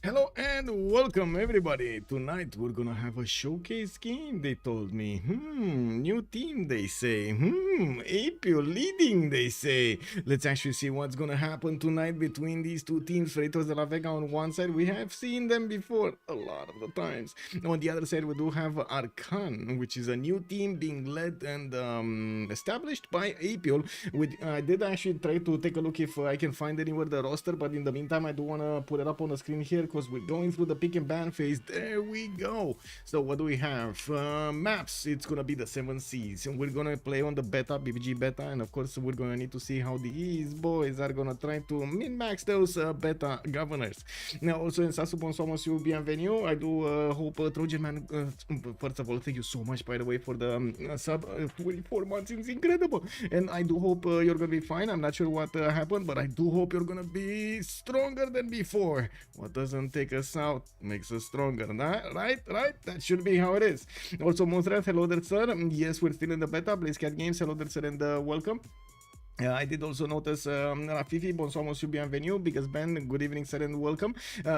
Hello and welcome everybody. Tonight we're gonna have a showcase game, they told me. New team, they say. Apio leading, they say. Let's actually see what's gonna happen tonight between these two teams. Freritos de la Vega on one side, we have seen them before a lot of the times. On the other side, we do have Arcanes, which is a new team being led and established by Apio. I did actually try to take a look if I can find anywhere the roster, but in the meantime, I do wanna put it up on the screen here, because we're going through the pick and ban phase. There we go. So what do we have? Maps, it's gonna be the 7 Seas, and we're gonna play on the beta, BBG beta, and of course we're gonna need to see how these boys are gonna try to min-max those beta governors. Now also in Sasu, bonsoir monsieur, bienvenue. I do hope Trojan Man, first of all, thank you so much by the way for the sub. 24 months is incredible, and I do hope you're gonna be fine. I'm not sure what happened, but I do hope you're gonna be stronger than before. What doesn't take us out makes us stronger, right? That should be how it is. Also, Monstrat, hello there, sir. Yes, we're still in the beta. BlazeCat Games, hello there, sir, and welcome. I did also notice Rafifi, bonsoir monsieur, bienvenue. Biggest Ben, good evening sir and welcome.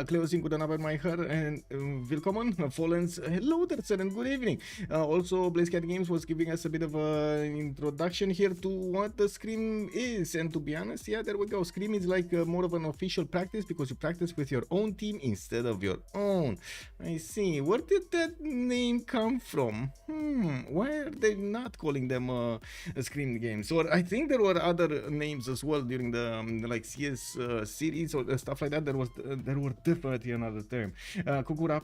Cleosing, good night my her and willkommen. Fallens, hello there sir and good evening. Also BlazeCat Games was giving us a bit of an introduction here to what the Scream is, and to be honest, yeah, there we go. Scream is like more of an official practice, because you practice with your own team instead of your own. I see. Where did that name come from? Why are they not calling them Scream games? Or I think there were other names as well during the like CS series or stuff like that. There were definitely another term. Kukura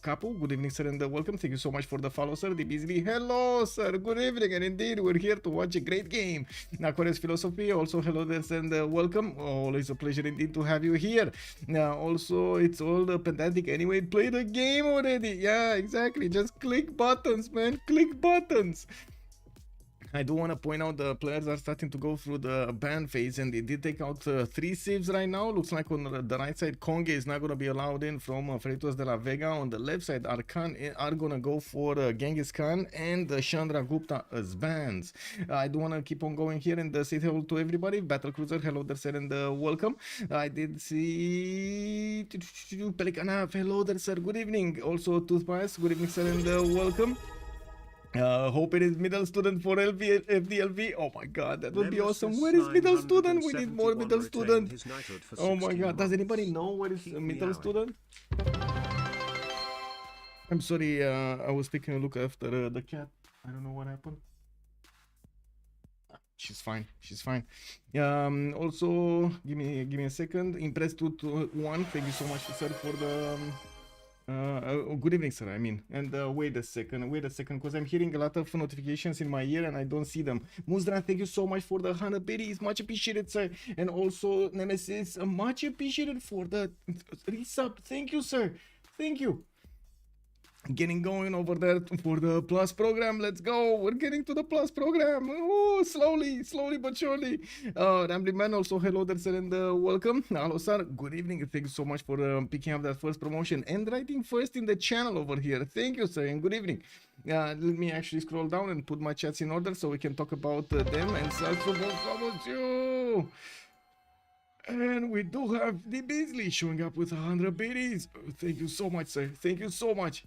Kapu, good evening sir and welcome. Thank you so much for the follow sir. The Beasley, hello sir, good evening, and indeed we're here to watch a great game. Aquarius Philosophy, also hello there sir and welcome. Always a pleasure indeed to have you here. Now also it's all pedantic anyway. Play the game already. Yeah, exactly, just click buttons, man, click buttons. I do want to point out the players are starting to go through the ban phase, and they did take out 3 Civs right now. Looks like on the right side, Konge is not going to be allowed in from Freritos de la Vega. On the left side, Arcanes are going to go for Genghis Khan and Chandra Gupta as bans. I do want to keep on going here and say hello to everybody. Battlecruiser, hello there, sir, and welcome. I did see Pelicana, hello there, sir, good evening. Also, Toothpaste, good evening, sir, and welcome. Hope it is middle student for FDLV. Oh my god, that would be awesome. Where is middle student? We need more middle student. Oh my god, does anybody know where is middle student? I'm sorry, I was taking a look after the cat. I don't know what happened. She's fine. She's fine. Also, give me a second. Impress 221. Thank you so much, sir, for the. Good evening sir, I mean, and wait a second, because I'm hearing a lot of notifications in my ear and I don't see them. Muzdra, thank you so much for the 100 biddies, much appreciated sir. And also Nemesis, much appreciated for the resub. Thank you sir, thank you. Getting going over there for the plus program. Let's go. We're getting to the plus program. Oh, slowly but surely. Rambling Man, also hello there sir and welcome. Hello sir, good evening. Thank you so much for picking up that first promotion and writing first in the channel over here. Thank you sir and good evening. Let me actually scroll down and put my chats in order so we can talk about them and you. And we do have the Beasley showing up with 100 biddies. Thank you so much sir, thank you so much.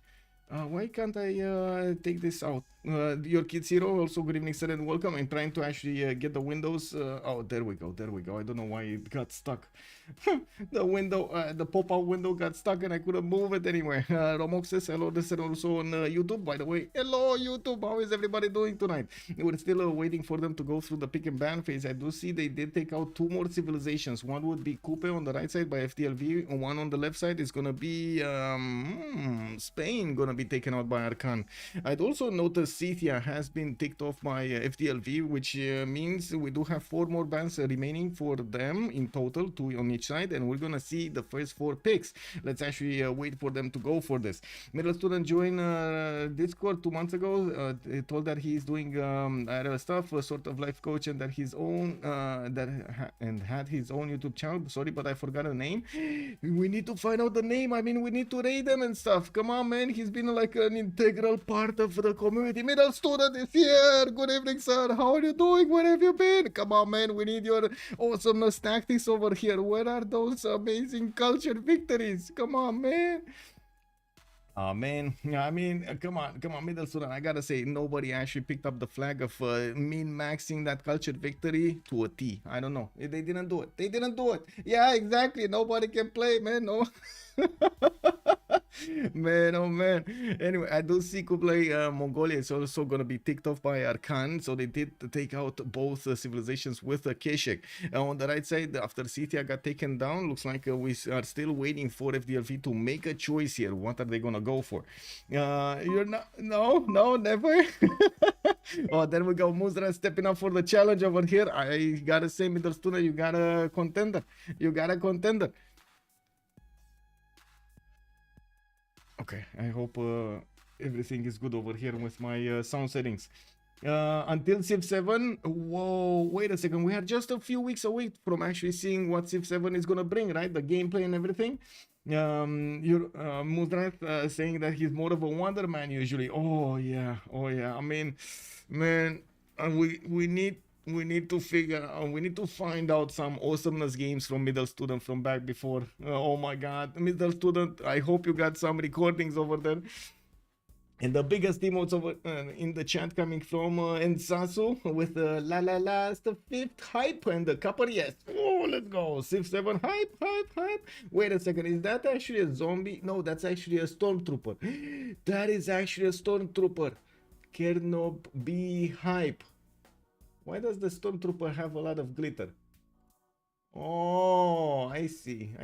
Why can't I take this out? Your Kids Hero, also good evening sir and welcome. I'm trying to actually get the windows. Oh, there we go. I don't know why it got stuck. The window, the pop-out window got stuck and I couldn't move it anywhere. Romok says hello, this is also on YouTube, by the way. Hello YouTube, how is everybody doing tonight? We're still waiting for them to go through the pick and ban phase. I do see they did take out 2 more civilizations. One would be Coupe on the right side by FDLV, and one on the left side is gonna be Spain, gonna be taken out by Arcanes. I'd also noticed Scythia has been ticked off by FDLV, which means we do have 4 more bans remaining for them in total, 2 on each side, and we're gonna see the first 4 picks. Let's actually wait for them to go for this. Middle student joined Discord 2 months ago. He told that he's doing IRL stuff, a sort of life coach, and that his own had his own YouTube channel. Sorry, but I forgot the name. We need to find out the name. I mean, we need to raid them and stuff. Come on, man. He's been like an integral part of the community. Middle student is here. Good evening, sir. How are you doing? Where have you been? Come on, man. We need your awesomeness tactics over here. Where are those amazing culture victories? Come on, man. Oh man, I mean, come on, middle student. I gotta say, nobody actually picked up the flag of min-maxing that culture victory to a T. I don't know. They didn't do it. They didn't do it. Yeah, exactly. Nobody can play, man. No. Man, oh man. Anyway, I do see Kublai Mongolia is also gonna be ticked off by Arcan, so they did take out both civilizations with Keshek. On the right side, after Scythia got taken down, looks like we are still waiting for FDLV to make a choice here. What are they gonna go for? You're not, no, never. Oh, there we go. Muzra stepping up for the challenge over here. I gotta say, middle student, you got a contender. You got a contender. Okay, I hope everything is good over here with my sound settings. Until Civ7, whoa, wait a second. We are just a few weeks away from actually seeing what Civ7 is gonna bring, right? The gameplay and everything. Mudrat saying that he's more of a Wonder Man usually. Oh yeah. I mean, man, we need to figure out, we need to find out some awesomeness games from middle student from back before. Oh my god, middle student, I hope you got some recordings over there. And the biggest emotes over in the chat coming from Ensasu with la la la, it's the 5th hype and the couple yes. Oh, let's go. Civ7 hype. Wait a second, is that actually a zombie? No, that's actually a stormtrooper. That is actually a stormtrooper. Kernob B hype. Why does the stormtrooper have a lot of glitter? Oh, I see.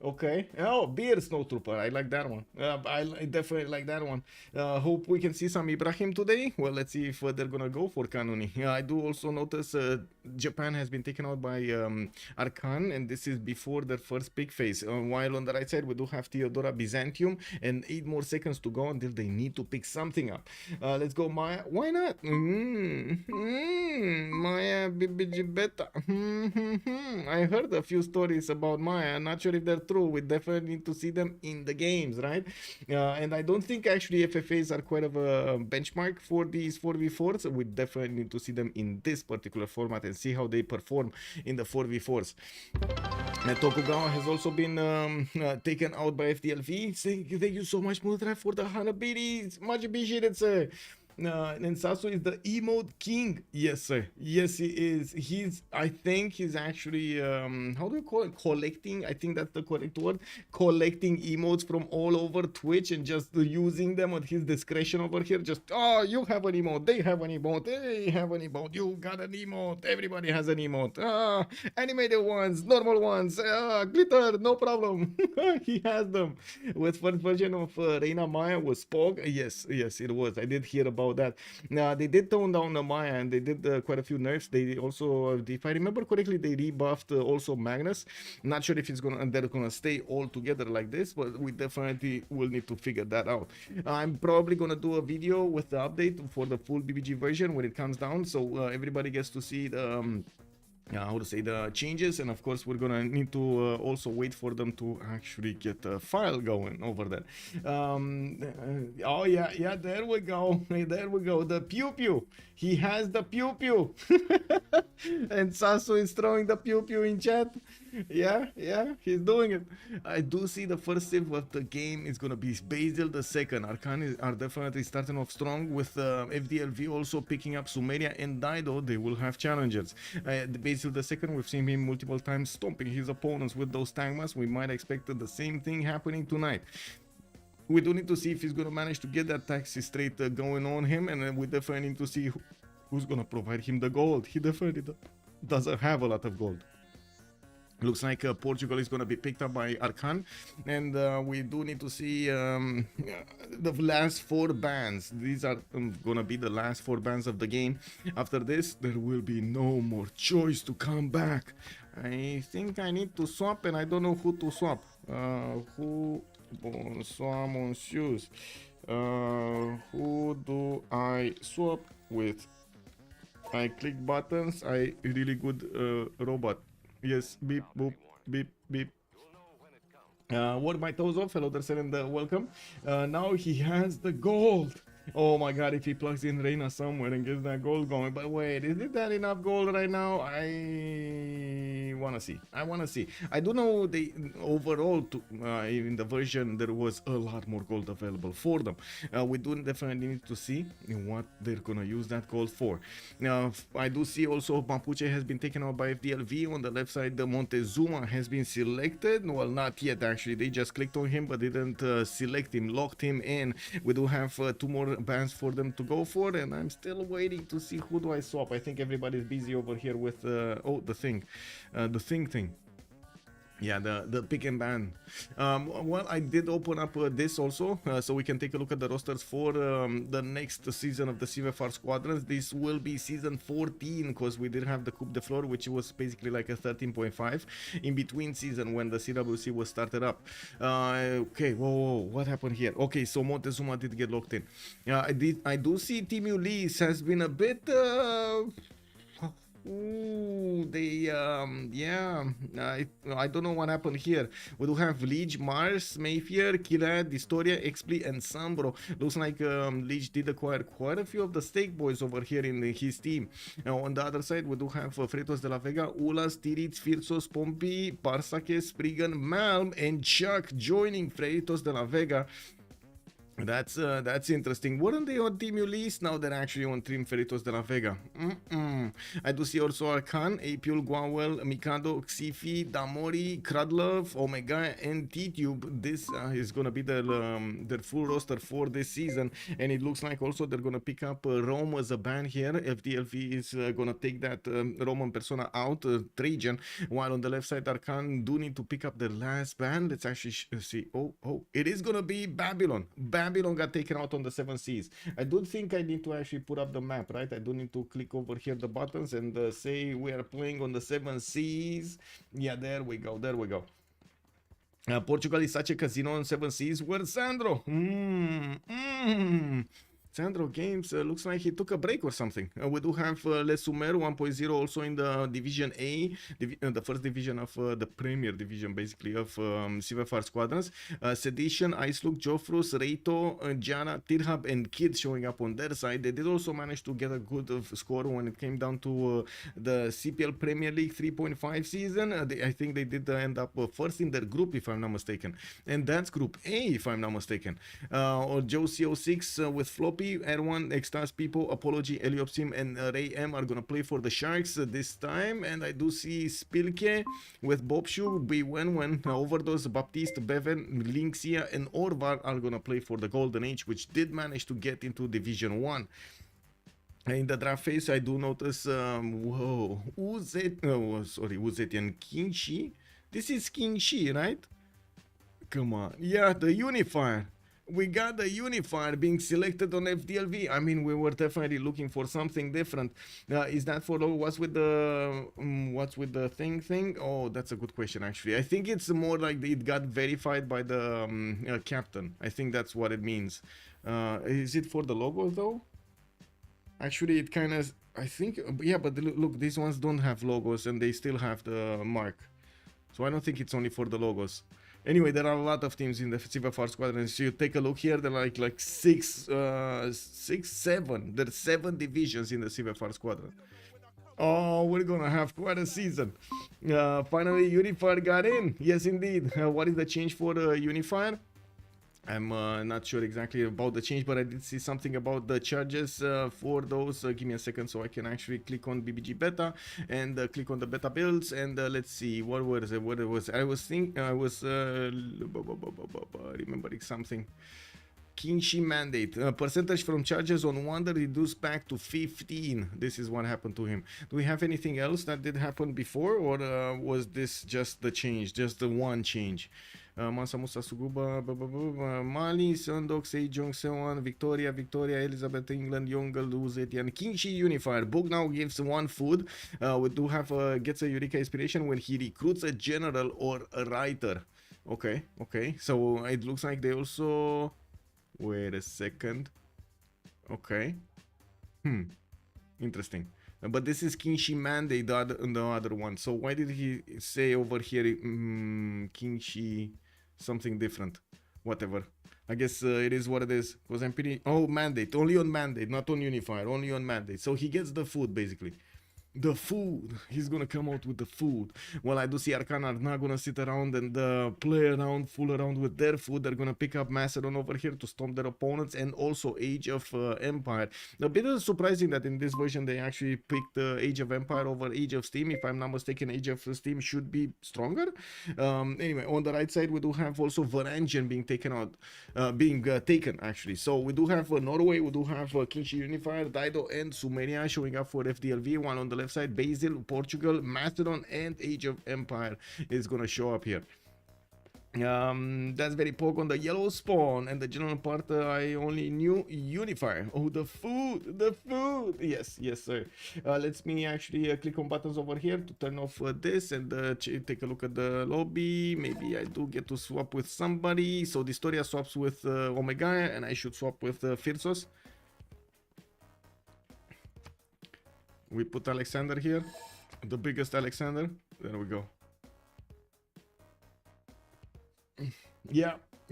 Okay. Oh, beer snowtrooper. I like that one. I definitely like that one. Hope we can see some Ibrahim today. Well, let's see if they're gonna go for Kanuni. I do also notice Japan has been taken out by Arcan, and this is before their first pick phase. While on the right side we do have Theodora Byzantium, and 8 more seconds to go until they need to pick something up. Let's go Maya. Why not? Maya BBG Beta. I heard a few stories about Maya. I'm not sure if they're true. We definitely need to see them in the games, right? And I don't think actually FFAs are quite of a benchmark for these 4v4s. We definitely need to see them in this particular format and see how they perform in the 4v4s. Tokugawa has also been taken out by FDLV. Thank you so much, Mudra, for the Hanabiri. Much appreciated. And Sasu is the emote king. Yes, sir. Yes, he is. I think he's actually how do you call it? Collecting. I think that's the correct word. Collecting emotes from all over Twitch and just using them at his discretion over here. Just you have an emote. They have an emote. They have an emote. You got an emote. Everybody has an emote. Animated ones, normal ones, glitter, no problem. He has them. With first version of Reina Maya was Spog. Yes, it was. I did hear about that. They did tone down the Maya and they did quite a few nerfs. They also, if I remember correctly, they rebuffed also Magnus. Not sure if they're gonna stay all together like this, but we definitely will need to figure that out. I'm probably gonna do a video with the update for the full BBG version when it comes down, so everybody gets to see the how to say the changes, and of course we're gonna need to also wait for them to actually get a file going over there. Oh yeah, there we go. The pew pew, he has the pew pew. And Sasu is throwing the pew pew in chat. Yeah, he's doing it. I do see the first civ of the game is gonna be Basil the second. Arcanes are definitely starting off strong with FDLV also picking up Sumeria and Dido. They will have challengers. Basil the second, we've seen him multiple times stomping his opponents with those tangmas. We might expect the same thing happening tonight. We do need to see if he's gonna manage to get that taxi straight going on him, and we definitely need to see who's gonna provide him the gold. He definitely doesn't have a lot of gold. Looks like Portugal is going to be picked up by Arcan, and we do need to see the last 4 bans. These are going to be the last 4 bans of the game. After this, there will be no more choice to come back. I think I need to swap, and I don't know who to swap. Who do I swap with? I click buttons. I really good robot. Yes, beep, boop, beep, beep. Work my toes off. Hello there, and welcome. Now he has the gold. Oh my god, if he plugs in Reina somewhere and gets that gold going. But wait, is it that enough gold right now? I wanna see. I wanna see. I do know they overall in the version there was a lot more gold available for them. We do definitely need to see what they're gonna use that gold for. Now I do see also Mapuche has been taken out by FDLV. On the left side, the Montezuma has been selected. Well, not yet actually. They just clicked on him but didn't select him, locked him in. We do have 2 more bans for them to go for, and I'm still waiting to see who do I swap. I think everybody's busy over here with the thing. Yeah, the pick and ban. Well, I did open up this also, so we can take a look at the rosters for the next season of the CVFR Squadrons. This will be season 14, because we did have the Coupe de Fleur, which was basically like a 13.5 in between season when the CWC was started up. Okay, whoa, what happened here? Okay, so Montezuma did get locked in. I do see Team Ulysse has been a bit ooh, yeah, I don't know what happened here. We do have Leech, Mars, Mayfair, Kilad, Distoria, Expli, and Sambro. Looks like Leech did acquire quite a few of the Stake Boys over here in his team. Now, on the other side, we do have Freritos de la Vega, Ulas, Tiritz, Firsos, Pompi, Parsake, Spriggan, Malm, and Chuck joining Freritos de la Vega. That's interesting. Weren't they on Team Ulysse? Now they're actually on Team Freritos de la Vega. I do see also Arcan, Apul, Guawel, Mikado, Xifi, Damori, Krudlov, Omega, and T-Tube. This is gonna be their full roster for this season, and it looks like also they're gonna pick up Rome as a ban here. FDLV is gonna take that Roman persona out, Trajan, while on the left side Arcan do need to pick up the last ban. Let's actually see. Oh, it is gonna be Babylon. Babylon got taken out on the 7 seas. I do think I need to actually put up the map, right? I do need to click over here the buttons and say we are playing on the 7 seas. Yeah, there we go. Portugal is such a casino on 7 seas. Where's Sandro? Sandro Games looks like he took a break or something. We do have Les Sumer 1.0 also in the Division A, the first division of the Premier Division, basically, of CVFR Squadrons. Sedition, Icelook, Jofrus, Reito, Jana, Tirhab, and Kid showing up on their side. They did also manage to get a good score when it came down to the CPL Premier League 3.5 season. I think they did end up first in their group, if I'm not mistaken. And that's Group A, if I'm not mistaken. Or Joe CO6 with Floppy, R1, Extas People, Apology, Eliopsim, and Ray M are gonna play for the Sharks this time. And I do see Spilke with Bobshu, Bwen, Overdose, Baptiste, Bevan, Linxia, and Orvar are gonna play for the Golden Age, which did manage to get into Division 1. In the draft phase, I do notice, Uzetian Kingshi. This is Kingshi, right? Come on. Yeah, the Unifier. We got the Unifier being selected on FDLV. I mean, we were definitely looking for something different. Is that for what's with the thing? Oh, that's a good question, actually. I think it's more like it got verified by the captain. I think that's what it means. Is it for the logo, though? Actually, it kind of, I think, yeah, but look, these ones don't have logos and they still have the mark. So I don't think it's only for the logos. Anyway, there are a lot of teams in the CVFR Squadron. So you take a look here, there are like 7. There's 7 divisions in the CVFR Squadron. Oh, we're gonna have quite a season. Finally, Unifier got in. Yes, indeed. What is the change for Unifier? I'm not sure exactly about the change, but I did see something about the charges for those. Give me a second so I can actually click on BBG Beta and click on the beta builds, and let's see what was it. I was remembering something. Kingshi mandate. Percentage from charges on Wonder reduced back to 15. This is what happened to him. Do we have anything else that did happen before, or was this just the change, just the one change? Mansa Musa Suguba, Mali, Sundok, Sejong, Sewan, Victoria, Elizabeth, England, Yongle, Uzetian, Kingshi Unifier. Book now gives 1 food. We do have gets a Eureka inspiration when he recruits a general or a writer. Okay. So it looks like they also. Wait a second. Okay. Interesting. But this is Kingshi Mandate, the other one. So why did he say over here Kingshi something different? Whatever. I guess it is what it is. Because I'm pretty. Oh, Mandate. Only on Mandate, not on Unifier. Only on Mandate. So he gets the food basically. The food. He's gonna come out with the food. Well, I do see Arcane are not gonna sit around and play around, fool around with their food. They're gonna pick up Macedon over here to stomp their opponents, and also Age of Empire. A bit surprising that in this version they actually picked Age of Empire over Age of Steam. If I'm not mistaken, Age of Steam should be stronger. Anyway, on the right side we do have also Varangian being taken out, taken actually. So we do have Norway, we do have Kinshi Unifier, Dido, and Sumeria showing up for FDLV. While on the left side, Basil, Portugal, Macedon, and Age of Empire is gonna show up here. That's very poke on the yellow spawn, and the general part I only knew Unifier. Oh, the food, yes, sir. Let me actually click on buttons over here to turn off this and take a look at the lobby. Maybe I do get to swap with somebody. So the Historia swaps with Omega, and I should swap with Freritos. We put Alexander here, the biggest Alexander. There we go.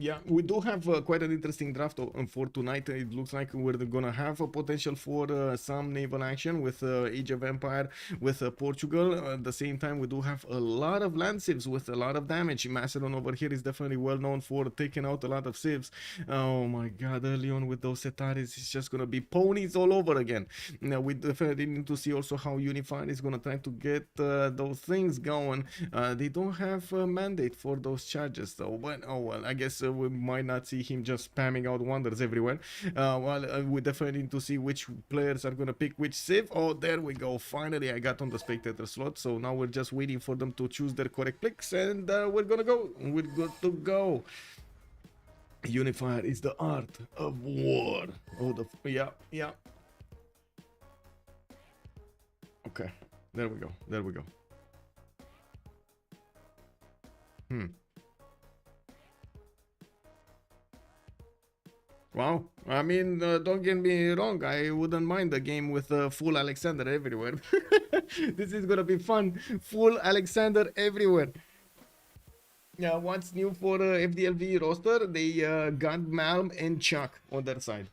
Yeah, we do have quite an interesting draft for tonight. It looks like we're gonna have a potential for some naval action with Age of Empire, with Portugal. At the same time, we do have a lot of land civs with a lot of damage. Macedon over here is definitely well known for taking out a lot of civs. Oh my god, early on with those Setaris, it's just gonna be ponies all over again. Now we definitely need to see also how Unified is gonna try to get those things going. They don't have a mandate for those charges though, but oh well, I guess we might not see him just spamming out wonders everywhere. We definitely need to see which players are gonna pick which civ. Oh, there we go, finally I got on the spectator slot, so now we're just waiting for them to choose their correct picks, and we're good to go. Unifier is the art of war. Oh, yeah. Okay, there we go. Wow, I mean, don't get me wrong, I wouldn't mind a game with full Alexander everywhere. This is gonna be fun. Full Alexander everywhere. Yeah, what's new for FDLV roster? They got Malm and Chuck on their side.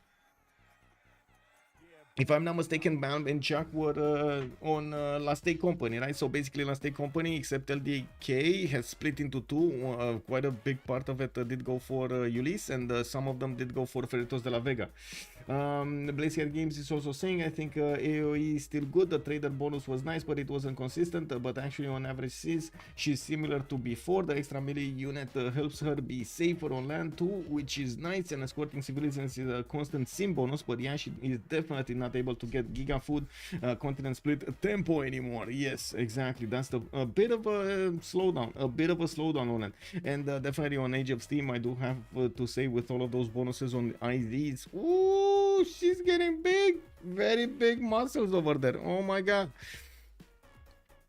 If I'm not mistaken, Malm and Chuck were on Last Day Company, right? So basically Last Day Company, except LDK, has split into two. Quite a big part of it did go for Ulysse, and some of them did go for Freritos de la Vega. Blazier Games is also saying, I think AoE is still good. The trader bonus was nice, but it wasn't consistent. But actually on average she's similar to before. The extra melee unit helps her be safer on land too, which is nice, and escorting civilians is a constant sim bonus. But yeah, she is definitely not able to get giga food continent split tempo anymore. Yes, exactly, that's a bit of a slowdown on it. And definitely on Age of Steam, I do have to say, with all of those bonuses on IZs, ooh, she's getting big, very big muscles over there. Oh my god.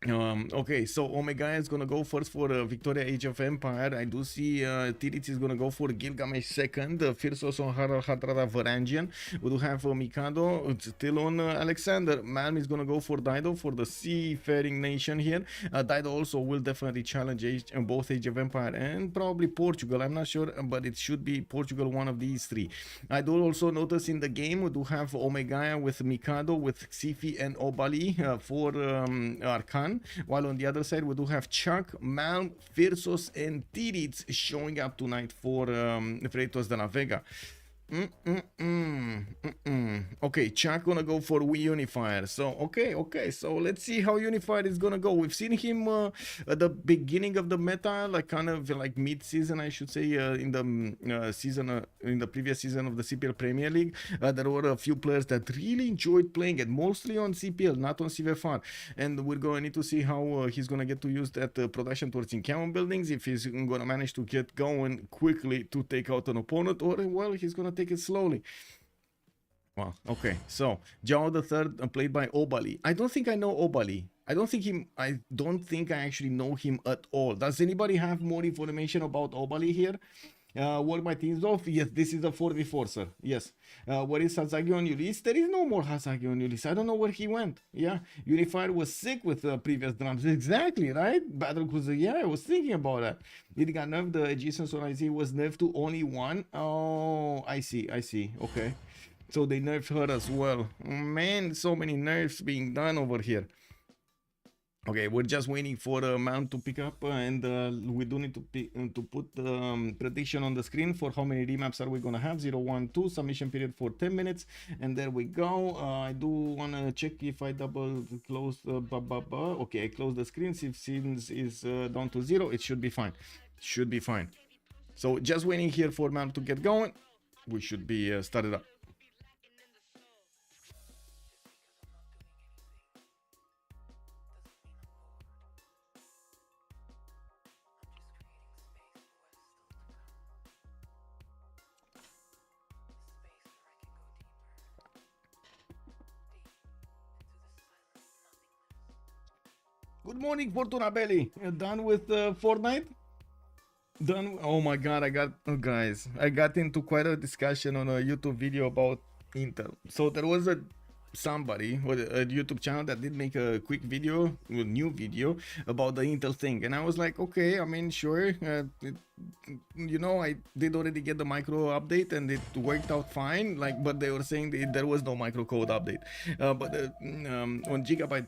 Okay, so Omega is gonna go first for Victoria Age of Empire. I do see Tirits is gonna go for Gilgamesh second. First on Hadrada Varangian. We do have Mikado still on Alexander. Malm is gonna go for Dido for the seafaring nation here. Dido also will definitely challenge both Age of Empire and probably Portugal. I'm not sure, but it should be Portugal, one of these three. I do also notice in the game we do have Omega with Mikado, with Xifi and Obali for Arcanes. While on the other side we do have Chuck, Malm, Firsos, and Tirits showing up tonight for Freritos de la Vega. Okay, Chuck gonna go for Unifier. So okay, so let's see how Unifier is gonna go. We've seen him at the beginning of the meta, like kind of like mid-season, I should say, in the season, in the previous season of the CPL Premier League. There were a few players that really enjoyed playing it, mostly on CPL, not on CVFR. And we're going to need to see how he's gonna get to use that production towards encampment buildings, if he's gonna manage to get going quickly to take out an opponent, or well, he's gonna take it slowly. Wow, okay, so Jao the Third, played by Obali. I don't think I know Obali. I don't think I actually know him at all. Does anybody have more information about Obali here? Work my teams off. Yes, this is a 4v4, sir. Yes. Where is Hazagi on Ulysse? There is no more Hazagi on Ulysse. I don't know where he went. Yeah. Unified was sick with previous drums. Exactly, right? Battle Cruiser. Yeah, I was thinking about that. It got nerfed. The adjacent on IZ was nerfed to only one. Oh, I see. Okay. So they nerfed her as well. Man, so many nerfs being done over here. Okay, we're just waiting for the mount to pick up, and we do need to put prediction on the screen for how many remaps are we gonna have. 0, 1, 2, submission period for 10 minutes, and there we go. I do wanna check if I double close. Okay, I close the screen. If scenes is down to 0, it should be fine. Should be fine. So just waiting here for mount to get going. We should be started up. Good morning, Fortuna Belly. Done with Fortnite? Done. Oh my god, guys, I got into quite a discussion on a YouTube video about Intel. So there was somebody with a YouTube channel that did make a quick video, a new video about the Intel thing, and I was like, okay, I mean, sure, you know, I did already get the micro update and it worked out fine, like, but they were saying there was no micro code update, but on Gigabyte,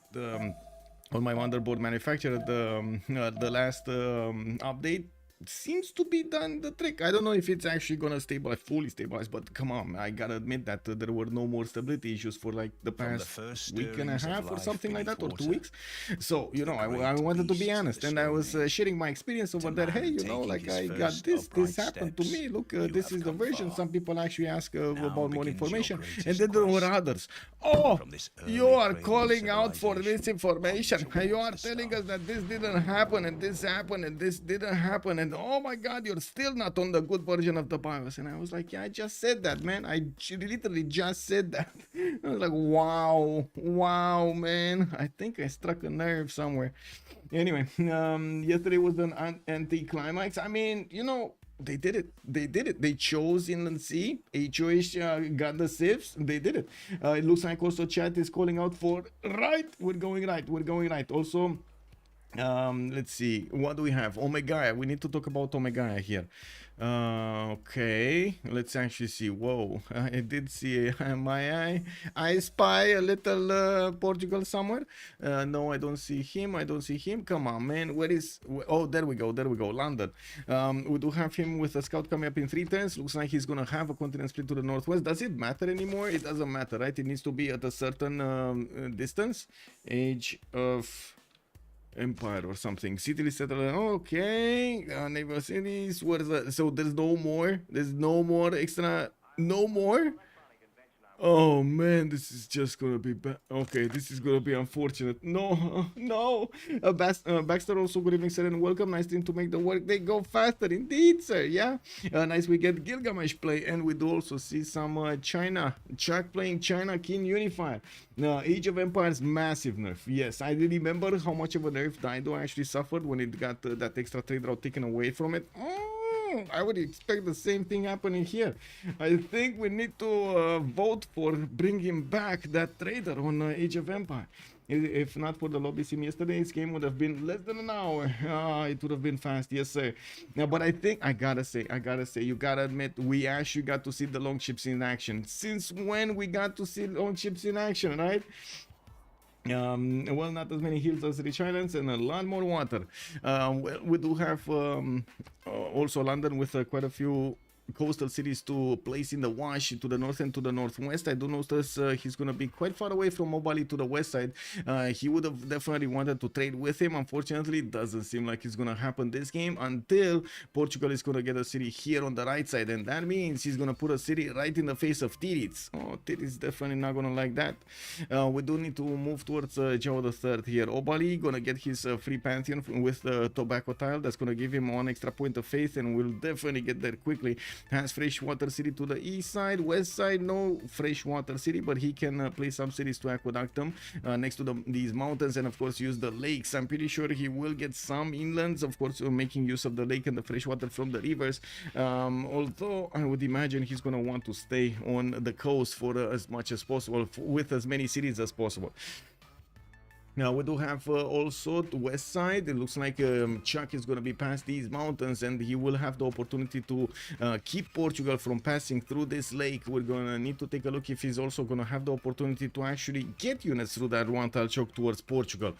on my motherboard manufacturer, the last update seems to be done the trick. I don't know if it's actually gonna stabilize, fully stabilize, but come on, I gotta admit that there were no more stability issues for like the past week and a half or something like that, or 2 weeks. So, you know, I wanted to be honest, and I was sharing my experience over there. Hey, you know, like, I got this happened to me. Look, this is the version. Some people actually ask about more information, and then there were others. Oh, you are calling out for this information. You are telling us that this didn't happen, and this happened, and this didn't happen, and oh my god, you're still not on the good version of the BIOS. And I was like, yeah, I just said that, man. I literally just said that. I was like, wow, man. I think I struck a nerve somewhere. Anyway, yesterday was an anti-climax. I mean, you know, they did it. They chose in C. HOH got the Civ6. They did it. It looks like also chat is calling out for right. We're going right. Also, let's see, what do we have? Omega. We need to talk about Omega here. Okay, let's actually see. Whoa, I did see I spy a little Portugal somewhere. No, I don't see him. Come on, man, where is, oh, there we go, London. We do have him with a scout coming up in 3 turns. Looks like he's gonna have a continent split to the northwest. Does it matter anymore? It doesn't matter, right? It needs to be at a certain distance. Age of Empire or something. City settlement. Okay. Neighbor cities. What is that? So there's no more extra. No more. Oh man, this is just gonna be bad. Okay, this is gonna be unfortunate. No. Baxter also, good evening, sir, and welcome. Nice thing to make the workday go faster, indeed, sir. Yeah, nice. We get Gilgamesh play, and we do also see some China, Chuck playing China King Unifier. Age of Empires, massive nerf. Yes, I remember how much of a nerf Daido actually suffered when it got that extra trade route taken away from it. I would expect the same thing happening here. I think we need to vote for bringing back that trader on Age of Empire. If not for the lobby sim, yesterday's game would have been less than an hour. It would have been fast, yes sir. But I think I gotta say, you gotta admit, we actually got to see the long ships in action. Since when we got to see long ships in action, right? Well, not as many hills as Rich Islands, and a lot more water. Well, we do have also London with quite a few coastal cities to place in the wash to the north and to the northwest. I do notice he's going to be quite far away from Mobali to the west side. He would have definitely wanted to trade with him. Unfortunately, it doesn't seem like it's going to happen this game until Portugal is going to get a city here on the right side, and that means he's going to put a city right in the face of Tirits. Oh, Tirits definitely not going to like that. We do need to move towards Joe the Third here. Obali going to get his free pantheon with the tobacco tile. That's going to give him 1 extra point of faith, and we'll definitely get there quickly. Has freshwater city to the east side. West side, no freshwater city, but he can place some cities to aqueduct them next to these mountains, and of course use the lakes. I'm pretty sure he will get some inlands, of course, making use of the lake and the freshwater from the rivers, although I would imagine he's going to want to stay on the coast for as much as possible, with as many cities as possible. Now we do have also the west side. It looks like Chuck is going to be past these mountains, and he will have the opportunity to keep Portugal from passing through this lake. We're going to need to take a look if he's also going to have the opportunity to actually get units through that one-tile choke towards Portugal.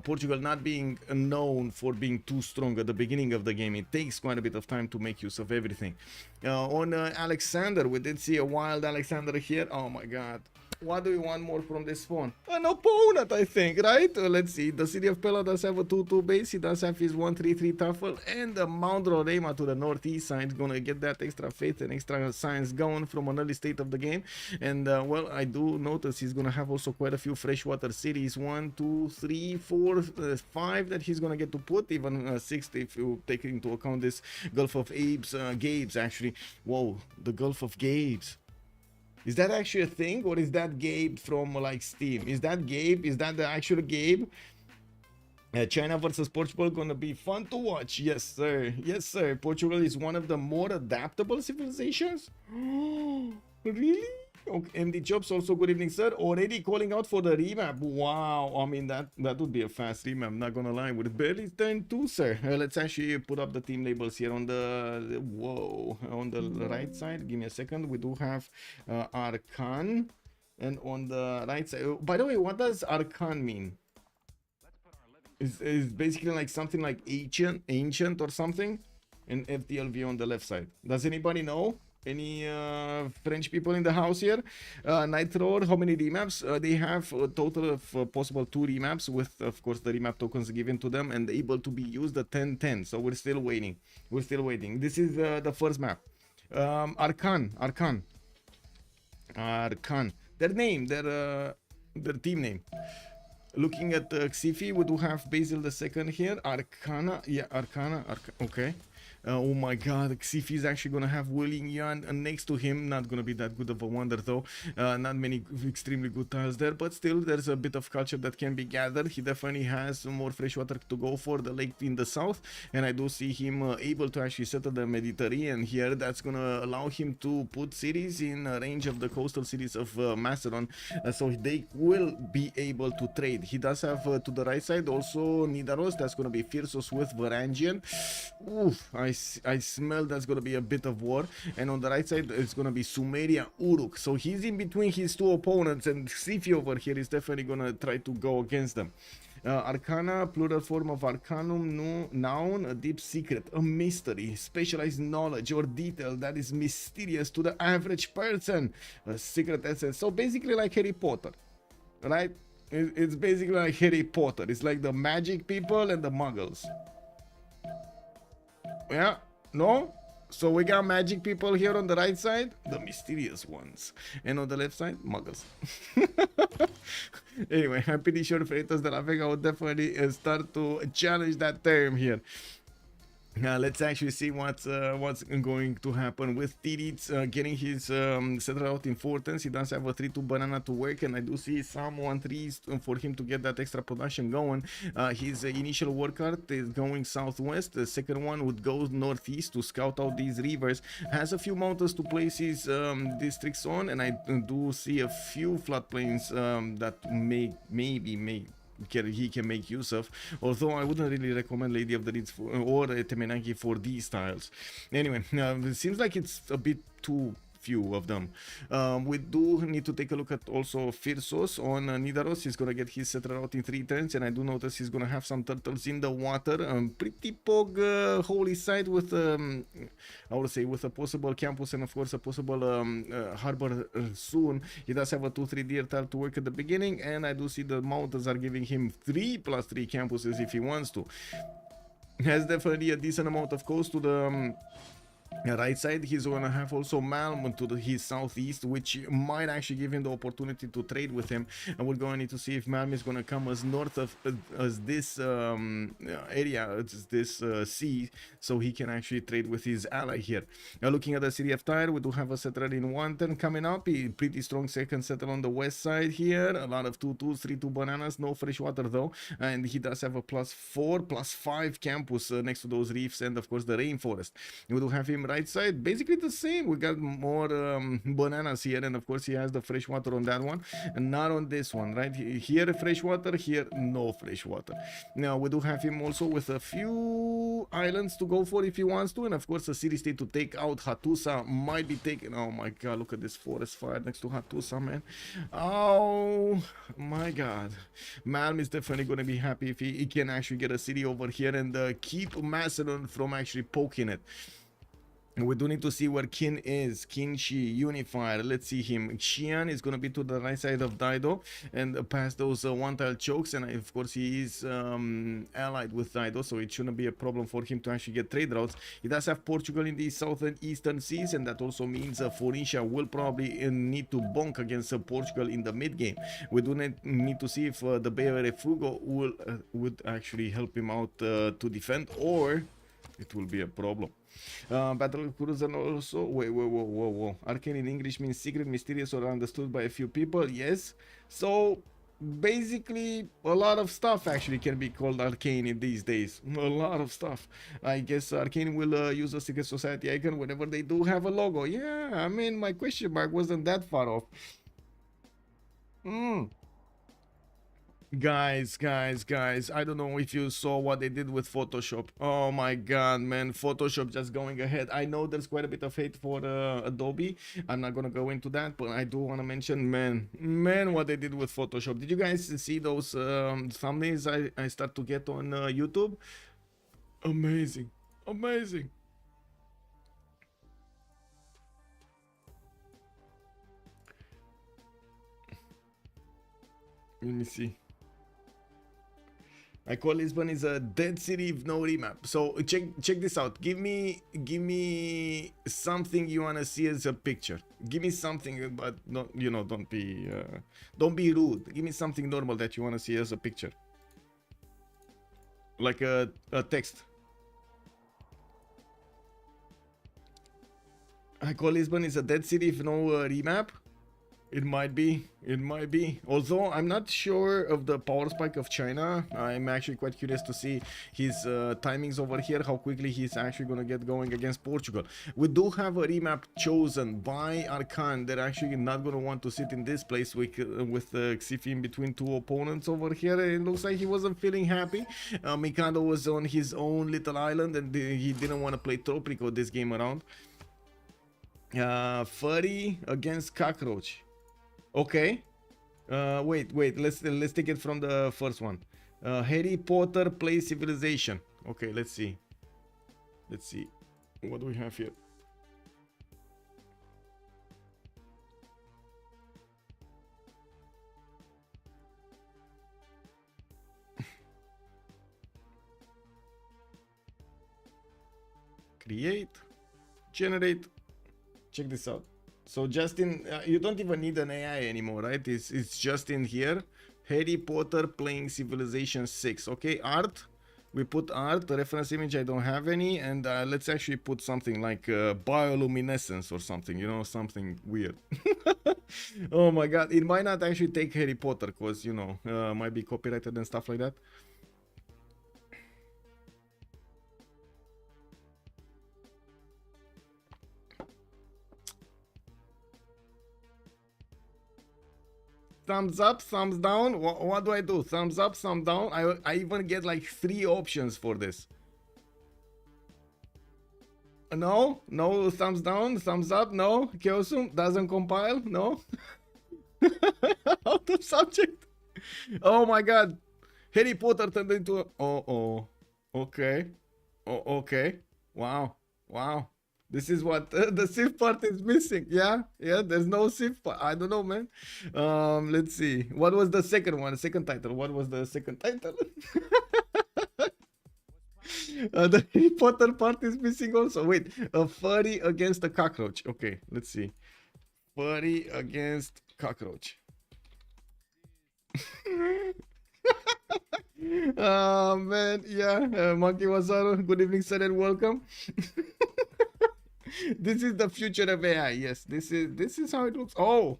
Portugal not being known for being too strong at the beginning of the game. It takes quite a bit of time to make use of everything. On Alexander, we did see a wild Alexander here. Oh my god. What do we want more from this spawn? An opponent, I think, right? Let's see. The city of Pella does have a 2-2 base. He does have his 1-3-3 Tuffle. And the Mount Rorema to the northeast side is going to get that extra faith and extra science going from an early state of the game. And, well, I do notice he's going to have also quite a few freshwater cities. 1, 2, 3, 4, 5 that he's going to get to put. Even 6 if you take into account this Gulf of Gabes, actually. Whoa, the Gulf of Gabes. Is that actually a thing, or is that Gabe from like Steam? Is that Gabe? Is that the actual Gabe? China versus Portugal gonna be fun to watch. Yes, sir. Yes, sir. Portugal is one of the more adaptable civilizations. Really? Okay. MD Chops also good evening, sir. Already calling out for the remap. Wow. I mean that would be a fast remap. Not gonna lie. With barely turn 2, sir. Let's actually put up the team labels here on the on the right side. Give me a second. We do have Arcane, and on the right side. By the way, what does Arcane mean? Is basically like something like ancient or something. And FDLV on the left side. Does anybody know? Any French people in the house here? Nitro, how many remaps? They have a total of possible 2 remaps with, of course, the remap tokens given to them and able to be used the 10-10. So we're still waiting. We're still waiting. This is the first map. Arcane. Their name, their team name. Looking at Xifi, we do have Basil the second here. Arcana. Yeah, Arcana. Okay. Oh my god, Xifi is actually going to have Willing Yan next to him. Not going to be that good of a wonder though. Not many extremely good tiles there, but still there's a bit of culture that can be gathered. He definitely has more fresh water to go for, the lake in the south, and I do see him able to actually settle the Mediterranean here. That's going to allow him to put cities in range of the coastal cities of Macedon, so they will be able to trade. He does have to the right side also Nidaros. That's going to be Fiersos with Varangian. Oof, I smell that's going to be a bit of war. And on the right side, it's going to be Sumeria Uruk. So he's in between his 2 opponents, and Sifi over here is definitely going to try to go against them. Arcana, plural form of Arcanum, noun, a deep secret, a mystery, specialized knowledge or detail that is mysterious to the average person, a secret essence. So basically like Harry Potter, right? It's basically like Harry Potter. It's like the magic people and the muggles. Yeah, no? So we got magic people here on the right side, the mysterious ones. And on the left side, muggles. Anyway, I'm pretty sure Freritos de la Vega will definitely start to challenge that term here. Let's actually see what's going to happen with Tidits getting his settler out in 4 turns. He does have a 3-2 banana to work, and I do see some 1-3s for him to get that extra production going. His initial work art is going southwest. The second one would go northeast to scout out these rivers. Has a few mountains to place his districts on, and I do see a few floodplains that he can make use of, although I wouldn't really recommend Lady of the Reeds or Temenaki for these tiles. Anyway, it seems like it's a bit too few of them. We do need to take a look at also Fiersos on Nidaros. He's gonna get his settler out in 3 turns, and I do notice he's gonna have some turtles in the water. Pretty pog holy site with I would say with a possible campus and of course a possible harbor soon. He does have a 2-3 deer tile to work at the beginning, and I do see the mountains are giving him 3+3 campuses if he wants to. He has definitely a decent amount of coast to the right side. He's gonna have also Malm to his southeast, which might actually give him the opportunity to trade with him, and we're going to need to see if Malm is gonna come as north of as this area, this sea, so he can actually trade with his ally here. Now looking at the city of Tyre, we do have a settler in 1 turn coming up. He pretty strong second settler on the west side here. A lot of 2-2s, 3-2 bananas, no fresh water though, and he does have a +4, +5 campus next to those reefs, and of course the rainforest. We do have him right right side, basically the same. We got more bananas here, and of course he has the fresh water on that one, and not on this one, right? Here fresh water, here no fresh water. Now we do have him also with a few islands to go for if he wants to, and of course a city state to take out. Hattusa might be taken. Oh my god, look at this forest fire next to Hattusa, man. Oh my god. Malm is definitely going to be happy if he can actually get a city over here and keep Macedon from actually poking it. We do need to see where Kin is. Kinshi, Unified. Let's see him. Xian is going to be to the right side of Dido and past those one-tile chokes. And of course, he is allied with Dido, so it shouldn't be a problem for him to actually get trade routes. He does have Portugal in the southern eastern seas, and that also means Phoenicia will probably need to bonk against Portugal in the mid-game. We do need to see if the Bay of Refugo would actually help him out to defend, or it will be a problem. Battle Cruiser also. Whoa. Arcane in English means secret, mysterious, or understood by a few people. Yes. So basically, a lot of stuff actually can be called Arcane in these days. A lot of stuff. I guess Arcane will use a secret society icon whenever they do have a logo. Yeah, I mean, my question mark wasn't that far off. Guys, I don't know if you saw what they did with Photoshop. Oh my god, man, Photoshop just going ahead. I know there's quite a bit of hate for Adobe. I'm not gonna go into that, but I do want to mention, man, what they did with Photoshop. Did you guys see those thumbnails I start to get on YouTube? Amazing. Let me see. I call Lisbon is a dead city with no remap. So check this out. Give me something you wanna see as a picture. Give me something, but don't, you know, don't be rude. Give me something normal that you wanna see as a picture, like a text. I call Lisbon is a dead city with no remap. It might be. Although I'm not sure of the power spike of China. I'm actually quite curious to see his timings over here, how quickly he's actually going to get going against Portugal. We do have a remap chosen by Arcane. They're actually not going to want to sit in this place with Xifi in between two opponents over here. It looks like he wasn't feeling happy. Mikado was on his own little island, and he didn't want to play Tropico this game around. Furry against Cockroach. Okay. Wait. Let's take it from the first one. Harry Potter plays Civilization. Okay, let's see. What do we have here? Create, generate. Check this out. So just in, you don't even need an AI anymore, right? It's just in here. Harry Potter playing Civilization 6. Okay, art. We put art, the reference image, I don't have any. And let's actually put something like bioluminescence or something, you know, something weird. Oh my god, it might not actually take Harry Potter because, you know, might be copyrighted and stuff like that. Thumbs up, thumbs down. What do I do? Thumbs up, thumbs down. I even get like 3 options for this. No, thumbs down, thumbs up, no. Kyosum doesn't compile, no. Out of subject. Oh my god. Harry Potter turned into a... Okay. Okay. Wow. This is what the Civ part is missing. Yeah, there's no Civ part. I don't know, man. Let's see. What was the second one? Second title. What was the second title? The Harry Potter part is missing also. Wait, a furry against a cockroach. Okay, let's see. Furry against cockroach. Oh man, yeah. Monkey Wazaru, good evening, sir, and welcome. This is the future of AI. Yes, this is how it looks. Oh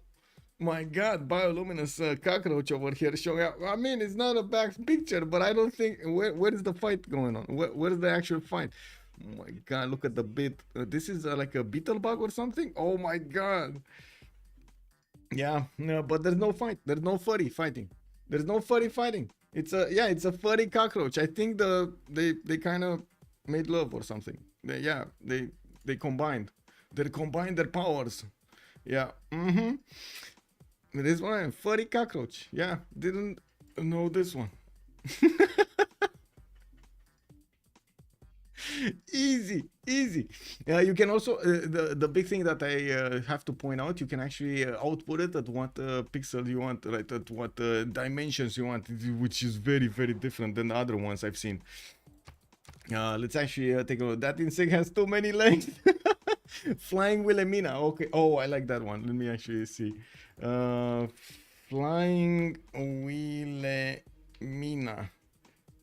my god, bioluminous cockroach over here showing up. I mean, it's not a back picture, but I don't think where is the fight going on? Where is the actual fight? Oh my god, look at the bit. This is like a beetle bug or something? Oh my god. Yeah, no, but there's no fight. There's no furry fighting. There's no furry fighting. It's a, yeah, it's a furry cockroach. I think they kind of made love or something. Yeah, they combined. They combined their powers. Yeah. Mm-hmm. This one, furry cockroach. Yeah, didn't know this one. Easy, easy. You can also the big thing that I have to point out, you can actually output it at what pixel you want, right? At what dimensions you want, which is very, very different than the other ones I've seen. Let's actually take a look. That insect has too many legs. Flying Wilhelmina. Okay. Oh, I like that one. Let me actually see. Flying Wilhelmina.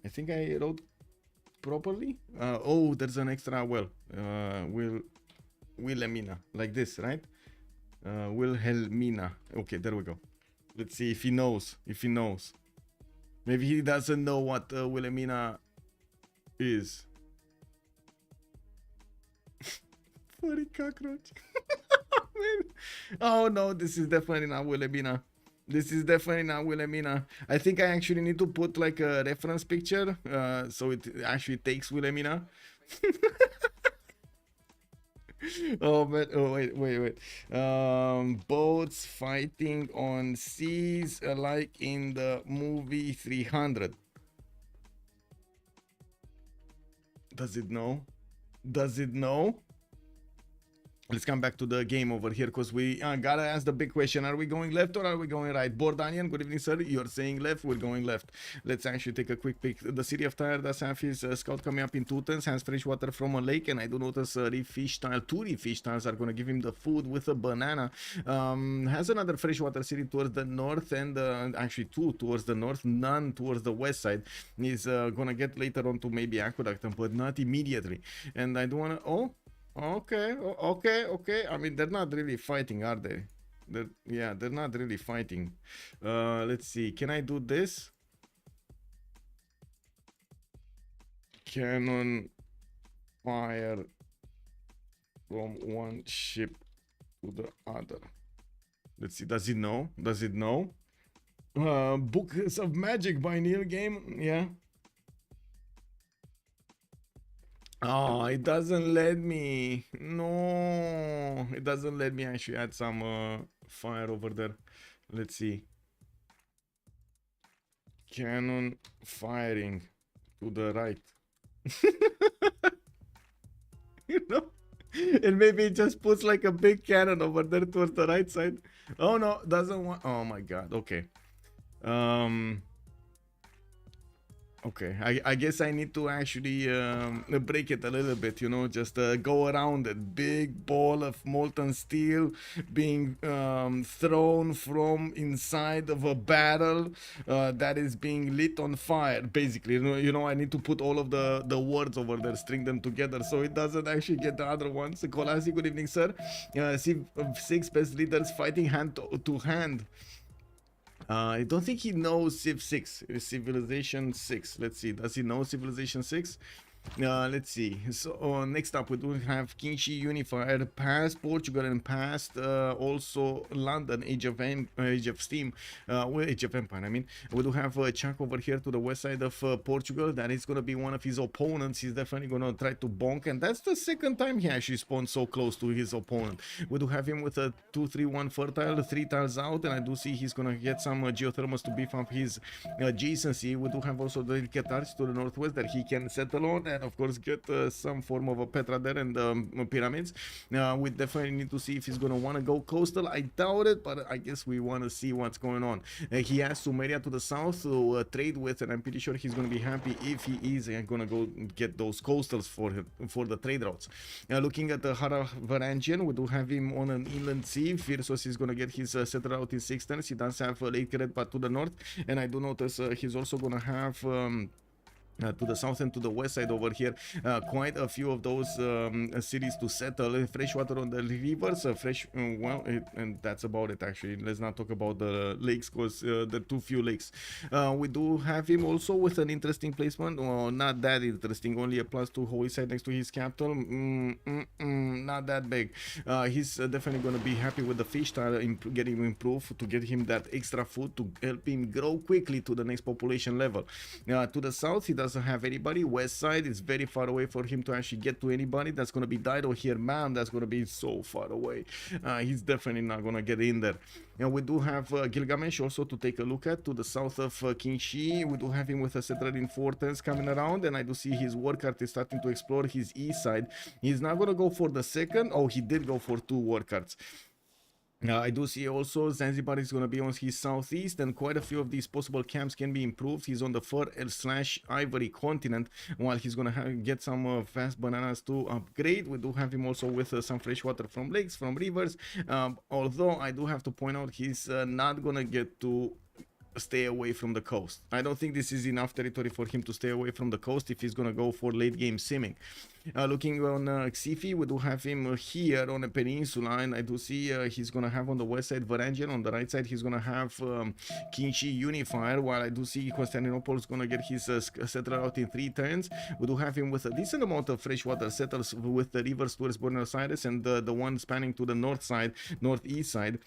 I think I wrote properly. Oh, there's an extra well. Wilhelmina, like this, right? Wilhelmina. Okay, there we go. Let's see if he knows. If he knows. Maybe he doesn't know what Wilhelmina is. Furry cockroach. Oh no, this is definitely not Wilhelmina. This is definitely not Wilhelmina. I think I actually need to put like a reference picture so it actually takes Wilhelmina. Oh man, oh wait. Boats fighting on seas like in the movie 300. Does it know? Does it know? Let's come back to the game over here because we gotta ask the big question. Are we going left or are we going right? Bordanian, good evening, sir. You're saying left, we're going left. Let's actually take a quick pick. The city of Tyre does have his scout coming up in 2 turns, has fresh water from a lake, and I do notice reef fish tile. 2 reef fish tiles are going to give him the food with a banana. Has another freshwater city towards the north and actually 2 towards the north, none towards the west side. He's going to get later on to maybe aqueduct, but not immediately. And I do want to... Oh. Okay. I mean, they're not really fighting, are they? They're not really fighting. Let's see. Can I do this? Cannon fire from one ship to the other. Let's see. Does it know? Does it know? Books of Magic by Neil Game. Yeah. Oh, it doesn't let me. No, it doesn't let me actually add some fire over there. Let's see. Cannon firing to the right. You know? And maybe it just puts like a big cannon over there towards the right side. Oh no, doesn't want. Oh my god. Okay. Okay, I guess I need to actually break it a little bit, you know, just go around that big ball of molten steel being thrown from inside of a barrel that is being lit on fire, basically. You know, I need to put all of the words over there, string them together so it doesn't actually get the other ones. Kolasi, good evening, sir. Civ6 best leaders fighting hand to hand. I don't think he knows Civ6, Civilization 6. Let's see, does he know Civilization 6? Let's see. So next up we do have Kinshi Unifier, past Portugal and past also London, Age of Steam, Age of Empire. I mean, we do have Chuck over here to the west side of Portugal. That is going to be one of his opponents. He's definitely going to try to bonk, and that's the second time he actually spawned so close to his opponent. We do have him with a 2-3-1 fertile, 3 tiles out, and I do see he's going to get some geothermals to beef up his adjacency. We do have also the Arcanes to the northwest that he can settle on, and of course get some form of a Petra there and pyramids. We definitely need to see if he's gonna want to go coastal. I doubt it, but I guess we want to see what's going on. He has Sumeria to the south to trade with, and I'm pretty sure he's gonna be happy if he is gonna go get those coastals for the trade routes. Looking at the Haravarangian, we do have him on an inland sea. Freritos is gonna get his settler out in 6 turns. He does have Lake Red, but to the north, and I do notice he's also gonna have To the south and to the west side over here, quite a few of those cities to settle. Fresh water on the rivers, and that's about it actually. Let's not talk about the lakes, because the too few lakes. We do have him also with an interesting placement. Well, not that interesting, only a +2 holy site next to his capital. Not that big. He's definitely going to be happy with the fish tile getting improved to get him that extra food to help him grow quickly to the next population level. To the south, he doesn't have anybody. West side is very far away for him to actually get to anybody. That's going to be Dido here, man. That's going to be so far away. He's definitely not going to get in there. And we do have Gilgamesh also to take a look at to the south of King Shi. We do have him with a settler in 410s coming around, and I do see his war card is starting to explore his east side. He's not going to go for the second. Oh, he did go for 2 war cards. I do see also Zanzibar is going to be on his southeast, and quite a few of these possible camps can be improved. He's on the fur/ivory continent, while he's going to get some fast bananas to upgrade. We do have him also with some fresh water from lakes, from rivers, although I do have to point out he's not going to get to stay away from the coast. I don't think this is enough territory for him to stay away from the coast if he's going to go for late game simming. Looking on Xifi, we do have him here on a peninsula, and I do see he's going to have on the west side Varangian, on the right side he's going to have King Shi Unifier, while I do see Constantinople is going to get his settler out in 3 turns. We do have him with a decent amount of freshwater settlers with the rivers towards Buenos Aires, and the one spanning to the north side, northeast side.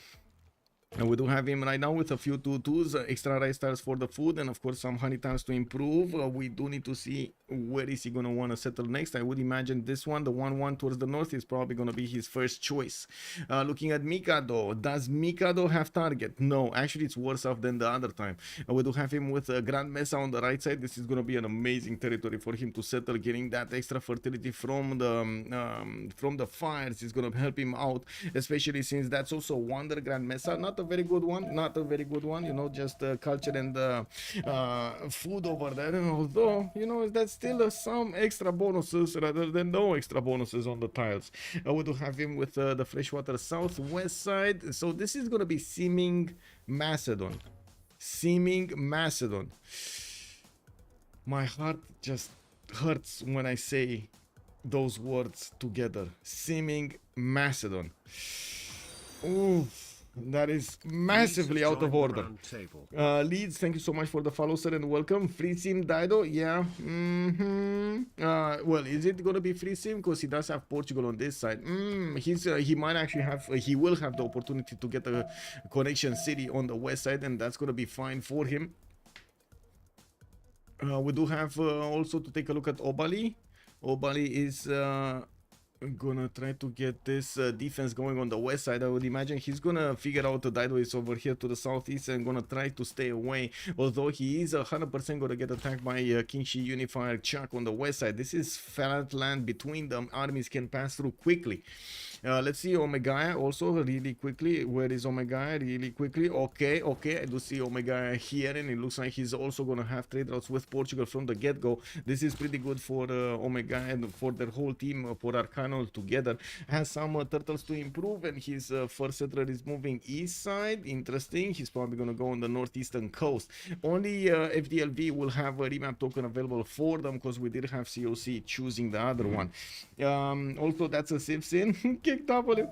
And we do have him right now with a few 2/2s, extra rice tiles for the food, and of course some honey tiles to improve. We do need to see where is he going to want to settle next. I would imagine this one, the 1/1 towards the north, is probably going to be his first choice. Looking at Mikado, does Mikado have target? No, actually it's worse off than the other time. We do have him with Grand Mesa on the right side. This is going to be an amazing territory for him to settle. Getting that extra fertility from the fires is going to help him out, especially since that's also Wonder Grand Mesa. Not a very good one, you know, just culture and food over there. And although, you know, that's still some extra bonuses rather than no extra bonuses on the tiles. We do have him with the freshwater southwest side. So this is going to be Seeming Macedon. My heart just hurts when I say those words together. Seeming Macedon. Oof. That is massively out of order. Leeds, thank you so much for the follow, sir, and welcome. Free sim Dido, yeah. Well, is it gonna be free sim? Because he does have Portugal on this side. He might actually have. He will have the opportunity to get a connection city on the west side, and that's gonna be fine for him. We do have also to take a look at Obali. Obali is gonna try to get this defense going on the west side. I would imagine he's gonna figure out the Dido is over here to the southeast and gonna try to stay away, although he is 100% gonna get attacked by King Shi Unifier Chuck on the west side. This is flat land between them. Armies can pass through quickly. Let's see Omega also really quickly. Where is Omega? Really quickly. Okay, I do see Omega here, and it looks like he's also gonna have trade routes with Portugal from the get-go. This is pretty good for Omega and for their whole team, for Arcanes together. Has some turtles to improve, and his first settler is moving east side. Interesting. He's probably gonna go on the northeastern coast. Only FDLV will have a remap token available for them, because we did have COC choosing the other one. Also, that's a Civ6 kicked up on him.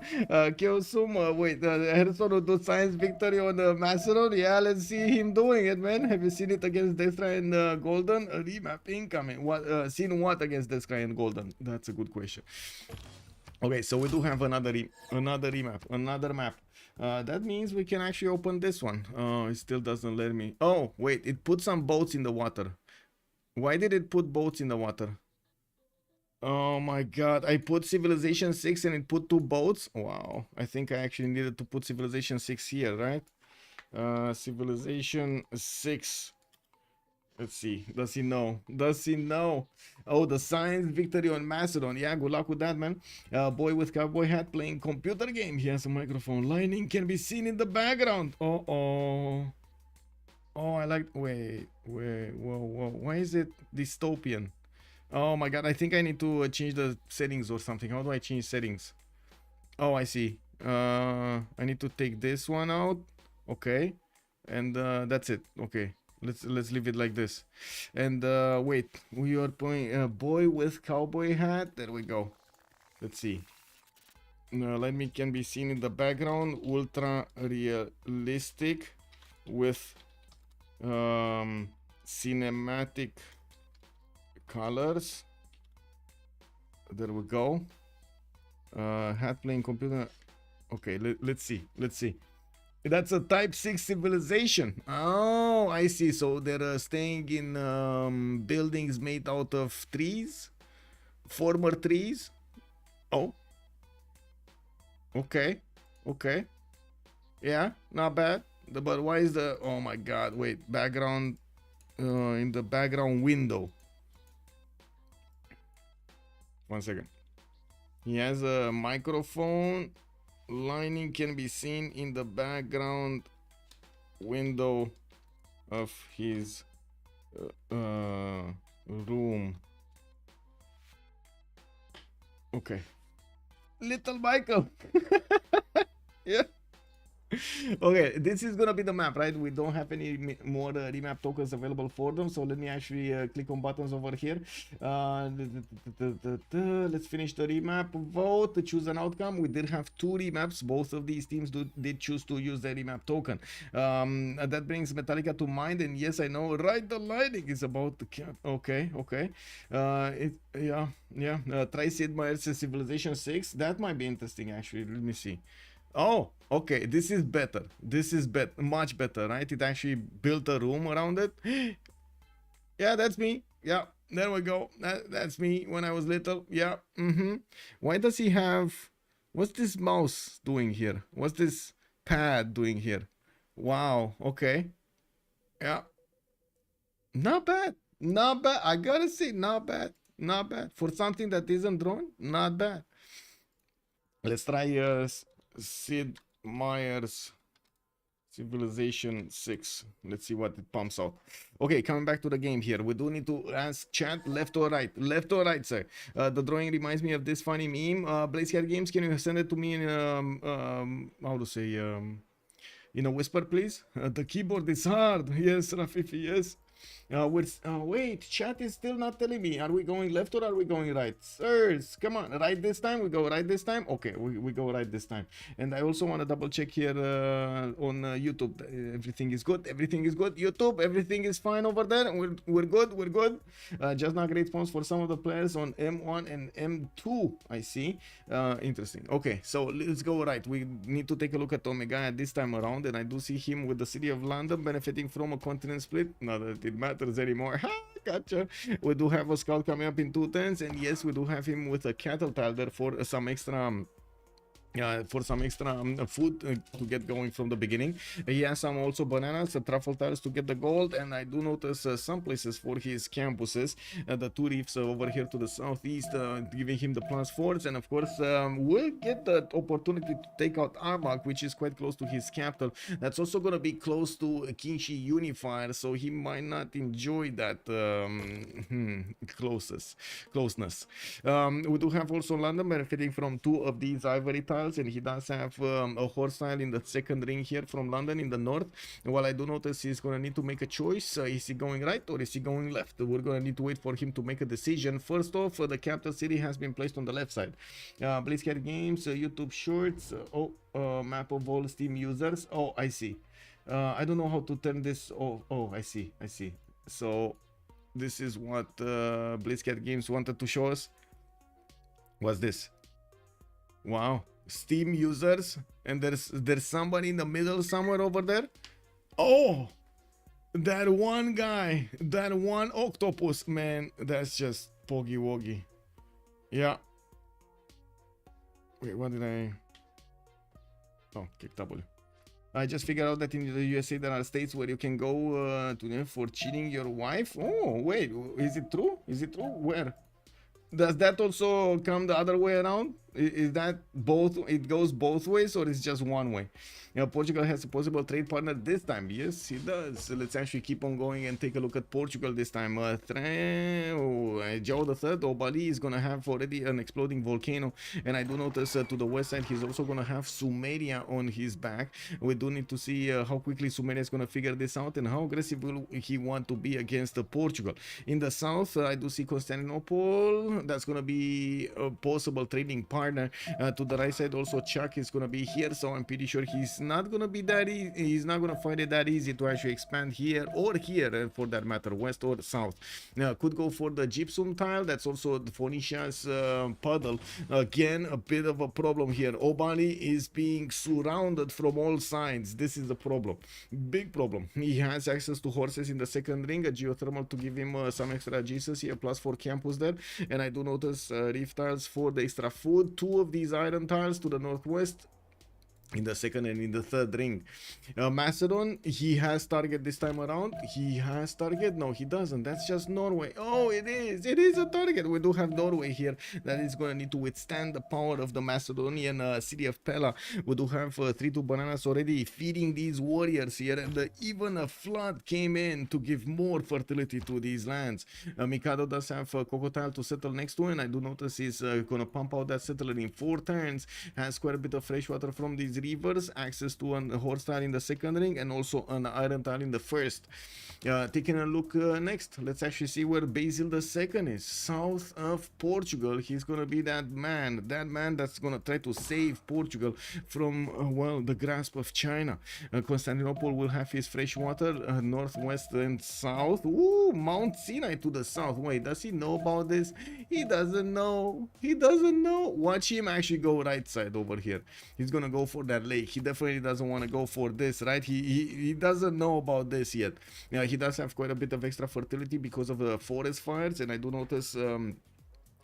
Kyosum, wait, Harrison will do science victory on Macedon. Yeah, let's see him doing it, man. Have you seen it against Destra and Golden? Remap incoming. What? Seen what against Destra and Golden? That's a good question. Okay, so we do have another map. That means we can actually open this one. It still doesn't let me. Oh, wait, it put some boats in the water. Why did it put boats in the water? Oh my god, I put Civilization 6 and it put 2 boats? Wow, I think I actually needed to put Civilization 6 here, right? Civilization 6. Let's see, does he know? Oh, the science victory on Macedon. Yeah, good luck with that, man. Boy with cowboy hat playing computer game. He has a microphone. Lightning can be seen in the background. Oh, I like, wait, whoa, why is it dystopian? Oh my god, I think I need to change the settings or something. How do I change settings? Oh, I see. I need to take this one out. Okay. And that's it. Okay. Let's leave it like this. And wait, we are playing boy with cowboy hat. There we go. Let's see. Let me can be seen in the background. Ultra realistic with cinematic colors. There we go. Hat playing computer. Okay, let's see. Let's see. That's a type 6 civilization. Oh, I see. So they're staying in buildings made out of trees, former trees. Oh, okay, okay, yeah, not bad. But why is the, oh my god, wait, background in the background window? One second. He has a microphone. Lining can be seen in the background window of his room. Okay. Little Michael. Yeah. Okay, this is gonna be the map, right? We don't have any more remap tokens available for them, so let me actually click on buttons over here. Let's finish the remap vote to choose an outcome. We did have 2 remaps. Both of these teams did choose to use the remap token. That brings Metallica to mind, and yes, I know, right, the lighting is about the cap. Okay, okay. Try Sid Meier's Civilization 6. That might be interesting, actually. Let me see. Oh, okay, this is better. This is much better, right? It actually built a room around it. Yeah, that's me. Yeah, there we go. That's me when I was little. Yeah. Why does he have... What's this mouse doing here? What's this pad doing here? Wow, okay. Yeah. Not bad. Not bad. I gotta say, not bad. Not bad. For something that isn't drawn, not bad. Let's try... Sid Meier's Civilization 6. Let's see what it pumps out. Okay, coming back to the game here. We do need to ask chat left or right. Left or right, sir. The drawing reminds me of this funny meme. Blazecat Games, can you send it to me in how to say in a whisper, please? The keyboard is hard. Yes, Rafifi, yes. Wait, chat is still not telling me. Are we going left or are we going right? Sirs, come on, right this time? We go right this time? Okay, we go right this time. And I also want to double check here on YouTube. Everything is good. Everything is good. YouTube, everything is fine over there. We're good. We're good. Just not great spawns for some of the players on M1 and M2. I see. Interesting. Okay, so let's go right. We need to take a look at Omega this time around, and I do see him with the city of London benefiting from a continent split. Not that it matters anymore. Ha, gotcha. We do have a scout coming up in 2 turns, and yes, we do have him with a cattle tile there for some extra food to get going from the beginning. He has some also bananas, truffle tiles to get the gold, and I do notice some places for his campuses. The 2 reefs over here to the southeast, giving him the +4s, and of course we'll get the opportunity to take out Arbak, which is quite close to his capital. That's also going to be close to Kinshi Unifier, so he might not enjoy that closeness. We do have also London benefiting from 2 of these ivory tiles, and he does have a horse tile in the second ring here from London in the north. While I do notice he's gonna need to make a choice. Is he going right or is he going left? We're gonna need to wait for him to make a decision. First off, the capital city has been placed on the left side. Blazecat Games, YouTube Shorts, map of all Steam users. Oh, I see. I don't know how to turn this. Oh, I see. So this is what Blazecat Games wanted to show us. What's this? Wow, Steam users, and there's somebody in the middle somewhere over there. Oh, that one guy, that one octopus, man, that's just poggy woggy. Yeah. Wait, what did I? Oh, kick W. I just figured out that in the USA there are states where you can go to them for cheating your wife. Oh, wait, is it true? Is it true? Where? Does that also come the other way around? Is that both? It goes both ways, or is just one way? Portugal has a possible trade partner this time. Yes, it does. So let's actually keep on going and take a look at Portugal this time. Joe the Third, Obali is gonna have already an exploding volcano, and I do notice to the west side he's also gonna have Sumeria on his back. We do need to see how quickly Sumeria is gonna figure this out and how aggressive will he want to be against Portugal. In the south, I do see Constantinople. That's gonna be a possible trading partner. To the right side, also Chuck is gonna be here, so I'm pretty sure he's not gonna be that easy. He's not gonna find it that easy to actually expand here or here, and for that matter, west or south. Now, could go for the gypsum tile. That's also the Phoenicia's puddle. Again, a bit of a problem here. Obali is being surrounded from all sides. This is the problem, big problem. He has access to horses in the second ring, a geothermal to give him some extra adjacency, a +4 campus there, and I do notice reef tiles for the extra food. 2 of these iron tiles to the northwest in the second and in the third ring. Macedon, he has target this time around. He has target. No, he doesn't. That's just Norway. Oh, it is a target. We do have Norway here that is going to need to withstand the power of the Macedonian city of Pella. We do have 3-2 bananas already feeding these warriors here, and even a flood came in to give more fertility to these lands. Mikado does have a Cocotile to settle next to, and I do notice he's going to pump out that settler in 4 turns. Has quite a bit of fresh water from these rivers, access to a horse tile in the second ring, and also an iron tile in the first. Taking a look next, let's actually see where Basil II is. South of Portugal. He's gonna be that man that's gonna try to save Portugal from well, the grasp of China. Constantinople will have his fresh water, northwest and south. Ooh, Mount Sinai to the south. Wait, does he know about this? He doesn't know. Watch him actually go right side over here. He's gonna go for that lake. He definitely doesn't want to go for this, right? He doesn't know about this yet. Yeah, he does have quite a bit of extra fertility because of the forest fires, and I do notice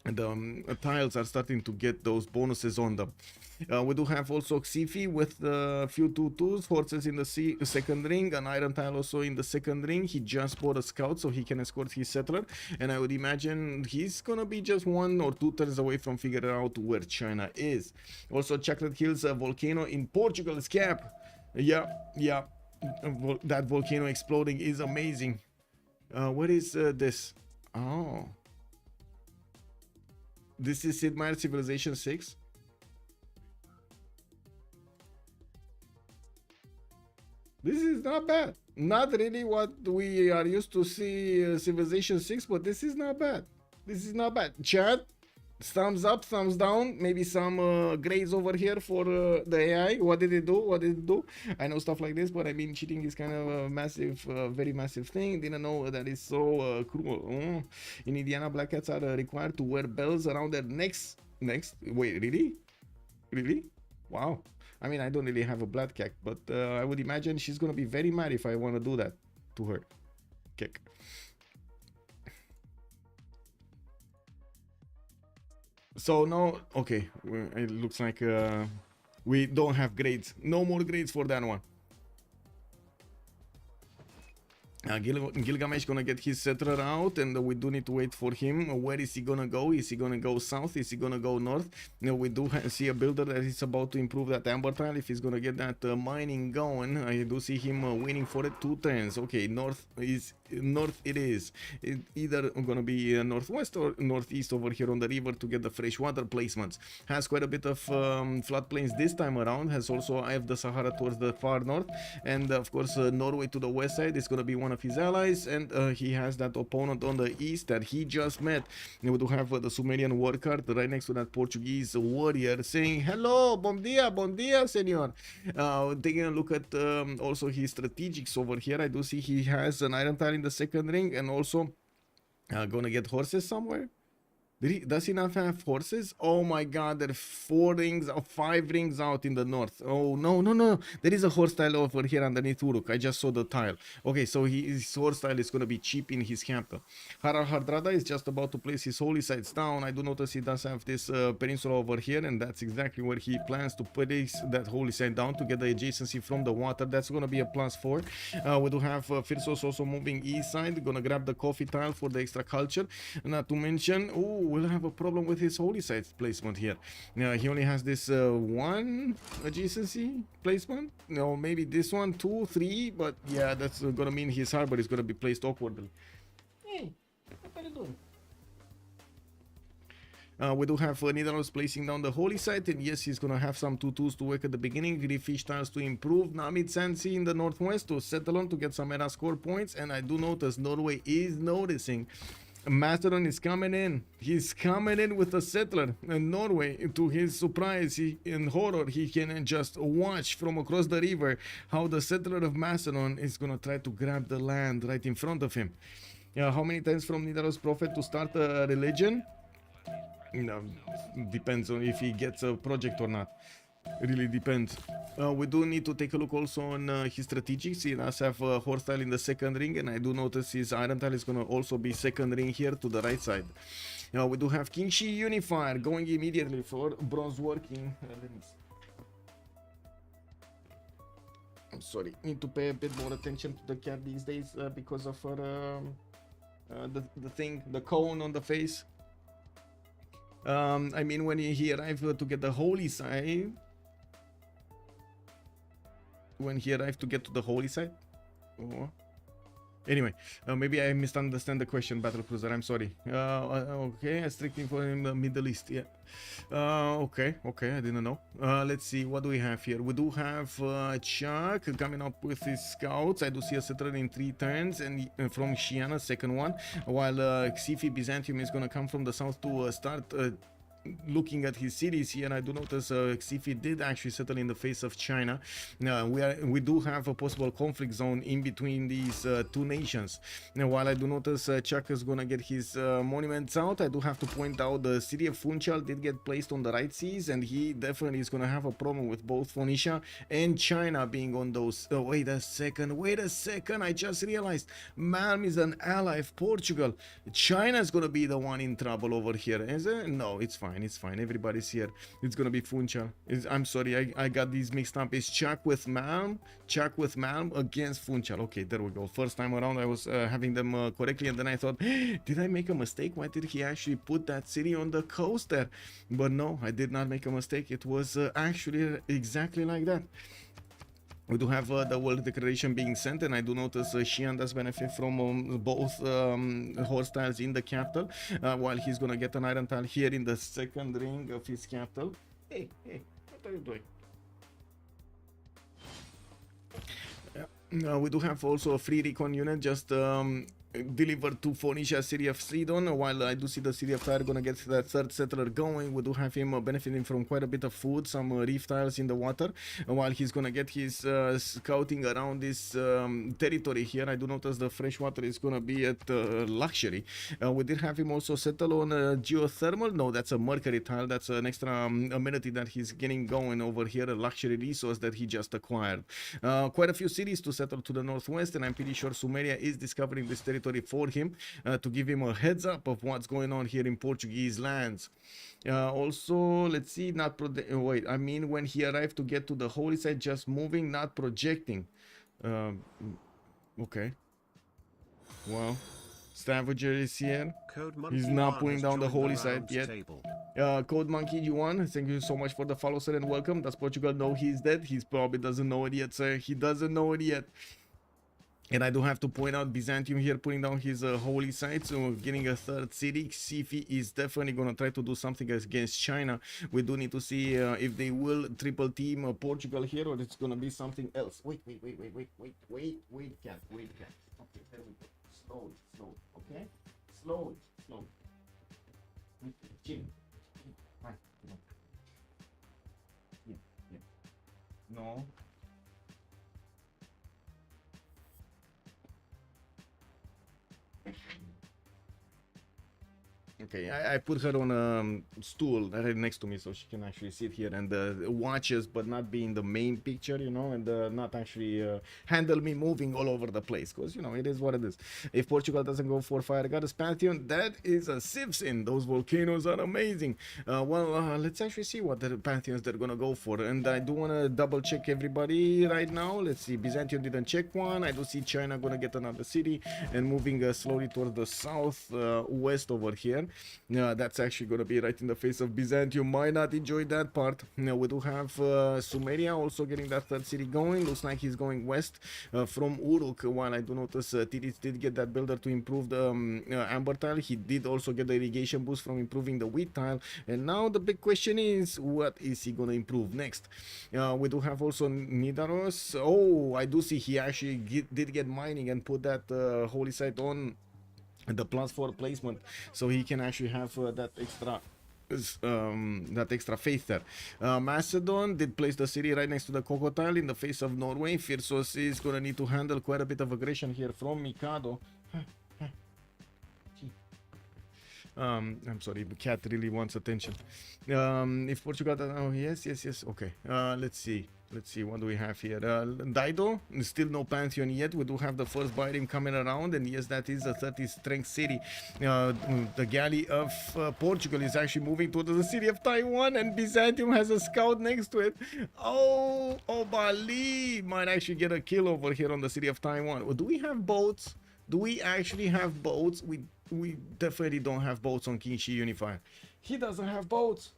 the tiles are starting to get those bonuses on them. We do have also Xifi with a few 2-2s, horses in the second ring, an iron tile also in the second ring. He just bought a scout so he can escort his settler, and I would imagine he's gonna be just 1 or 2 turns away from figuring out where China is. Also, Chocolate Hills volcano in Portugal's cap. Yeah, that volcano exploding is amazing. What is this? Oh, this is Sid Meier's Civilization 6. This is not bad. Not really what we are used to see Civilization 6, but this is not bad. Chat, thumbs up, thumbs down, maybe some grades over here for the AI. What did it do? I know stuff like this, but I mean, cheating is kind of a massive, very massive thing. Didn't know that is so cruel. In Indiana, black cats are required to wear bells around their necks. Wait, really? Wow. I mean, I don't really have a black cat, but I would imagine she's gonna be very mad if I want to do that to her. Kick. So no, okay, it looks like we don't have grades. No more grades for that one. Gilgamesh gonna get his settler out, and we do need to wait for him. Where is he gonna go? Is he gonna go south? Is he gonna go north? We do see a builder that is about to improve that amber tile. If he's gonna get that mining going, I do see him waiting for it 2 turns. Okay, north it is. It's either gonna be northwest or northeast over here on the river to get the fresh water placements. Has quite a bit of floodplains this time around. Has also Eye of the Sahara towards the far north, and of course Norway to the west side is gonna be one of his allies, and he has that opponent on the east that he just met. We do have the Sumerian war card right next to that Portuguese warrior saying hello, bon dia senor. Taking a look at also his strategics over here, I do see he has an iron tile in the second ring, and also gonna get horses somewhere. Does he not have horses? Oh my god, there are 4 rings or 5 rings out in the north. Oh no. There is a horse tile over here underneath Uruk. I just saw the tile. Okay, so his horse tile is going to be cheap in his capital. Harald Hardrada is just about to place his holy sites down. I do notice he does have this peninsula over here, and that's exactly where he plans to place that holy site down to get the adjacency from the water. That's going to be a +4. We do have Firsos also moving east side. Gonna grab the coffee tile for the extra culture. Not to mention, ooh, we'll have a problem with his holy site placement here. He only has this one adjacency placement. No, maybe this one, 2, 3, but yeah, that's gonna mean his harbor is gonna be placed awkwardly. Hey, what are you doing? We do have Nidaros placing down the holy site, and yes, he's gonna have some tutus to work at the beginning. Fish tiles to improve. Namid Sansi in the northwest to settle on to get some era score points, and I do notice Norway is noticing. Mastodon is coming in. He's coming in with a settler. And Norway, to his surprise and horror, he can just watch from across the river how the settler of Mastodon is gonna try to grab the land right in front of him. How many times from Nidaros Prophet to start a religion? No, depends on if he gets a project or not. It really depends. We do need to take a look also on his strategics. He does have horse tile in the second ring, and I do notice his iron tile is going to also be second ring here to the right side. We do have Kingshi Unifier going immediately for bronze working. I'm sorry, need to pay a bit more attention to the cat these days because of her the cone on the face. I mean, when he arrived to get the holy side, anyway, maybe I misunderstand the question, Battle Cruiser. I'm sorry. Okay, strictly for him, the Middle East. Yeah. Okay, I didn't know. Let's see, what do we have here? We do have Chuck coming up with his scouts. I do see a settler in 3 turns, and from Shiana, second one, while Xifi Byzantium is gonna come from the south to start looking at his cities here. And I do notice Xifi did actually settle in the face of China. We do have a possible conflict zone in between these two nations. Now, while I do notice Chuck is gonna get his monuments out, I do have to point out the city of Funchal did get placed on the right seas, and he definitely is gonna have a problem with both Phoenicia and China being on those. Wait a second, I just realized Malm is an ally of Portugal. China is gonna be the one in trouble over here, is it? No, it's fine. It's fine. Everybody's here. It's gonna be Funchal. I'm sorry, I got these mixed up. It's Chuck with Malm against Funchal. Okay, there we go. First time around I was having them correctly, and then I thought, did I make a mistake? Why did he actually put that city on the coast there? But no, I did not make a mistake. It was actually exactly like that. We do have the world declaration being sent, and I do notice Xian does benefit from both horse tiles in the capital, while he's gonna get an iron tile here in the second ring of his capital. Hey, what are you doing? We do have also a free recon unit just delivered to Phoenicia, city of Sidon, while I do see the city of Tyre gonna get that third settler going. We do have him benefiting from quite a bit of food, some reef tiles in the water, while he's gonna get his scouting around this territory here. I do notice the fresh water is gonna be at luxury. We did have him also settle on geothermal. No, that's a mercury tile. That's an extra amenity that he's getting going over here, a luxury resource that he just acquired. Quite a few cities to settle to the northwest, and I'm pretty sure Sumeria is discovering this territory for him to give him a heads up of what's going on here in Portuguese lands. Also, let's see, wait, I mean, when he arrived to get to the holy site, just moving, not projecting. Okay. Well, Stavager is here. He's not putting down the holy site yet. Code Monkey G1, thank you so much for the follow, sir, and welcome. Does Portugal know he's dead? He probably doesn't know it yet, sir. He doesn't know it yet. And I do have to point out Byzantium here putting down his holy site, so getting a third city. Sifi is definitely going to try to do something against China. We do need to see if they will triple team Portugal here, or it's going to be something else. Wait, cat. Okay, there we go. Slow, okay? Slow. Chill. Fine. Yeah. No. Okay, I put her on a stool right next to me so she can actually sit here and watch us, but not be in the main picture, you know, and not actually handle me moving all over the place, because, you know, it is what it is. If Portugal doesn't go for Fire Goddess Pantheon, that is a Civ6. Those volcanoes are amazing. Let's actually see what the Pantheons they're gonna go for, and I do want to double check everybody right now. Let's see, Byzantium didn't check one. I do see China gonna get another city and moving slowly towards the south west over here. That's actually going to be right in the face of Byzantium. Might not enjoy that part. We do have Sumeria also getting that third city going. Looks like he's going west from Uruk. While I do notice Tiris did get that builder to improve the amber tile. He did also get the irrigation boost from improving the wheat tile. And now the big question is, what is he going to improve next? We do have also Nidaros. Oh, I do see he actually did get mining and put that holy site on the +4 placement, so he can actually have that extra faith there. Macedon did place the city right next to the crocodile in the face of Norway. Freritos is gonna need to handle quite a bit of aggression here from Mikado. I'm sorry, the cat really wants attention. If Portugal, oh yes, okay. Let's see, what do we have here? Dido, still no Pantheon yet. We do have the first Byrim coming around, and yes, that is a 30 strength city. The galley of Portugal is actually moving towards the city of Taiwan, and Byzantium has a scout next to it. Oh, Bali might actually get a kill over here on the city of Taiwan. Do we have boats? Do we actually have boats? We definitely don't have boats on King Shi Unifier. He doesn't have boats.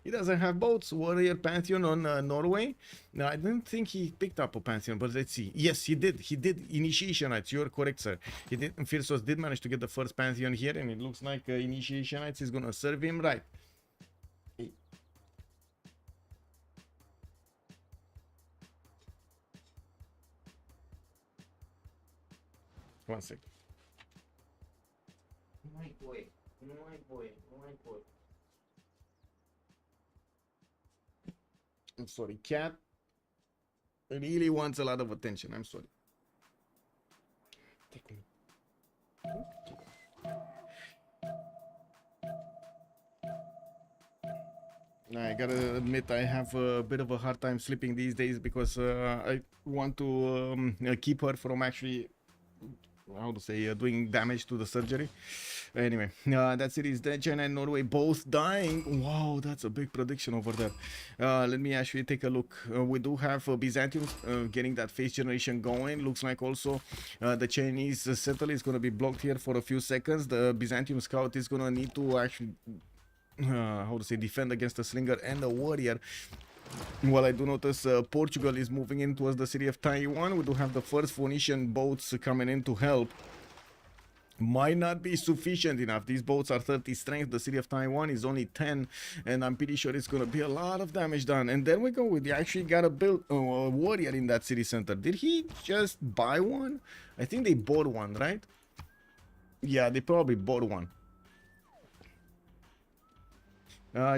He doesn't have boats. Warrior Pantheon on Norway. No, I didn't think he picked up a Pantheon, but let's see. Yes, he did. He did. Initiationites. You're correct, sir. He did. Freritos did manage to get the first Pantheon here, and it looks like Initiationites is going to serve him right. Hey. One second. My boy. I'm sorry, cat really wants a lot of attention. I'm sorry. Take me. I gotta admit, I have a bit of a hard time sleeping these days because I want to keep her from actually, how to say, doing damage to the surgery. Anyway, that city is dead. China and Norway both dying. Wow, that's a big prediction over there. Let me actually take a look. We do have Byzantium getting that phase generation going. Looks like also the Chinese settle is going to be blocked here for a few seconds. The Byzantium scout is going to need to actually, how to say, defend against the slinger and the warrior. Well, I do notice Portugal is moving in towards the city of Taiwan. We do have the first Phoenician boats coming in to help. Might not be sufficient enough. These boats are 30 strength. The city of Taiwan is only 10, and I'm pretty sure it's gonna be a lot of damage done. And there we go. We actually got a build a warrior in that city center. Did he just buy one? I think they bought one, right? Yeah, they probably bought one.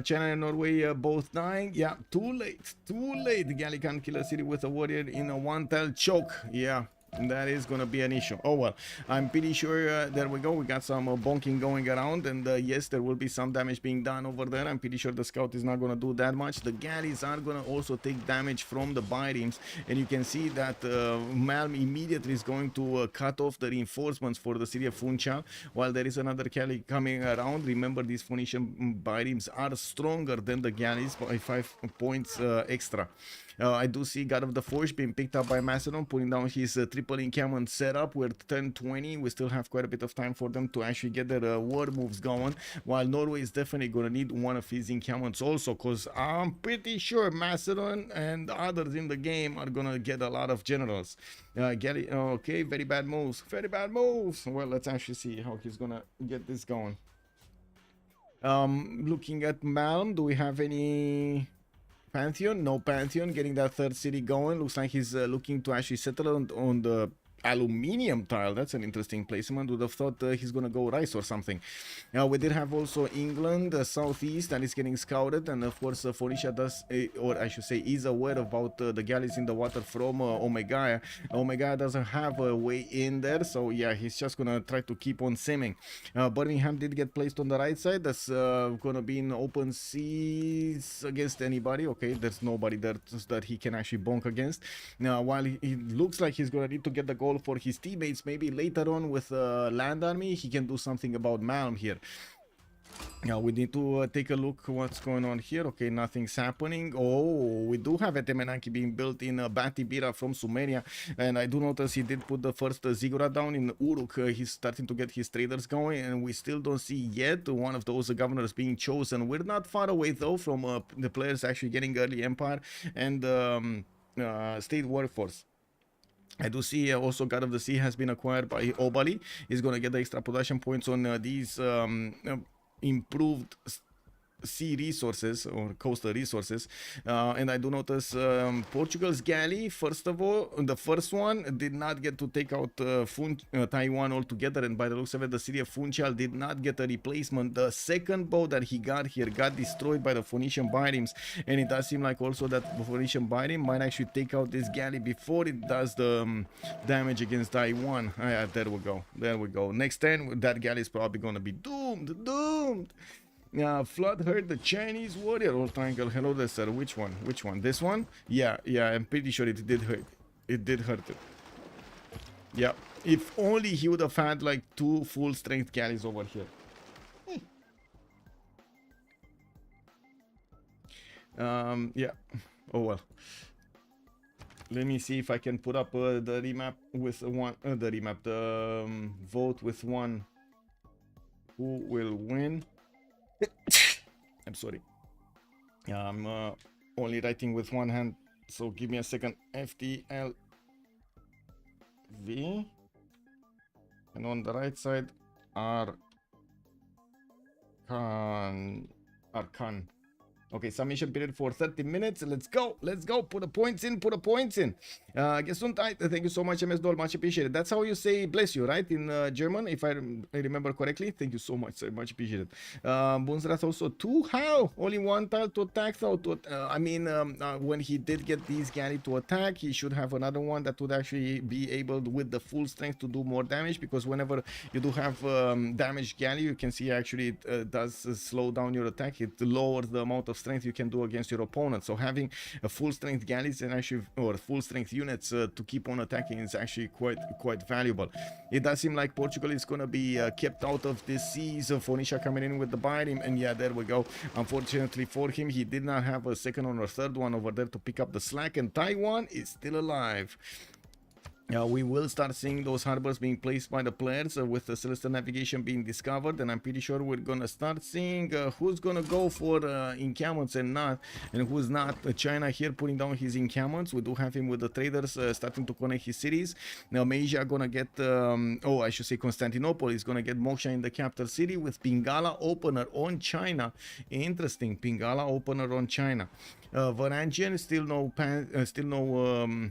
China and Norway both dying. Yeah, too late. The galley can't kill a city with a warrior in a one-tile choke. Yeah, that is gonna be an issue. Oh well, I'm pretty sure there we go. We got some bonking going around, and yes, there will be some damage being done over there. I'm pretty sure the scout is not gonna do that much. The galleys are gonna also take damage from the Byrims, and you can see that Malm immediately is going to cut off the reinforcements for the city of Funchal, while there is another galley coming around. Remember, these Phoenician Byrims are stronger than the galleys by 5 points extra. I do see God of the Forge being picked up by Macedon, putting down his triple encampment setup. We're 10-20. We still have quite a bit of time for them to actually get their war moves going, while Norway is definitely going to need one of his encampments also, because I'm pretty sure Macedon and others in the game are going to get a lot of generals. Okay, very bad moves. Well, let's actually see how he's going to get this going. Looking at Malm, do we have any Pantheon? No Pantheon. Getting that third city going. Looks like he's looking to actually settle on the aluminium tile. That's an interesting placement. Would have thought he's gonna go rice or something. We did have also England, southeast, that is getting scouted, and of course Phoenicia does, or I should say, is aware about the galleys in the water from Omega. Omega doesn't have a way in there, so yeah, he's just gonna try to keep on simming. Birmingham did get placed on the right side. That's gonna be in open seas against anybody. Okay, there's nobody there that he can actually bonk against. Now, while he looks like he's gonna need to get the goal for his teammates, maybe later on with land army he can do something about Malm here. Now we need to take a look what's going on here. Okay, nothing's happening. Oh, we do have a Temenaki being built in Batibira from Sumeria, and I do notice he did put the first Ziggurat down in Uruk. He's starting to get his traders going, and we still don't see yet one of those governors being chosen. We're not far away though from the players actually getting early empire and state workforce. I do see also God of the Sea has been acquired by Obali. He's going to get the extra production points on these improved sea resources or coastal resources, and I do notice Portugal's galley, first of all, the first one did not get to take out Taiwan altogether, and by the looks of it the city of Funchal did not get a replacement. The second boat that he got here got destroyed by the Phoenician biremes, and it does seem like also that the Phoenician bireme might actually take out this galley before it does the damage against Taiwan. There we go. Next turn that galley is probably going to be doomed. Flood hurt the Chinese warrior. Old triangle. Hello there, sir. Which one? This one? Yeah, I'm pretty sure it did hurt. It did hurt it. Yeah. If only he would have had like 2 full strength galleys over here. Yeah. Oh well. Let me see if I can put up the remap with one. The vote with one. Who will win? I'm sorry. I'm only writing with one hand, so give me a second. FTLV, and on the right side Arcan. Okay, submission period for 30 minutes. Let's go. Put the points in. Gesundheit. Thank you so much, MS Doll. Much appreciated. That's how you say bless you, right? In German, if I remember correctly. Thank you so much, sir. Much appreciated. Bunzrat also 2. How? Only 1 tile to attack, though. When he did get these galley to attack, he should have another one that would actually be able, with the full strength, to do more damage. Because whenever you do have damaged galley, you can see actually it does slow down your attack. It lowers the amount of strength you can do against your opponent. So having a full strength galleys and actually, or full strength units to keep on attacking is actually quite valuable. It does seem like Portugal is going to be kept out of this seas. Phoenicia coming in with the bireme, and yeah, there we go. Unfortunately for him, he did not have a second or third one over there to pick up the slack, and Taiwan is still alive. We will start seeing those harbors being placed by the players with the Celestial Navigation being discovered, and I'm pretty sure we're gonna start seeing who's gonna go for encampments and not, and who's not. China here putting down his encampments. We do have him with the traders starting to connect his cities. Now Malaysia gonna get, I should say Constantinople is gonna get Moksha in the capital city with Pingala opener on China. Interesting, Pingala opener on China. Varangian still no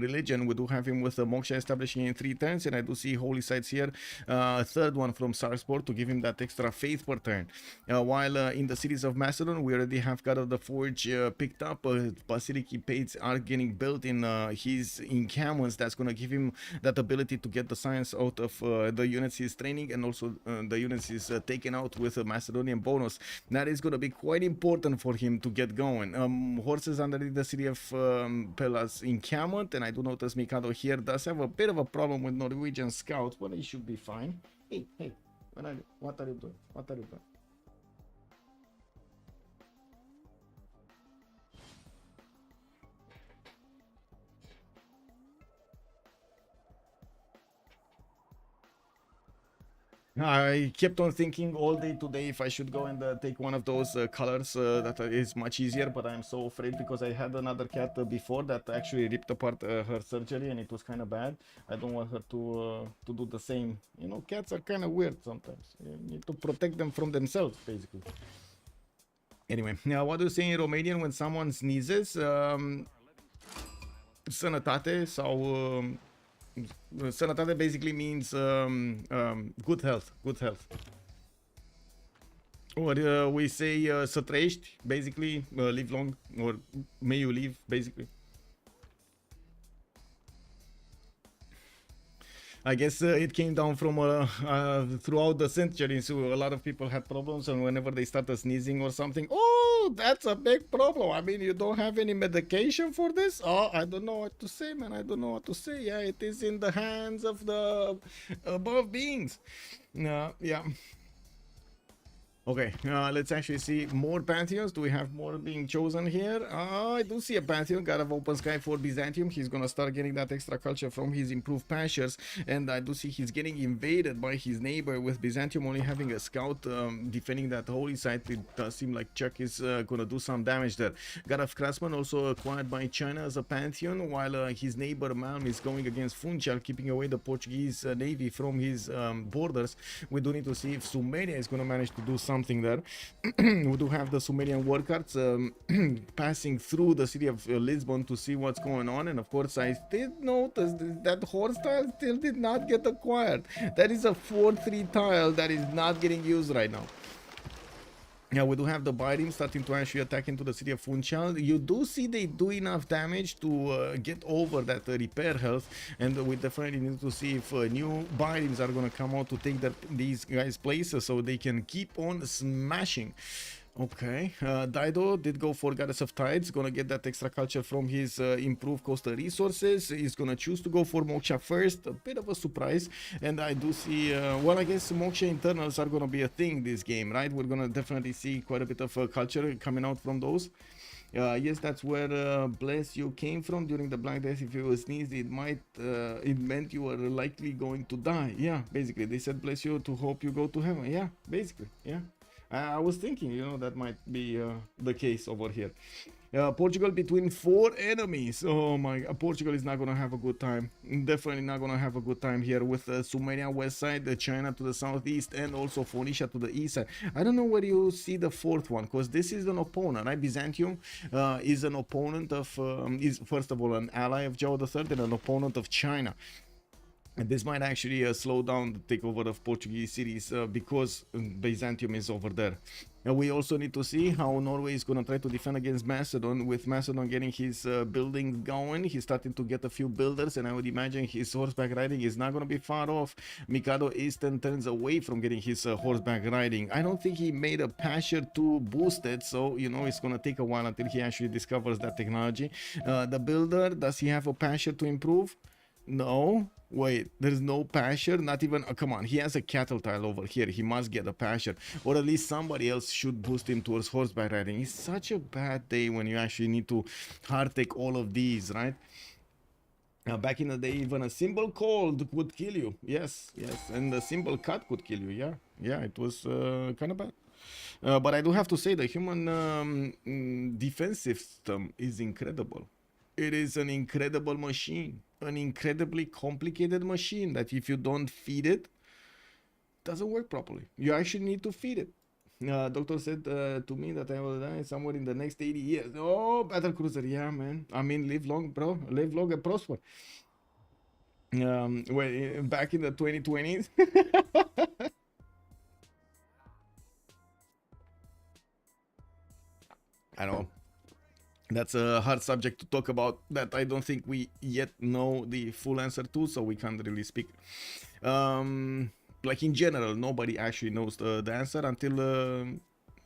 religion. We do have him with Moksha establishing in 3 turns, and I do see holy sites here. A third one from Sarsport to give him that extra faith per turn. While in the cities of Macedon, we already have God of the Forge picked up. Basilic Pates are getting built in his encampments. That's going to give him that ability to get the science out of the units he's training, and also the units he's taken out with a Macedonian bonus. That is going to be quite important for him to get going. Horses underneath the city of Pelas encampment, and I do notice Mikado here does have a bit of a problem with Norwegian scouts, but he should be fine. Hey, what are you doing? I kept on thinking all day today if I should go and take one of those colors that is much easier, but I'm so afraid because I had another cat before that actually ripped apart her surgery, and it was kind of bad. I don't want her to do the same. You know, cats are kind of weird sometimes. You need to protect them from themselves, basically. Anyway, now what do you say in Romanian when someone sneezes? Sănătate sau... Sănătate basically means good health. Or we say să trăiești, basically live long, or may you live, basically. I guess it came down from throughout the centuries. So a lot of people had problems, and whenever they started sneezing or something, oh, that's a big problem. I mean, you don't have any medication for this? Oh, I don't know what to say, man. I don't know what to say. Yeah, it is in the hands of the above beings. Yeah. Okay, let's actually see more pantheons. Do we have more being chosen here? I do see a pantheon. God of Open Sky for Byzantium. He's gonna start getting that extra culture from his improved pastures, and I do see he's getting invaded by his neighbor with Byzantium only having a scout defending that holy site. It does seem like Chuck is gonna do some damage there. God of Craftsman also acquired by China as a pantheon, while his neighbor Malm is going against Funchal, keeping away the Portuguese navy from his borders. We do need to see if Sumerian is gonna manage to do something there. We do have the Sumerian war cards passing through the city of Lisbon to see what's going on, and of course I did notice that horse tile still did not get acquired. That is a 4-3 tile that is not getting used right now. Yeah, we do have the Birim starting to actually attack into the city of Funchal. You do see they do enough damage to get over that repair health, and we definitely need to see if new Birims are going to come out to take these guys' places so they can keep on smashing. Okay, Dido did go for Goddess of Tides, gonna get that extra culture from his improved coastal resources. He's gonna choose to go for Moksha first, a bit of a surprise, and I do see, well, I guess Moksha internals are gonna be a thing this game, right? We're gonna definitely see quite a bit of culture coming out from those. Yes, that's where bless you came from during the Black Death. If you sneezed, it meant you were likely going to die. Yeah, basically, they said bless you to hope you go to heaven. Yeah, basically, yeah. I was thinking, you know, that might be the case over here. Portugal between 4 enemies. Oh my, Portugal is not gonna have a good time. Definitely not gonna have a good time here with Sumeria west side, China to the southeast, and also Phoenicia to the east side. I don't know where you see the fourth one, because this is an opponent, right? Byzantium is an opponent of, is first of all an ally of Zhao III and an opponent of China. And this might actually slow down the takeover of Portuguese cities because Byzantium is over there. And we also need to see how Norway is going to try to defend against Macedon. With Macedon getting his buildings going, he's starting to get a few builders, and I would imagine his horseback riding is not going to be far off. Mikado Eastern turns away from getting his horseback riding. I don't think he made a pasture to boost it, so you know it's going to take a while until he actually discovers that technology. The builder, does he have a pasture to improve? No. Wait, there's no pasture? Not even, come on, he has a cattle tile over here. He must get a pasture. Or at least somebody else should boost him towards horseback riding. It's such a bad day when you actually need to hard take all of these, right? Back in the day, even a simple cold would kill you. Yes, yes. And a simple cut could kill you. Yeah, yeah, it was kind of bad. But I do have to say the human defensive system is incredible. It is an incredible machine, an incredibly complicated machine that if you don't feed it, doesn't work properly. You actually need to feed it. Doctor said to me that I will die somewhere in the next 80 years. Oh, battle cruiser, yeah, man. I mean, live long, bro. Live long and prosper. Well, back in the 2020s. I know. That's a hard subject to talk about that I don't think we yet know the full answer to, so we can't really speak. Like in general, nobody actually knows the answer until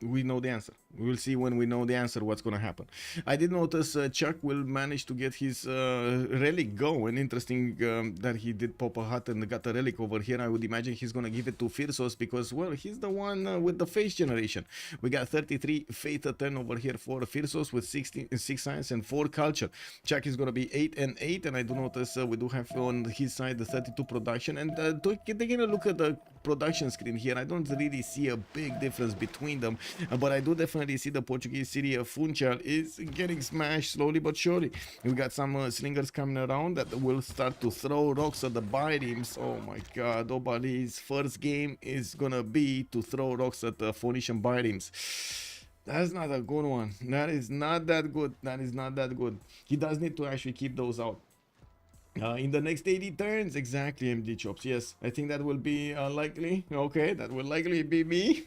we know the answer. We will see when we know the answer what's gonna happen. I did notice Chuck will manage to get his relic going. Interesting that he did pop a hat and got a relic over here. I would imagine he's gonna give it to Firsos because, well, he's the one with the face generation. We got 33 faith a turn over here for Firsos with 6 science and 4 culture. Chuck is gonna be 8 and 8, and I do notice we do have on his side the 32 production. And taking a look at the production screen here, I don't really see a big difference between them. But I do definitely see the Portuguese city of Funchal is getting smashed slowly but surely. We got some slingers coming around that will start to throw rocks at the Birims. Oh my god, Obali's first game is gonna be to throw rocks at the Phoenician Birims. That's not a good one. That is not that good. That is not that good. He does need to actually keep those out. In the next 80 turns, exactly, MD Chops. Yes, I think that will be likely. Okay, that will likely be me.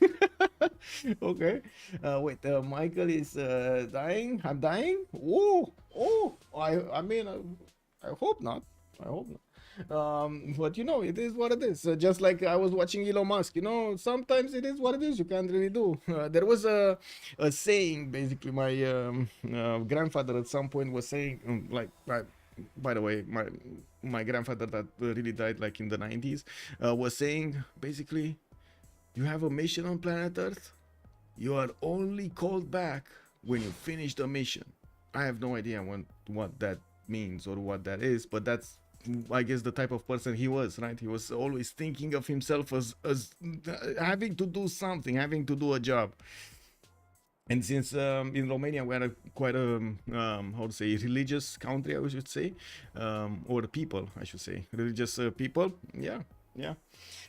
Okay. Wait, Michael is dying. I'm dying. Oh, I mean, I hope not. I hope not. But you know, it is what it is. Just like I was watching Elon Musk, you know, sometimes it is what it is. You can't really do. There was a saying, basically, my grandfather at some point was saying, by the way, my grandfather that really died like in the 90s was saying basically, you have a mission on planet Earth, You are only called back when you finish the mission. I have no idea what that means or what that is, but that's, I guess, the type of person he was, right? He was always thinking of himself as having to do something, having to do a job. And since in Romania we are quite a how to say, religious country, I should say, or people, I should say, religious people. Yeah.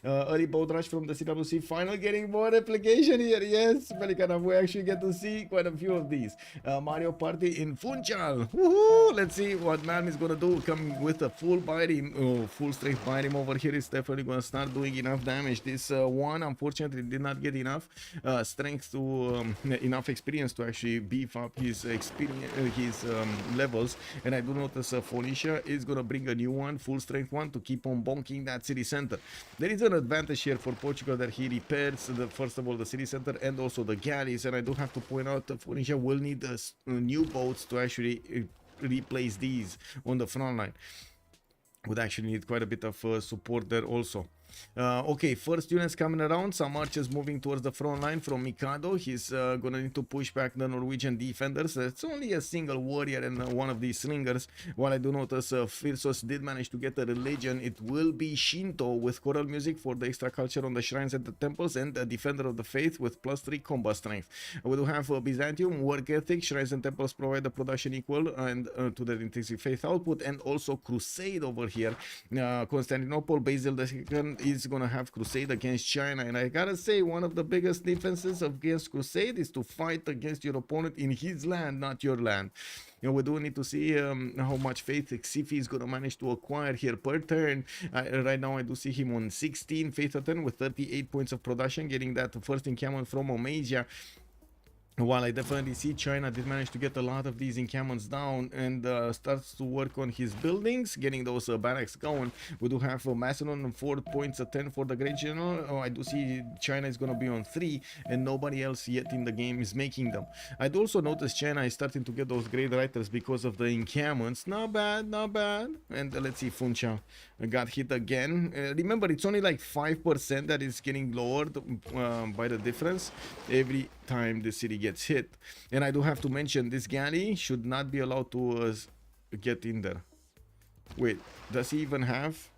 Early boat rush from the CWC, final getting more application here. Yes, Pelican, we actually get to see quite a few of these. Mario Party in Funchal. Woohoo! Let's see what man is gonna do. Coming with a full biting, full strength biting over here is definitely gonna start doing enough damage. This one, unfortunately, did not get enough strength to enough experience to actually beef up his experience, his levels. And I do notice Phoenicia is gonna bring a new one, full strength one, to keep on bonking that city center. There is an advantage here for Portugal that he repairs first of all the city center and also the galleys, and I do have to point out that Phoenicia will need new boats to actually replace these on the front line. Would actually need quite a bit of support there also. Okay, first units coming around, some archers moving towards the front line from Mikado. He's gonna need to push back the Norwegian defenders. It's only a single warrior and one of these slingers. While I do notice Freritos did manage to get a religion, it will be Shinto with choral music for the extra culture on the shrines and the temples, and a defender of the faith with +3 combat strength. We do have Byzantium, work ethic, shrines and temples provide the production equal and to the intrinsic faith output, and also Crusade over here. Constantinople, Basil II is gonna have Crusade against China, and I gotta say, one of the biggest defenses against Crusade is to fight against your opponent in his land, not your land. You know, we do need to see how much faith Civ6 is gonna manage to acquire here per turn. Right now I do see him on 16 faith a turn with 38 points of production, getting that first encampment from Omasia. While I definitely see China did manage to get a lot of these encampments down and starts to work on his buildings, getting those barracks going. We do have Macedon on 4 points a 10 for the Great General. I do see China is going to be on 3, and nobody else yet in the game is making them. I do also notice China is starting to get those great writers because of the encampments. Not bad, not bad. And let's see, Funchal got hit again. Remember, it's only like 5% that is getting lowered by the difference every time the city gets hit. And I do have to mention, this galley should not be allowed to get in there. Wait, does he even have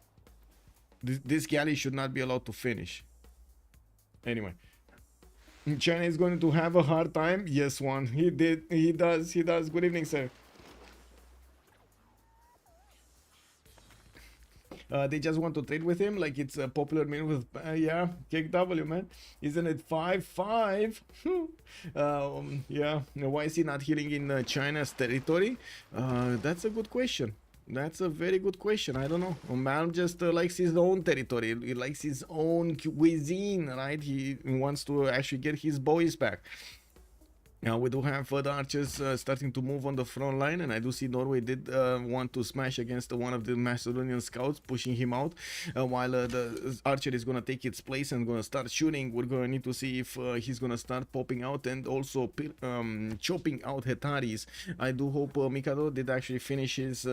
this galley should not be allowed to finish. Anyway, China is going to have a hard time. Yes, one, he does. Good evening, sir. They just want to trade with him like it's a popular meme with yeah, KW, man. Isn't it 5-5? Yeah, why is he not healing in China's territory? That's a good question. That's a very good question. I don't know. Man just likes his own territory. He likes his own cuisine, right? He wants to actually get his boys back. Now we do have the archers starting to move on the front line, and I do see Norway did want to smash against one of the Macedonian scouts, pushing him out, while the archer is going to take its place and going to start shooting. We're going to need to see if he's going to start popping out and also chopping out Hetaris. I do hope Mikado did actually finish his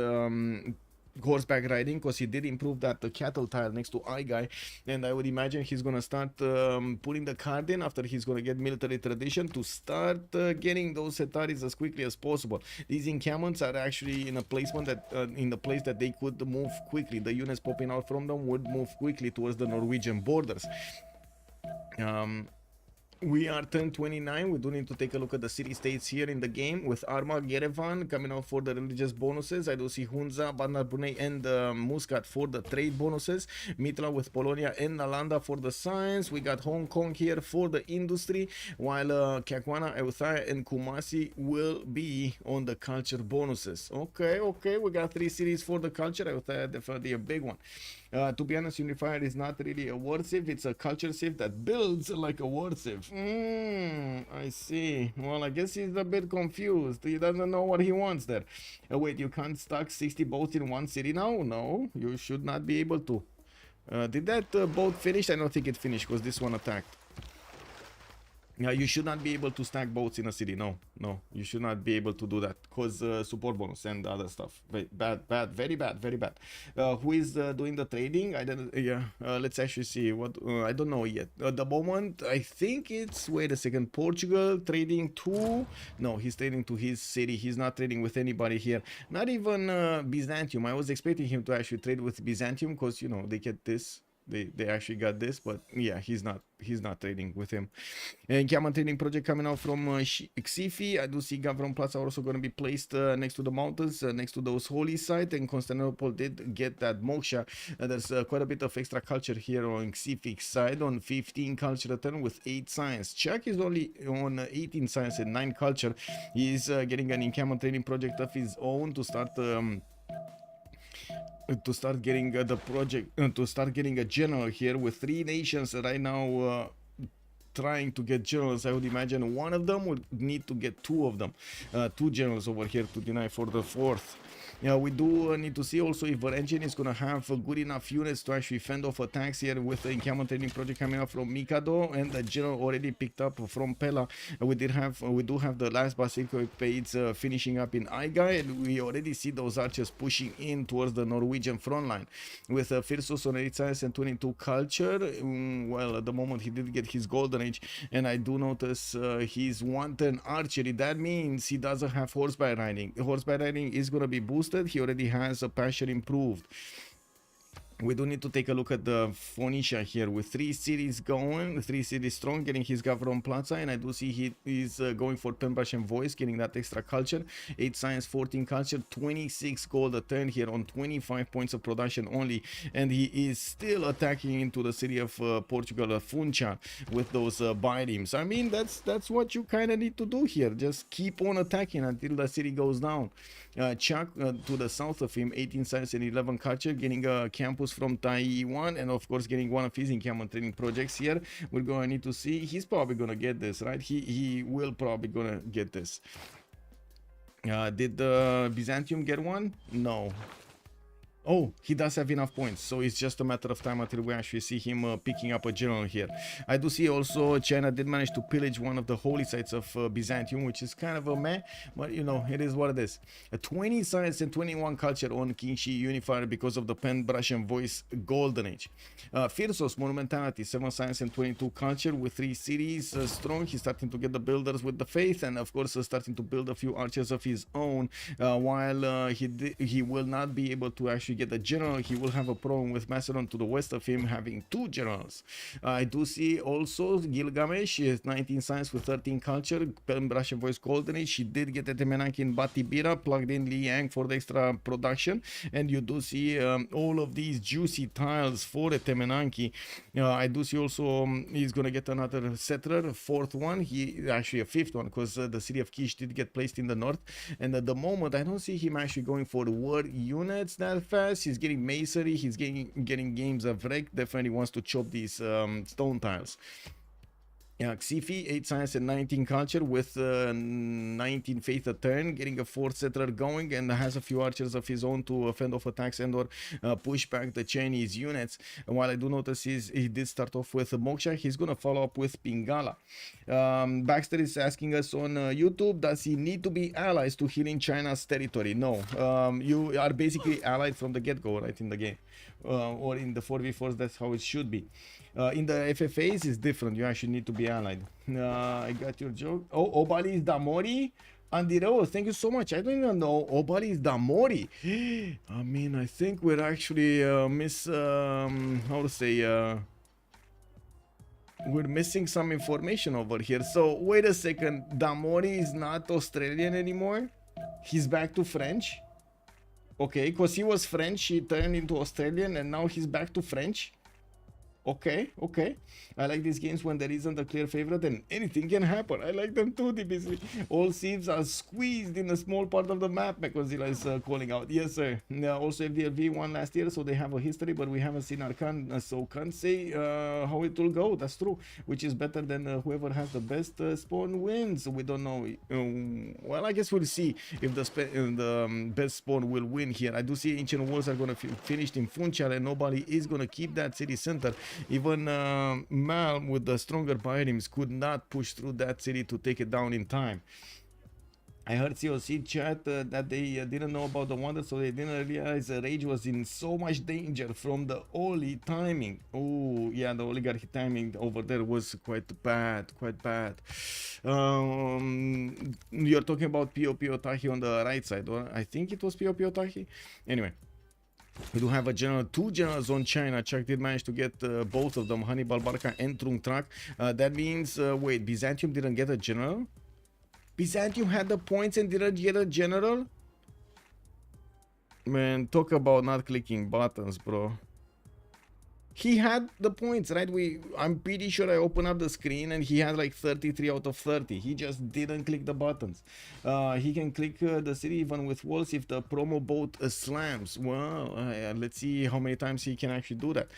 horseback riding, because he did improve that cattle tile next to Eye Guy, and I would imagine he's gonna start putting the card in after he's gonna get military tradition to start getting those Hetaris as quickly as possible. These encampments are actually in a placement that in the place that they could move quickly. The units popping out from them would move quickly towards the Norwegian borders. We are turn 29. We do need to take a look at the city-states here in the game, with Armagh, Yerevan coming out for the religious bonuses. I do see Hunza, Bandar Brunei and Muscat for the trade bonuses. Mitra with Polonia and Nalanda for the science. We got Hong Kong here for the industry, while Kakwana, Euthaya and Kumasi will be on the culture bonuses. Okay, we got 3 cities for the culture. Euthaya definitely a big one. To be honest, Unifier is not really a war civ, it's a culture civ that builds like a war civ. I see. Well, I guess he's a bit confused. He doesn't know what he wants there. Wait, you can't stack 60 boats in one city now? No, you should not be able to. Did that boat finish? I don't think it finished, because this one attacked. You should not be able to stack boats in a city. No, no, you should not be able to do that because support bonus and other stuff. Bad, bad, very bad, very bad. Who is doing the trading? I don't. Yeah, let's actually see what. I don't know yet. At the moment, I think it's. Wait a second. Portugal trading to. No, he's trading to his city. He's not trading with anybody here. Not even Byzantium. I was expecting him to actually trade with Byzantium because you know they get this. They actually got this, but yeah, he's not trading with him. And Chiama trading project coming out from Xifi. I do see Gavron Plaza also going to be placed next to the mountains, next to those holy sites, and Constantinople did get that moksha. There's quite a bit of extra culture here on Xifi's side on 15 culture turn with 8 science. Chuck is only on 18 science and 9 culture. He's getting an encampment training project of his own to start getting the project to start getting a general here with 3 nations right now trying to get generals. I would imagine one of them would need to get 2 of them, 2 generals over here to deny for the 4th. Yeah, we do need to see also if our engine is going to have good enough units to actually fend off attacks here with the encampment training project coming out from Mikado and the general already picked up from Pella. We do have the last Basilico Pades finishing up in Aigai, and we already see those archers pushing in towards the Norwegian front line with Firsus on 8 science and 22 culture. Well, at the moment he did get his golden age, and I do notice he's 110 archery. That means he doesn't have horseback riding. Horseback riding is going to be boosted. He already has a passion improved. We do need to take a look at the Phoenicia here with 3 cities going, 3 cities strong, getting his Gavron Plaza, and I do see he is going for Pembrash and Voice, getting that extra culture, 8 science, 14 culture, 26 gold a turn here on 25 points of production only, and he is still attacking into the city of Portugal, Funchal, with those bireams. I mean, that's what you kind of need to do here. Just keep on attacking until the city goes down. Chuck to the south of him, 18 science and 11 culture, getting a campus from Taiwan, and of course getting one of his encampment training projects here. We're going to need to see. He's probably going to get this, right? He will probably going to get this. Did the Byzantium get one? No. Oh, he does have enough points, so it's just a matter of time until we actually see him picking up a general here. I do see also China did manage to pillage one of the holy sites of Byzantium, which is kind of a meh, but you know, it is what it is. 20 science and 21 culture on Qingxi Unifier because of the pen, brush and voice golden age. Firsos Monumentality, 7 science and 22 culture with 3 cities strong. He's starting to get the builders with the faith, and of course starting to build a few archers of his own, while he will not be able to actually get the general. He will have a problem with Macedon to the west of him having 2 generals. I do see also Gilgamesh, 19 science with 13 culture, Pembrash and Voice golden age. She did get a Temenanki in Batibira, plugged in Liang for the extra production, and you do see all of these juicy tiles for the Temenanki. I do see also he's gonna get another settler, 4th one, actually a 5th one, because the city of Kish did get placed in the north, and at the moment I don't see him actually going for the war units that fast. He's getting masonry, he's getting games of wreck. Definitely wants to chop these stone tiles. Yeah, Xifi, 8 science and 19 culture with 19 faith a turn, getting a 4th settler going, and has a few archers of his own to fend off attacks and or push back the Chinese units. And while I do notice he did start off with Moksha, he's going to follow up with Pingala. Baxter is asking us on YouTube, does he need to be allies to heal in China's territory? No, you are basically allied from the get-go, right, in the game. Or in the 4v4s, that's how it should be. In the FFAs, it's different. You actually need to be allied. I got your joke. Oh, Obali is Damori? Andiro, thank you so much. I don't even know Obali is Damori. I mean, I think we're actually how to say, we're missing some information over here. So wait a second, Damori is not Australian anymore? He's back to French? Okay, because he was French, he turned into Australian, and now he's back to French. Okay. I like these games when there isn't a clear favorite and anything can happen. I like them too, DBC. All Civs are squeezed in a small part of the map, Mekonzilla is calling out. Yes, sir. Also, FDLV won last year, so they have a history, but we haven't seen Arcanes, so can't say how it will go. That's true. Which is better than whoever has the best spawn wins. We don't know. Well, I guess we'll see if the best spawn will win here. I do see Ancient Walls are going to finish in Funchal, and nobody is going to keep that city center. Even Mal with the stronger items could not push through that city to take it down in time. I heard COC chat that they didn't know about the wonder, so they didn't realize Rage was in so much danger from the Oli timing. Oh, yeah, the oligarchy timing over there was quite bad, quite bad. You're talking about POP Otahi on the right side, or I think it was POP Otahi. Anyway. We do have a general, 2 generals on China. Chuck did manage to get both of them, Hannibal Barca and Trung Trac. That means, wait, Byzantium didn't get a general? Byzantium had the points and didn't get a general? Man, talk about not clicking buttons, bro. He had the points, right? I'm pretty sure I opened up the screen and he had like 33 out of 30. He just didn't click the buttons. He can click the city even with walls if the promo boat slams. Well, let's see how many times he can actually do that.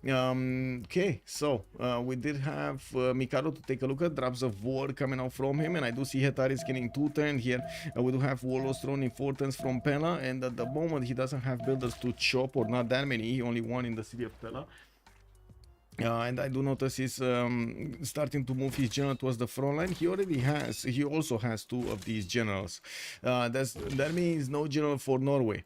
Okay, so we did have Mikado to take a look at. Drops of war coming out from him, and I do see Hetaris getting 2 turns here. We do have Warlords thrown in 4 turns from Pella, and at the moment he doesn't have builders to chop, or not that many. He only 1 in the city of Pella. And I do notice he's starting to move his general towards the front line. He also has 2 of these generals. That means no general for Norway.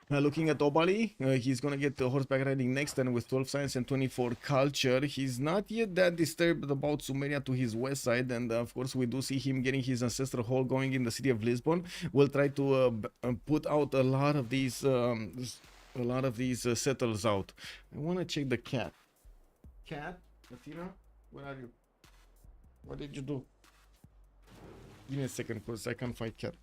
Looking at Obali, he's gonna get horseback riding next turn with 12 science and 24 culture. He's not yet that disturbed about Sumeria to his west side, and of course we do see him getting his ancestral hall going in the city of Lisbon. We'll try to put out a lot of these settles out. I want to check the cat. Cat, Athena, where are you? What did you do? Give me a second, because I can't find cat.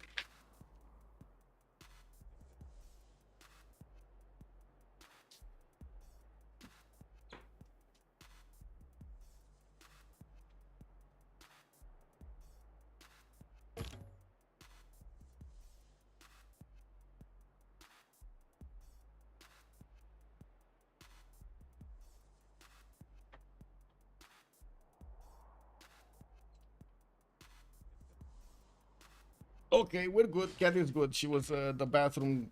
Okay, we're good. Cat is good. She was the bathroom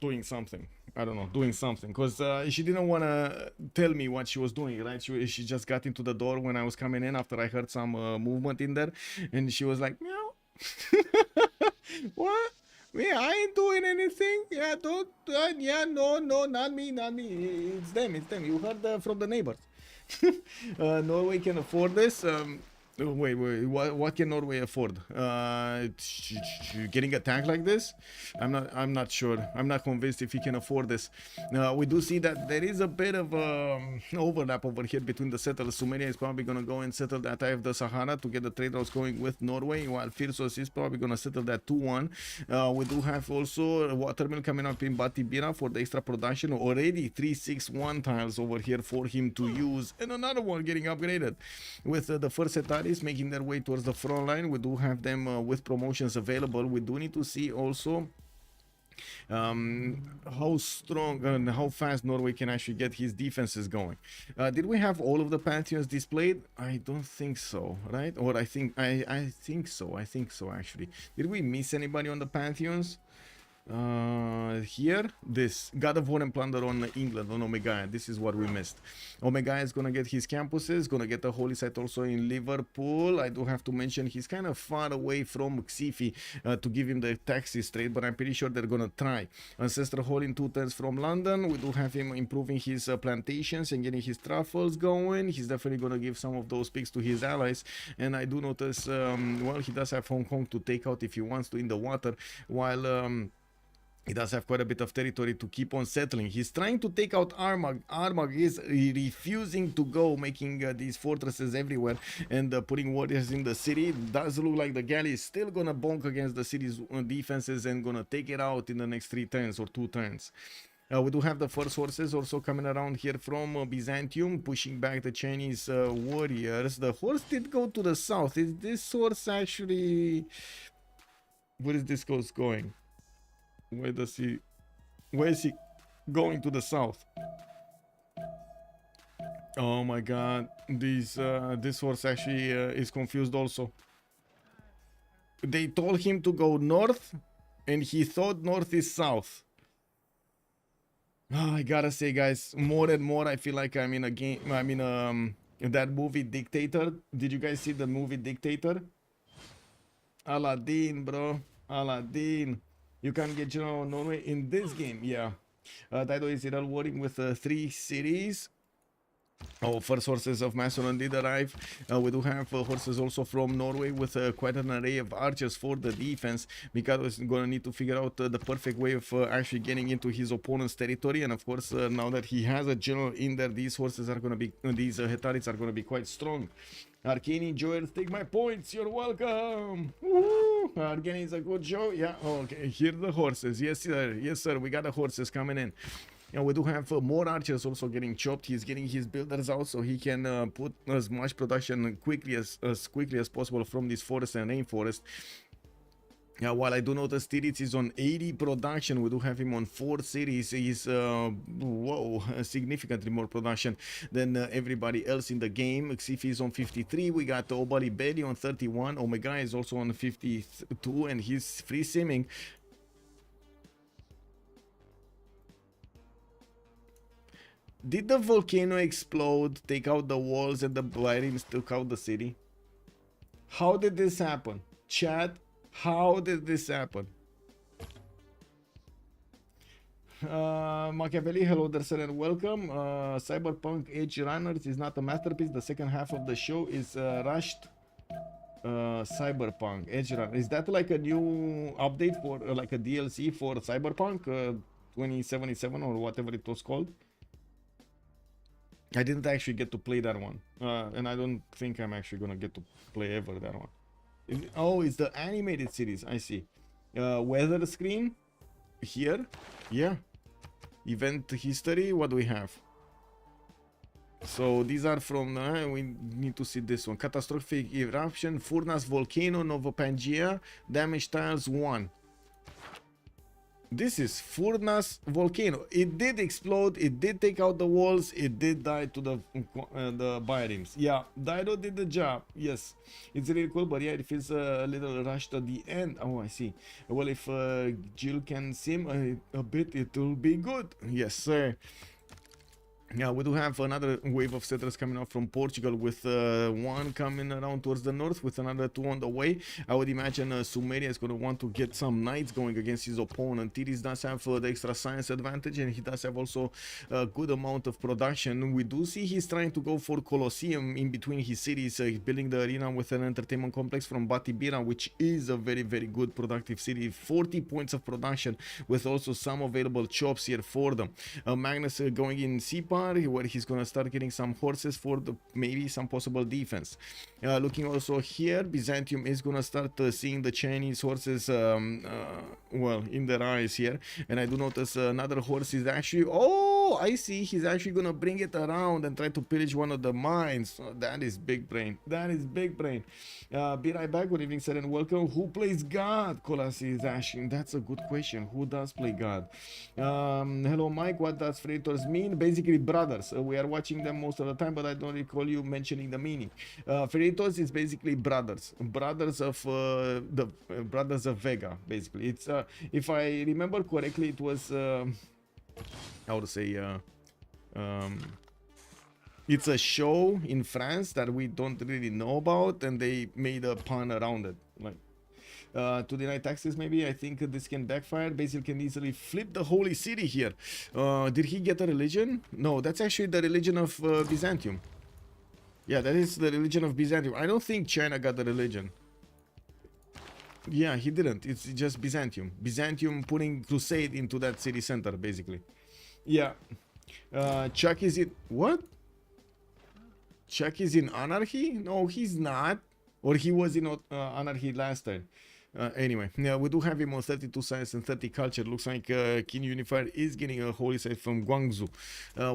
doing something. I don't know, doing something. Because she didn't want to tell me what she was doing, right? She just got into the door when I was coming in after I heard some movement in there. And she was like, meow. What? Yeah, I ain't doing anything. Yeah, don't. Yeah, no, not me, not me. It's them, it's them. You heard from the neighbors. Norway can afford this. Wait, what can Norway afford? Getting a tank like this? I'm not sure. I'm not convinced if he can afford this. We do see that there is a bit of overlap over here between the settlers. Sumeria is probably gonna go and settle that eye of the Sahara to get the trade routes going with Norway, while Firsos is probably gonna settle that 2-1. We do have also a watermill coming up in Batibira for the extra production. Already 361 tiles over here for him to use, and another one getting upgraded with the first Hetaris making their way towards the front line. We do have them with promotions available. We do need to see also how strong and how fast Norway can actually get his defenses going. Did we have all of the pantheons displayed? I don't think so, right? Or I think so actually. Did we miss anybody on the pantheons? Here, this God of War and Plunder on England, on Omega. This is what we missed. Omega is gonna get his campuses, gonna get a holy site also in Liverpool. I do have to mention he's kind of far away from Xifi to give him the taxi straight, but I'm pretty sure they're gonna try. Ancestral Hall in 2 turns from London. We do have him improving his plantations and getting his truffles going. He's definitely gonna give some of those pigs to his allies, and I do notice, well, he does have Hong Kong to take out if he wants to in the water, while he does have quite a bit of territory to keep on settling. He's trying to take out Armagh. Armagh is refusing to go, making these fortresses everywhere and putting warriors in the city. Does look like the galley is still gonna bonk against the city's defenses and gonna take it out in the next 3 turns or 2 turns. We do have the first horses also coming around here from Byzantium, pushing back the Chinese warriors. The horse did go to the south. Is this horse actually... Where is this horse going? Where is he going to the south? Oh my god, this horse actually is confused also. They told him to go north and he thought north is south. I gotta say, guys, more and more I feel like I'm in a game. I'm in that movie Dictator. Did you guys see the movie Dictator? Aladdin, bro. Aladdin. You can get General Norway in this game. Yeah. Taido is still working with 3 cities. Our first horses of Macedon did arrive. We do have horses also from Norway with quite an array of archers for the defense. Mikado is going to need to figure out the perfect way of actually getting into his opponent's territory. And of course, now that he has a general in there, these horses are going to be, these Hetaris are going to be quite strong. Arcane enjoyers, take my points. You're welcome. Woohoo! Arcane is a good show. Yeah. Okay. Here are the horses. Yes, sir. Yes, sir. We got the horses coming in. And we do have more archers also getting chopped. He's getting his builders out so he can put as much production quickly as possible from this forest and rainforest. Yeah, while I do notice Tirits is on 80 production, we do have him on 4 cities. He's whoa, significantly more production than everybody else in the game. Xifi is on 53. We got Obali Belly on 31. Omega is also on 52, and he's free simming. Did the volcano explode, take out the walls, and the biomes took out the city? How did this happen? Chat, how did this happen? Machiavelli, hello there, sir, and welcome. Cyberpunk Edge Runners is not a masterpiece. The second half of the show is rushed. Cyberpunk Edge Runner. Is that like a new update for like a DLC for Cyberpunk 2077 or whatever it was called? I didn't actually get to play that one, and I don't think I'm actually gonna get to play ever that one. Oh, it's the animated series. I see. Weather screen here. Yeah. Event history. What do we have? So these are from. We need to see this one. Catastrophic eruption. Furnas volcano. Nova Pangea. Damage tiles 1. This is Furnas volcano. It did explode. It did take out the walls. It did die to the biomes. Yeah, Dido did the job. Yes, it's really cool, but yeah, it feels a little rushed at the end. Oh, I see. Well, if Jill can sim a bit, it will be good. Yes, sir. Yeah, we do have another wave of settlers coming out from Portugal with 1 coming around towards the north with another 2 on the way. I would imagine Sumeria is going to want to get some knights going against his opponent. Tiris does have the extra science advantage, and he does have also a good amount of production. We do see he's trying to go for Colosseum in between his cities. He's building the arena with an entertainment complex from Batibira, which is a very, very good productive city. 40 points of production with also some available chops here for them. Magnus going in Sipa, where he's gonna start getting some horses for the maybe some possible defense. Looking also here, Byzantium is gonna start seeing the Chinese horses well in their eyes here, and I do notice another horse is actually, oh, I see, he's actually gonna bring it around and try to pillage one of the mines. That is big brain. That is big brain. Be right back. Good evening, sir, and welcome. Who plays God? Kolasi is asking. That's a good question. Who does play God? Hello, Mike. What does Freritos mean? Basically, brothers. We are watching them most of the time, but I don't recall you mentioning the meaning. Freritos is basically brothers. Brothers of the brothers of Vega. Basically, it's if I remember correctly, it was how to say. It's a show in France that we don't really know about, and they made a pun around it. Like, to deny taxes, maybe. I think this can backfire. Basil can easily flip the holy city here. Did he get a religion? No, that's actually the religion of Byzantium. Yeah, that is the religion of Byzantium. I don't think China got the religion. Yeah, he didn't. It's just Byzantium. Byzantium putting crusade into that city center, basically. Yeah. Chuck is it... What? Chuck is in anarchy? No, he's not. Or he was in anarchy last time. Anyway, yeah, we do have him on 32 science and 30 culture. Looks like King Unifier is getting a holy site from Guangzhou.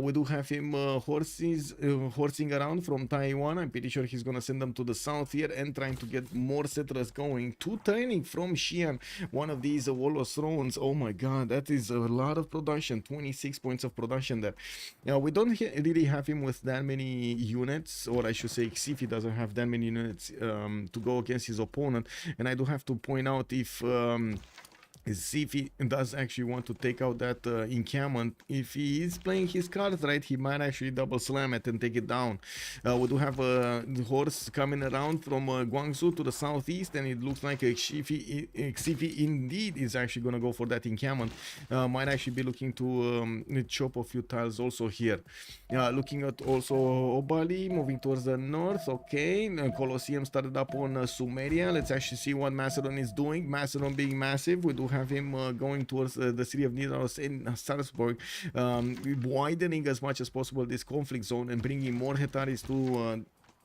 We do have him horsing around from Taiwan. I'm pretty sure he's gonna send them to the south here and trying to get more settlers going. 2 training from Xi'an, one of these Wall of Thrones. Oh my god, that is a lot of production. 26 points of production there. Now, we don't really have him with that many units, or I should say Xifi doesn't have that many units to go against his opponent, and I do have to point out if is see if he does actually want to take out that encampment. If he is playing his cards right, he might actually double slam it and take it down. We do have a horse coming around from Guangzhou to the southeast, and it looks like Xifi indeed is actually going to go for that encampment. Might actually be looking to chop a few tiles also here. Looking at also Obali moving towards the north. Okay, Colosseum started up on Sumeria. Let's actually see what Macedon is doing. Macedon being massive, we do have him going towards the city of Nidaros in Salzburg, widening as much as possible this conflict zone and bringing more Hetaris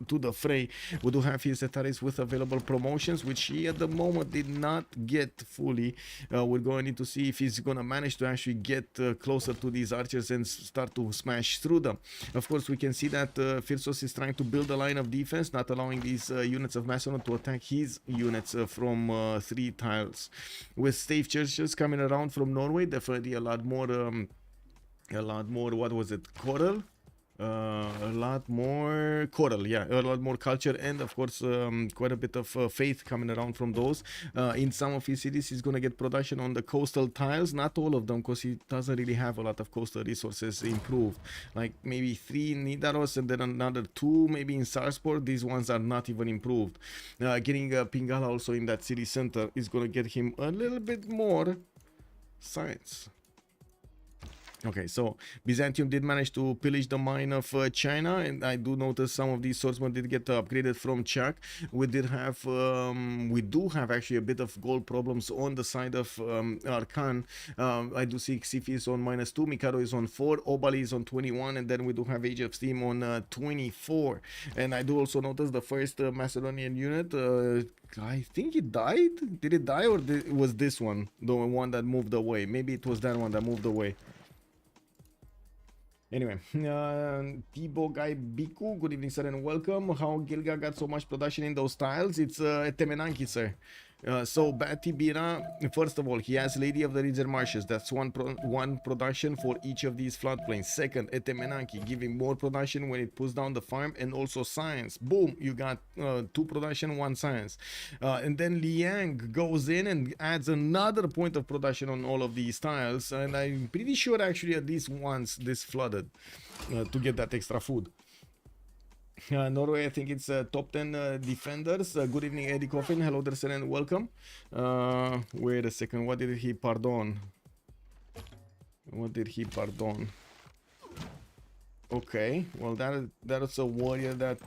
to the fray. We do have his Hetaris with available promotions, which he at the moment did not get fully. We're going to need to see if he's going to manage to actually get closer to these archers and start to smash through them. Of course, we can see that Freritos is trying to build a line of defense, not allowing these units of Macedon to attack his units from 3 tiles. With stave churches coming around from Norway, definitely a lot more, what was it, coral? A lot more coral, yeah, a lot more culture, and of course quite a bit of faith coming around from those. In some of his cities he's gonna get production on the coastal tiles, not all of them, because he doesn't really have a lot of coastal resources improved, like maybe 3 in Nidaros and then another 2 maybe in Salzburg. These ones are not even improved. Getting Pingala also in that city center is gonna get him a little bit more science. Okay, so Byzantium did manage to pillage the mine of China, and I do notice some of these swordsmen did get upgraded from Czech. We do have actually a bit of gold problems on the side of Arcane. I do see Xifi is on -2, Mikado is on 4, Obali is on 21, and then we do have Age of Steam on 24. And I do also notice the first Macedonian unit, I think it died. Did it die, or was this one the one that moved away? Maybe it was that one that moved away. Anyway, Tibo Guy Biku, good evening, sir, and welcome. How Gilga got so much production in those tiles? It's Temenanki, sir. So Batibira, first of all, he has Lady of the Ridge Marshes. That's one production for each of these floodplains. Second, Etemenanki, giving more production when it pulls down the farm, and also science. Boom, you got 2 production, 1 science. And then Liang goes in and adds another point of production on all of these tiles. And I'm pretty sure actually at least once this flooded to get that extra food. Norway, I think it's top 10 defenders. Good evening, Eddie Coffin. Hello there, sir, and welcome. Wait a second. What did he pardon? What did he pardon? Okay, well that's a warrior that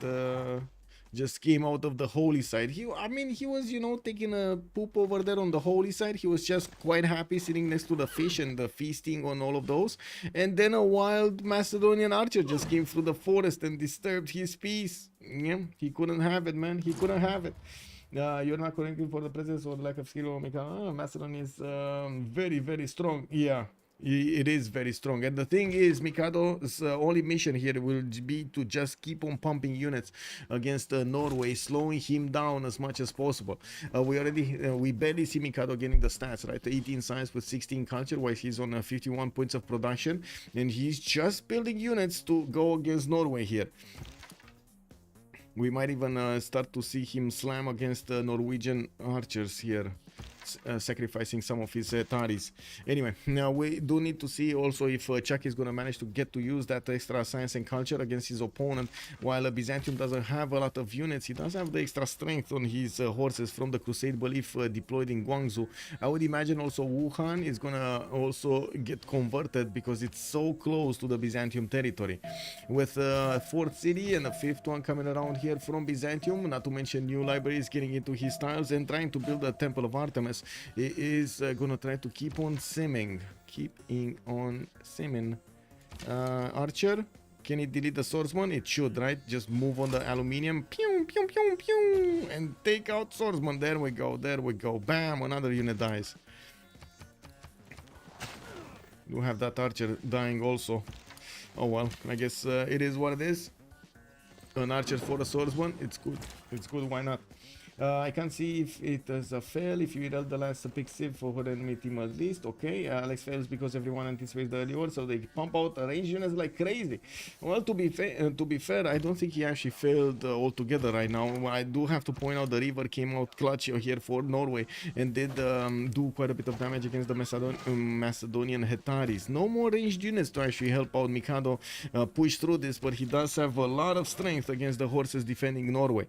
just came out of the holy side. I mean, he was, you know, taking a poop over there on the holy side. He was just quite happy sitting next to the fish and the feasting on all of those. And then a wild Macedonian archer just came through the forest and disturbed his peace. Yeah, he couldn't have it, man. He couldn't have it. You're not correcting for the presence or lack of skill. Macedon is very, very strong. Yeah. It is very strong, and the thing is, Mikado's only mission here will be to just keep on pumping units against Norway, slowing him down as much as possible. We barely see Mikado getting the stats, right? 18 science with 16 culture, while he's on 51 points of production, and he's just building units to go against Norway here. We might even start to see him slam against Norwegian archers here. Sacrificing some of his Taris. Anyway, now we do need to see also if Chuck is going to manage to get to use that extra science and culture against his opponent. While Byzantium doesn't have a lot of units, he does have the extra strength on his horses from the Crusade belief deployed in Guangzhou. I would imagine also Wuhan is going to also get converted because it's so close to the Byzantium territory. With 4th city and a 5th one coming around here from Byzantium, not to mention new libraries getting into his tiles and trying to build a Temple of Artemis. He is gonna try to keep on simming. Archer, can it delete the swordsman? It should, right? Just move on the aluminium, pew, pew, pew, pew, and take out swordsman. There we go, there we go. Bam, another unit dies. You have that archer dying also. Oh well, I guess it is what it is. An archer for a swordsman, it's good. It's good, why not? I can't see if it is a fail if you read the last pick Civ for her enemy team at least. Okay, Alex fails because everyone anticipates the early word, so they pump out range units like crazy. Well, to be fair, I don't think he actually failed altogether right now. I do have to point out the River came out clutch here for Norway and did do quite a bit of damage against the Macedonian Hetaris. No more ranged units to actually help out Mikado push through this, but he does have a lot of strength against the horses defending Norway.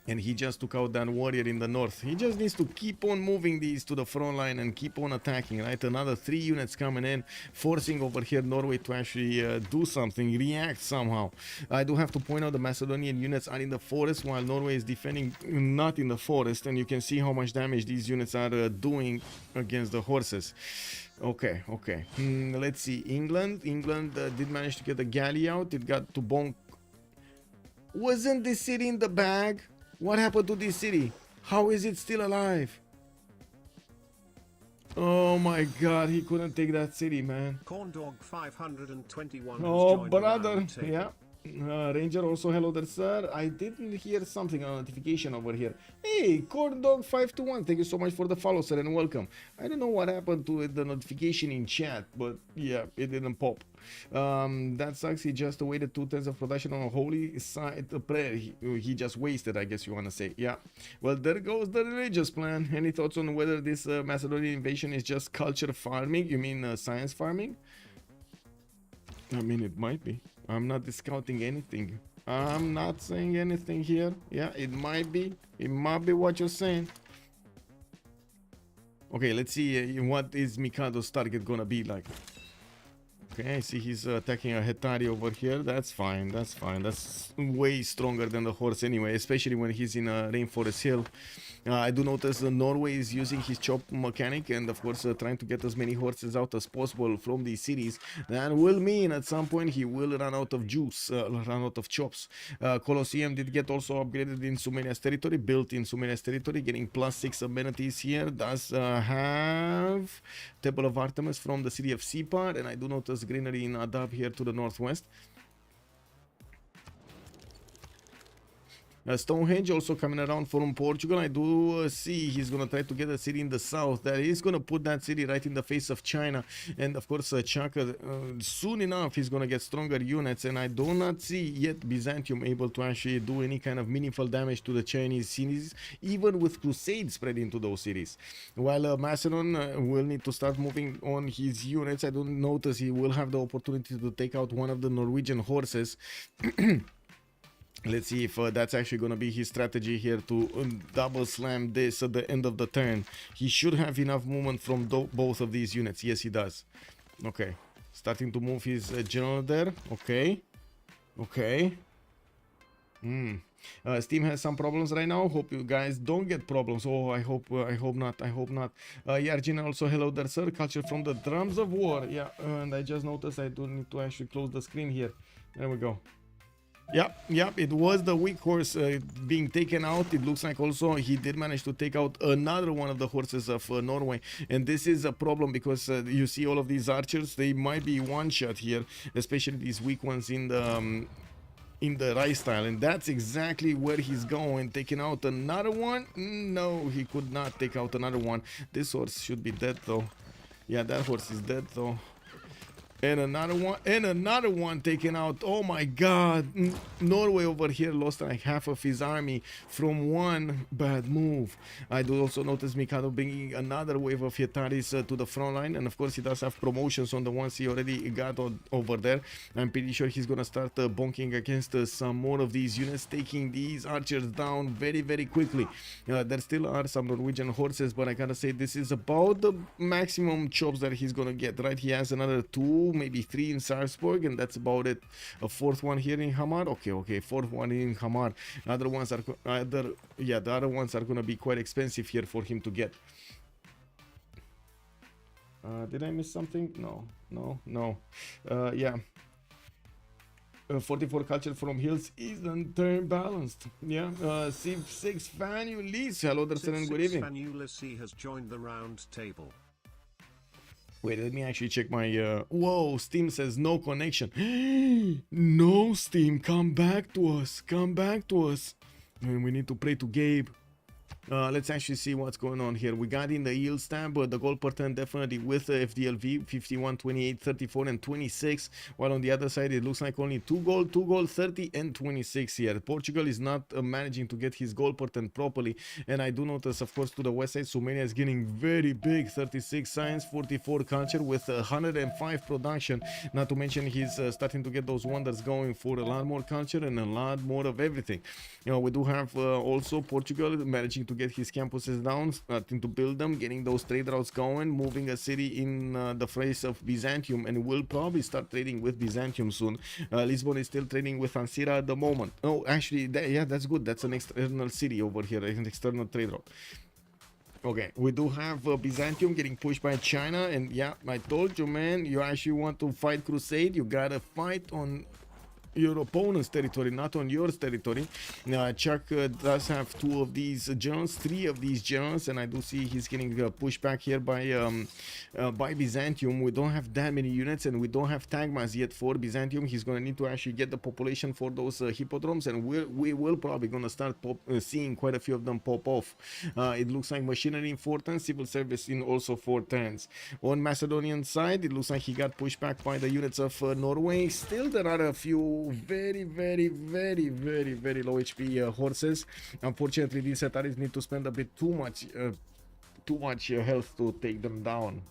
And he just took out that warrior in the north. He just needs to keep on moving these to the front line and keep on attacking, right? Another 3 units coming in, forcing over here Norway to actually do something, react somehow. I do have to point out the Macedonian units are in the forest while Norway is defending not in the forest. And you can see how much damage these units are doing against the horses. Okay. Let's see. England did manage to get the galley out. It got to bonk. Wasn't this city in the bag? What happened to this city? How is it still alive? Oh my god, he couldn't take that city, man. Corndog 521. Oh, brother. Yeah. Ranger also, hello there, sir. I didn't hear something on notification over here. Hey, Corndog 521, thank you so much for the follow, sir, and welcome. I don't know what happened to the notification in chat, but yeah, it didn't pop. That sucks. He just waited 2 turns of production on a holy site prayer. He just wasted, I guess you want to say. Yeah. Well, there goes the religious plan. Any thoughts on whether this Macedonian invasion is just culture farming? You mean science farming? I mean, it might be. I'm not discounting anything. I'm not saying anything here. Yeah, it might be. It might be what you're saying. Okay, let's see what is Mikado's target gonna be like. Okay, I see he's attacking a Hetari over here. That's fine, that's fine. That's way stronger than the horse anyway, especially when he's in a rainforest hill. I do notice Norway is using his chop mechanic and of course trying to get as many horses out as possible from these cities. That will mean at some point he will run out of juice, run out of chops. Colosseum did get also upgraded in Sumeria's territory, built in Sumeria's territory, getting +6 amenities here. Does have Temple of Artemis from the city of Sipar, and I do notice greenery in Adab here to the northwest. Stonehenge also coming around from Portugal. I do see he's gonna try to get a city in the south. That he's gonna put that city right in the face of China, and of course Chaka soon enough he's gonna get stronger units. And I do not see yet Byzantium able to actually do any kind of meaningful damage to the Chinese cities, even with crusades spread into those cities. While Macedon will need to start moving on his units. I don't notice he will have the opportunity to take out one of the Norwegian horses. Let's see if that's actually going to be his strategy here to double slam this at the end of the turn. He should have enough movement from both of these units. Yes, he does. Okay. Starting to move his general there. Okay. Steam has some problems right now. Hope you guys don't get problems. Oh, I hope not. Yarjin also, hello there, sir. Culture from the drums of war. Yeah, and I just noticed I do need to actually close the screen here. There we go. Yep, it was the weak horse being taken out. It looks like also he did manage to take out another one of the horses of Norway, and this is a problem because you see all of these archers, they might be one shot here, especially these weak ones in the right style, and that's exactly where he's going. Taking out another one. No, he could not take out another one. This horse should be dead though. Yeah, that horse is dead though. And another one taken out. Oh my god. Norway over here lost like half of his army from one bad move. I do also notice Mikado bringing another wave of Hetaris to the front line, and of course he does have promotions on the ones he already got over there. I'm pretty sure he's gonna start bonking against some more of these units, taking these archers down very, very quickly. There still are some Norwegian horses, but I gotta say this is about the maximum chops that he's gonna get, right? He has another 2, maybe 3 in Sarpsborg, and that's about it. A 4th one here in Hamar. Okay, 4th one in Hamar. The other ones are gonna be quite expensive here for him to get. Did I miss something? No. Yeah. 44 culture from hills isn't turn balanced. Yeah. Civ6 fan Ulysses. Hello there, sir, and good evening. Fan Ulysses has joined the round table. Wait, let me actually check my whoa, Steam says no connection. No, Steam, come back to us. And we need to pray to Gabe. Let's actually see what's going on here. We got in the yield stab, the goal per turn definitely with the FDLV 51, 28, 34, and 26. While on the other side, it looks like only 2 goal, 30 and 26 here. Portugal is not managing to get his goal per turn properly. And I do notice, of course, to the west side, Sumania is getting very big. 36 science, 44 culture with 105 production. Not to mention he's starting to get those wonders going for a lot more culture and a lot more of everything. You know, we do have also Portugal managing to get his campuses down, starting to build them, getting those trade routes going, moving a city in the face of Byzantium, and will probably start trading with Byzantium soon. Lisbon is still trading with Ancira at the moment. Oh, actually, yeah, that's good. That's an external city over here, an external trade route. Okay, we do have Byzantium getting pushed by China, and yeah, I told you, man, you actually want to fight Crusade, you gotta fight on your opponent's territory, not on yours territory. Chuck does have 2 of these generals, 3 of these generals, and I do see he's getting pushed back here by Byzantium. We don't have that many units, and we don't have Tagmas yet for Byzantium. He's going to need to actually get the population for those hippodromes, and we will probably going to start seeing quite a few of them pop off. It looks like machinery in 4 turns, civil service in also 4 turns. On Macedonian side, it looks like he got pushed back by the units of Norway. Still, there are a few very low HP horses. Unfortunately, these Ataris need to spend a bit too much health to take them down.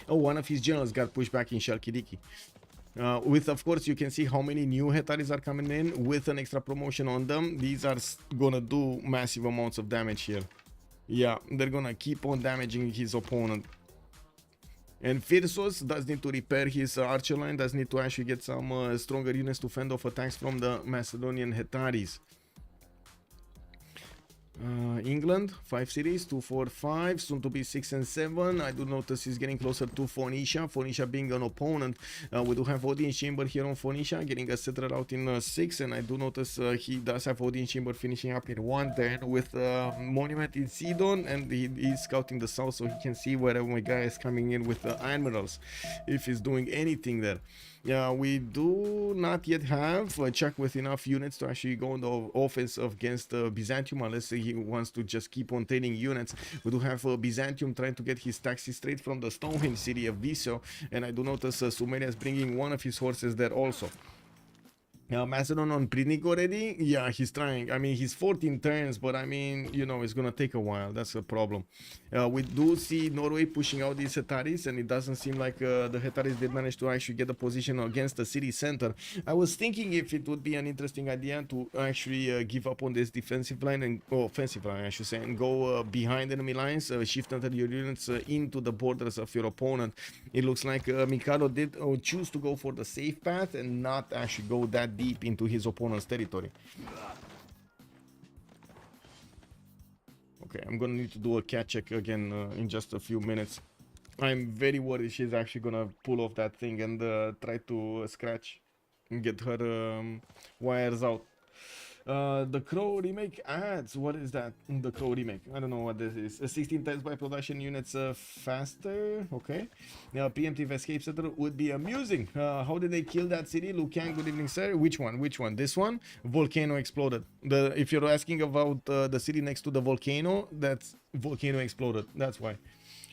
Oh, one of his generals got pushed back in Shalkidiki. With, of course, you can see how many new Hetaris are coming in with an extra promotion on them. These are gonna do massive amounts of damage here. Yeah, they're gonna keep on damaging his opponent. And Freritos does need to repair his archer line, does need to actually get some stronger units to fend off attacks from the Macedonian Hetaris. England, 5 cities, 2, 4, 5, soon to be 6 and 7. I do notice he's getting closer to Phoenicia. Phoenicia being an opponent. We do have audience chamber here on Phoenicia, getting a settler out in 6, and I do notice he does have audience chamber finishing up in 1 turn with monument in Sidon, and he is scouting the south so he can see wherever my guy is coming in with the admirals, if he's doing anything there. Yeah, we do not yet have a Czech with enough units to actually go on the offense against Byzantium, unless he wants to just keep on trading units. We do have Byzantium trying to get his taxes straight from the Stonehenge city of Visio, and I do notice Sumeria is bringing one of his horses there also. Macedon on Prinik already? Yeah, he's trying. I mean, he's 14 turns, but I mean, you know, it's gonna take a while. That's a problem. We do see Norway pushing out these Hetaris, and it doesn't seem like the Hetaris did manage to actually get a position against the city center. I was thinking if it would be an interesting idea to actually give up on this defensive line, and offensive line, I should say, and go behind enemy lines, shift under your units into the borders of your opponent. It looks like Mikado did choose to go for the safe path and not actually go that deep into his opponent's territory. Okay, I'm gonna need to do a cat check again in just a few minutes. I'm very worried she's actually gonna pull off that thing and try to scratch and get her wires out. The Crow remake ads. What is that? The Crow remake. I don't know what this is. 16 times by production units faster. Okay. Now preemptive escape center would be amusing. How did they kill that city? Lucan, good evening, sir. Which one? Which one? This one? Volcano exploded. If you're asking about the city next to the volcano, that's volcano exploded. That's why.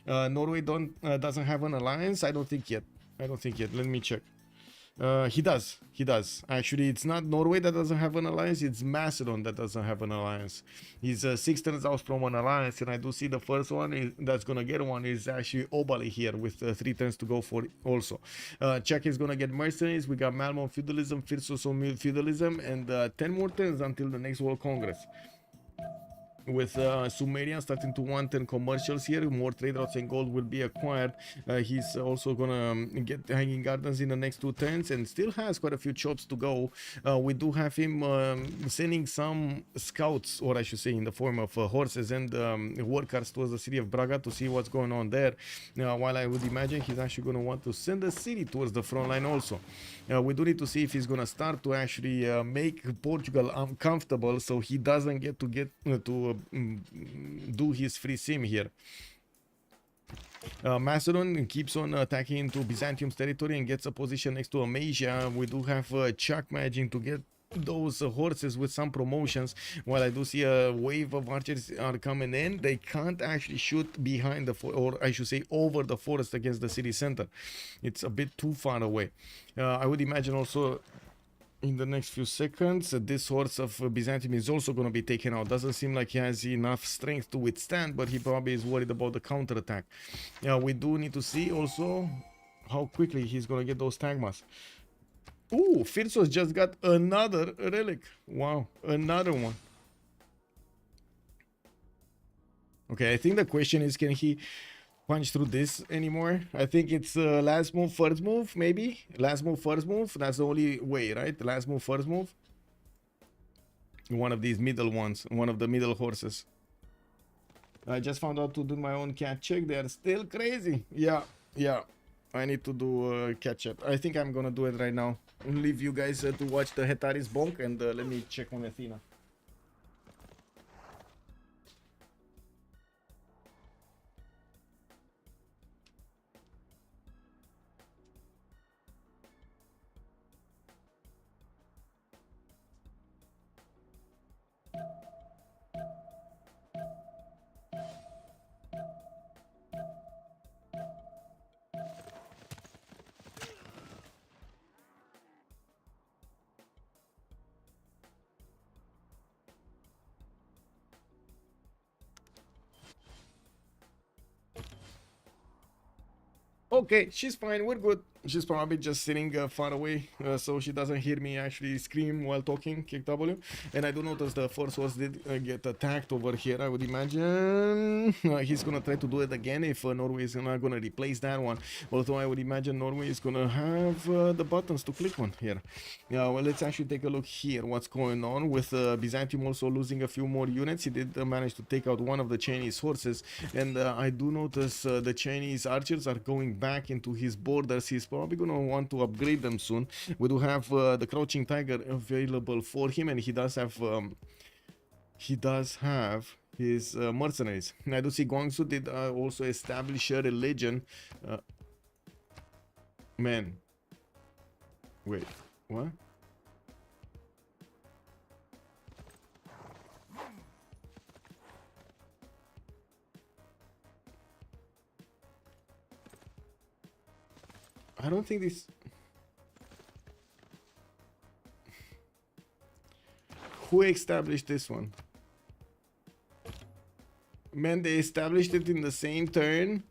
Norway doesn't have an alliance. I don't think yet. Let me check. He does. Actually, it's not Norway that doesn't have an alliance, it's Macedon that doesn't have an alliance. He's 6 turns out from an alliance, and I do see the first one that's gonna get one is actually Obali here with 3 turns to go for it also. Czech is gonna get mercenaries. We got Malmo feudalism, Firsoso feudalism, and 10 more turns until the next World Congress. With Sumerian starting to want 10 commercials here, more trade routes and gold will be acquired. He's also gonna get hanging gardens in the next 2 turns and still has quite a few chops to go. We do have him sending some scouts, or I should say in the form of horses and workers towards the city of Braga to see what's going on there. While I would imagine he's actually gonna want to send the city towards the front line also. We do need to see if he's gonna start to actually make Portugal uncomfortable so he doesn't get to do his free sim here. Macedon keeps on attacking into Byzantium's territory and gets a position next to Amasia. We do have Chuck managing to get those horses with some promotions. While I do see a wave of archers are coming in, they can't actually shoot behind the or I should say over the forest against the city center. It's a bit too far away. I would imagine also in the next few seconds this horse of Byzantium is also going to be taken out. Doesn't seem like he has enough strength to withstand, but he probably is worried about the counterattack. Yeah, we do need to see also how quickly he's going to get those tagmas. Ooh, Freritos just got another relic. Wow, another one. Okay, I think the question is, can he punch through this anymore? I think it's last move, first move, maybe? Last move, first move. That's the only way, right? The last move, first move. One of these middle ones, one of the middle horses. I just found out to do my own cat check. They are still crazy. Yeah. I need to do catch up. I think I'm gonna do it right now. I'll leave you guys to watch the Hetaris bonk, and let me check on Athena. Okay, she's fine. We're good. She's probably just sitting far away, so she doesn't hear me actually scream while talking, kick W. And I do notice the first horse did get attacked over here. I would imagine he's gonna try to do it again if Norway is not gonna replace that one. Although I would imagine Norway is gonna have the buttons to click on here. Yeah, well, let's actually take a look here. What's going on with Byzantium also losing a few more units. He did manage to take out one of the Chinese horses, and I do notice the Chinese archers are going back into his borders. He's probably gonna want to upgrade them soon. We do have the Crouching Tiger available for him, and he does have his mercenaries. And I do see Guangzhou did also establish a religion. Man, wait, what? I don't think this... Who established this one? Man, they established it in the same turn,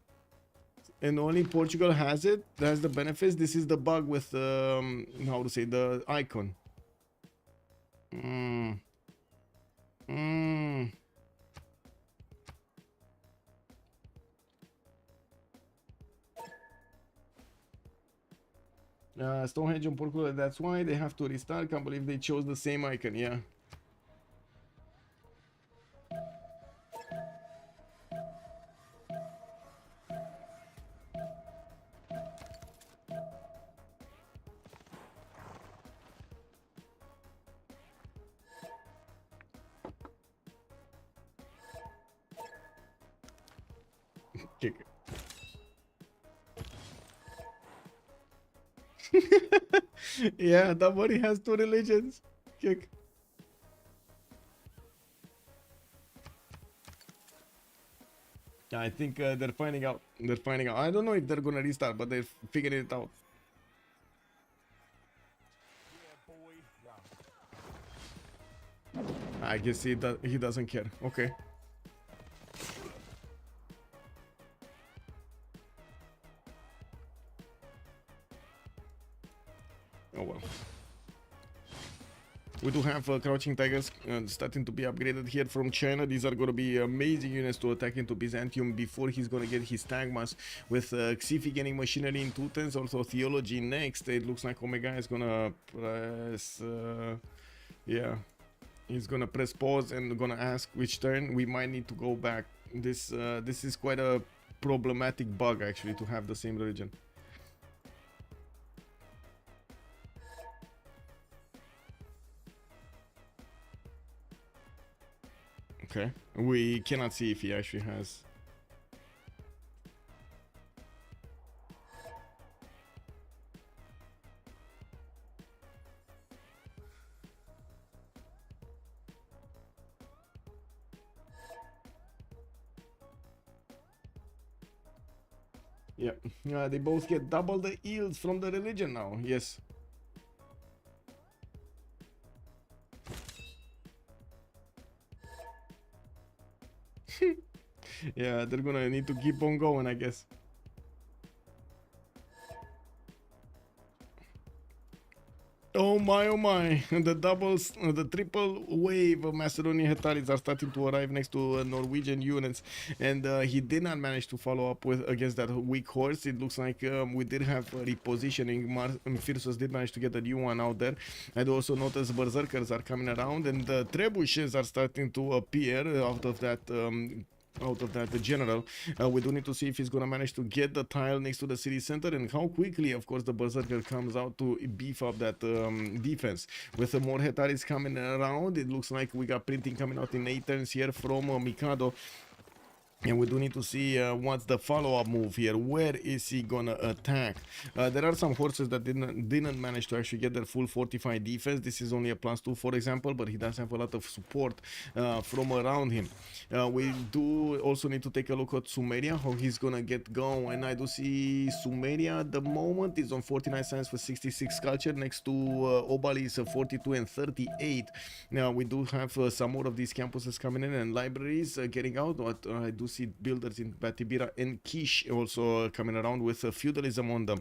and only Portugal has it. That's the benefits. This is the bug with how to say, the icon. Stonehenge and Portugal, that's why they have to restart. Can't believe they chose the same icon. Yeah. Kick. Yeah, that buddy has two religions. Kick. I think they're finding out. They're finding out. I don't know if they're gonna restart, but they're figuring it out. I guess he doesn't care. Okay. Oh well. We do have Crouching Tigers starting to be upgraded here from China. These are going to be amazing units to attack into Byzantium before he's going to get his Tagmas. With Xifi getting machinery in 2 turns, also theology next. It looks like Omega is going to press... yeah. He's going to press pause and going to ask which turn. We might need to go back. This is quite a problematic bug actually, to have the same religion. Okay, we cannot see if he actually has. Yeah, they both get double the yields from the religion now. Yes. Yeah, they're gonna need to keep on going, I guess. Oh my, the doubles, the triple wave of Macedonian Hetaris are starting to arrive next to Norwegian units, and he did not manage to follow up with against that weak horse. It looks like we did have repositioning. Freritos did manage to get a new one out there. I do also notice berserkers are coming around, and the trebuchets are starting to appear out of that the general. We do need to see if he's gonna manage to get the tile next to the city center, and how quickly, of course, the berserker comes out to beef up that defense. With more Hetaris coming around, it looks like we got printing coming out in 8 turns here from Mikado. And we do need to see what's the follow-up move here. Where is he gonna attack? There are some horses that didn't manage to actually get their full fortified defense. This is only a +2, for example, but he does have a lot of support from around him. We do also need to take a look at Sumeria, how he's gonna get going. I do see Sumeria at the moment is on 49 science with 66 culture, next to Obali's 42 and 38. Now we do have some more of these campuses coming in, and libraries getting out. But I do see builders in Batibira and Kish also coming around with feudalism on them.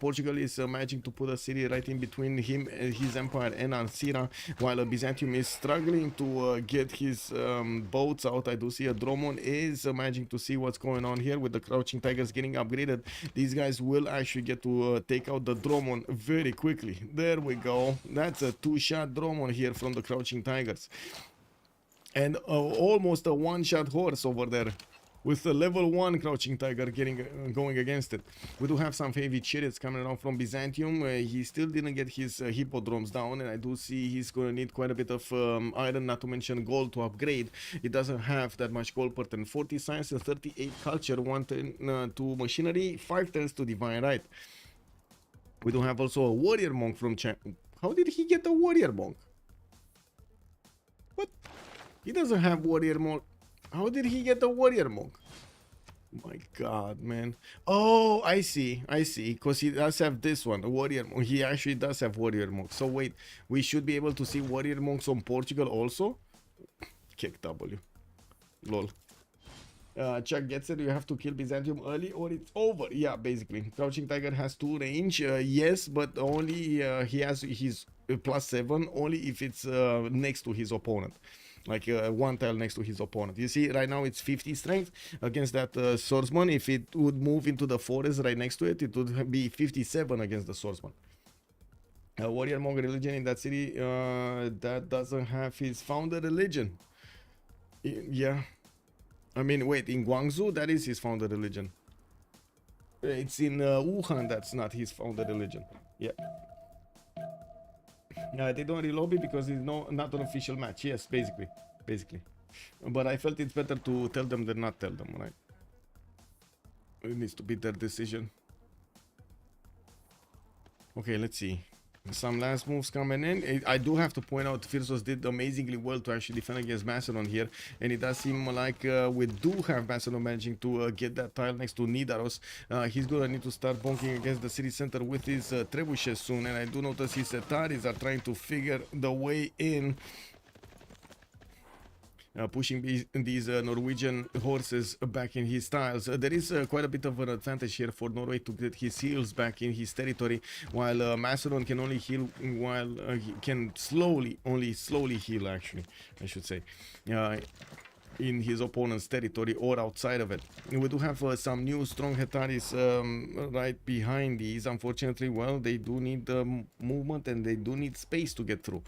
Portugal is managing to put a city right in between him and his empire and Ancira, while Byzantium is struggling to get his boats out. I do see a Dromon is managing to see what's going on here with the Crouching Tigers getting upgraded. These guys will actually get to take out the Dromon very quickly. There we go. That's a 2-shot Dromon here from the Crouching Tigers. And almost a 1-shot horse over there with the level 1 Crouching Tiger going against it. We do have some heavy chariots coming around from Byzantium. He still didn't get his hippodromes down, and I do see he's going to need quite a bit of iron, not to mention gold, to upgrade. He doesn't have that much gold per turn. 40 science, 38 culture, 1 turn to machinery, 5 turns to divine right. We do have also a warrior monk from China. How did he get a warrior monk? What? He doesn't have warrior monk. How did he get the warrior monk? My god, man. Oh, I see, because he does have this one, warrior monk. He actually does have warrior monk. So wait, we should be able to see warrior monks on Portugal also? Kick W. Lol. Chuck gets it. You have to kill Byzantium early or it's over. Yeah, basically. Crouching Tiger has 2 range. Yes, but only he has his +7 only if it's next to his opponent. Like 1 tile next to his opponent. You see, right now it's 50 strength against that swordsman. If it would move into the forest right next to it, it would be 57 against the swordsman. Warrior monk religion in that city that doesn't have his founder religion. Yeah. I mean, wait, in Guangzhou, that is his founder religion. It's in Wuhan, that's not his founder religion. Yeah. They don't re-lobby because it's not an official match. Yes, basically. But I felt it's better to tell them than not tell them, right? It needs to be their decision. Okay, let's see. Some last moves coming in. I do have to point out Freritos did amazingly well to actually defend against Macedon here, and it does seem like we do have Macedon managing to get that tile next to Nidaros. He's gonna need to start bonking against the city center with his trebuchets soon, and I do notice his Hetaris are trying to figure the way in. Pushing these Norwegian horses back in his tiles. There is quite a bit of an advantage here for Norway to get his heals back in his territory, while Macedon can only heal while he can only slowly heal, actually, I should say, in his opponent's territory or outside of it. We do have some new strong Hetaris right behind these. Unfortunately, well, they do need movement and they do need space to get through.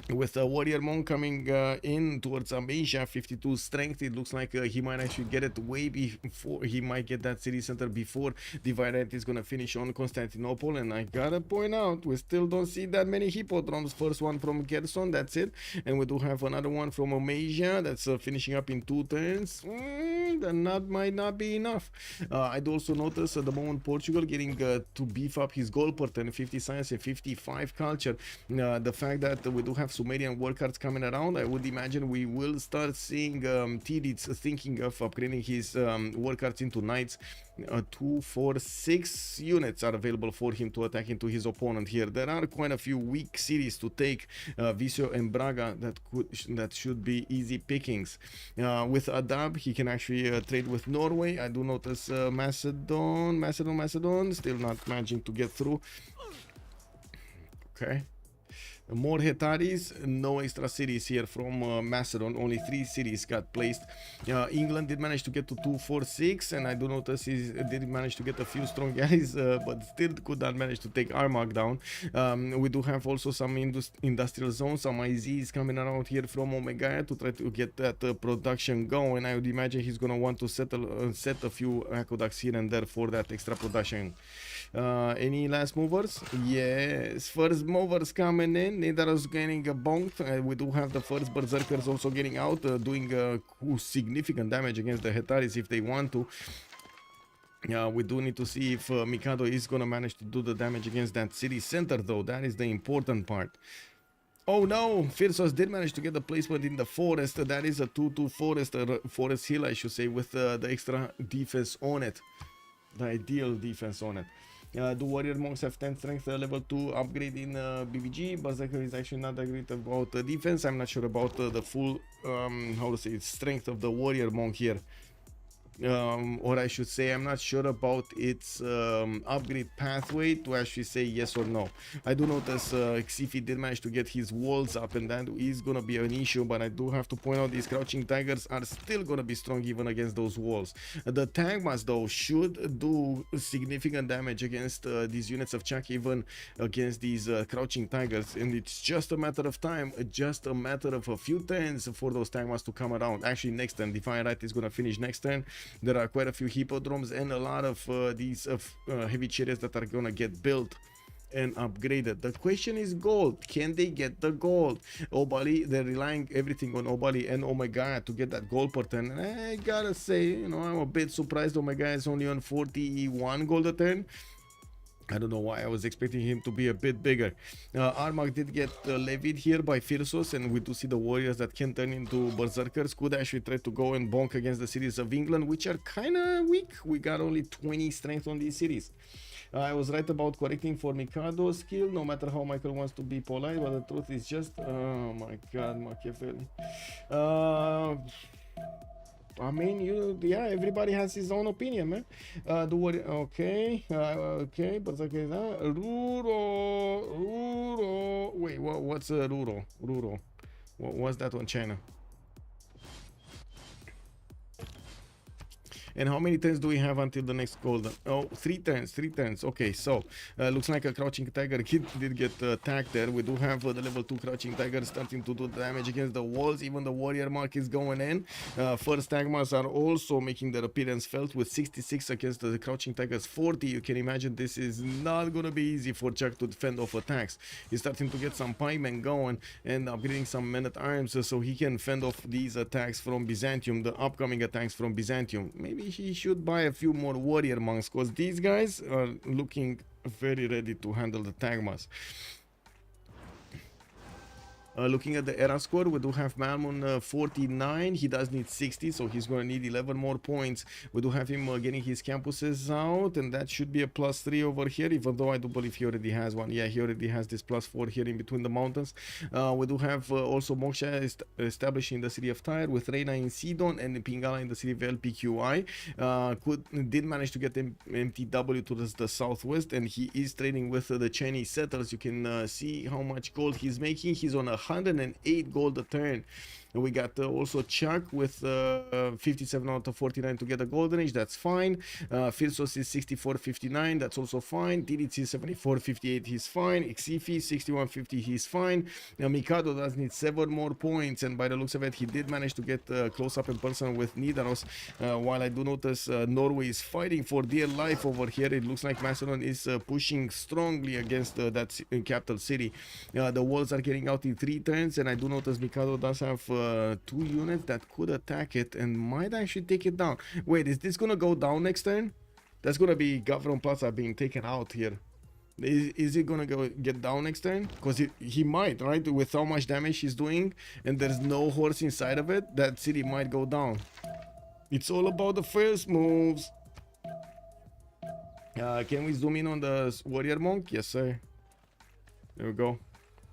With a warrior monk coming in towards Asia, 52 strength, it looks like he might actually get it way before. He might get that city center before Divine is gonna finish on Constantinople. And I gotta point out, we still don't see that many hippodromes. First one from Kherson, that's it, and we do have another one from Asia that's finishing up in 2 turns. That might not be enough. I do also notice at the moment Portugal getting to beef up his goal per turn, 50 science and 55 culture. The fact that we do have have Sumerian war cards coming around. I would imagine we will start seeing Tidits thinking of upgrading his war cards into knights. 2, 4, 6 units are available for him to attack into his opponent here. There are quite a few weak cities to take, Visio and Braga, that should be easy pickings. With Adab, he can actually trade with Norway. I do notice Macedon, still not managing to get through. Okay. More Hetaris, no extra cities here from Macedon, only 3 cities got placed. England did manage to get to 2, 4, 6, and I do notice he did manage to get a few strong guys, but still could not manage to take Armagh down. We do have also some industrial zones, some IZs coming around here from Omega to try to get that production going. I would imagine he's going to want to set a few aqueducts here and there for that extra production. Any last movers? Yes, first movers coming in. Nidaros getting bonked. We do have the first berserkers also getting out, doing significant damage against the Hetaris if they want to. We do need to see if Mikado is gonna manage to do the damage against that city center, though. That is the important part. Oh no, Freritos did manage to get the placement in the forest. That is a 2-2 forest hill, I should say, with the extra defense on it. The ideal defense on it. The warrior monks have 10 strength, level 2 upgrade in BBG. Berserker is actually not that great about defense. I'm not sure about the full how to say, strength of the warrior monk here. Or I should say, I'm not sure about its upgrade pathway to actually say yes or no. I do notice Xifi did manage to get his walls up, and that is gonna be an issue, but I do have to point out these crouching tigers are still gonna be strong even against those walls. The Tagmas though should do significant damage against these units of Chuck, even against these crouching tigers, and it's just a matter of time, just a matter of a few turns for those Tagmas to come around. Actually, next turn, Defiant Right is gonna finish next turn. There are quite a few hippodromes and a lot of these heavy chariots that are gonna get built and upgraded. The question is gold. Can they get the gold? Obali, they're relying everything on Obali and Omega to get that gold per turn. And I gotta say, you know, I'm a bit surprised Omega is only on 41 gold a turn. I don't know why. I was expecting him to be a bit bigger. Armagh did get levied here by Freritos, and we do see the warriors that can turn into berserkers could actually try to go and bonk against the cities of England, which are kind of weak. We got only 20 strength on these cities. I was right about correcting for Mikado's skill, no matter how Michael wants to be polite, but the truth is just, oh my god, Machiavelli. I mean, yeah, everybody has his own opinion, man. Okay, but okay, Ruro. Wait, what's Ruro? What's that on China? And how many turns do we have until the next golden? Oh, 3 turns. Okay, so looks like a crouching tiger kid did get attacked there. We do have the level 2 crouching tiger starting to do damage against the walls. Even the warrior mark is going in. First Tagmas are also making their appearance felt with 66 against the crouching tigers 40. You can imagine this is not gonna be easy for Chuck to defend off attacks. He's starting to get some piemen going and upgrading some men at arms so he can fend off these attacks from Byzantium, the upcoming attacks from Byzantium. Maybe he should buy a few more warrior monks, because these guys are looking very ready to handle the Tagmas. Looking at the era score, we do have Malmon 49. He does need 60, so he's going to need 11 more points. We do have him getting his campuses out, and that should be a +3 over here, even though I do believe he already has one. Yeah, he already has this +4 here in between the mountains. We do have also Moksha establishing the city of Tyre, with Reina in Sidon and Pingala in the city of LPQI. Did manage to get MTW to the southwest, and he is trading with the Chinese settlers. You can see how much gold he's making. He's on 108 gold a turn. And we got also Chuck with 57 out of 49 to get a golden age. That's fine. Freritos is 64.59. That's also fine. Tidits is 74.58. He's fine. Xifi 61.50. He's fine. Mikado does need 7 more points, and by the looks of it, he did manage to get close up in person with Nidaros. While I do notice Norway is fighting for dear life over here, it looks like Macedon is pushing strongly against that capital city. The walls are getting out in 3 turns, and I do notice Mikado does have 2 units that could attack it and might actually take it down. Wait, is this gonna go down next turn? That's gonna be Gavron Plaza being taken out here. Is he gonna get down next turn? Because he might, right? With how much damage he's doing, and there's no horse inside of it, that city might go down. It's all about the first moves. Can we zoom in on the warrior monk? Yes, sir. There we go.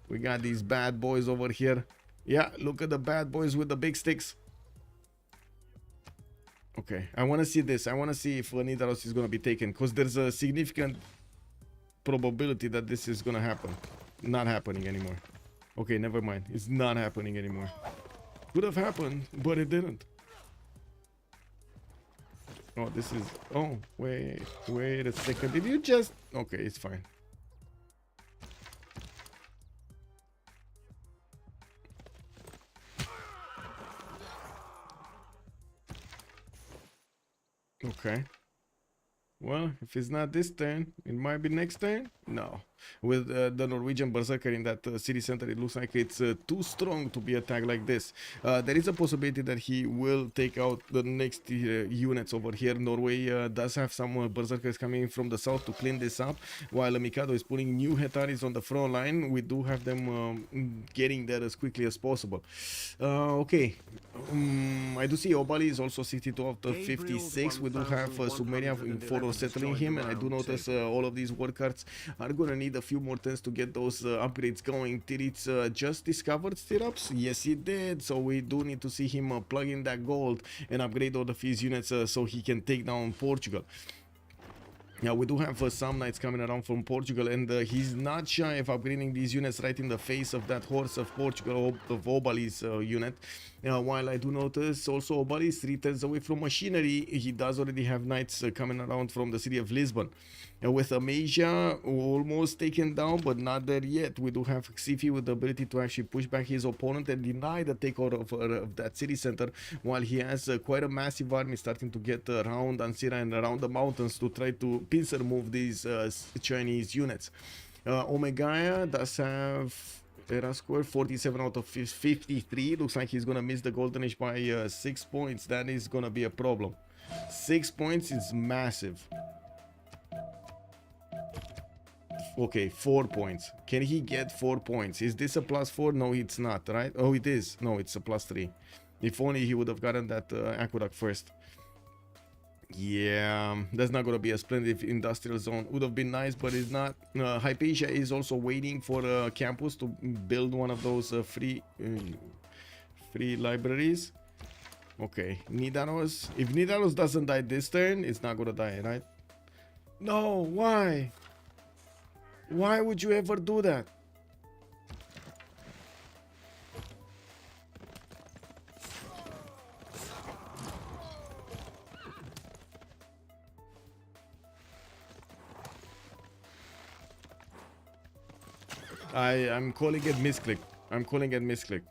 We got these bad boys over here. Yeah, look at the bad boys with the big sticks. Okay, I want to see this. I want to see if Nidaros is going to be taken, because there's a significant probability that this is going to happen. Not happening anymore. Okay, never mind. It's not happening anymore. Could have happened, but it didn't. Oh, this is... Oh, wait a second. Did you just... Okay, it's fine. Okay. Well, if it's not this turn, it might be next turn. No. With the Norwegian Berserker in that city center, it looks like it's too strong to be attacked like this. There is a possibility that he will take out the next units over here. Norway does have some Berserkers coming from the south to clean this up, while Mikado is putting new Hetaris on the front line. We do have them getting there as quickly as possible. Okay. I do see Obali is also 62 out of 56. We do have Sumeria in for settling him, and I do notice all of these war cards are gonna need a few more turns to get those upgrades going. Tirits just discovered stirrups. Yes, he did. So we do need to see him plug in that gold and upgrade all of his units so he can take down Portugal. Yeah, we do have some knights coming around from Portugal, and he's not shy of upgrading these units right in the face of that horse of Portugal, of Obali's unit. While I do notice also Obali is 3 turns away from machinery, he does already have knights coming around from the city of Lisbon. With Amasia almost taken down, but not there yet. We do have Xifi with the ability to actually push back his opponent and deny the takeover of that city center, while he has quite a massive army starting to get around Ansira and around the mountains to try to pincer move these Chinese units. Omegaya does have era score 47 out of 53. Looks like he's gonna miss the golden age by 6 points. That is gonna be a problem. 6 points is massive. Okay, 4 points. Can he get 4 points? Is this a +4? No, it's not, right? Oh, it is. No, it's a +3. If only he would have gotten that aqueduct first. Yeah, that's not gonna be a splendid industrial zone. Would have been nice, but it's not. Hypatia is also waiting for campus to build one of those free libraries. Okay, Nidaros. If Nidaros doesn't die this turn, it's not gonna die, right? No, why? Why would you ever do that? I'm calling it misclick. I'm calling it misclick.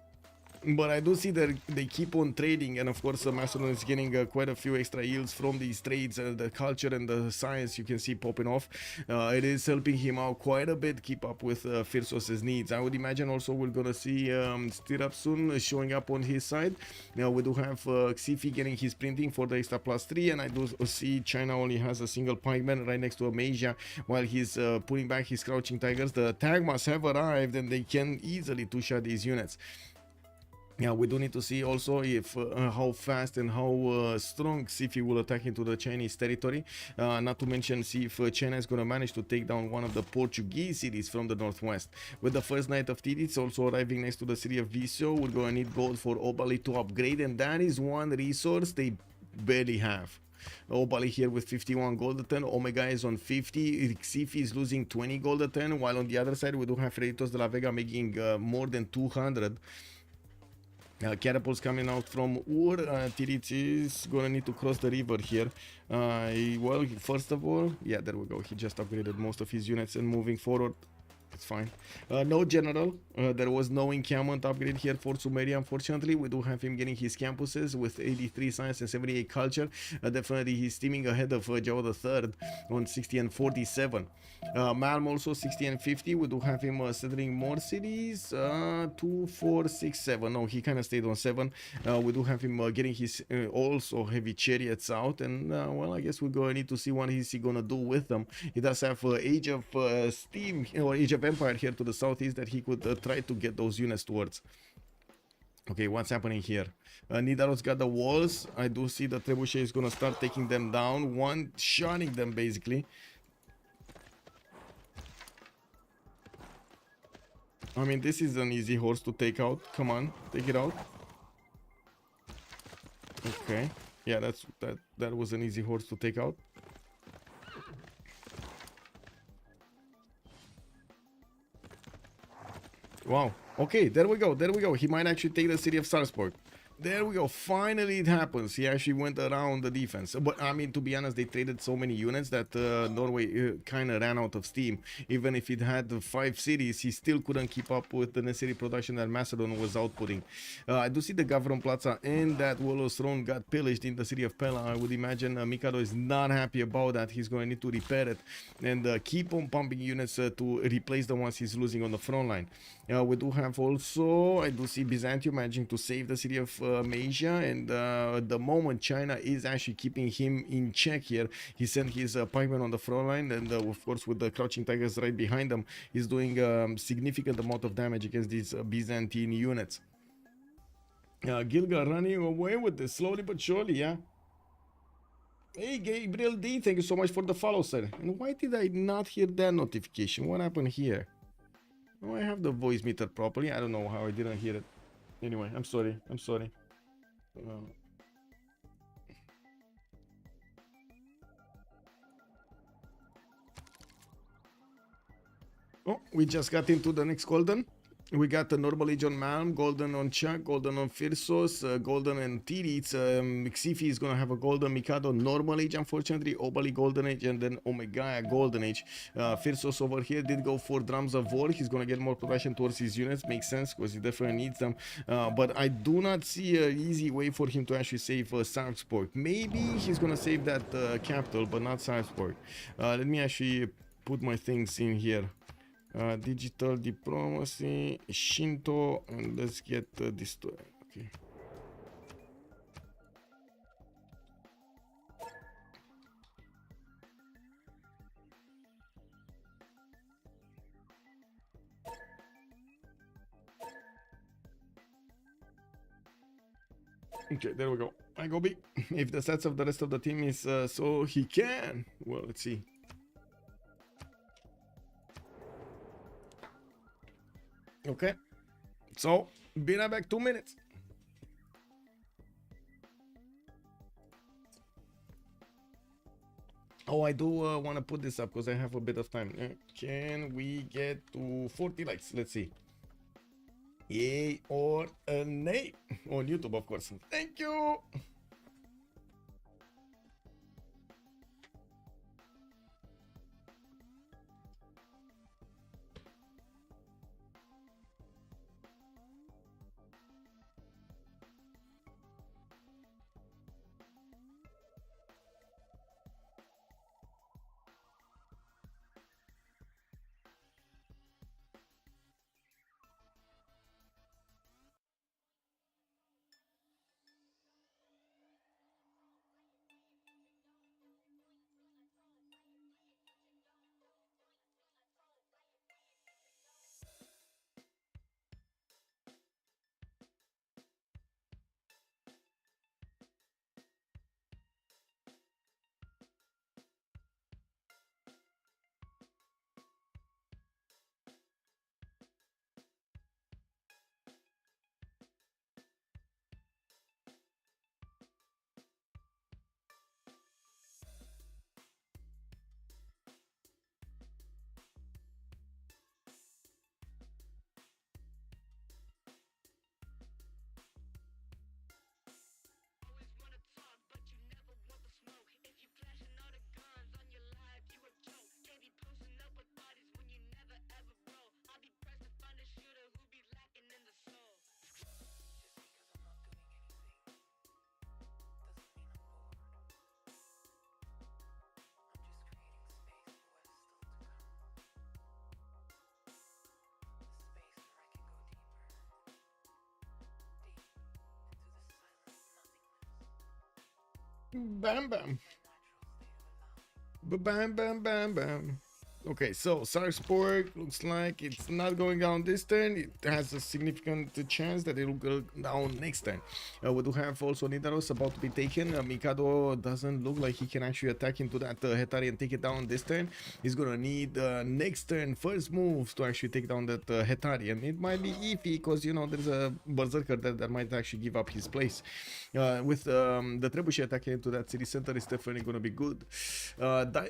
But I do see that they keep on trading, and of course Macedon is getting quite a few extra yields from these trades. The culture and the science you can see popping off. It is helping him out quite a bit, keep up with Firsos's needs. I would imagine also we're gonna see Stirrup soon showing up on his side. Now we do have Xifi getting his printing for the extra +3, and I do see China only has a single pikeman right next to Amasia, while he's putting back his crouching tigers. The tag must have arrived, and they can easily two-shot these units. Yeah, we do need to see also if how fast and how strong Xifi will attack into the Chinese territory. Not to mention, see if China is going to manage to take down one of the Portuguese cities from the northwest. With the first knight of Tirits also arriving next to the city of Visio, we're going to need gold for Obali to upgrade, and that is one resource they barely have. Obali here with 51 gold a turn, Omega is on 50, Xifi is losing 20 gold a turn, while on the other side we do have Freritos de la Vega making more than 200. Catapults coming out from Ur. Tirits is gonna need to cross the river here. Well, first of all, yeah, there we go. He just upgraded most of his units and moving forward. It's fine. No general. There was no encampment upgrade here for Sumeria, unfortunately. We do have him getting his campuses with 83 science and 78 culture. Definitely he's teaming ahead of Joe the Third on 60 and 47. Malm also 60 and 50. We do have him settling more cities. 2, 4, 6, 7. No, he kind of stayed on 7. We do have him getting his also heavy chariots out. And well, I guess we're going to need to see what he's gonna do with them. He does have Age of Steam or Age of Empire here to the southeast that he could try to get those units towards. Okay, what's happening here? Nidaros got the walls. I do see the Trebuchet is gonna start taking them down, one-shotting them basically. I mean, this is an easy horse to take out. Come on, take it out. Okay, yeah, that was an easy horse to take out. Wow. Okay, there we go. There we go. He might actually take the city of Salzburg. There we go. Finally, it happens. He actually went around the defense. But, I mean, to be honest, they traded so many units that Norway kind of ran out of steam. Even if it had 5 cities, he still couldn't keep up with the necessary production that Macedon was outputting. I do see the Gavron Plaza and that Warlord's Throne got pillaged in the city of Pella. I would imagine Mikado is not happy about that. He's going to need to repair it and keep on pumping units to replace the ones he's losing on the front line. We do have also, I do see Byzantium managing to save the city of Asia, and at the moment China is actually keeping him in check here. He sent his pikemen on the front line, and of course with the crouching tigers right behind them, he's doing a significant amount of damage against these Byzantine units. Gilga running away with this slowly but surely, yeah. Hey Gabriel D, thank you so much for the follow, sir. And why did I not hear that notification? What happened here? Oh, I have the voice meter properly. I don't know how I didn't hear it. Anyway, I'm sorry. I'm sorry. Oh, we just got into the next golden. We got the normal age on Malm, golden on Chuck, golden on Firsos, golden and Tirits. Xifi is gonna have a golden Mikado normal age, unfortunately, Obali golden age, and then Omega golden age. Firsos over here did go for drums of war. He's gonna get more production towards his units, makes sense because he definitely needs them. But I do not see an easy way for him to actually save Salzburg. Maybe he's gonna save that capital, but not Salzburg. Let me actually put my things in here. Digital diplomacy, Shinto, and let's get this to okay. Okay, there we go. I go B. If the stats of the rest of the team is so he can. Well, let's see. Okay, so be right back 2 minutes. Oh, I do want to put this up because I have a bit of time. Can we get to 40 likes? Let's see. Yay or a nay on YouTube, of course. Thank you. Bam bam. Bam bam bam bam. Okay, so Sarpsborg looks like it's not going down this turn. It has a significant chance that it will go down next turn. We do have also Nidaros about to be taken. Mikado doesn't look like he can actually attack into that Hetari and take it down this turn. He's gonna need next turn first moves to actually take down that Hetari, and it might be iffy because you know there's a Berserker that might actually give up his place. With the Trebuchet attacking into that city center is definitely gonna be good.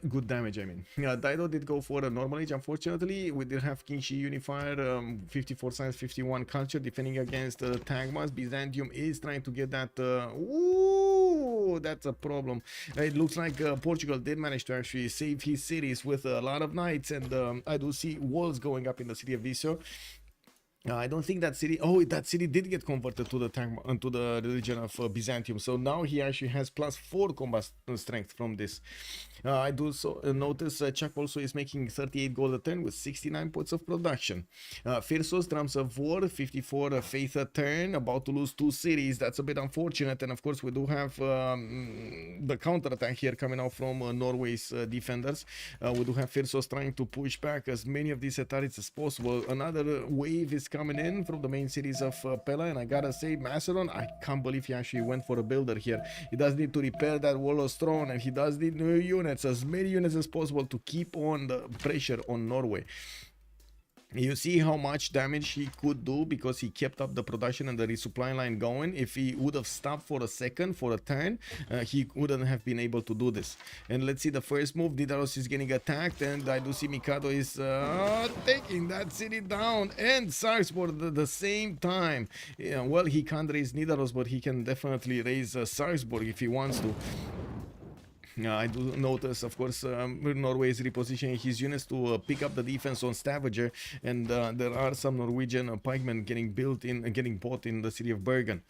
Good damage, I mean. Daido did go for a normal age. Unfortunately, we did have Kingshi Unifier, 54 science, 51 culture, defending against Tagmas. Byzantium is trying to get that. Ooh, that's a problem. It looks like Portugal did manage to actually save his cities with a lot of knights, and I do see walls going up in the city of Visio. I don't think that city. Oh, that city did get converted to the religion of Byzantium. So now he actually has +4 combat strength from this. I do so notice Chuck also is making 38 gold a turn with 69 points of production. Firsos, Drums of War, 54 faith a turn, about to lose 2 cities. That's a bit unfortunate. And of course, we do have the counter attack here coming out from Norway's defenders. We do have Firsos trying to push back as many of these Hetaris as possible. Another wave is coming in from the main cities of Pella, and I gotta say, Macedon, I can't believe he actually went for a builder here. He does need to repair that Warlord's Throne, and he does need new units, as many units as possible to keep on the pressure on Norway. You see how much damage he could do because he kept up the production and the resupply line going. If he would have stopped for a second, for a turn, he wouldn't have been able to do this. And let's see the first move. Nidaros is getting attacked, and I do see Mikado is taking that city down, and Sarpsborg at the same time. Yeah, well, he can't raise Nidaros, but he can definitely raise Sarpsborg if he wants to. I do notice, of course, Norway is repositioning his units to pick up the defense on Stavager, and there are some Norwegian pikemen getting bought in the city of Bergen.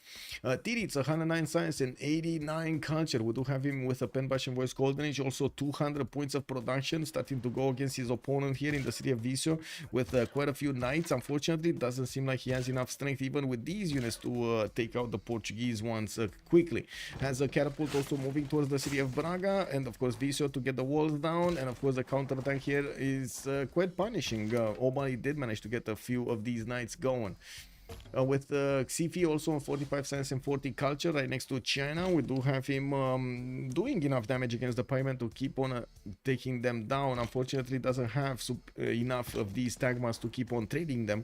Tiritz, 109 science and 89 culture. We do have him with a Penbash and Voice Golden Age, also 200 points of production, starting to go against his opponent here in the city of Visio with quite a few knights. Unfortunately, it doesn't seem like he has enough strength even with these units to take out the Portuguese ones quickly. Has a catapult also moving towards the city of Braga, and of course Visio to get the walls down, and of course the counter attack here is quite punishing. Obali did manage to get a few of these knights going. With Xifi also on 45 science and 40 culture right next to China, we do have him doing enough damage against the pikemen to keep on taking them down. Unfortunately, doesn't have enough of these Tagmas to keep on trading them.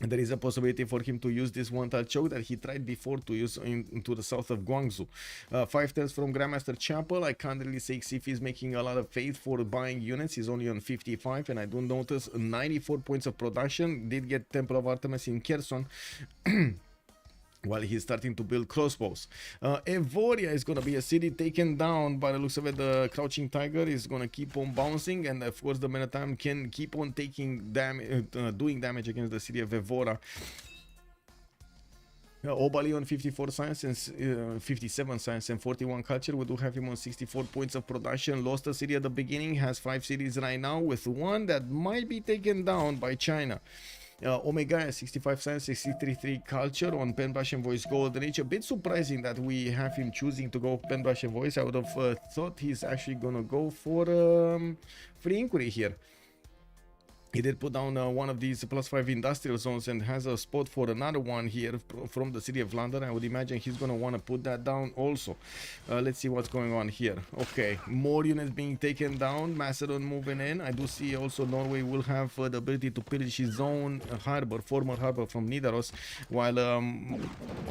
And there is a possibility for him to use this one-tile choke that he tried before to use into the south of Guangzhou. 5 turns from Grandmaster Chapel. I can't really say if he's making a lot of faith for buying units. He's only on 55, and I do notice 94 points of production. Did get Temple of Artemis in Kherson. While he's starting to build crossbows. Evoria is going to be a city taken down. By the looks of it, the Crouching Tiger is going to keep on bouncing, and of course the Menatam can keep on taking damage, doing damage against the city of Evora. Obali on 54 science and 57 science and 41 culture. We do have him on 64 points of production. Lost a city at the beginning, has 5 cities right now, with one that might be taken down by China. Omega 65 science, 63 culture on Penbrush and Voice Golden Age. A bit surprising that we have him choosing to go Penbrush and Voice. I would have thought he's actually gonna go for Free Inquiry here. He did put down one of these +5 industrial zones and has a spot for another one here from the city of London. I would imagine he's going to want to put that down also. Let's see what's going on here. Okay, more units being taken down. Macedon moving in. I do see also Norway will have the ability to pillage his own harbor, former harbor from Nidaros, while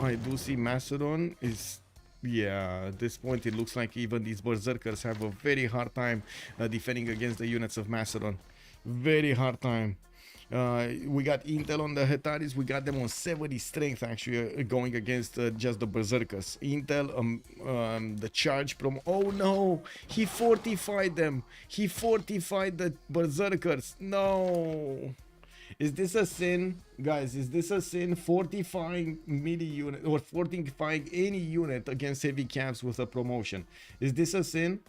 I do see Macedon is... Yeah, at this point it looks like even these berserkers have a very hard time defending against the units of Macedon. Very hard time. We got Intel on the Hetaris. We got them on 70 strength actually going against just the berserkers. Intel, the charge from... Oh no! He fortified them! He fortified the berserkers! No! Is this a sin? Guys, is this a sin? Fortifying melee unit or fortifying any unit against heavy caps with a promotion. Is this a sin?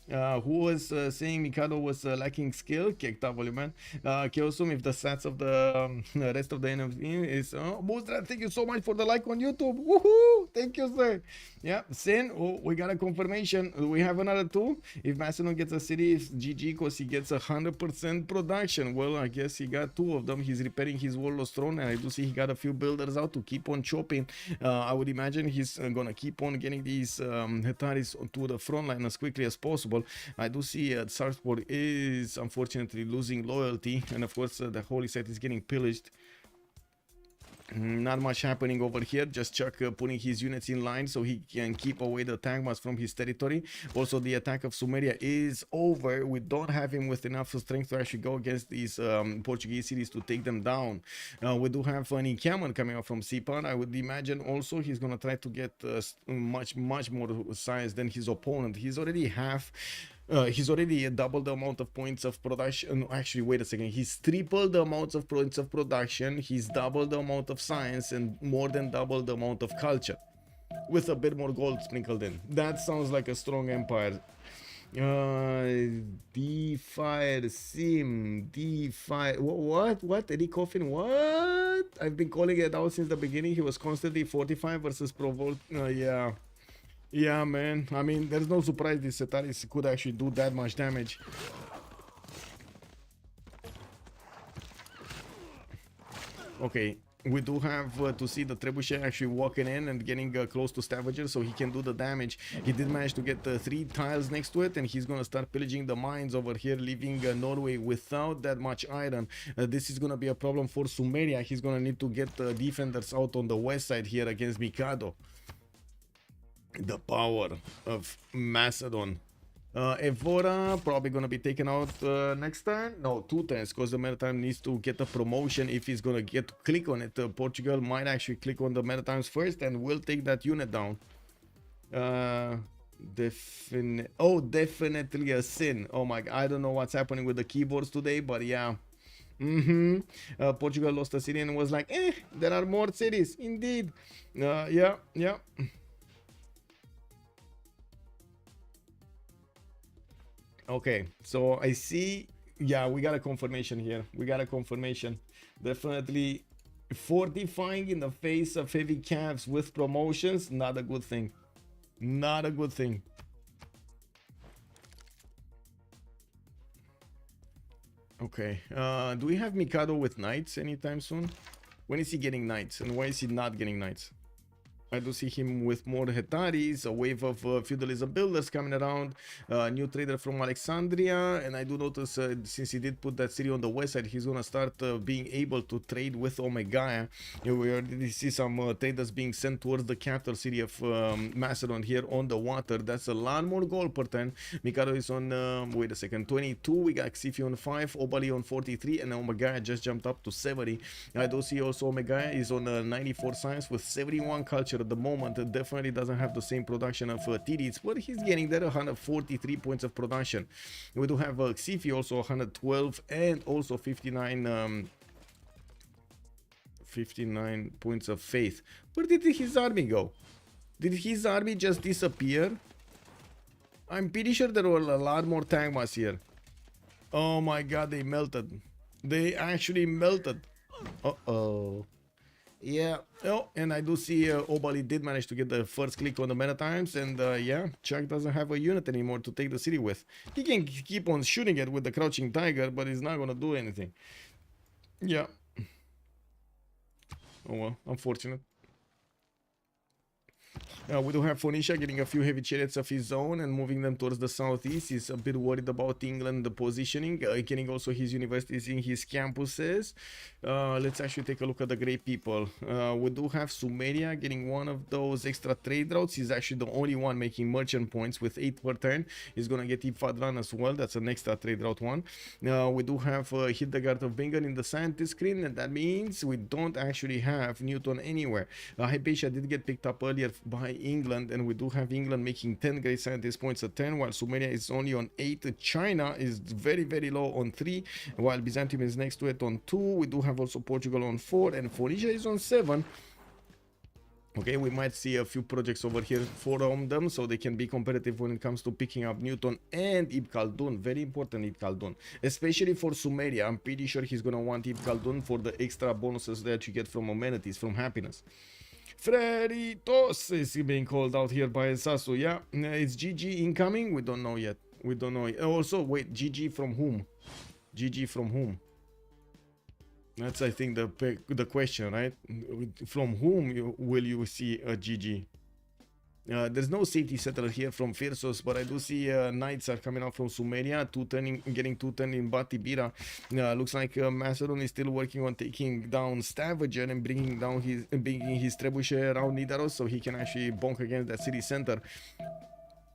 Who was saying Mikado was lacking skill? KW man. Kyosum, if the stats of the rest of the enemy is Mustra, thank you so much for the like on YouTube. Woohoo! Thank you, sir. Yeah, Sin, oh, we got a confirmation. We have another two. If Macedon gets a city, it's GG because he gets 100% production. Well, I guess he got two of them. He's repairing his Warlord's throne, and I do see he got a few builders out to keep on chopping. I would imagine he's gonna keep on getting these Hetaris to the front line as quickly as possible. I do see Sarpsborg is unfortunately losing loyalty, and of course the holy site is getting pillaged. Not much happening over here, just Chuck putting his units in line so he can keep away the Tangmas from his territory. Also, the attack of Sumeria is over. We don't have him with enough strength to actually go against these Portuguese cities to take them down. We do have an encampment coming up from Sipan. I would imagine also he's going to try to get much more science than his opponent. He's already he's already doubled the amount of points of production. No, actually, wait a second. He's tripled the amount of points of production. He's doubled the amount of science and more than doubled the amount of culture, with a bit more gold sprinkled in. That sounds like a strong empire. D-Fire Sim, D-Fire. What? Eddie Coffin? What? I've been calling it out since the beginning. He was constantly 45 versus Provolt. Yeah. Yeah, man. I mean, there's no surprise this Setaris could actually do that much damage. Okay, we do have to see the Trebuchet actually walking in and getting close to Stavager so he can do the damage. He did manage to get 3 tiles next to it, and he's gonna start pillaging the mines over here, leaving Norway without that much iron. This is gonna be a problem for Sumeria. He's gonna need to get defenders out on the west side here against Mikado. The power of Macedon. Evora probably gonna be taken out next turn. No, 2 turns, because the Maritime needs to get a promotion if he's gonna get to click on it. Portugal might actually click on the Maritimes first and will take that unit down. Definitely a sin. Oh my god, I don't know what's happening with the keyboards today, but yeah. Portugal lost a city and was like, there are more cities. Indeed. Yeah. Okay, so I see, yeah, we got a confirmation here. We got a confirmation. Definitely fortifying in the face of heavy calves with promotions, not a good thing. Not a good thing. Okay, do we have Mikado with knights anytime soon? When is he getting knights, and why is he not getting knights? I do see him with more Hetaris, a wave of feudalism builders coming around, new trader from Alexandria, and I do notice since he did put that city on the west side, he's gonna start being able to trade with Omegaya. We already see some traders being sent towards the capital city of Macedon here on the water. That's a lot more gold per turn. Mikado is on, wait a second, 22, we got Xifi on 5, Obali on 43, and Omegaya just jumped up to 70. I do see also Omegaya is on 94 science with 71 culture at the moment. It definitely doesn't have the same production of Tidits, but he's getting there, 143 points of production. We do have Xifi also 112 and also 59 points of faith. Where did his army go? Did his army just disappear? I'm pretty sure there were a lot more Tangmas here. Oh my god, they melted. They actually melted. Uh-oh. Yeah, oh, and I do see Obali did manage to get the first click on the Maritimes, and yeah, Chuck doesn't have a unit anymore to take the city with. He can keep on shooting it with the Crouching Tiger, but he's not gonna do anything. Yeah. Oh well, unfortunate. We do have Phoenicia getting a few heavy chariots of his own and moving them towards the southeast. He's a bit worried about England, the positioning, getting also his universities in his campuses. Let's actually take a look at the great people. We do have Sumeria getting one of those extra trade routes. He's actually the only one making merchant points with 8 per turn. He's gonna get Ifadran as well. That's an extra trade route one. We do have Hildegard of Bengal in the scientist screen, and that means we don't actually have Newton anywhere. Hypatia did get picked up earlier by England, and we do have England making 10 great scientist points at 10, while Sumeria is only on 8. China is very, very low on 3, while Byzantium is next to it on 2. We do have also Portugal on 4, and Phoenicia is on 7. Okay, we might see a few projects over here from them so they can be competitive when it comes to picking up Newton and Ibn Khaldun. Very important, Ibn Khaldun, especially for Sumeria. I'm pretty sure he's gonna want Ibn Khaldun for the extra bonuses that you get from amenities, from happiness. Freritos is being called out here by Sasu. Yeah, it's GG incoming. We don't know yet. We don't know. Also, wait, GG from whom? GG from whom? That's, I think, the question, right? From whom will you see a GG? There's no safety settler here from Firsos, but I do see knights are coming out from Sumeria, getting 2-turn in Batibira. Looks like Macedon is still working on taking down Stavager and bringing his trebuchet around Nidaros so he can actually bonk against that city center.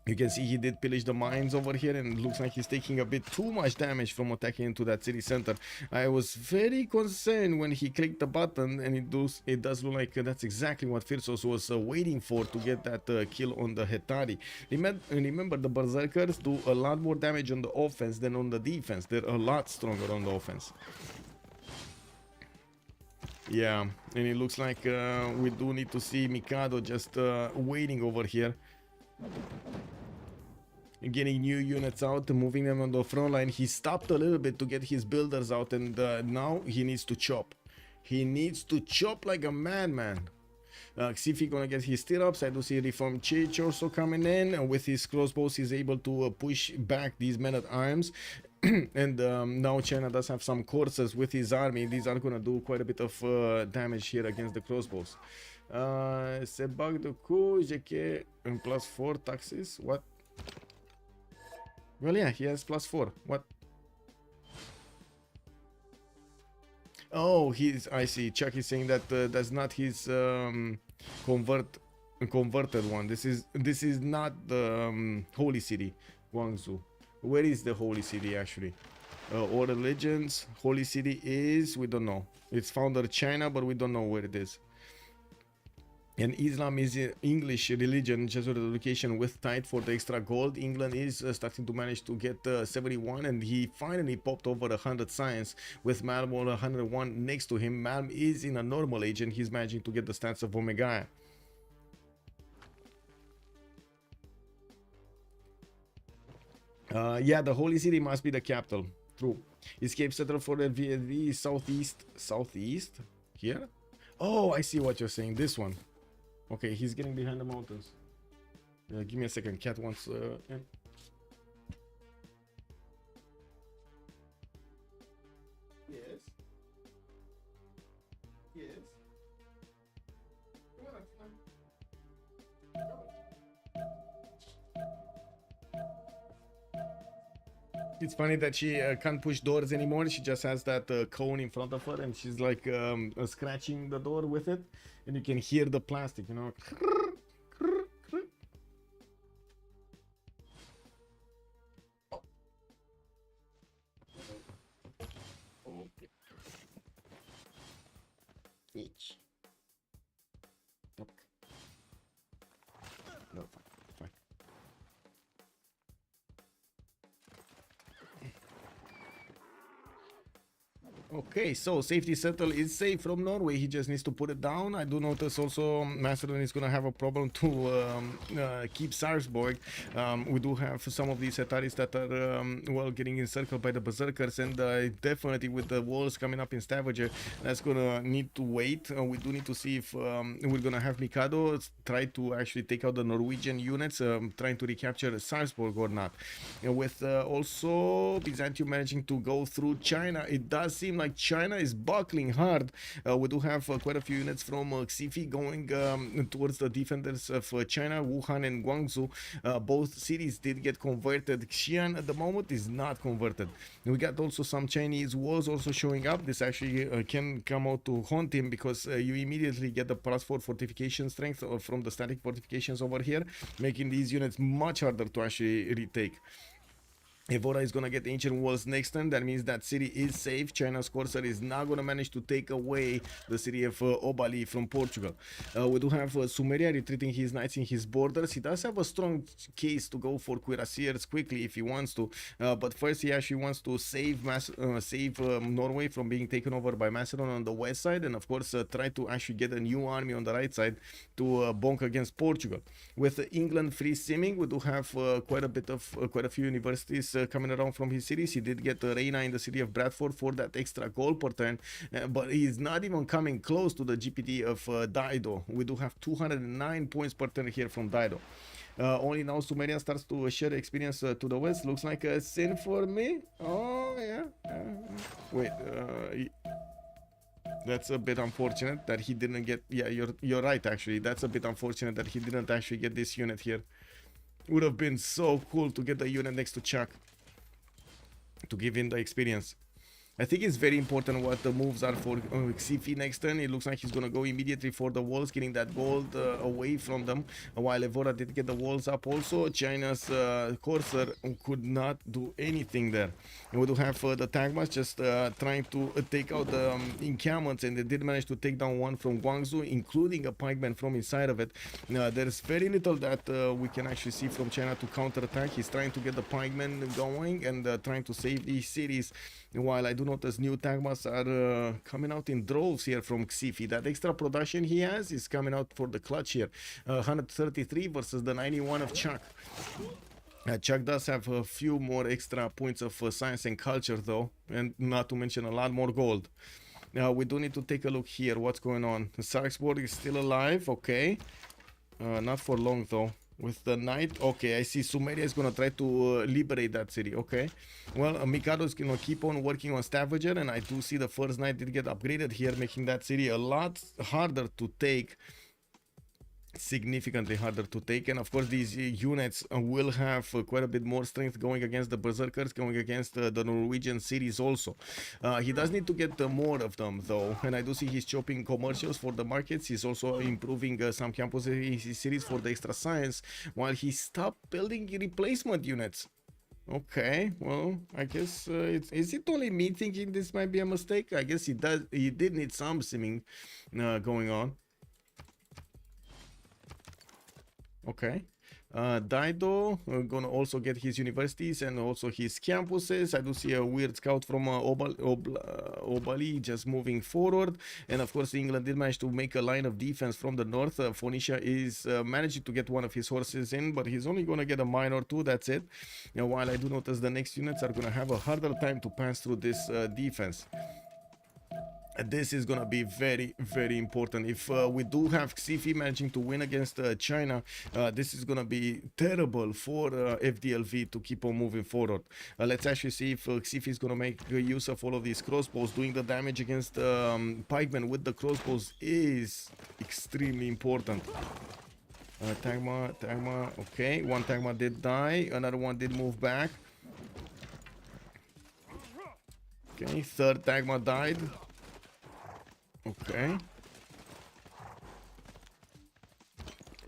You can see he did pillage the mines over here, and it looks like he's taking a bit too much damage from attacking into that city center. I was very concerned when he clicked the button, and it does look like that's exactly what Firsos was waiting for to get that kill on the Hetari. Remember, the Berserkers do a lot more damage on the offense than on the defense. They're a lot stronger on the offense. Yeah, and it looks like we do need to see Mikado just waiting over here. Getting new units out, moving them on the front line. He stopped a little bit to get his builders out, and now he needs to chop. He needs to chop like a madman. Xifi gonna get his stirrups. I do see Reformed Chich also coming in, and with his crossbows he's able to push back these men-at-arms. And now China does have some coursers with his army. These are gonna do quite a bit of damage here against the crossbows. Se bag de coup, JK and +4 taxes. What? Well, yeah, he has +4. What? Oh, I see. Chuck is saying that that's not his converted one. This is not the holy city, Guangzhou. Where is the holy city actually? Order Legends, holy city is, we don't know. It's founder China, but we don't know where it is. And Islam is English religion, Jesuit education with tithe for the extra gold. England is starting to manage to get 71, and he finally popped over 100 science with Malm on 101 next to him. Malm is in a normal age, and he's managing to get the stats of Omega. Yeah, the holy city must be the capital. True. Escape settler for the VSV southeast here. Oh, I see what you're saying. This one. Okay, he's getting behind the mountains. Give me a second. Cat wants. Yeah. Yes. Yes. It's funny that she can't push doors anymore. She just has that cone in front of her, and she's like scratching the door with it, and you can hear the plastic, you know. Okay. Each. Okay. No, fine. Okay, so safety settle is safe from Norway. He just needs to put it down. I do notice also Macedon is going to have a problem to keep Sarpsborg. We do have some of these Hetaris that are, well, getting encircled by the Berserkers, and definitely with the walls coming up in Stavager, that's going to need to wait. We do need to see if we're going to have Mikado try to actually take out the Norwegian units, trying to recapture Sarpsborg or not. And with also Byzantium managing to go through China, it does seem like China is buckling hard. We do have quite a few units from Xifi going towards the defenders of China, Wuhan and Guangzhou. Both cities did get converted. Xi'an at the moment is not converted. We got also some Chinese walls also showing up. This actually can come out to haunt him, because you immediately get the +4 fortification strength from the static fortifications over here, making these units much harder to actually retake. Evora is gonna get ancient walls next turn. That means that city is safe. China's Corsair is not gonna manage to take away the city of Obali from Portugal. We do have Sumeria retreating his knights in his borders. He does have a strong case to go for cuirassiers quickly if he wants to, but first he actually wants to save Norway from being taken over by Macedon on the west side, and of course try to actually get a new army on the right side to bonk against Portugal. With England free simming, we do have quite a few universities coming around from his cities. He did get Reina in the city of Bradford for that extra goal per turn, but he's not even coming close to the GPT of Dido. We do have 209 points per turn here from Dido. Only now Sumerian starts to share experience to the west. Looks like a sin for me. Oh yeah. Wait. That's a bit unfortunate that he didn't get. Yeah, you're right. Actually, that's a bit unfortunate that he didn't actually get this unit here. Would have been so cool to get the unit next to Chuck to give him the experience. I think it's very important what the moves are for Xifi next turn. It looks like he's going to go immediately for the walls, getting that gold away from them, while Evora did get the walls up also. China's Corsair could not do anything there. And we do have the Tagmas just trying to take out the encampments, and they did manage to take down one from Guangzhou, including a pikeman from inside of it. There's very little that we can actually see from China to counterattack. He's trying to get the pikemen going and trying to save these cities, while I do notice new Tagmas are coming out in droves here from Xifi. That extra production he has is coming out for the clutch here. 133 versus the 91 of Chuck. Chuck does have a few more extra points of science and culture though, and not to mention a lot more gold. Now we do need to take a look here what's going on. Sarksborg is still alive, okay. Not for long though. With the knight, okay, I see Sumeria is gonna try to liberate that city, okay. Well, Mikado is gonna keep on working on Stavager, and I do see the first knight did get upgraded here, making that city a lot harder to take. Significantly harder to take, and of course these units will have quite a bit more strength going against the berserkers, going against the Norwegian cities also. He does need to get more of them though, and I do see he's chopping commercials for the markets. He's also improving some campuses in his cities for the extra science, while he stopped building replacement units. Okay, well, I guess is it only me thinking this might be a mistake? I guess he did need some simming going on. Okay, Dido gonna also get his universities and also his campuses. I do see a weird scout from Obali just moving forward, and of course England did manage to make a line of defense from the north. Phoenicia is managing to get one of his horses in, but he's only gonna get a mine or two, that's it. Now, while I do notice the next units are gonna have a harder time to pass through this defense. This is gonna be very, very important. If we do have Xifi managing to win against China, this is gonna be terrible for FDLV to keep on moving forward. Let's actually see if Xifi is gonna make use of all of these crossbows. Doing the damage against pikemen with the crossbows is extremely important. Tagma, okay, one Tagma did die, another one did move back. Okay, third Tagma died. Okay.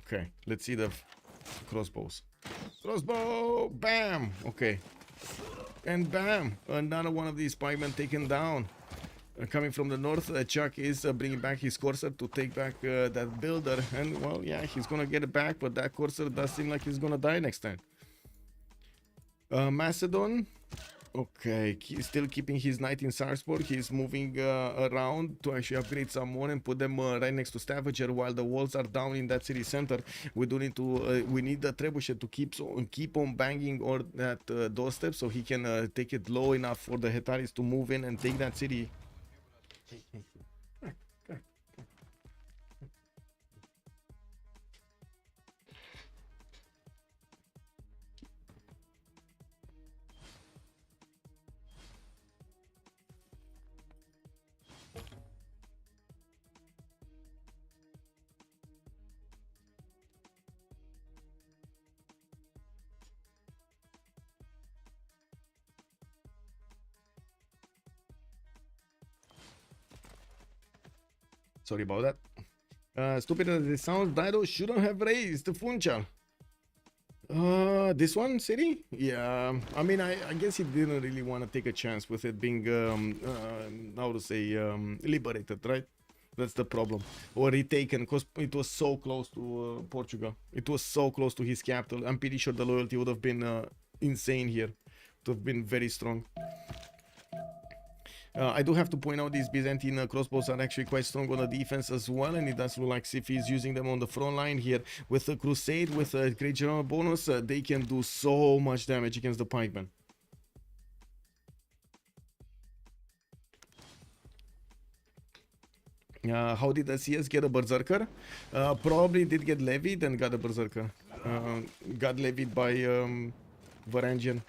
Okay, let's see the crossbows. Crossbow! Bam! Okay. And bam! Another one of these pikemen taken down. Coming from the north, Chuck is bringing back his Corsair to take back that builder. And, well, yeah, he's gonna get it back, but that Corsair does seem like he's gonna die next time. Macedon. Okay, he's still keeping his knight in Sarpsborg. He's moving around to actually upgrade some more and put them right next to Stavager while the walls are down in that city center. We do need to we need the trebuchet to keep on banging on that doorstep so he can take it low enough for the Hetaris to move in and take that city. Sorry about that. Stupid as it sounds, Dido shouldn't have raised the Funchal. This one city? Yeah. I mean, I guess he didn't really want to take a chance with it being how to say liberated, right? That's the problem. Or retaken, because it was so close to Portugal. It was so close to his capital. I'm pretty sure the loyalty would have been insane here. It would have been very strong. I do have to point out these Byzantine crossbows are actually quite strong on the defense as well, and it does look like if he's using them on the front line here with a crusade, with a great general bonus, they can do so much damage against the pikemen. How did the CS get a berserker? Probably did get levied and got a berserker. Got levied by Varangian.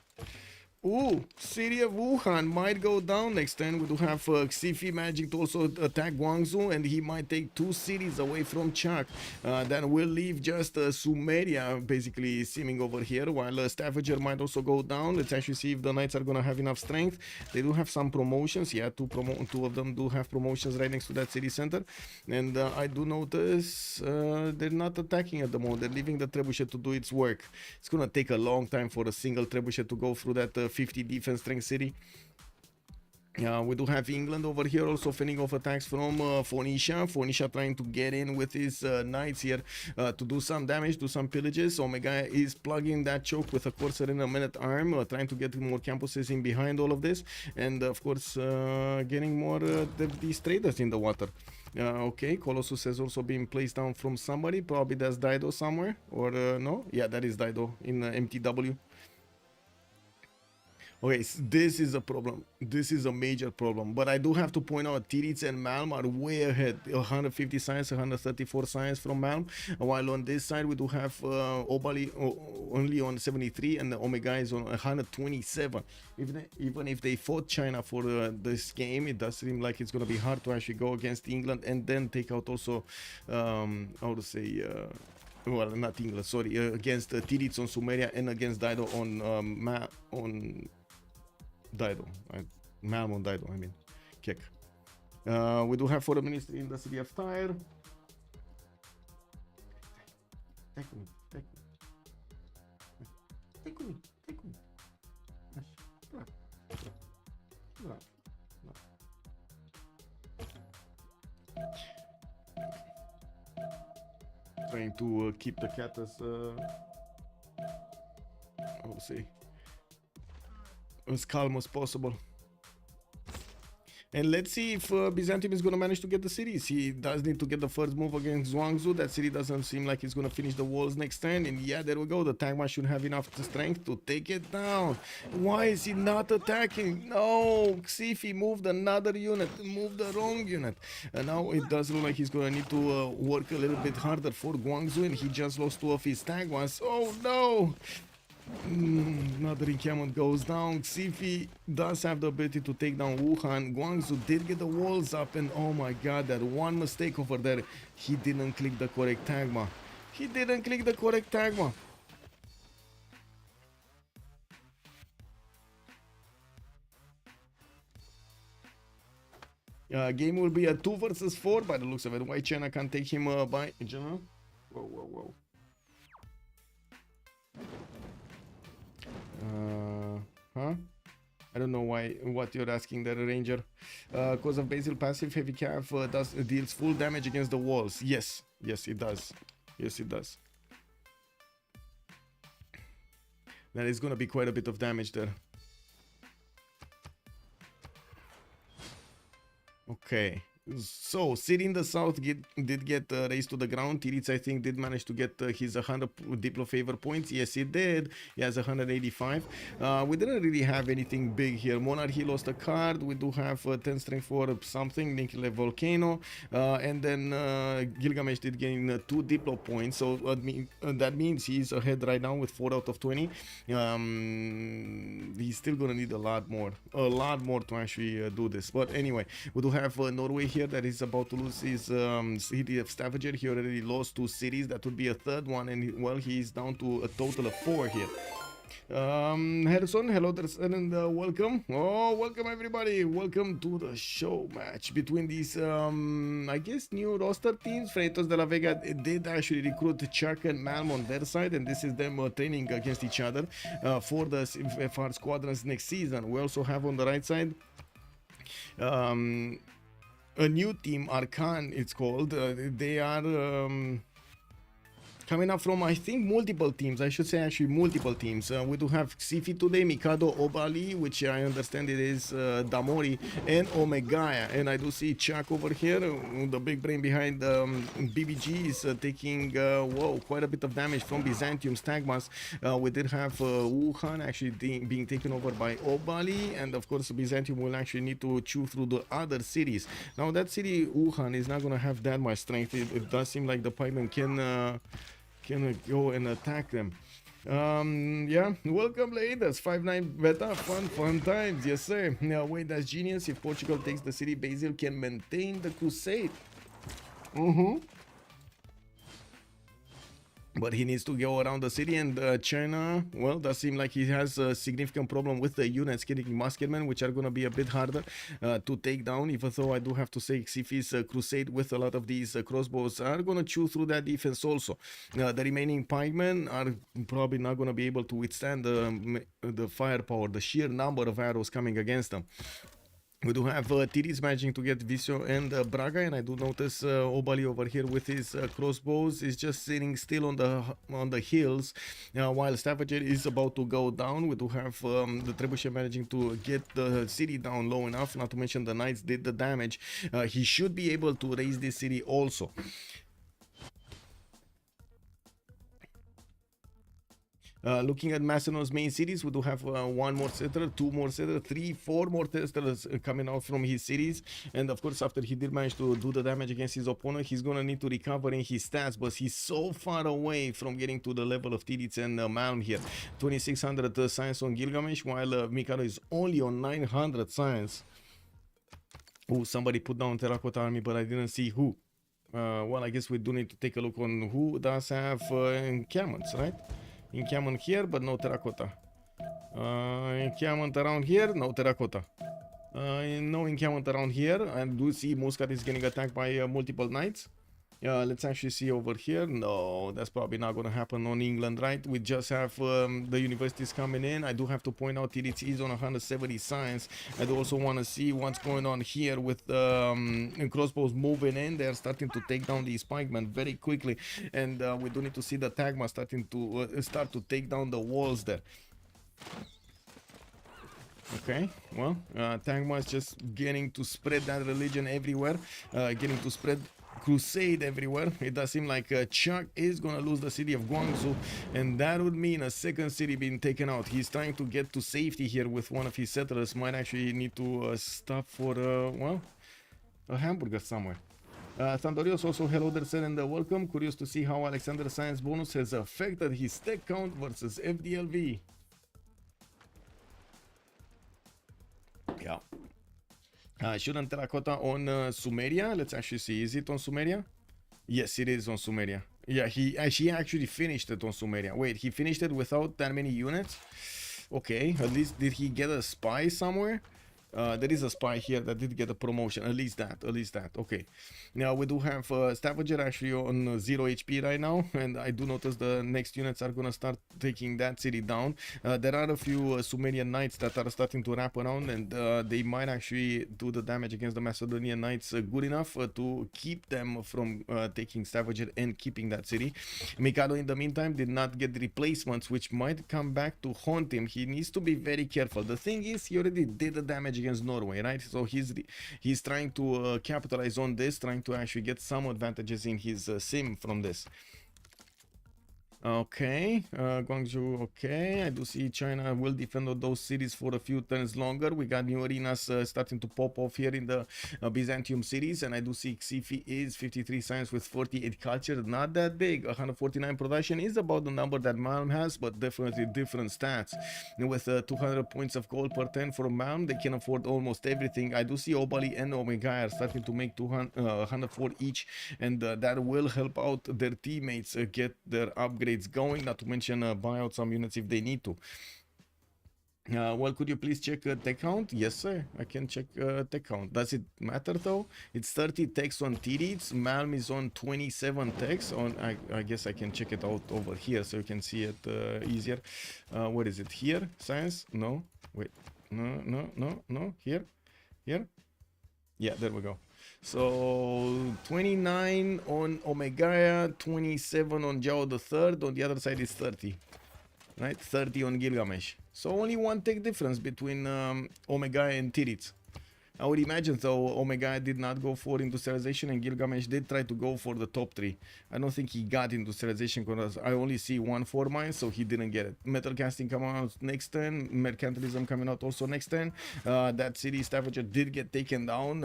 Ooh, city of Wuhan might go down next turn. We do have Xifi magic to also attack Guangzhou, and he might take 2 cities away from Chak. Then we'll leave just Sumeria basically seeming over here, while Stavager might also go down. Let's actually see if the Knights are gonna have enough strength. They do have some promotions. Yeah, two of them do have promotions right next to that city center. And I do notice they're not attacking at the moment. They're leaving the trebuchet to do its work. It's gonna take a long time for a single trebuchet to go through that 50 defense strength city. We do have England over here also fending off attacks from Phoenicia. Phoenicia trying to get in with his knights here to do some damage, do some pillages. Omega is plugging that choke with a Corsair and a Man-at-Arm, trying to get more campuses in behind all of this, and of course getting more these traders in the water. Okay, Colossus has also been placed down from somebody. Probably that's Dido somewhere, or no? Yeah, that is Dido in MTW. Okay, so this is a problem. This is a major problem. But I do have to point out Tirits and Malm are way ahead. 150 science, 134 science from Malm. While on this side we do have Obali only on 73 and the Omega is on 127. Even if they fought China for this game, it does seem like it's going to be hard to actually go against England and then take out also, how to say... well, not England, sorry, against Tirits on Sumeria and against Dido on Dido, Malm on Dido, I mean, Kek. We do have foreign ministry in the city of Tyre. Take me. Trying to keep the cat as, I would say, as calm as possible. And let's see if Byzantium is going to manage to get the cities. He does need to get the first move against Zhuangzi. That city doesn't seem like he's going to finish the walls next turn. And yeah, there we go. The Tagma should have enough strength to take it down. Why is he not attacking? No, Xifi moved another unit. Moved the wrong unit. And now it does look like he's going to need to work a little bit harder for Guangzhou. And he just lost 2 of his Tagmas. Oh no! Another encampment goes down. Xifi does have the ability to take down Wuhan. Guangzhou did get the walls up, and oh my god, that one mistake over there. He didn't click the correct Tagma. He didn't click the correct Tagma. Game will be a 2 versus 4 by the looks of it. Why China can't take him by general? Whoa. Huh? I don't know what you're asking there, Ranger. Cause of Basil passive, heavy calf deals full damage against the walls. Yes, it does. Yes, it does. That is gonna be quite a bit of damage there. Okay. So, city in the south did get raised to the ground. Tirits, I think, did manage to get his 100 Diplo favor points. Yes, he did. He has 185. We didn't really have anything big here. Monarchy lost a card. We do have 10 strength for something, Ninkle Volcano. And then Gilgamesh did gain 2 Diplo points. So that means he's ahead right now with 4 out of 20. He's still going to need a lot more to actually do this. But anyway, we do have Norway here that is about to lose his city of Stavanger. He already lost 2 cities. That would be a third one, and well, he's down to a total of 4 here. Harrison, hello there, sir, and welcome. Oh, welcome everybody. Welcome to the show match between these, I guess, new roster teams. Freritos de la Vega did actually recruit Chuck and Malm on their side, and this is them training against each other for the FR squadrons next season. We also have on the right side a new team, Arcane, it's called. They are coming up from, I think, multiple teams. I should say actually multiple teams. We do have Xifi today, Mikado, Obali, which I understand it is Damori, and Omegaya. And I do see Chuck over here, the big brain behind BBG is taking, whoa, quite a bit of damage from Byzantium Stagmas. We did have Wuhan actually being taken over by Obali, and of course Byzantium will actually need to chew through the other cities. Now that city, Wuhan, is not going to have that much strength. It does seem like the pikemen can go and attack them. Yeah, welcome ladies. 5-9 beta, fun times, yes sir. Now wait, that's genius. If Portugal takes the city, Basil can maintain the crusade. But he needs to go around the city, and China, well, does seem like he has a significant problem with the units getting musketmen, which are going to be a bit harder to take down, even though I do have to say Xifi's crusade with a lot of these crossbows are going to chew through that defense also. The remaining pikemen are probably not going to be able to withstand the firepower, the sheer number of arrows coming against them. We do have Tiris managing to get Visio and Braga, and I do notice Obali over here with his crossbows is just sitting still on the hills, while Stavager is about to go down. We do have the Trebuchet managing to get the city down low enough, not to mention the Knights did the damage. He should be able to raise this city also. Looking at Macedon's main cities, we do have one more settler, two more settlers, three, four more settlers coming out from his cities. And of course, after he did manage to do the damage against his opponent, he's gonna need to recover in his stats, but he's so far away from getting to the level of Tidits and Malm here. 2600 science on Gilgamesh, while Mikado is only on 900 science. Oh, somebody put down Terracotta Army, but I didn't see who. Well, I guess we do need to take a look on who does have encampments, right? Encampment here, but no terracotta. Encampment around here, no terracotta. No encampment around here. I do see Muscat is getting attacked by multiple knights. Let's actually see over here. No, that's probably not going to happen on England, right? We just have the universities coming in. I do have to point out TDT is on 170 science. I do also want to see what's going on here with crossbows moving in. They're starting to take down these pikemen very quickly, and we do need to see the Tagma starting to start to take down the walls there. Okay, well, Tagma is just getting to spread that religion everywhere, getting to spread crusade everywhere. It does seem like Chuck is gonna lose the city of Guangzhou, and that would mean a second city being taken out. He's trying to get to safety here with one of his settlers. Might actually need to stop for well, a hamburger somewhere. Sandorios also hello there, sir, and welcome. Curious to see how Alexander's science bonus has affected his tech count versus FDLV. Yeah. Shouldn't terracotta on Sumeria? Let's actually see. Is it on Sumeria? Yes, it is on Sumeria. Yeah, he actually finished it on Sumeria. Wait, he finished it without that many units? Okay, at least did he get a spy somewhere? There is a spy here that did get a promotion, at least that. Okay, now we do have Stavager actually on 0 HP right now, and I do notice the next units are gonna start taking that city down. There are a few Sumerian knights that are starting to wrap around, and they might actually do the damage against the Macedonian knights good enough to keep them from taking Stavager and keeping that city. Mikado in the meantime did not get replacements, which might come back to haunt him. He needs to be very careful. The thing is, he already did the damage against Norway, right? So he's trying to capitalize on this, trying to actually get some advantages in his sim from this. Okay, Guangzhou, okay. I do see China will defend those cities for a few turns longer. We got new arenas starting to pop off here in the Byzantium cities, and I do see Xifi is 53 science with 48 culture. Not that big. 149 production is about the number that Malm has, but definitely different stats. And with 200 points of gold per 10 for Malm, they can afford almost everything. I do see Obali and Omega are starting to make 104 each, and that will help out their teammates get their upgrade upgrades going, not to mention buy out some units if they need to. Well, could you please check tech count? Yes, sir. I can check tech count. Does it matter though? It's 30 techs on T-Reads. Malm is on 27 techs. On I guess I can check it out over here so you can see it easier. What is it here? Science? No. Wait. No. Here. Yeah, there we go. So 29 on Omega, 27 on Jao the Third. On the other side is 30. Right, 30 on Gilgamesh. So only one tech difference between Omega and T-Reads. I would imagine though Omega did not go for industrialization and Gilgamesh did try to go for the top 3. I don't think he got industrialization because I only see 1 4 mine, so he didn't get it. Metal casting coming out next turn, mercantilism coming out also next turn. That city Stavager did get taken down.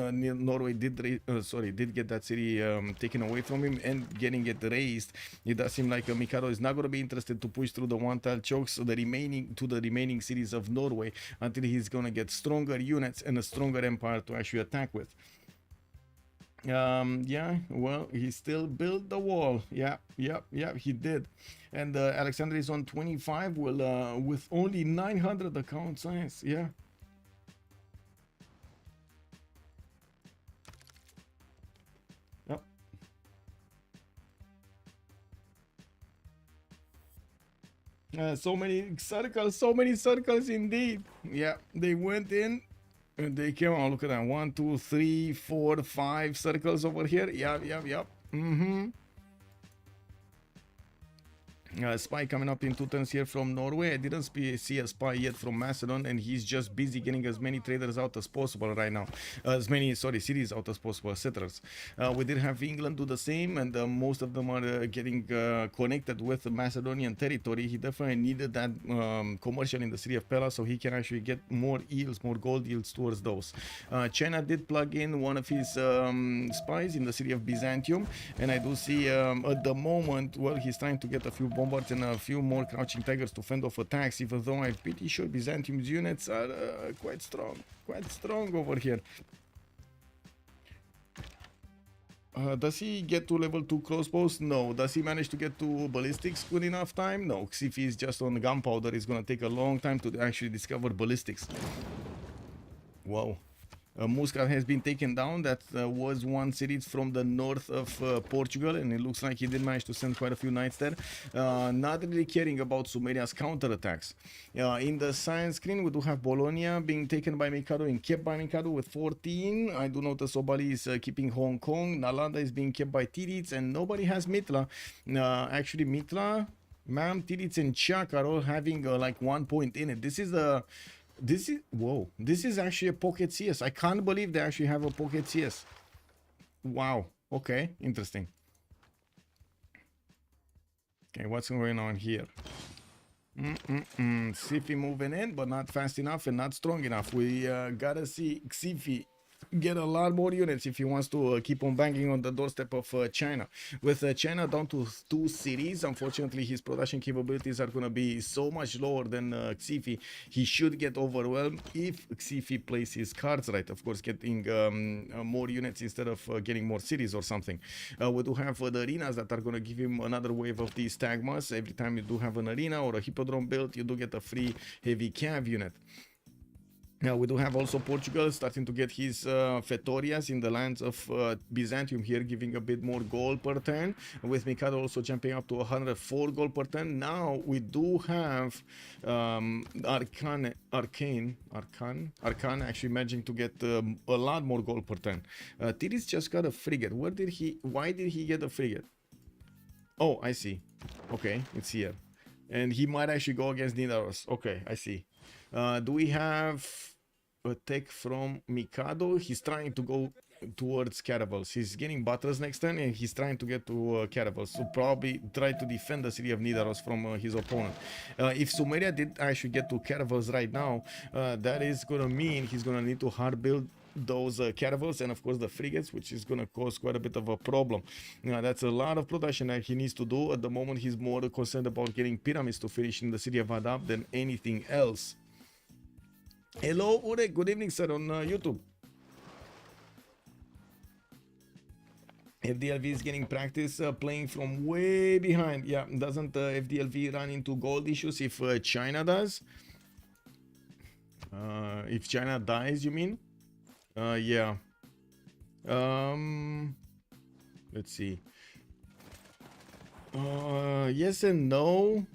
Norway did get that city taken away from him and getting it raised. It does seem like Mikado is not going to be interested to push through the one-tile chokes to the remaining cities of Norway until he's going to get stronger units and a stronger empire to actually attack with. Yeah, well, he still built the wall. Yeah, he did. And Alexander is on 25 with only 900 account size. Yeah. So many circles indeed. Yeah, they went in and they came on. Look at that. 1, 2, 3, 4, 5 circles over here. Yep. Spy coming up in 2 turns here from Norway. I didn't see a spy yet from Macedon, and he's just busy getting as many traders out as possible right now. As many cities out as possible, settlers. We did have England do the same, and most of them are getting connected with the Macedonian territory. He definitely needed that commercial in the city of Pella so he can actually get more yields, more gold yields towards those. China did plug in one of his spies in the city of Byzantium, and I do see at the moment, well, he's trying to get a few bombards and a few more crouching tigers to fend off attacks, even though I'm pretty sure Byzantium's units are quite strong over here. Does he get to level 2 crossbows? No. Does he manage to get to ballistics good enough time? No. If he's just on gunpowder, it's gonna take a long time to actually discover ballistics. Wow. Muscat has been taken down. That was one city from the north of Portugal, and it looks like he did manage to send quite a few knights there. Not really caring about Sumeria's counterattacks. In the science screen, we do have Bologna being taken by Mikado and kept by Mikado with 14. I do notice Obali is keeping Hong Kong. Nalanda is being kept by T-Reads, and nobody has Mitla. Actually, Mitla, Mam, T-Reads, and Chak are all having like 1 point in it. This is actually a pocket CS. I can't believe they actually have a pocket CS. Wow. Okay, interesting. Okay, what's going on here? Xifi moving in, but not fast enough and not strong enough. We gotta see Xifi get a lot more units if he wants to keep on banging on the doorstep of China. With China down to 2 cities, unfortunately his production capabilities are going to be so much lower than Xifi. He should get overwhelmed if Xifi plays his cards right, of course, getting more units instead of getting more cities or something. We do have the arenas that are going to give him another wave of these Tagmas. Every time you do have an arena or a hippodrome built, you do get a free heavy cav unit. Now we do have also Portugal starting to get his Fetorias in the lands of Byzantium here, giving a bit more gold per turn, with Mikado also jumping up to 104 gold per turn. Now we do have Arcane actually managing to get a lot more gold per turn. Tiris just got a frigate. Why did he get a frigate? Oh, I see. Okay, it's here. And he might actually go against Nidaros. Okay, I see. Do we have a tech from Mikado? He's trying to go towards caravels. He's getting butters next turn and he's trying to get to caravels. So probably try to defend the city of Nidaros from his opponent. If Sumeria did actually get to caravels right now, that is going to mean he's going to need to hard build those caravels and of course the frigates, which is going to cause quite a bit of a problem. That's a lot of production that he needs to do. At the moment he's more concerned about getting pyramids to finish in the city of Adab than anything else. Hello Urek, good evening sir on YouTube. FDLV is getting practice playing from way behind. Yeah, doesn't FDLV run into gold issues if China does? If China dies, you mean? Yeah. Let's see. Yes and no.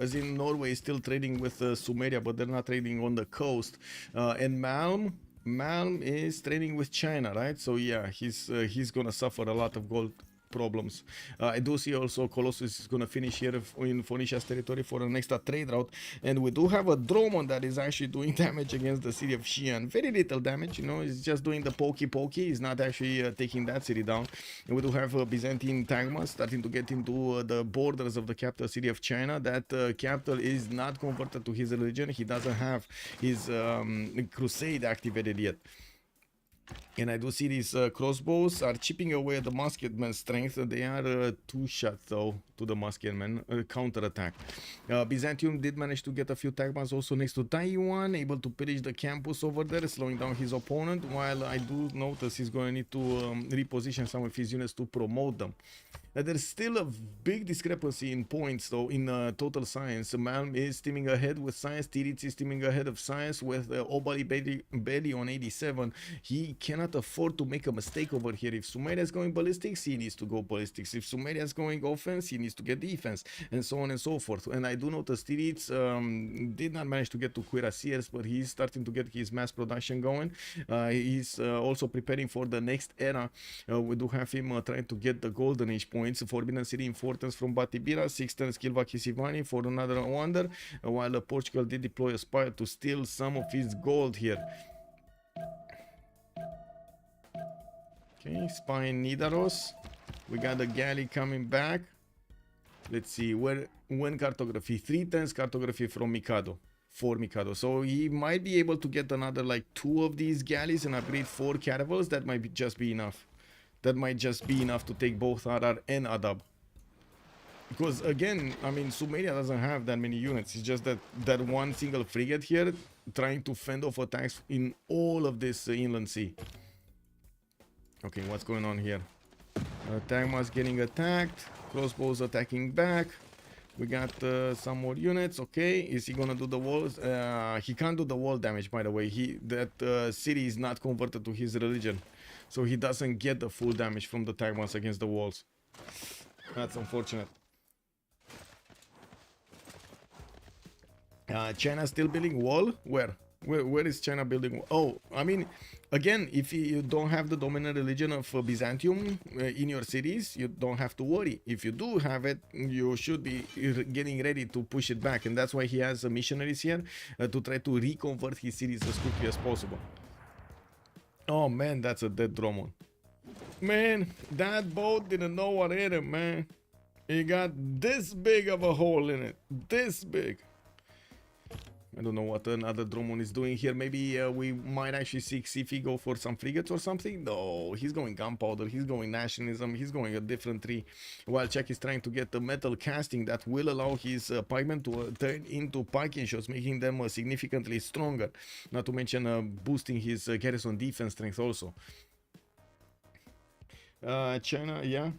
As in, Norway is still trading with Sumeria, but they're not trading on the coast. And Malm is trading with China, right? So yeah, he's gonna suffer a lot of gold problems. I do see also Colossus is gonna finish here in Phoenicia's territory for an extra trade route, and we do have a Dromon that is actually doing damage against the city of Xi'an. Very little damage, you know, it's just doing the pokey. He's not actually taking that city down. And we do have Byzantine Tagmas starting to get into the borders of the capital city of China. That capital is not converted to his religion. He doesn't have his crusade activated yet. And I do see these crossbows are chipping away at the musketman's strength. They are 2 shots though to the musketman, counter attack. Byzantium did manage to get a few tagmas also next to Taiwan, able to pillage the campus over there, slowing down his opponent, while I do notice he's going to need to reposition some of his units to promote them. There's still a big discrepancy in points though in total science. Malm is teaming ahead with science, Tiritz is teaming ahead of science with Obali Belly on 87. He cannot afford to make a mistake over here. If Sumeria is going ballistics, he needs to go ballistics. If Sumeria is going offense, he needs to get defense, and so on and so forth. And I do notice Tiritz did not manage to get to Cuirassiers, but he's starting to get his mass production going. He's also preparing for the next era. We do have him trying to get the golden age points. Forbidden City importance from Batibira, 6 turns Kilva Kisivani for another wonder, while Portugal did deploy a spy to steal some of his gold here. Okay, spy in Nidaros. We got the galley coming back. Let's see, when cartography, 3 turns cartography from Mikado. 4 Mikado, so he might be able to get another like 2 of these galleys and upgrade 4 caravels. That might just be enough. That might just be enough to take both RR and Adab. Because again, I mean, Sumeria doesn't have that many units. It's just that one single frigate here trying to fend off attacks in all of this inland sea. Okay, what's going on here? Tagmas getting attacked. Crossbows attacking back. We got some more units. Okay, is he gonna do the walls? He can't do the wall damage, by the way. That city is not converted to his religion, so he doesn't get the full damage from the Tagmas against the walls. That's unfortunate. China still building wall? Where is China building? Oh, I mean, again, if you don't have the dominant religion of Byzantium in your cities, you don't have to worry. If you do have it, you should be getting ready to push it back, and that's why he has missionaries here to try to reconvert his cities as quickly as possible. Oh man, that's a dead Dromon. Man, that boat didn't know what hit him, man. It got this big of a hole in it. This big. I don't know what another Dromon is doing here. Maybe we might actually see Xifi go for some frigates or something. No, he's going gunpowder, he's going nationalism, he's going a different tree. While Czech is trying to get the metal casting that will allow his pikemen to turn into pikemen shots, making them significantly stronger. Not to mention boosting his garrison defense strength also. China, yeah.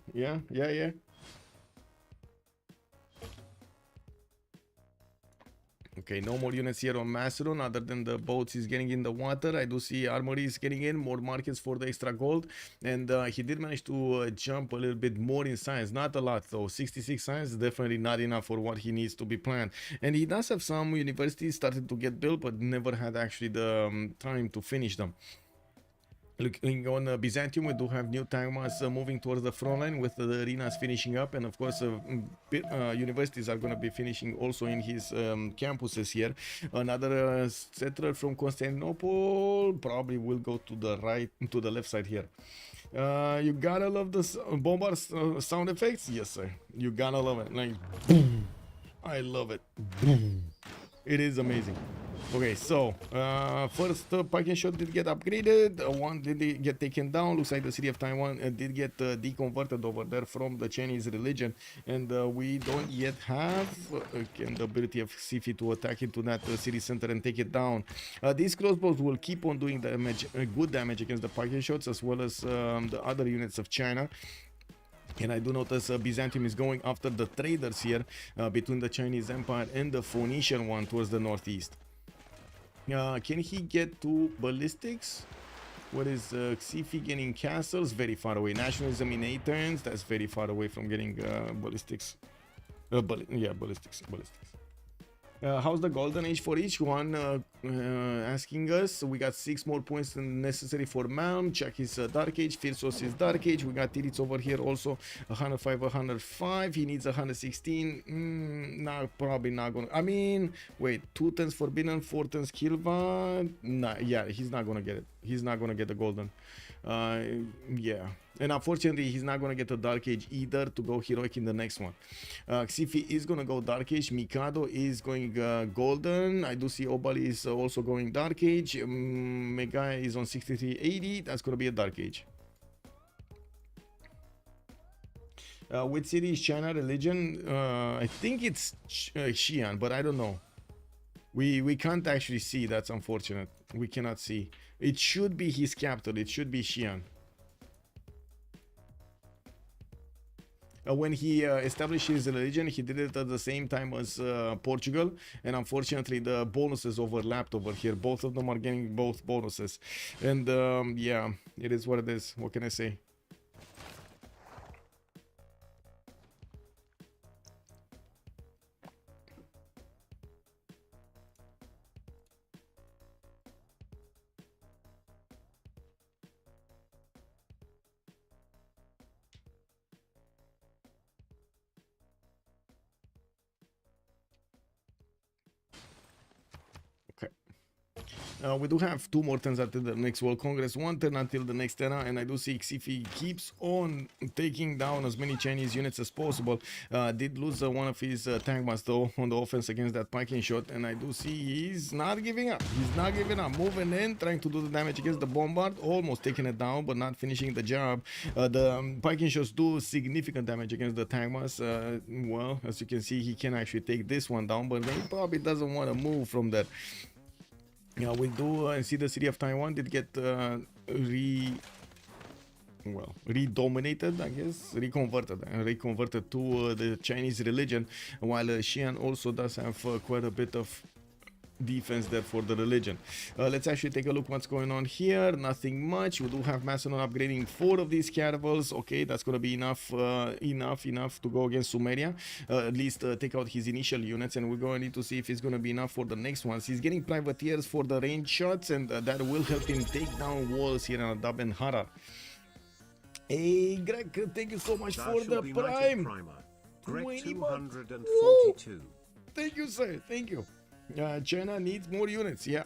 Okay, no more units here on Macedon other than the boats he's getting in the water. I do see armories getting in, more markets for the extra gold. And he did manage to jump a little bit more in science. Not a lot though. 66 science is definitely not enough for what he needs to be planned. And he does have some universities started to get built, but never had actually the time to finish them. Looking on Byzantium, we do have new Tagmas moving towards the front line with the arenas finishing up, and of course universities are going to be finishing also in his campuses here. Another settler from Constantinople probably will go to the right, to the left side here. You gotta love the bombard sound effects. Yes sir, you gotta love it. Like boom. I love it. Boom. It is amazing. Okay, so first Pike shot did get upgraded, one did get taken down. Looks like the city of Taiwan did get deconverted over there from the Chinese religion, and we don't yet have the ability of Sifi to attack into that city center and take it down. These crossbows will keep on doing damage, good damage against the Pike shots, as well as the other units of China. And I do notice Byzantium is going after the traders here between the Chinese Empire and the Phoenician one towards the northeast. Can he get to ballistics? What is Xifi getting castles? Very far away. Nationalism in 8 turns. That's very far away from getting ballistics. Yeah, ballistics. How's the golden age for each one? Asking us. We got 6 more points than necessary for Malm. Check his dark age. Firsos is dark age. We got Tirits over here also. 105, 105. He needs 116. Nah, probably not gonna. I mean, wait. 2 turns forbidden, 4 turns Kilva. Nah, yeah, he's not gonna get it. He's not gonna get the golden. Yeah, and unfortunately he's not gonna get a dark age either to go heroic in the next one. Xifi is gonna go dark age. Mikado is going golden. I do see Obali is also going dark age. Mega is on 6380. That's gonna be a dark age. Which city is China religion? I think it's Xi'an, but I don't know. We can't actually see. That's unfortunate. We cannot see. It should be his capital. It should be Xi'an. When he established his religion, he did it at the same time as Portugal, and unfortunately the bonuses overlapped over here. Both of them are getting both bonuses, and yeah, it is what it is. What can I say? We do have 2 more turns until the next World Congress, 1 turn until the next era, and I do see Xifi keeps on taking down as many Chinese units as possible. Did lose one of his tank masts though on the offense against that piking shot, and I do see he's not giving up. He's not giving up. Moving in, trying to do the damage against the bombard, almost taking it down, but not finishing the job. The piking shots do significant damage against the tank masts. Well, as you can see, he can actually take this one down, but he probably doesn't want to move from there. Yeah, we do see the city of Taiwan did get redominated, I guess, reconverted to the Chinese religion, while Xi'an also does have quite a bit of defense there for the religion. Let's actually take a look what's going on here. Nothing much. We do have Macedon upgrading 4 of these caravels. Okay, that's gonna be enough enough to go against Sumeria, at least take out his initial units, and we're going to need to see if it's gonna be enough for the next ones. He's getting privateers for the range shots, and that will help him take down walls here in Adab and Harar. Hey Greg, thank you so much for the prime. Greg 242. Thank you, sir. Thank you. China needs more units, yeah.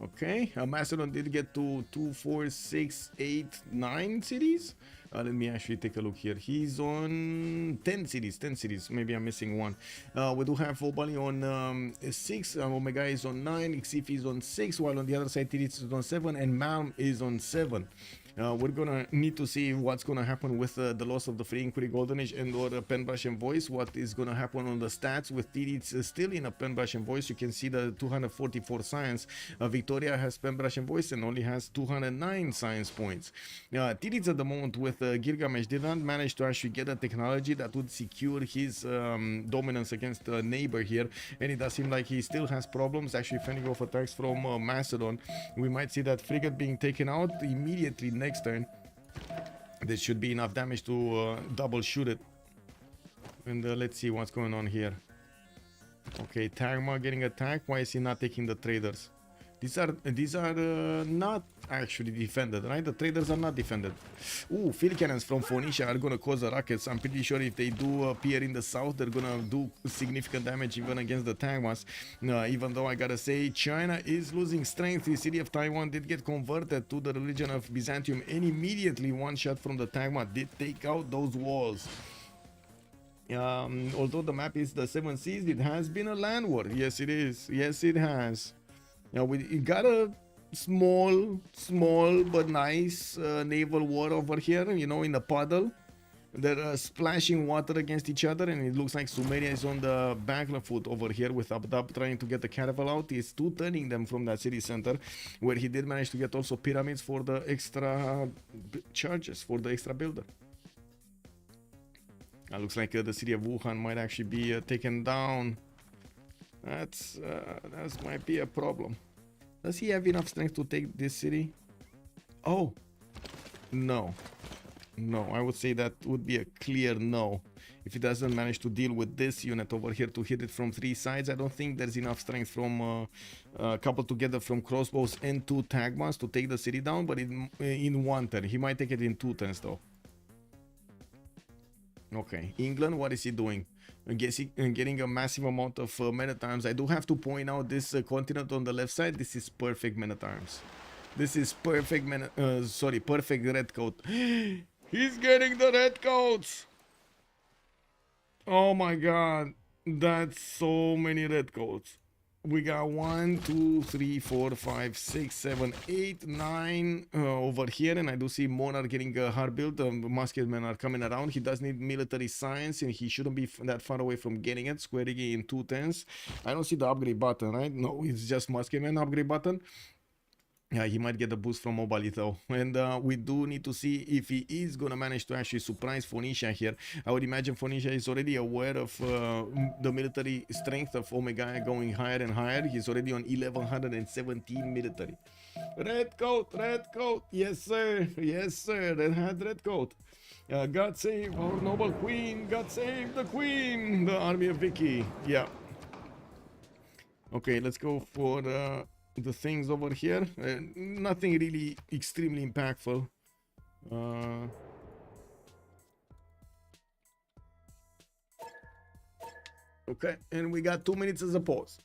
Okay, Macedon did get to 2, 4, 6, 8, 9 cities. Let me actually take a look here. He's on 10 cities, maybe I'm missing one. We do have Obali on 6, Omega is on 9, Xifi is on 6, while on the other side Tirits is on 7, and Malm is on 7. We're gonna need to see what's gonna happen with the loss of the Free Inquiry Golden Age and or Penbrush and Voice. What is gonna happen on the stats with Tirits still in a Penbrush and Voice. You can see the 244 science. Victoria has Penbrush and Voice and only has 209 science points. Tirits at the moment with Gilgamesh did not manage to actually get a technology that would secure his dominance against a neighbor here, and it does seem like he still has problems actually fending off attacks from Macedon. We might see that frigate being taken out immediately next turn. This should be enough damage to double shoot it. And let's see what's going on here. Okay, Tagma getting attacked. Why is he not taking the traders? These are not actually defended, right? The traders are not defended. Ooh, field cannons from Phoenicia are gonna cause the rockets. I'm pretty sure if they do appear in the south, they're gonna do significant damage even against the Tagmas. Even though I gotta say, China is losing strength. The city of Taiwan did get converted to the religion of Byzantium, and immediately one shot from the Tagma did take out those walls. Although the map is the 7 Seas, it has been a land war. Yes, it is. Yes, it has. We got a small but nice naval war over here, you know, in the puddle. They're splashing water against each other, and it looks like Sumeria is on the back foot over here with Abdab trying to get the caravel out. He's two-turning them from that city center, where he did manage to get also pyramids for the extra charges, for the extra builder. Looks like the city of Wuhan might actually be taken down. That might be a problem. Does he have enough strength to take this city? Oh, no. No, I would say that would be a clear no. If he doesn't manage to deal with this unit over here to hit it from 3 sides, I don't think there's enough strength from coupled together from crossbows and 2 tagmas to take the city down, but in 1 turn. He might take it in 2 turns though. Okay, England, what is he doing? Getting a massive amount of men-at-arms. I do have to point out this continent on the left side. This is perfect men-at-arms. This is perfect perfect red coat. He's getting the red coats. Oh my god, that's so many red coats. We got 1, 2, 3, 4, 5, 6, 7, 8, 9 over here, and I do see Monarch getting hard built. Musketmen are coming around. He does need military science, and he shouldn't be that far away from getting it. Squaring in 2 turns. I don't see the upgrade button, right? No, it's just Musketman upgrade button. Yeah, he might get a boost from mobility though, and we do need to see if he is gonna manage to actually surprise Phoenicia here. I would imagine Phoenicia is already aware of the military strength of Omega going higher and higher. He's already on 1117 military. Red coat, yes sir, red coat. God save our noble queen, God save the queen, the army of Vicky. Yeah. Okay, let's go for the things over here. Nothing really extremely impactful. Okay, and we got 2 minutes as a pause.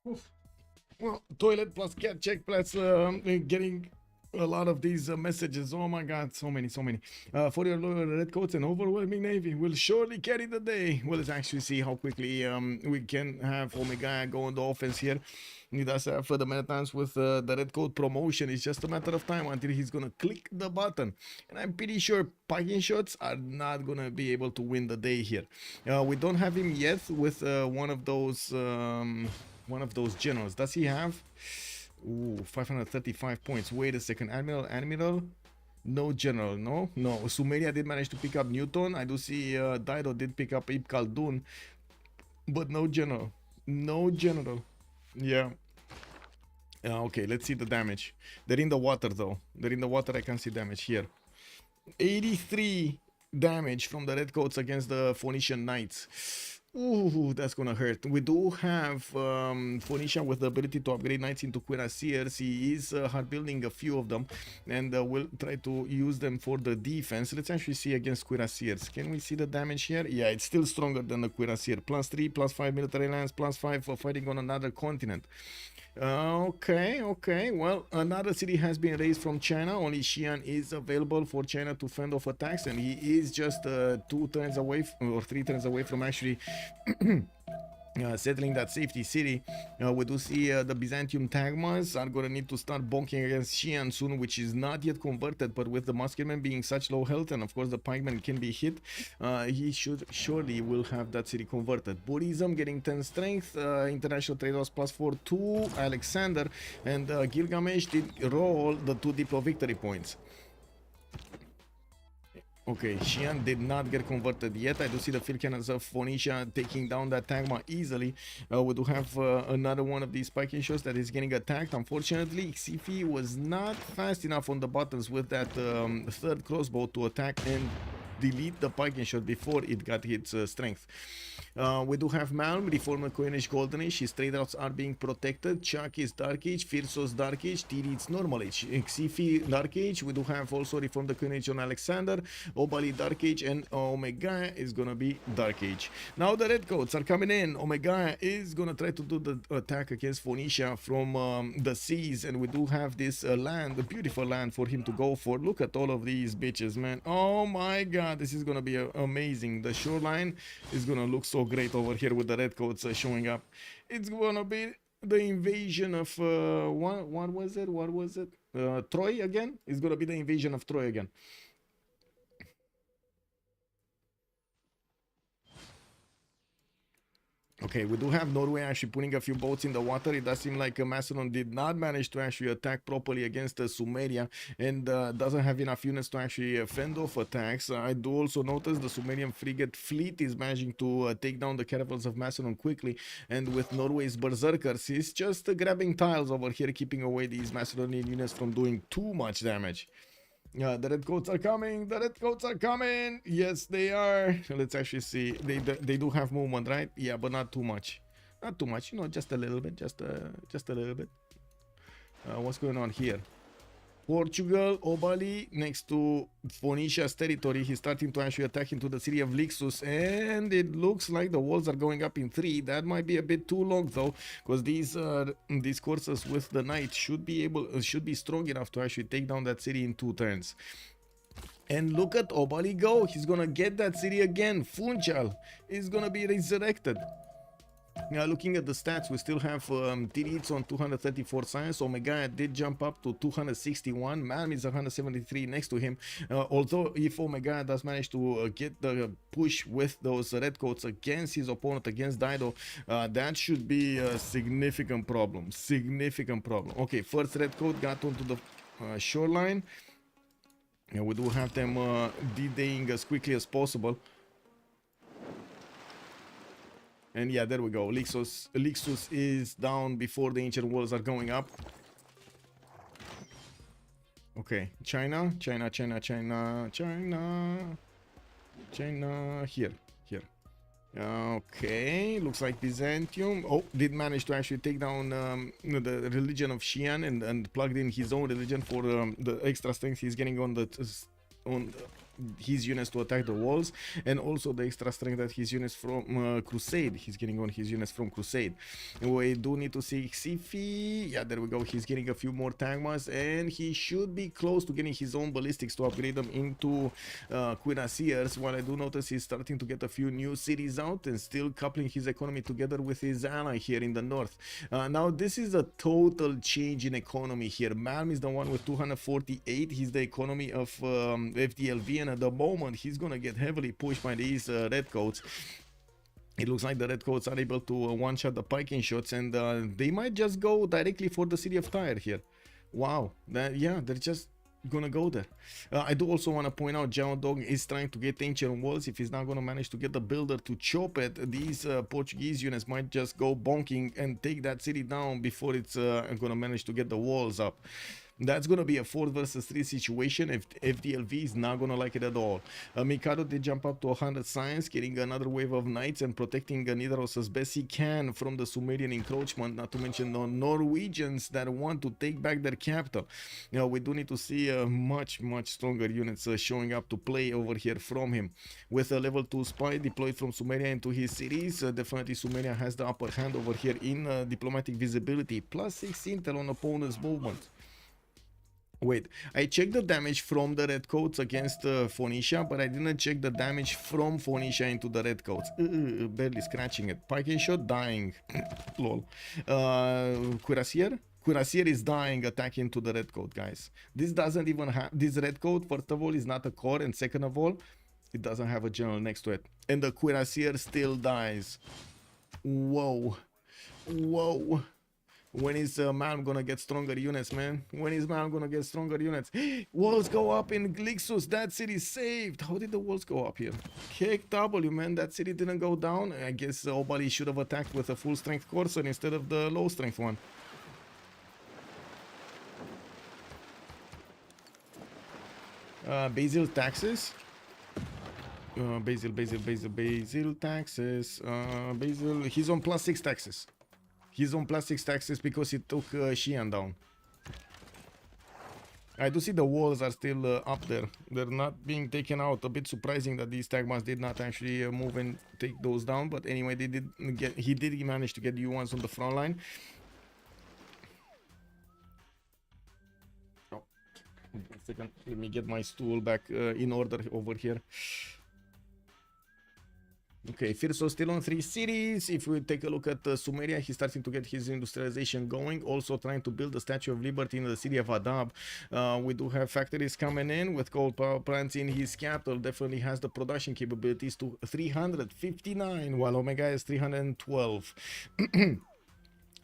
Oof. Well, toilet plus cat check plus getting a lot of these messages. Oh my god, so many. For your loyal redcoats, an overwhelming navy will surely carry the day. Well, let's actually see how quickly we can have Omega go on the offense here. He does have the many times with the redcoat promotion. It's just a matter of time until he's gonna click the button, and I'm pretty sure parking shots are not gonna be able to win the day here. We don't have him yet with one of those generals. Does he have? Ooh, 535 points. Wait a second. Admiral? No general, no? No. Sumeria did manage to pick up Newton. I do see Dido did pick up Ibn Khaldun. But no general. No general. Yeah. Okay, let's see the damage. They're in the water though. They're in the water. I can see damage here. 83 damage from the redcoats against the Phoenician Knights. Ooh, that's gonna hurt. We do have Phoenicia with the ability to upgrade knights into cuirassiers. He is hard building a few of them, and we'll try to use them for the defense. Let's actually see against cuirassiers. Can we see the damage here? Yeah, it's still stronger than the cuirassier. +3, +5 military lance, +5 for fighting on another continent. Okay. Well, another city has been raised from China. Only Xi'an is available for China to fend off attacks, and he is just 2 turns away or 3 turns away from actually settling that safety city. We do see the Byzantium Tagmas are gonna need to start bonking against Xi'an soon, which is not yet converted, but with the muskemen being such low health, and of course the pikemen can be hit, he should surely will have that city converted. Buddhism getting 10 strength, international trade loss +4 to Alexander, and Gilgamesh did roll the 2 Diplo victory points. Okay, Xi'an did not get converted yet. I do see the field cannons of Phoenicia taking down that Tagma easily. We do have another one of these spiking shots that is getting attacked. Unfortunately, Xifi was not fast enough on the buttons with that third crossbow to attack and delete the piking shot before it got its strength. We do have Malm, Reformer Coinage Golden Age. His trade routes are being protected. Chuck is Dark Age, Firsos Dark Age, Tiri's Normal Age, Xifi Dark Age. We do have also Reform the Coinage on Alexander, Obali Dark Age, and Omega is gonna be Dark Age. Now the redcoats are coming in. Omega is gonna try to do the attack against Phoenicia from the seas, and we do have this land, a beautiful land for him to go for. Look at all of these bitches, man. Oh my god, this is gonna be amazing. The shoreline is gonna look so great over here with the redcoats showing up. It's gonna be the invasion of what was it? Troy again? It's gonna be the invasion of Troy again. Okay, we do have Norway actually putting a few boats in the water. It does seem like Macedon did not manage to actually attack properly against Sumeria, and doesn't have enough units to actually fend off attacks. I do also notice the Sumerian frigate fleet is managing to take down the caravels of Macedon quickly, and with Norway's berserkers, he's just grabbing tiles over here, keeping away these Macedonian units from doing too much damage. Yeah, the redcoats are coming. The redcoats are coming. Yes, they are. Let's actually see. They do have movement, right? Yeah, but not too much. Not too much. You know, just a little bit. Just a little bit. What's going on here? Portugal, Obali, next to Phoenicia's territory. He's starting to actually attack into the city of Lixus, and it looks like the walls are going up in 3. That might be a bit too long though, because these courses with the knight should be strong enough to actually take down that city in 2 turns. And look at Obali go. He's gonna get that city again. Funchal is gonna be resurrected. Now, looking at the stats, we still have Tirits on 234 science. Omega did jump up to 261. Malm is 173 next to him. Although if Omega does manage to get the push with those redcoats against his opponent, against Dido, that should be a significant problem. Okay, first redcoat got onto the shoreline. And we do have them D-daying as quickly as possible. And yeah, there we go. Lixus is down before the ancient walls are going up. Okay, China. Here. Okay, looks like Byzantium. Oh, did manage to actually take down the religion of Xi'an and plugged in his own religion for the extra strength he's getting on his units to attack the walls, and also the extra strength that his units from Crusade. He's getting on his units from Crusade. We do need to see Xifi. Yeah, there we go. He's getting a few more Tagmas, and he should be close to getting his own ballistics to upgrade them into cuirassiers. While I do notice he's starting to get a few new cities out and still coupling his economy together with his ally here in the north. Now this is a total change in economy here. Malm is the one with 248. He's the economy of FDLV, and at the moment he's gonna get heavily pushed by these redcoats. It looks like the redcoats are able to one-shot the piking shots, and they might just go directly for the city of Tyre here. Wow, yeah, they're just gonna go there. I do also want to point out Jao Dog is trying to get ancient walls. If he's not gonna manage to get the builder to chop it, these Portuguese units might just go bonking and take that city down before it's gonna manage to get the walls up. That's gonna be a 4 versus 3 situation. If FDLV is not gonna like it at all. Mikado did jump up to 100 science, getting another wave of knights and protecting Nidaros as best he can from the Sumerian encroachment, not to mention the Norwegians that want to take back their capital. You know, we do need to see much stronger units showing up to play over here from him. With a level 2 spy deployed from Sumeria into his cities, definitely Sumeria has the upper hand over here in diplomatic visibility, plus 6 intel on opponent's movement. Wait, I checked the damage from the redcoats against Phoenicia, but I didn't check the damage from Phoenicia into the redcoats. Barely scratching it. Piking shot dying. Lol. Cuirassier? Cuirassier is dying attacking to the redcoat, guys. This doesn't even have... This redcoat, first of all, is not a core, and second of all, it doesn't have a general next to it. And the Cuirassier still dies. Whoa. Whoa. When is Malm gonna get stronger units, man? When is Malm gonna get stronger units? Walls go up in Glixus. That city saved. How did the walls go up here? Kick W, man. That city didn't go down. I guess Obali should have attacked with a full strength Corsair instead of the low strength one. Basil taxes. Basil taxes. Basil, he's on +6 taxes. He's on +6 taxes because he took Xi'an down. I do see the walls are still up there. They're not being taken out. A bit surprising that these Tagmas did not actually move and take those down. But anyway, they did get. He did manage to get U1s on the front line. Oh, one second. Let me get my stool back in order over here. Okay, Firso still on 3 cities. If we take a look at Sumeria, he's starting to get his industrialization going. Also trying to build the Statue of Liberty in the city of Adab. We do have factories coming in with coal power plants in his capital. Definitely has the production capabilities to 359, while Omega is 312.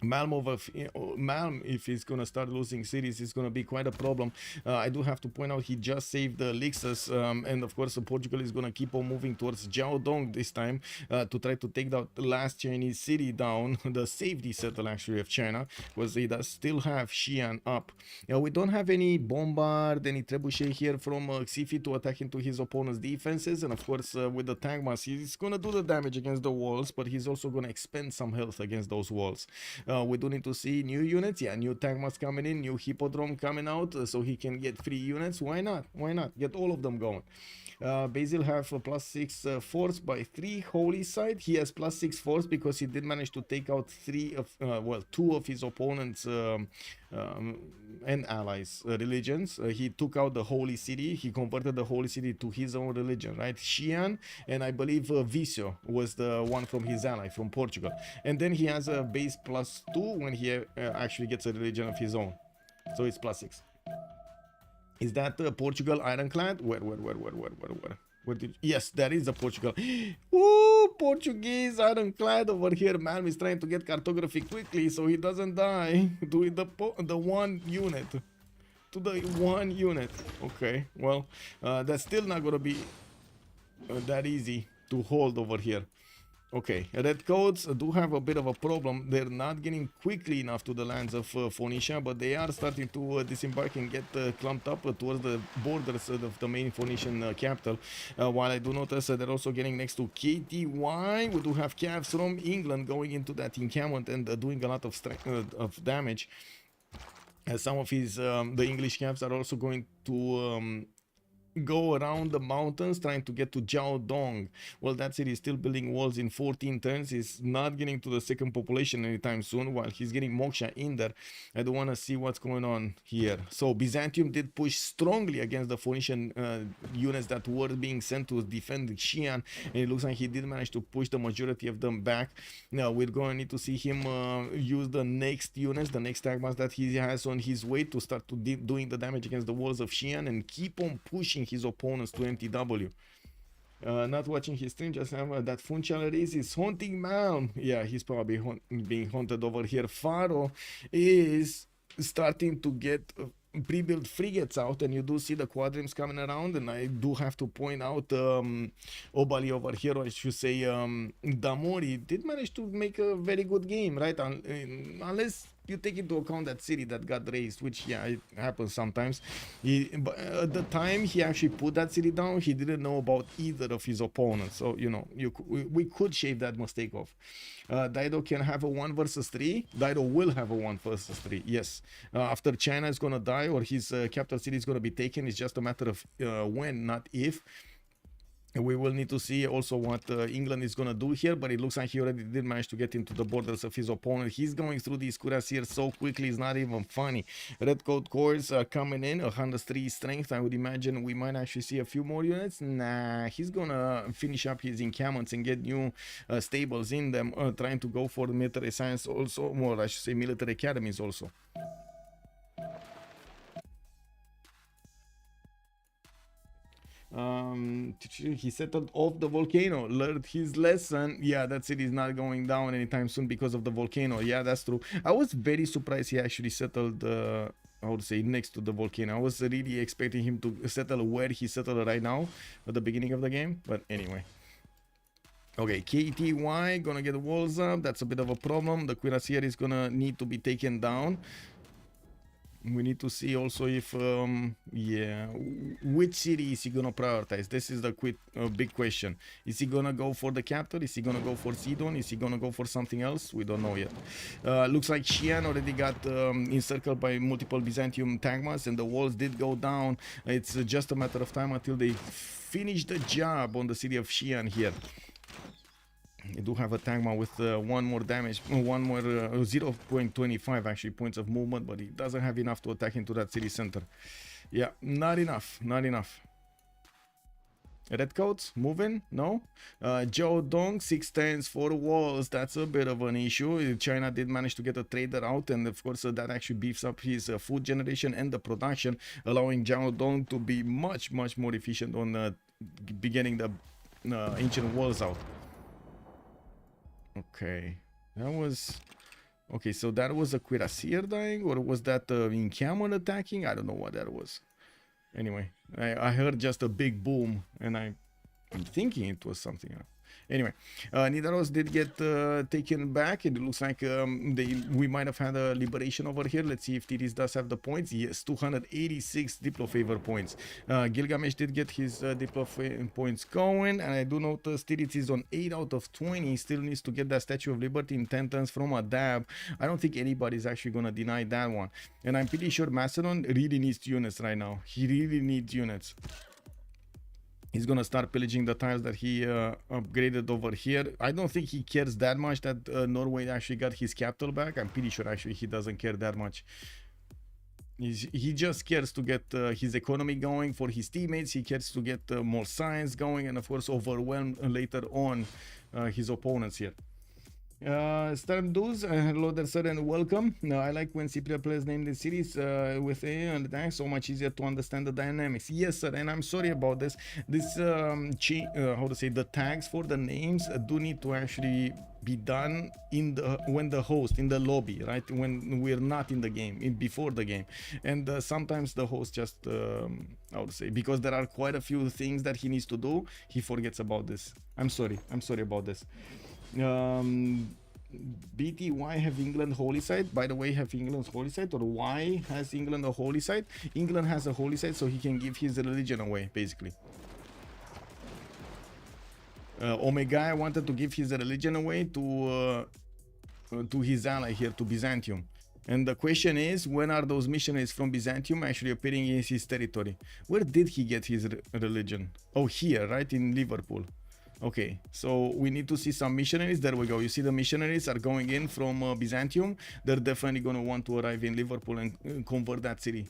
Malm, if he's gonna start losing cities, it's gonna be quite a problem. I do have to point out he just saved the Lixus, and of course Portugal is gonna keep on moving towards Jiaodong this time to try to take the last Chinese city down, the safety settle actually of China, because he does still have Xi'an up. We don't have any bombard, any trebuchet here from Xifi to attack into his opponent's defenses, and of course with the Tagmas he's gonna do the damage against the walls, but he's also gonna expend some health against those walls. We do need to see new units. Yeah, new Tagmas coming in, new Hippodrome coming out, so he can get free units. Why not? Why not? Get all of them going. Basil have a +6 force by 3 holy side. He has +6 force because he did manage to take out 2 of his opponents and allies religions. He took out the holy city. He converted the holy city to his own religion, right? Xi'an, and I believe Visio was the one from his ally from Portugal. And then he has a base +2 when he actually gets a religion of his own, so it's +6. Is that Portugal ironclad? Where? Yes, that is a Portugal. Ooh, Portuguese ironclad over here. Malm is trying to get cartography quickly so he doesn't die. Doing the one unit. To the one unit. Okay, well, that's still not gonna be that easy to hold over here. Okay, redcoats do have a bit of a problem. They're not getting quickly enough to the lands of Phoenicia, but they are starting to disembark and get clumped up towards the borders of the main Phoenician capital. While I do notice they're also getting next to KTY. We do have Cavs from England going into that encampment and doing a lot of damage. Some of his the English Cavs are also going to go around the mountains trying to get to Jiaodong. Well, that city is still building walls in 14 turns. He's not getting to the second population anytime soon while he's getting Moksha in there. I don't want to see what's going on here. So Byzantium did push strongly against the Phoenician units that were being sent to defend Xi'an, and it looks like he did manage to push the majority of them back. Now we're going to need to see him use the next units, the next tagmas that he has on his way to start to doing the damage against the walls of Xi'an and keep on pushing his opponents to MTW. Not watching his stream, just have that Funchal is haunting man. Yeah, he's probably being haunted over here. Faro is starting to get pre-built frigates out, and you do see the quadrims coming around, and I do have to point out Obali over here, or I should say Damori did manage to make a very good game, right? Unless you take into account that city that got raised, which yeah, it happens sometimes. But at the time he actually put that city down, he didn't know about either of his opponents, so you know, we could shave that mistake off. Daido can have a 1 versus 3. Daido will have a 1 versus 3, yes. After China is gonna die or his capital city is gonna be taken, it's just a matter of when, not if. We will need to see also what England is going to do here, but it looks like he already did manage to get into the borders of his opponent. He's going through these cuirassiers so quickly, it's not even funny. Red Coat Corps coming in, 103 strength. I would imagine we might actually see a few more units. Nah, he's going to finish up his encampments and get new stables in them, trying to go for military science also, more I should say military academies also. He settled off the volcano, learned his lesson. Yeah, that city is not going down anytime soon because of the volcano. Yeah, that's true. I was very surprised he actually settled I would say next to the volcano. I was really expecting him to settle where he settled right now at the beginning of the game, but anyway. Okay, KTY gonna get walls up. That's a bit of a problem. The cuirassier is gonna need to be taken down. We need to see also if yeah, which city is he gonna prioritize? This is the big question. Is he gonna go for the capital? Is he gonna go for Sidon? Is he gonna go for something else? We don't know yet. Looks like Xi'an already got encircled by multiple Byzantium tagmas, and the walls did go down. It's just a matter of time until they finish the job on the city of Xi'an here. You do have a tagma with one more damage, one more 0.25 actually points of movement, but he doesn't have enough to attack into that city center. Yeah, not enough, not enough. Redcoats moving? No. Jiaodong 6 turns 4 walls. That's a bit of an issue. China did manage to get a trader out, and of course that actually beefs up his food generation and the production, allowing Jiaodong to be much more efficient on beginning the ancient walls out. Okay, that was okay. So that was a cuirassier dying, or was that encampment attacking? I don't know what that was. Anyway, I heard just a big boom, and I'm thinking it was something else. Anyway, Nidaros did get taken back. It looks like we might have had a liberation over here. Let's see if Tiris does have the points. Yes, 286 Diplo favor points. Gilgamesh did get his Diplo points going, and I do notice Tiris is on 8 out of 20. He still needs to get that Statue of Liberty in 10 turns from a dab. I don't think anybody's actually going to deny that one. And I'm pretty sure Macedon really needs units right now. He really needs units. He's gonna start pillaging the tiles that he upgraded over here. I don't think he cares that much that Norway actually got his capital back. I'm pretty sure actually he doesn't care that much. He just cares to get his economy going for his teammates. He cares to get more science going, and of course overwhelm later on his opponents here. Storm Dudes, hello there sir and welcome. I like when C players name the series with A and the tank, so much easier to understand the dynamics. Yes sir, and I'm sorry about this. This how to say, the tags for the names do need to actually be done in the when the host in the lobby, right, when we're not in the game, before the game. And sometimes the host just how to say, because there are quite a few things that he needs to do, he forgets about this. I'm sorry about this. BTY have England holy site. By the way, have England's holy site, or why has England a holy site? England has a holy site so he can give his religion away, basically. Omega wanted to give his religion away to his ally here, to Byzantium. And the question is, when are those missionaries from Byzantium actually appearing in his territory? Where did he get his religion? Oh, here, right in Liverpool. Okay, so we need to see some missionaries. There we go. You see the missionaries are going in from Byzantium. They're definitely going to want to arrive in Liverpool and convert that city.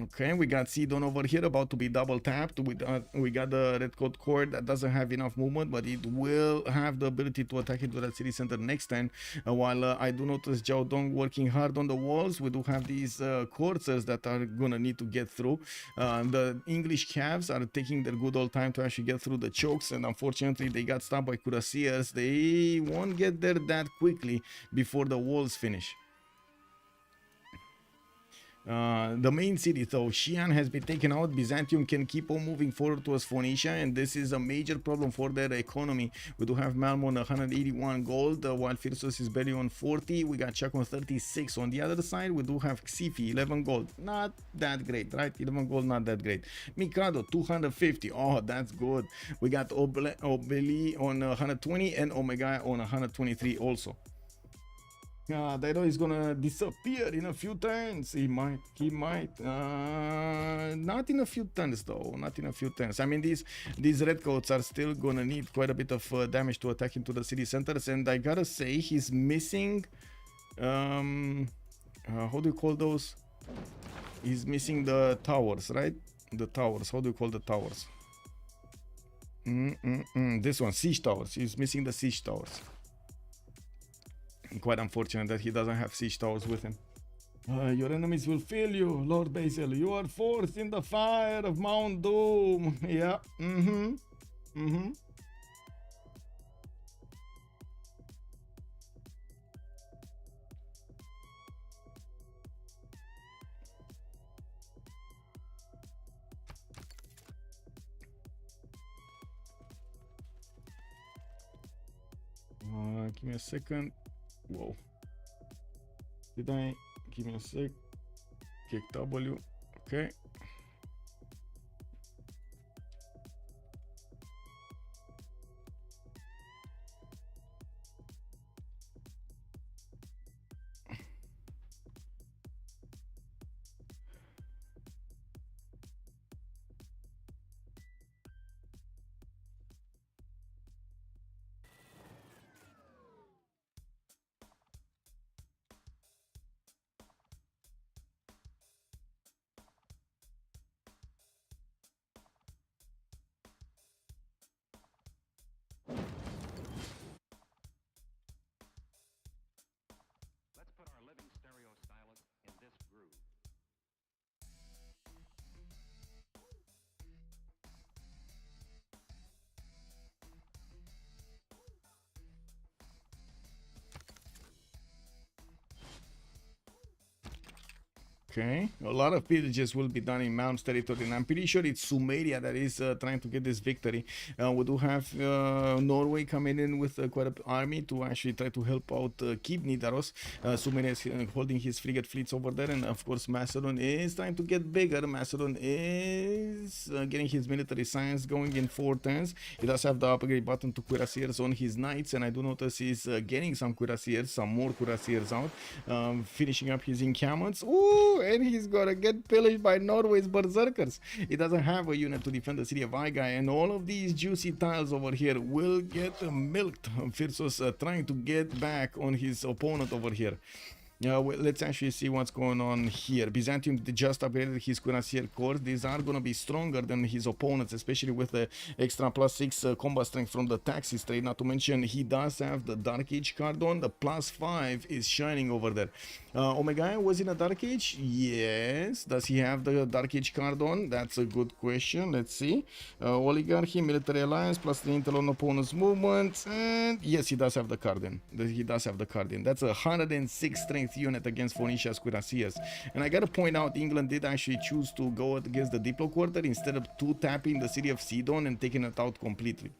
Okay, we got Sidon over here about to be double tapped. We got the red coat cord that doesn't have enough movement, but it will have the ability to attack into that city center next turn. While I do notice Zhao Dong working hard on the walls, we do have these coursers that are gonna need to get through. The English calves are taking their good old time to actually get through the chokes, and unfortunately they got stopped by cuirassiers. They won't get there that quickly before the walls finish. The main city though, Xi'an, has been taken out. Byzantium can keep on moving forward towards Phoenicia, and this is a major problem for their economy. We do have Malmo on 181 gold, while Freritos is barely on 40. We got Chuck on 36. On the other side, we do have Xifi, 11 gold. Not that great, right? 11 gold, not that great. Mikado, 250. Oh, that's good. We got Obeli on 120 and Omega on 123 also. Daido is gonna disappear in a few turns. He might. Not in a few turns though. Not in a few turns. I mean, these redcoats are still gonna need quite a bit of damage to attack into the city centers, and I gotta say he's missing. How do you call those? He's missing the towers, right? The towers. How do you call the towers? This one, siege towers. He's missing the siege towers. Quite unfortunate that he doesn't have siege towers with him. Your enemies will feel you, Lord Basil. You are forced in the fire of Mount Doom. Yeah. Give me a second. Whoa. Did I? Give me a sec. Kick W. Okay. Okay, a lot of pillages will be done in Malm's territory, and I'm pretty sure it's Sumeria that is trying to get this victory. We do have Norway coming in with quite an army to actually try to help out keep Nidaros. Sumeria is holding his frigate fleets over there, and of course Macedon is trying to get bigger. Macedon is getting his military science going in 4 turns. He does have the upgrade button to cuirassiers on his knights, and I do notice he's getting some cuirassiers, some more cuirassiers out, finishing up his encampments. Ooh! And he's gonna get pillaged by Norway's berserkers. He doesn't have a unit to defend the city of Vega, and all of these juicy tiles over here will get milked. Freritos trying to get back on his opponent over here. Let's actually see what's going on here. Byzantium just upgraded his cuirassier corps. These are going to be stronger than his opponents, especially with the extra +6 combat strength from the taxis trade. Not to mention, he does have the Dark Age card on. The +5 is shining over there. Omega was in a Dark Age? Yes. Does he have the Dark Age card on? That's a good question. Let's see. Oligarchy, Military Alliance, +3 intel on opponent's movements. And yes, he does have the card in. He does have the card in. That's a 106 strength unit against Phoenicia's cuirassiers. And I gotta point out, England did actually choose to go against the Diplo Quarter instead of 2-tapping the city of Sidon and taking it out completely.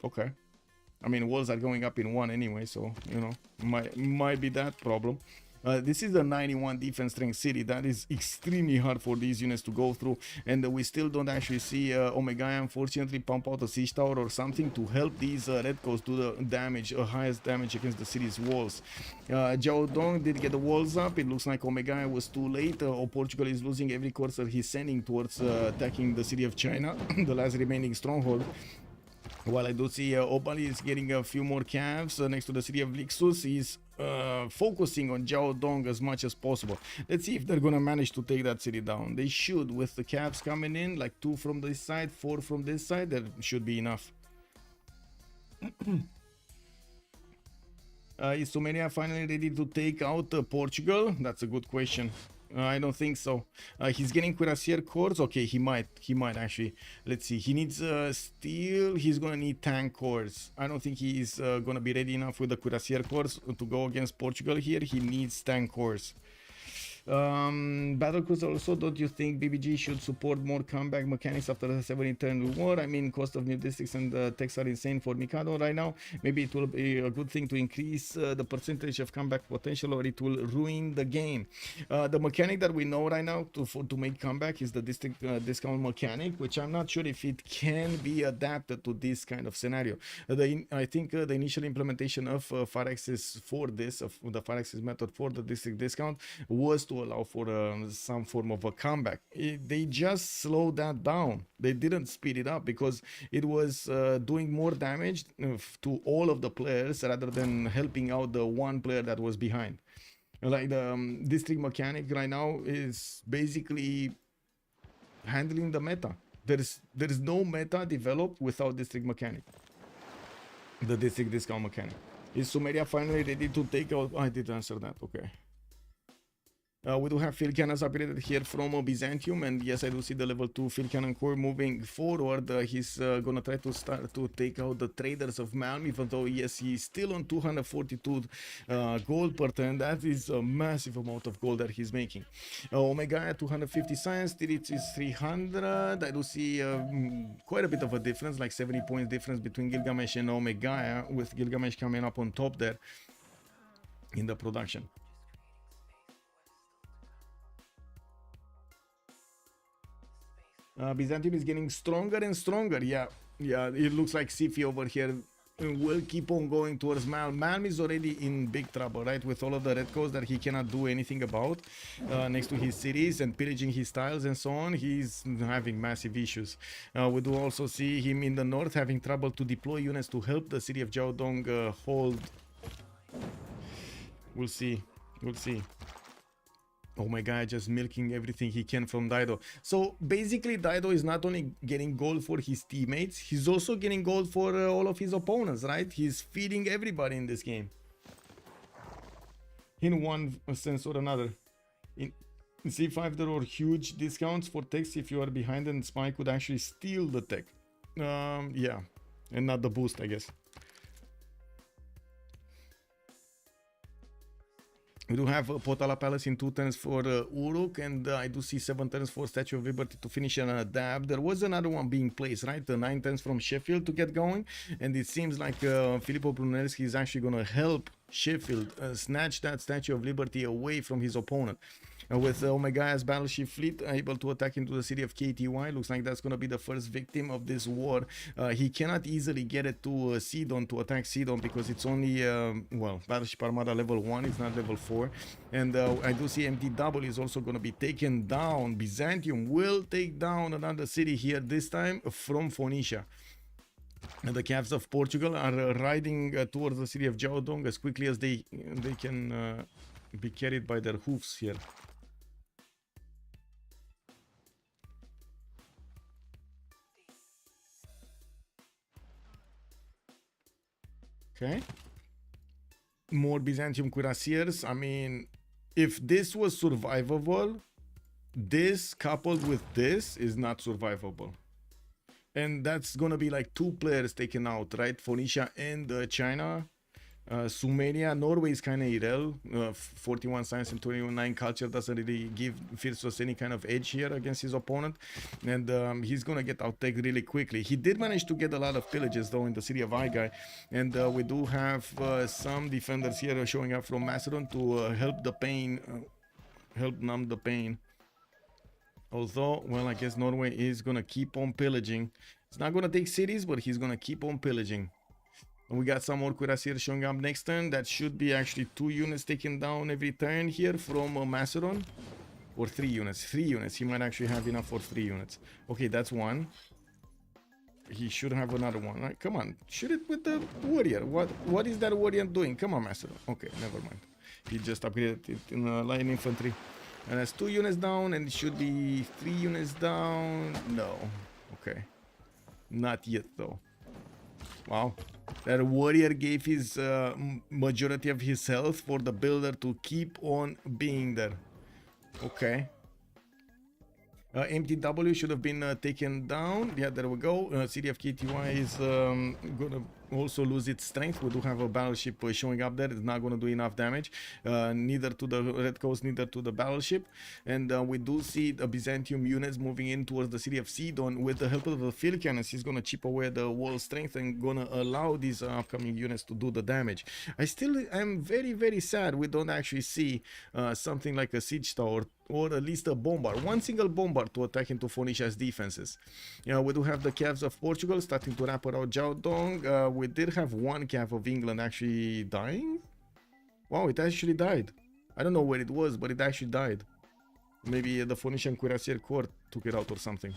Okay. I mean, walls are going up in 1 anyway, so, you know, might be that problem. This is a 91 defense strength city. That is extremely hard for these units to go through, and we still don't actually see Omega unfortunately pump out a siege tower or something to help these red coats do the damage, highest damage against the city's walls. Jiao Dong did get the walls up. It looks like Omega was too late, or Portugal is losing every courser he's sending towards attacking the city of China, the last remaining stronghold. While I do see Opal is getting a few more calves next to the city of Lixus, he's focusing on Jiao Dong as much as possible. Let's see if they're gonna manage to take that city down. They should, with the calves coming in, like 2 from this side, 4 from this side, that should be enough. Is Sumania finally ready to take out Portugal? That's a good question. I don't think so. He's getting cuirassier cores. Okay, he might actually. Let's see. He needs steel. He's gonna need tank cores. I don't think he's gonna be ready enough with the cuirassier cores to go against Portugal here. He needs tank cores. Battlecruiser also, don't you think BBG should support more comeback mechanics after the 7-turn war? I mean, cost of new districts and techs are insane for Mikado right now. Maybe it will be a good thing to increase the percentage of comeback potential, or it will ruin the game. The mechanic that we know right now to make comeback is the district discount mechanic, which I'm not sure if it can be adapted to this kind of scenario. I think the initial implementation of Phyrexis for this, of the Phyrexis method for the district discount, was to allow for some form of a comeback. They just slowed that down. They didn't speed it up because it was doing more damage to all of the players rather than helping out the one player that was behind. Like the district mechanic right now is basically handling the meta. There is no meta developed without district mechanic. The district discount mechanic. Is Sumeria finally ready to take out? I did answer that. Okay. We do have field cannons upgraded here from Byzantium, and yes, I do see the level 2 field cannon core moving forward. He's gonna try to start to take out the traders of Malm, even though yes, he's still on 242 gold per turn. That is a massive amount of gold that he's making. Omega at 250 science, Tirits is 300. I do see quite a bit of a difference, like 70 points difference between Gilgamesh and Omega, with Gilgamesh coming up on top there in the production. Byzantium is getting stronger and stronger. Yeah, it looks like Sifi over here will keep on going towards Malm. Malm is already in big trouble, right? With all of the red coats that he cannot do anything about next to his cities and pillaging his tiles and so on. He's having massive issues. We do also see him in the north having trouble to deploy units to help the city of Jiaodong hold. We'll see. Oh my god, just milking everything he can from Dido. So basically Dido is not only getting gold for his teammates, he's also getting gold for all of his opponents, right? He's feeding everybody in this game, in one sense or another. In C5 there are huge discounts for techs if you are behind, and Spy could actually steal the tech. Yeah, and not the boost, I guess. We do have Potala Palace in 2 turns for Uruk, and I do see 7 turns for Statue of Liberty to finish an dab. There was another one being placed, right? The 9 turns from Sheffield to get going, and it seems like Filippo Brunelleschi is actually going to help Sheffield snatch that Statue of Liberty away from his opponent. With Omega's battleship fleet able to attack into the city of KTY, looks like that's going to be the first victim of this war. He cannot easily get it to Sidon, to attack Sidon, because it's only, well, Battleship Armada level 1, it's not level 4. And I do see MTW is also going to be taken down. Byzantium will take down another city here, this time from Phoenicia. And the Cavs of Portugal are riding towards the city of Jiaodong as quickly as they can be carried by their hoofs here. Okay. More Byzantium cuirassiers. I mean, if this was survivable, this coupled with this is not survivable. And that's gonna be like 2 players taken out, right? Phoenicia and China. Sumeria, Norway is kind of irrel. 41 science and 21 culture doesn't really give Freritos any kind of edge here against his opponent, and he's gonna get outtaken really quickly. He did manage to get a lot of pillages though in the city of Vega, and we do have some defenders here showing up from Macedon to help the pain, help numb the pain. Although, well, I guess Norway is gonna keep on pillaging. It's not gonna take cities, but he's gonna keep on pillaging. And we got some more cuirassiers showing up next turn. That should be actually 2 units taken down every turn here from Macedon. Or 3 units. 3 units. He might actually have enough for 3 units. Okay, that's one. He should have another one, right? Come on. Shoot it with the warrior. What is that warrior doing? Come on, Macedon. Okay, never mind. He just upgraded it in light infantry. And that's 2 units down, and it should be 3 units down. No. Okay. Not yet, though. Wow. That warrior gave his majority of his health for the builder to keep on being there. Okay. MTW should have been taken down. Yeah, there we go. City of KTY is gonna also lose its strength. We do have a battleship showing up there. It's not gonna do enough damage, neither to the Red Coast, neither to the battleship. And we do see the Byzantium units moving in towards the city of Sidon with the help of the field cannons. He's gonna chip away the wall strength and gonna allow these upcoming units to do the damage. I still am very, very sad we don't actually see something like a siege tower, or at least a bombard, one single bombard to attack into Phoenicia's defenses. We do have the Cavs of Portugal starting to wrap around Jiaodong. We did have one Cav of England actually dying. Wow, it actually died. I don't know where it was, but it actually died. Maybe the Phoenician Cuirassier Corps took it out or something.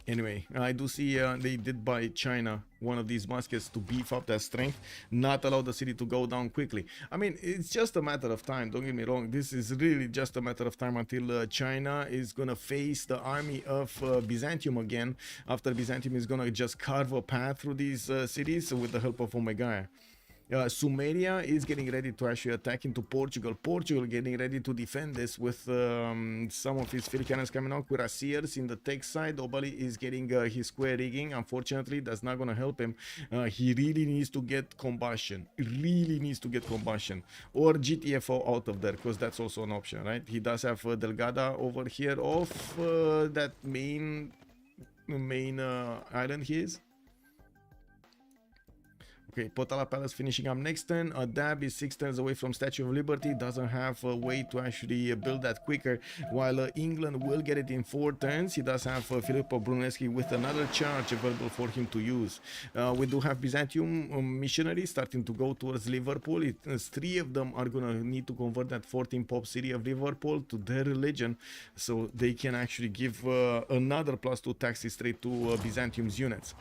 Anyway, I do see they did buy China one of these muskets to beef up their strength, not allow the city to go down quickly. I mean, it's just a matter of time, don't get me wrong. This is really just a matter of time until China is gonna face the army of Byzantium again, after Byzantium is gonna just carve a path through these cities with the help of Omega. Sumeria is getting ready to actually attack into Portugal. Portugal getting ready to defend this with some of his field cannons coming out. Cuirassiers in the tech side. Obali is getting his square rigging. Unfortunately, that's not going to help him. He really needs to get combustion. Really needs to get combustion. Or GTFO out of there, because that's also an option, right? He does have Delgada over here off that main island he is. Okay, Potala Palace finishing up next turn. Dab is 6 turns away from Statue of Liberty. Doesn't have a way to actually build that quicker. While England will get it in 4 turns. He does have Filippo Brunelleschi with another charge available for him to use. We do have Byzantium missionaries starting to go towards Liverpool. 3 of them are going to need to convert that 14 Pope city of Liverpool to their religion. So they can actually give another +2 taxes straight to Byzantium's units.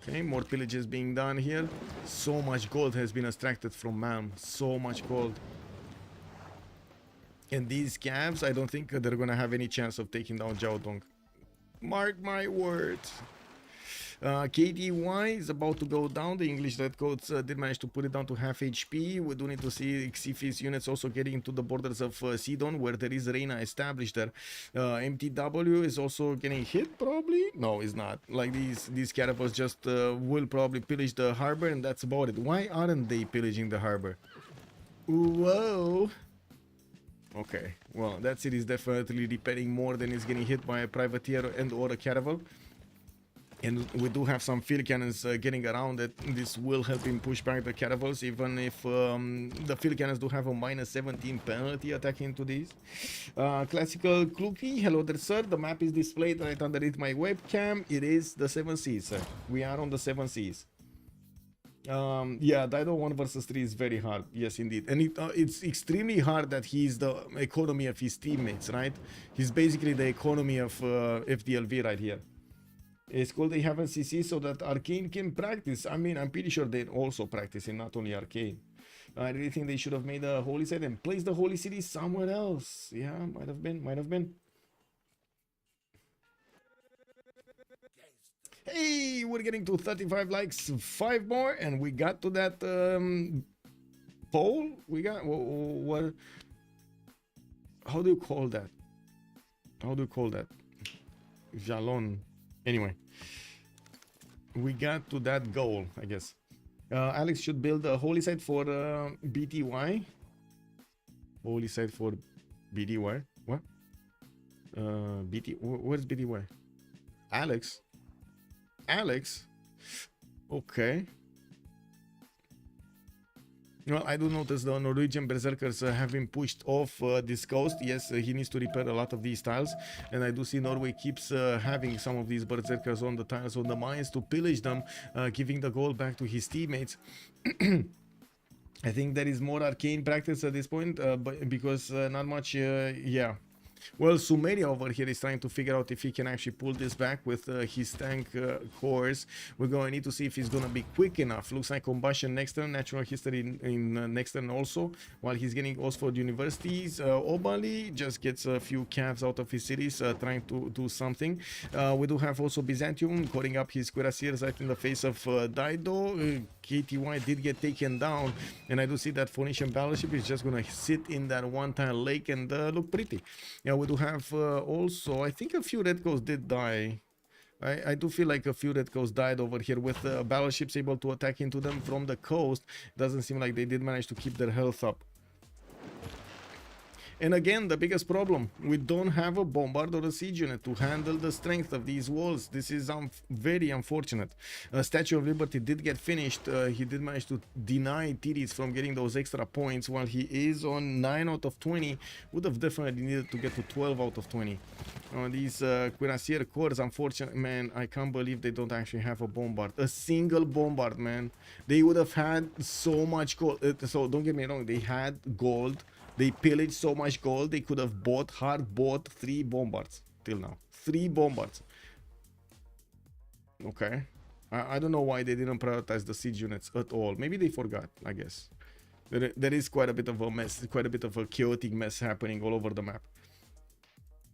Okay, more pillages being done here. So much gold has been extracted from Malm. So much gold. And these Cavs, I don't think they're gonna have any chance of taking down Jiaodong. Mark my words. KDY is about to go down. The English Redcoats did manage to put it down to half HP. We do need to see Xifi's units also getting into the borders of Sidon, where there is Reina established there. MTW is also getting hit, probably? No, it's not. Like these caravans just will probably pillage the harbor, and that's about it. Why aren't they pillaging the harbor? Whoa. Okay, well, that city is definitely repairing more than is getting hit by a privateer and or a caravel. And we do have some field cannons getting around it. This will help him push back the caravels, even if the field cannons do have a -17 penalty attacking into these. Classical Kluki, hello there, sir. The map is displayed right underneath my webcam. It is the 7 Seas, sir. We are on the 7 Seas. Yeah, Dido 1 versus 3 is very hard. Yes, indeed. And it's extremely hard that he's the economy of his teammates, right? He's basically the economy of FDLV right here. It's cool they have a CC so that Arcane can practice. I mean, I'm pretty sure they're also practicing, not only Arcane. I really think they should have made a holy site and placed the holy city somewhere else. Yeah, might have been, might have been. Hey, we're getting to 35 likes, 5 more, and we got to that poll. We got, what? How do you call that? How do you call that? Jalon. Anyway, we got to that goal, I guess. Alex should build a holy site for BTY. Holy site for BTY. What? Where's BTY? Alex. Alex. Okay. Well, I do notice the Norwegian berserkers have been pushed off this coast. Yes, he needs to repair a lot of these tiles, and I do see Norway keeps having some of these berserkers on the tiles on the mines to pillage them, giving the gold back to his teammates. I think there is more arcane practice at this point, but because not much, yeah. Well, Sumeria over here is trying to figure out if he can actually pull this back with his tank cores. We're going to need to see if he's going to be quick enough. Looks like combustion next turn, natural history in next turn also. While he's getting Oxford universities, Obali just gets a few calves out of his cities, trying to do something. We do have also Byzantium calling up his cuirassiers right in the face of Dido. KTY did get taken down, and I do see that Phoenician battleship is just going to sit in that one-tile lake and look pretty. Yeah, we do have also, I think a few red coats did die. I do feel like a few red coats died over here with battleships able to attack into them from the coast. Doesn't seem like they did manage to keep their health up. And again, the biggest problem, we don't have a bombard or a siege unit to handle the strength of these walls. This is very unfortunate. Statue of Liberty did get finished. He did manage to deny Tiris from getting those extra points, while he is on 9 out of 20. Would have definitely needed to get to 12 out of 20. These cuirassier corps, unfortunately, man, I can't believe they don't actually have a bombard. A single bombard, man. They would have had so much gold. So don't get me wrong, they had gold. They pillaged so much gold, they could have hard bought 3 bombards till now. 3 bombards. Okay. I don't know why they didn't prioritize the siege units at all. Maybe they forgot, I guess. There is quite a bit of a mess, quite a bit of a chaotic mess happening all over the map.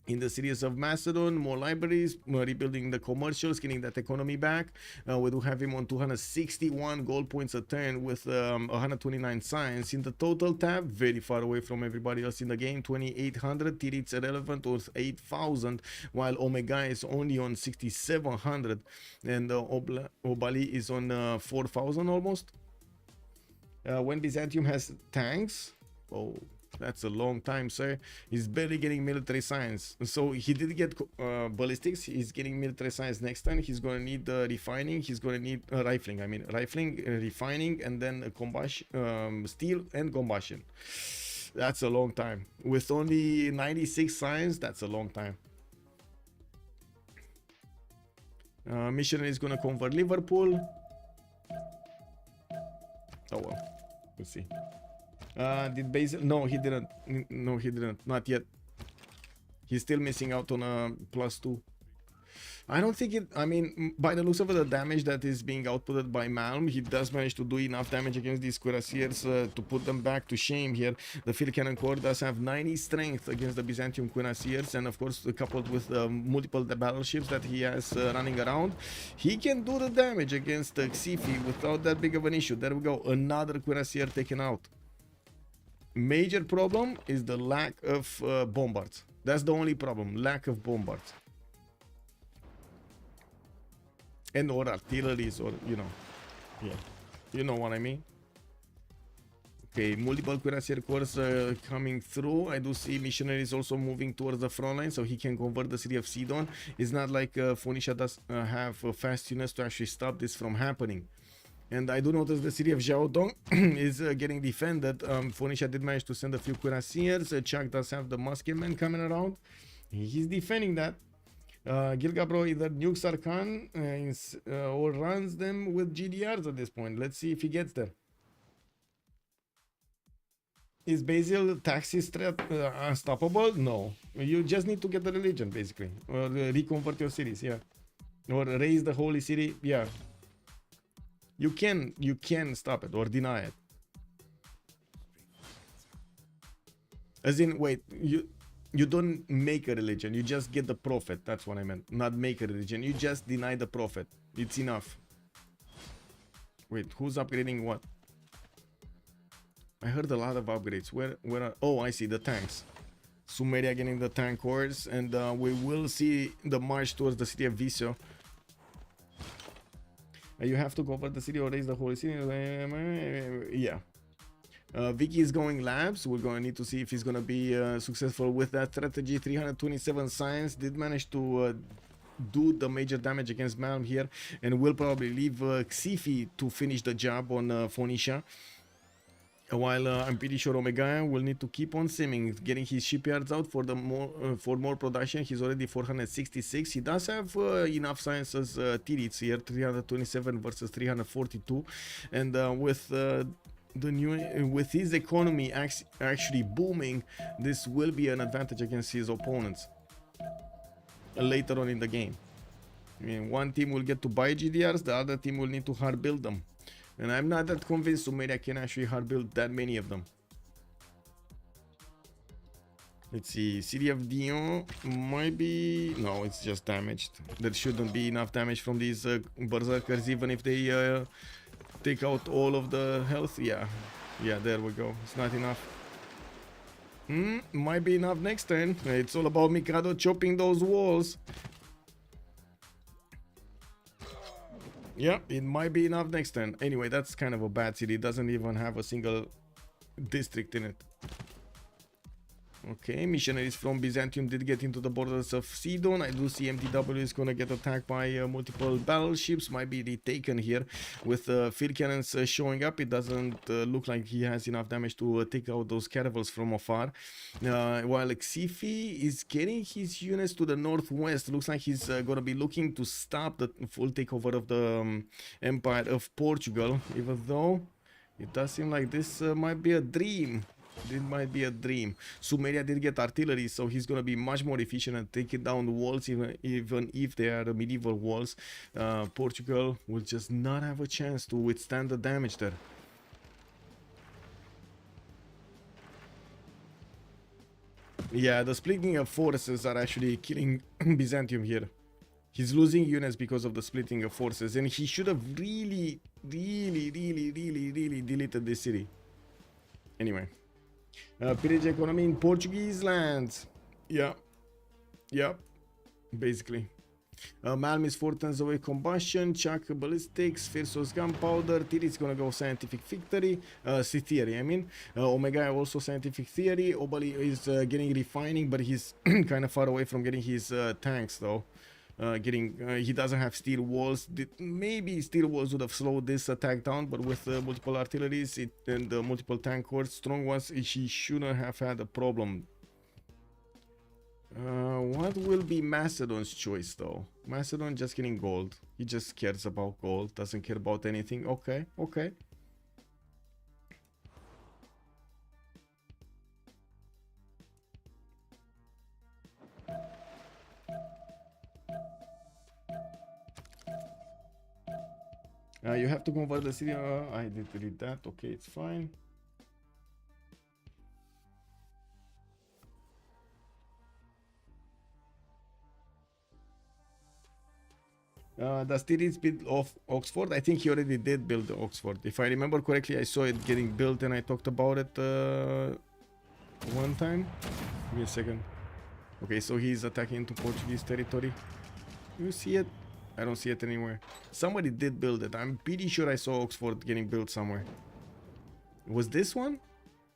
In the cities of Macedon, more libraries, rebuilding the commercials, getting that economy back. We do have him on 261 gold points a turn with 129 science. In the total tab, very far away from everybody else in the game, 2800. Tirit's irrelevant with 8000, while Omega is only on 6700, and Obali is on 4000 almost. When Byzantium has tanks, oh, that's a long time, sir. He's barely getting military science. So he did get ballistics. He's getting military science next time. He's going to need refining. He's going to need rifling. I mean, rifling, refining, and then combustion, steel and combustion. That's a long time. With only 96 science, that's a long time. Missionary is going to convert Liverpool. Oh well, we'll see. Did Basil? No, he didn't. No, he didn't. Not yet. He's still missing out on a +2. I don't think it. I mean, by the looks of it, the damage that is being outputted by Malm, he does manage to do enough damage against these cuirassiers to put them back to shame here. The field cannon corps does have 90 strength against the Byzantium cuirassiers, and of course, coupled with multiple battleships that he has running around, he can do the damage against Xifi without that big of an issue. There we go. Another cuirassier taken out. Major problem is the lack of bombards. That's the only problem, lack of bombards. And or artilleries, or you know, yeah, you know what I mean. Okay, multiple cuirassier corps coming through. I do see missionaries also moving towards the front line, so he can convert the city of Sidon. It's not like Phoenicia does have fast units to actually stop this from happening. And I do notice the city of Jiaodong is getting defended. Phoenicia did manage to send a few cuirassiers. Chuck does have the musketmen coming around. He's defending that. Gilgabro either nukes Arcan or runs them with GDRs at this point. Let's see if he gets there. Is Basil taxi threat unstoppable? No. You just need to get the religion, basically. Or reconvert your cities, yeah. Or raise the holy city, yeah. You can stop it or deny it. As in, wait, you don't make a religion, you just get the prophet. That's what I meant. Not make a religion, you just deny the prophet. It's enough. Wait, who's upgrading what? I heard a lot of upgrades. Where are, oh, I see the tanks. Sumeria getting the tank cores, and we will see the march towards the city of Visio. You have to cover the city or raise the whole city. Yeah. Vicky is going labs. We're going to need to see if he's going to be successful with that strategy. 327 science. Did manage to do the major damage against Malm here, and will probably leave Xifi to finish the job on Phoenicia. While I'm pretty sure Omega will need to keep on simming, getting his shipyards out for the more production. He's already 466. He does have enough science as Tirits here, 327 versus 342, and with with his economy actually booming, this will be an advantage against his opponents later on in the game. I mean, one team will get to buy GDRs, the other team will need to hard build them. And I'm not that convinced Sumeria can actually hard build that many of them. Let's see, City of Dion might be... No, it's just damaged. There shouldn't be enough damage from these berserkers, even if they take out all of the health. Yeah, there we go. It's not enough. Might be enough next turn. It's all about Mikado chopping those walls. Yeah, it might be enough next turn. Anyway, that's kind of a bad city. It doesn't even have a single district in it. Okay, missionaries from Byzantium did get into the borders of Sidon. I do see MTW is gonna get attacked by multiple battleships. Might be retaken here with field cannons showing up. It doesn't look like he has enough damage to take out those caravels from afar. While Xifi is getting his units to the northwest. Looks like he's gonna be looking to stop the full takeover of the Empire of Portugal. Even though it does seem like this might be a dream. It might be a dream. Sumeria did get artillery, so he's gonna be much more efficient and taking down the walls, even if they are medieval walls. Portugal will just not have a chance to withstand the damage there. Yeah, the splitting of forces are actually killing Byzantium here. He's losing units because of the splitting of forces, and he should have really deleted this city. Anyway. Pillage economy in Portuguese lands. Yeah, basically. Malm is 4 tons away combustion. Chuck ballistics. Firsos gunpowder. Tirit's gonna go scientific victory. Theory, I mean. Omega also scientific theory. Obali is getting refining, but he's kind of far away from getting his tanks though. He doesn't have steel walls. Maybe steel walls would have slowed this attack down, but with multiple artilleries and multiple tank corps, strong ones, he shouldn't have had a problem. What will be Macedon's choice though? Macedon just getting gold. He just cares about gold, doesn't care about anything. Okay. You have to convert the city. I did read that. Okay, it's fine. Does Tirit's build off Oxford? I think he already did build the Oxford. If I remember correctly, I saw it getting built and I talked about it one time. Give me a second. Okay, so he's attacking into Portuguese territory. You see it? I don't see it anywhere. Somebody did build it. I'm pretty sure I saw Oxford getting built somewhere. Was this one?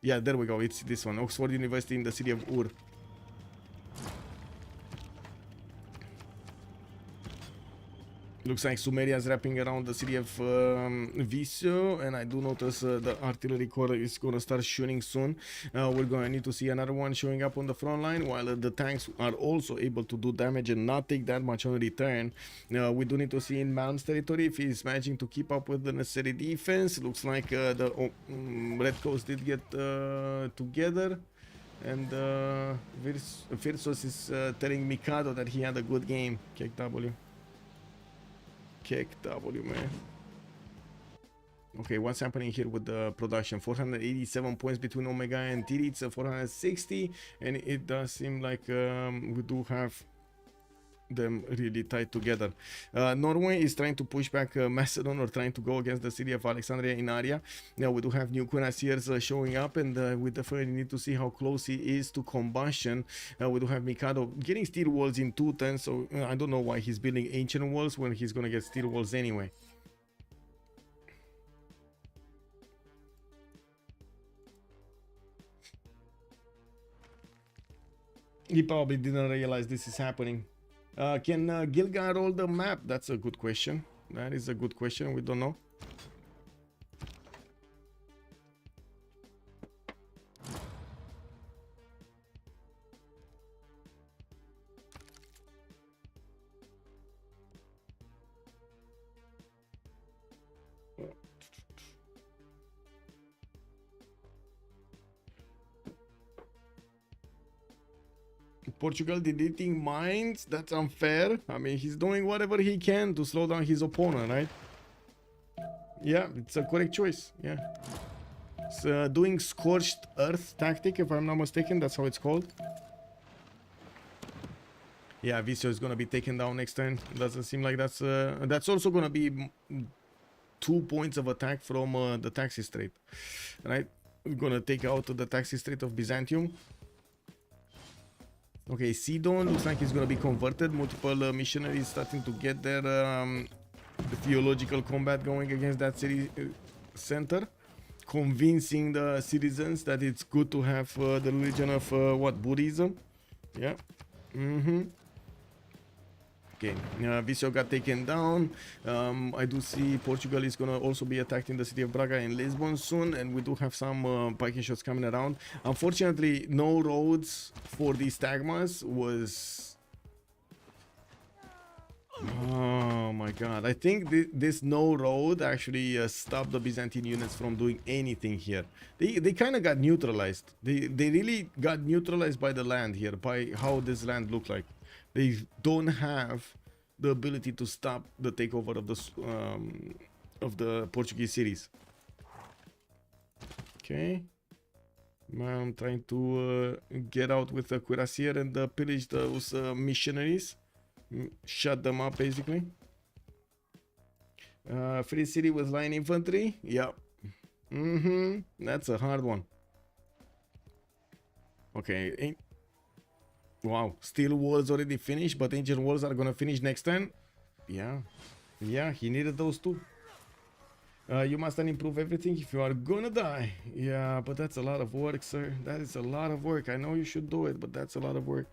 Yeah, there we go. It's this one. Oxford University in the city of Ur. Looks like Sumeria is wrapping around the city of Viseu, and I do notice the artillery corps is gonna start shooting soon. We're gonna need to see another one showing up on the front line, while the tanks are also able to do damage and not take that much on return. We do need to see in Malm's territory if he's managing to keep up with the necessary defense. Looks like the Red Coast did get together. And Firsos is telling Mikado that he had a good game. KW. KW, man. Okay, what's happening here with the production? 487 points between Omega and Tiri. It's 460, and it does seem like we do have them really tied together. Norway is trying to push back Macedon, or trying to go against the city of Alexandria in Aria. Now we do have new cuirassiers showing up, and we definitely need to see how close he is to combustion. We do have Mikado getting steel walls in 2 turns, so I don't know why he's building ancient walls when he's gonna get steel walls anyway. He probably didn't realize this is happening. Can Gilgar roll the map? That's a good question. That is a good question. We don't know. Portugal deleting mines? That's unfair. I mean, he's doing whatever he can to slow down his opponent, right? Yeah, it's a correct choice. Yeah. It's doing scorched earth tactic, if I'm not mistaken. That's how it's called. Yeah, Visio is gonna be taken down next turn. Doesn't seem like that's also gonna be 2 points of attack from the taxi strait, right? We're gonna take out the taxi strait of Byzantium. Okay, Sidon looks like he's gonna be converted. Multiple missionaries starting to get their theological combat going against that city center, convincing the citizens that it's good to have the religion of what, Buddhism? Yeah. Okay, Visio got taken down. I do see Portugal is gonna also be attacking the city of Braga and Lisbon soon, and we do have some Viking shots coming around. Unfortunately, no roads for these Tagmas was... Oh my god, I think this no road actually stopped the Byzantine units from doing anything here. They kind of got neutralized. They really got neutralized by the land here, by how this land looked like. They don't have the ability to stop the takeover of the Portuguese cities. Okay, I'm trying to get out with the cuirassier and pillage those missionaries, shut them up basically. Free city with line infantry. Yep. That's a hard one. Okay. Wow, steel walls already finished, but ancient walls are gonna finish next turn. Yeah, he needed those too. You must improve everything if you are gonna die. Yeah, but that's a lot of work, sir. That is a lot of work. I know you should do it, but that's a lot of work.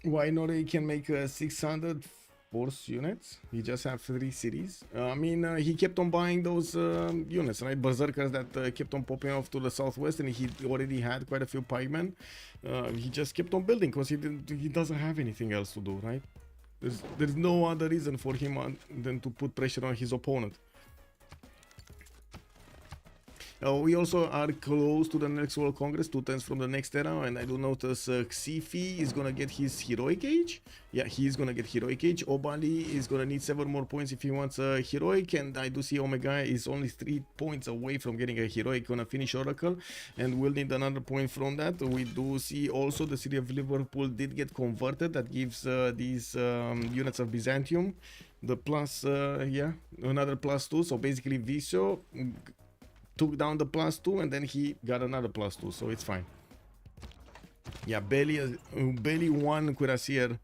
Why not? He can make 600 force units. He just have 3 cities. I mean, he kept on buying those units, right? Berserkers that kept on popping off to the southwest, and he already had quite a few pikemen. He just kept on building because he doesn't have anything else to do, right? There's no other reason for him than to put pressure on his opponent. We also are close to the next World Congress, 2 turns from the next era, and I do notice Xifi is gonna get his Heroic Age. Yeah, he's gonna get Heroic Age. Obali is gonna need 7 more points if he wants a Heroic, and I do see Omega is only 3 points away from getting a Heroic, gonna finish Oracle, and we'll need another point from that. We do see also the city of Liverpool did get converted. That gives these units of Byzantium the plus, yeah, another +2, so basically Visio took down the +2 and then he got another +2, so it's fine. Yeah, barely one cuirassier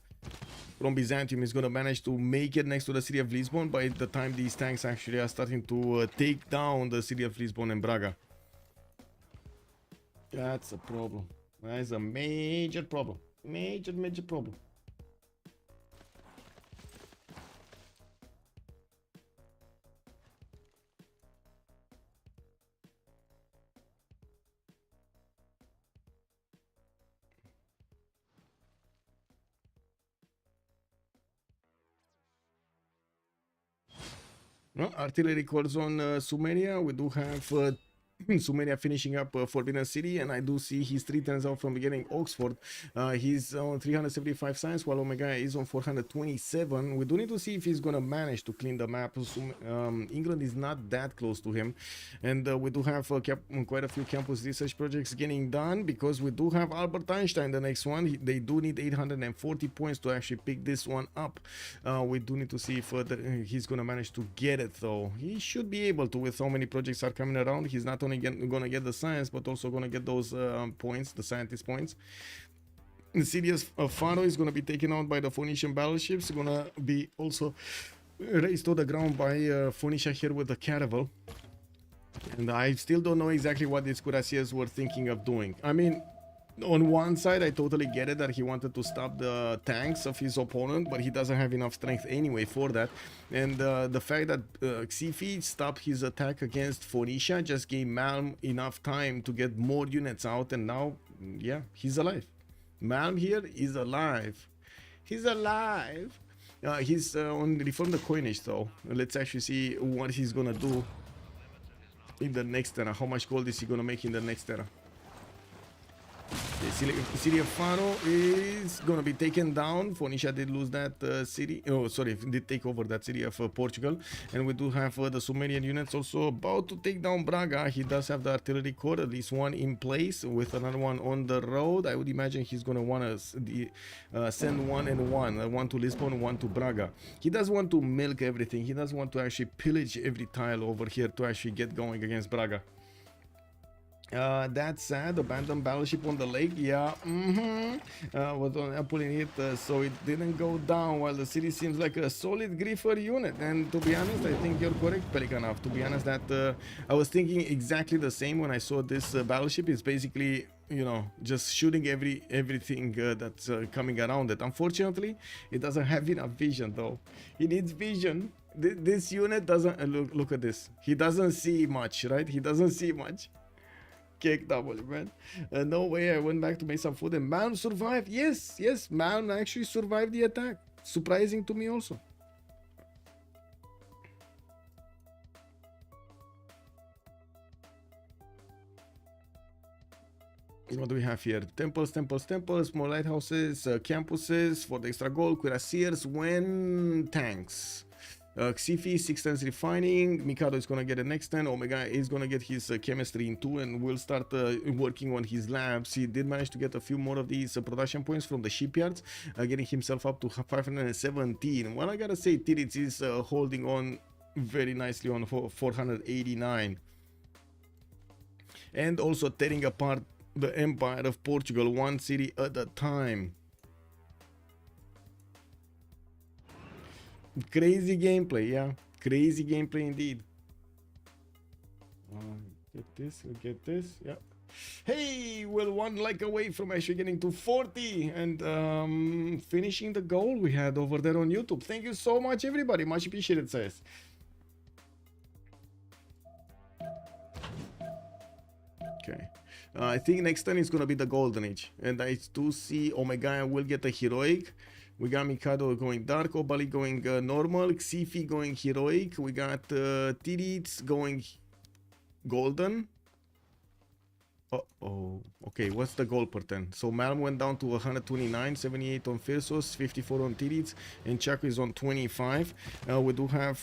from Byzantium is gonna manage to make it next to the city of Lisbon by the time these tanks actually are starting to take down the city of Lisbon and Braga. That's a problem. That is a major problem. Major problem. Well, artillery corps on Sumeria. We do have Sumeria finishing up Forbidden City, and I do see he's 3 turns out from beginning Oxford. He's on 375 science, while Omega is on 427. We do need to see if he's gonna manage to clean the map. England is not that close to him, and we do have quite a few campus research projects getting done, because we do have Albert Einstein, the next one. They do need 840 points to actually pick this one up. We do need to see if he's gonna manage to get it, though. He should be able to, with so many projects are coming around. He's not only gonna get the science, but also gonna get those points, the scientist points. The city of Faro is gonna be taken out by the Phoenician battleships. Gonna be also raised to the ground by Phoenicia here with the caravel. And I still don't know exactly what these cuirassiers were thinking of doing. I mean, on one side, I totally get it that he wanted to stop the tanks of his opponent, but he doesn't have enough strength anyway for that. And the fact that Civ6 stopped his attack against Phoenicia just gave Malm enough time to get more units out, and now, yeah, he's alive. Malm here is alive. He's alive. He's on reform the coinage, though. Let's actually see what he's gonna do in the next era. How much gold is he gonna make in the next era? The city of Faro is gonna be taken down. Phoenicia did lose that city. Oh, sorry, did take over that city of Portugal. And we do have the Sumerian units also about to take down Braga. He does have the artillery corps, at least one in place, with another one on the road. I would imagine he's gonna want to send one and one to Lisbon, one to Braga. He does want to milk everything. He does want to actually pillage every tile over here to actually get going against Braga. That's sad. Abandoned battleship on the lake. Yeah, was on pulling it, so it didn't go down. While the city seems like a solid griefer unit. And to be honest, I think you're correct, Pelikanov. To be honest, that I was thinking exactly the same when I saw this battleship. It's basically, you know, just shooting everything that's coming around it. Unfortunately, it doesn't have enough vision, though. It needs vision. This unit doesn't look at this. He doesn't see much, right? He doesn't see much. Cake double, man. No way. I went back to make some food, and Malm survived. Yes, Malm actually survived the attack. Surprising to me also. What do we have here? Temples, more lighthouses, campuses for the extra gold, cuirassiers, when tanks. Xifi, 6 turns refining. Mikado is gonna get the next 10. Omega is gonna get his chemistry in 2, and will start working on his labs. He did manage to get a few more of these production points from the shipyards, getting himself up to 517. Well, I gotta say, Tirits is holding on very nicely on 489. And also tearing apart the Empire of Portugal, one city at a time. Crazy gameplay, yeah. Crazy gameplay indeed. Get this, yeah. Hey, we're 1 like away from actually getting to 40 and finishing the goal we had over there on YouTube. Thank you so much, everybody. Much appreciated, says. Okay. I think next turn is going to be the Golden Age. And I do see Omega will get a heroic. We got Mikado going dark, Obali going normal, Xifi going heroic. We got Tirits going golden. Uh-oh. Okay, what's the goal per turn? So Malm went down to 129, 78 on Firsos, 54 on Tirits, and Chaco is on 25. We do have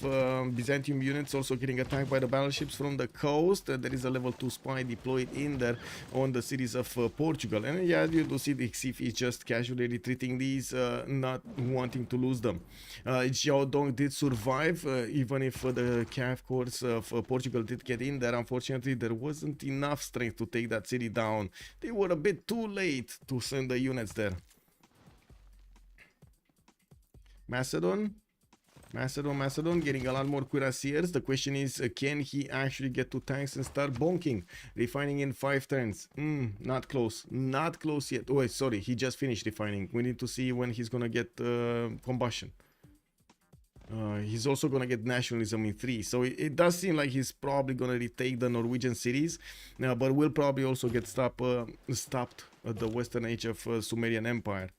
Byzantium units also getting attacked by the battleships from the coast. There is a level 2 spy deployed in there on the cities of Portugal. And yeah, you do see the Xifi is just casually retreating these, not wanting to lose them. Xiaodong did survive, even if the Cav Corps of Portugal did get in there. Unfortunately, there wasn't enough strength to take that city down. They were a bit too late to send the units there. Macedon getting a lot more cuirassiers. The question is, can he actually get to tanks and start bonking? Refining in 5 turns. Not close yet. Oh, sorry, he just finished refining. We need to see when he's gonna get combustion. He's also gonna get nationalism in 3, so it does seem like he's probably gonna retake the Norwegian cities, but will probably also get stopped at the western edge of Sumerian Empire.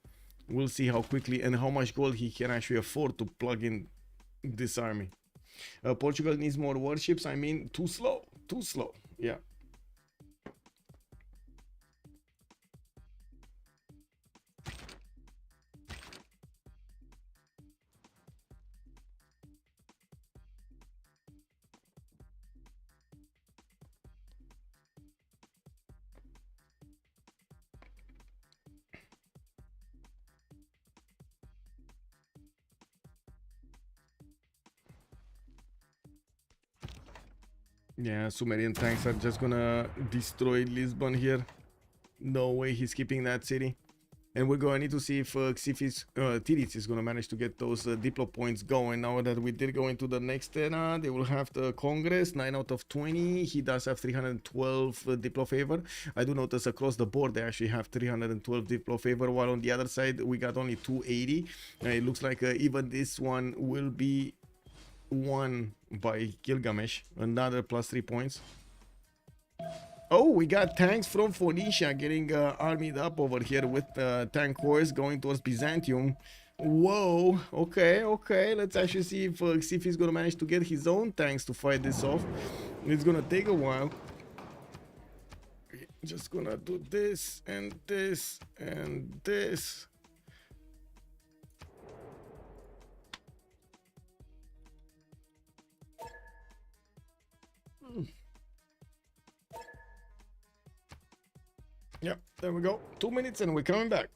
We'll see how quickly and how much gold he can actually afford to plug in this army. Portugal needs more warships. I mean, too slow. Too slow. Yeah. Yeah, Sumerian tanks are just gonna destroy Lisbon here. No way he's keeping that city. And we're going to need to see if Tirits is going to manage to get those Diplo points going. Now that we did go into the next era, they will have the Congress, 9 out of 20. He does have 312 Diplo favor. I do notice across the board they actually have 312 Diplo favor, while on the other side we got only 280. It looks like even this one will be won by Gilgamesh. Another plus 3 points. Oh, we got tanks from Phoenicia getting armied up over here with tank horse going towards Byzantium. Whoa, okay, okay. Let's actually see if Xif is going to manage to get his own tanks to fight this off. It's going to take a while. Just going to do this and this and this. Yep, there we go. 2 minutes and we're coming back.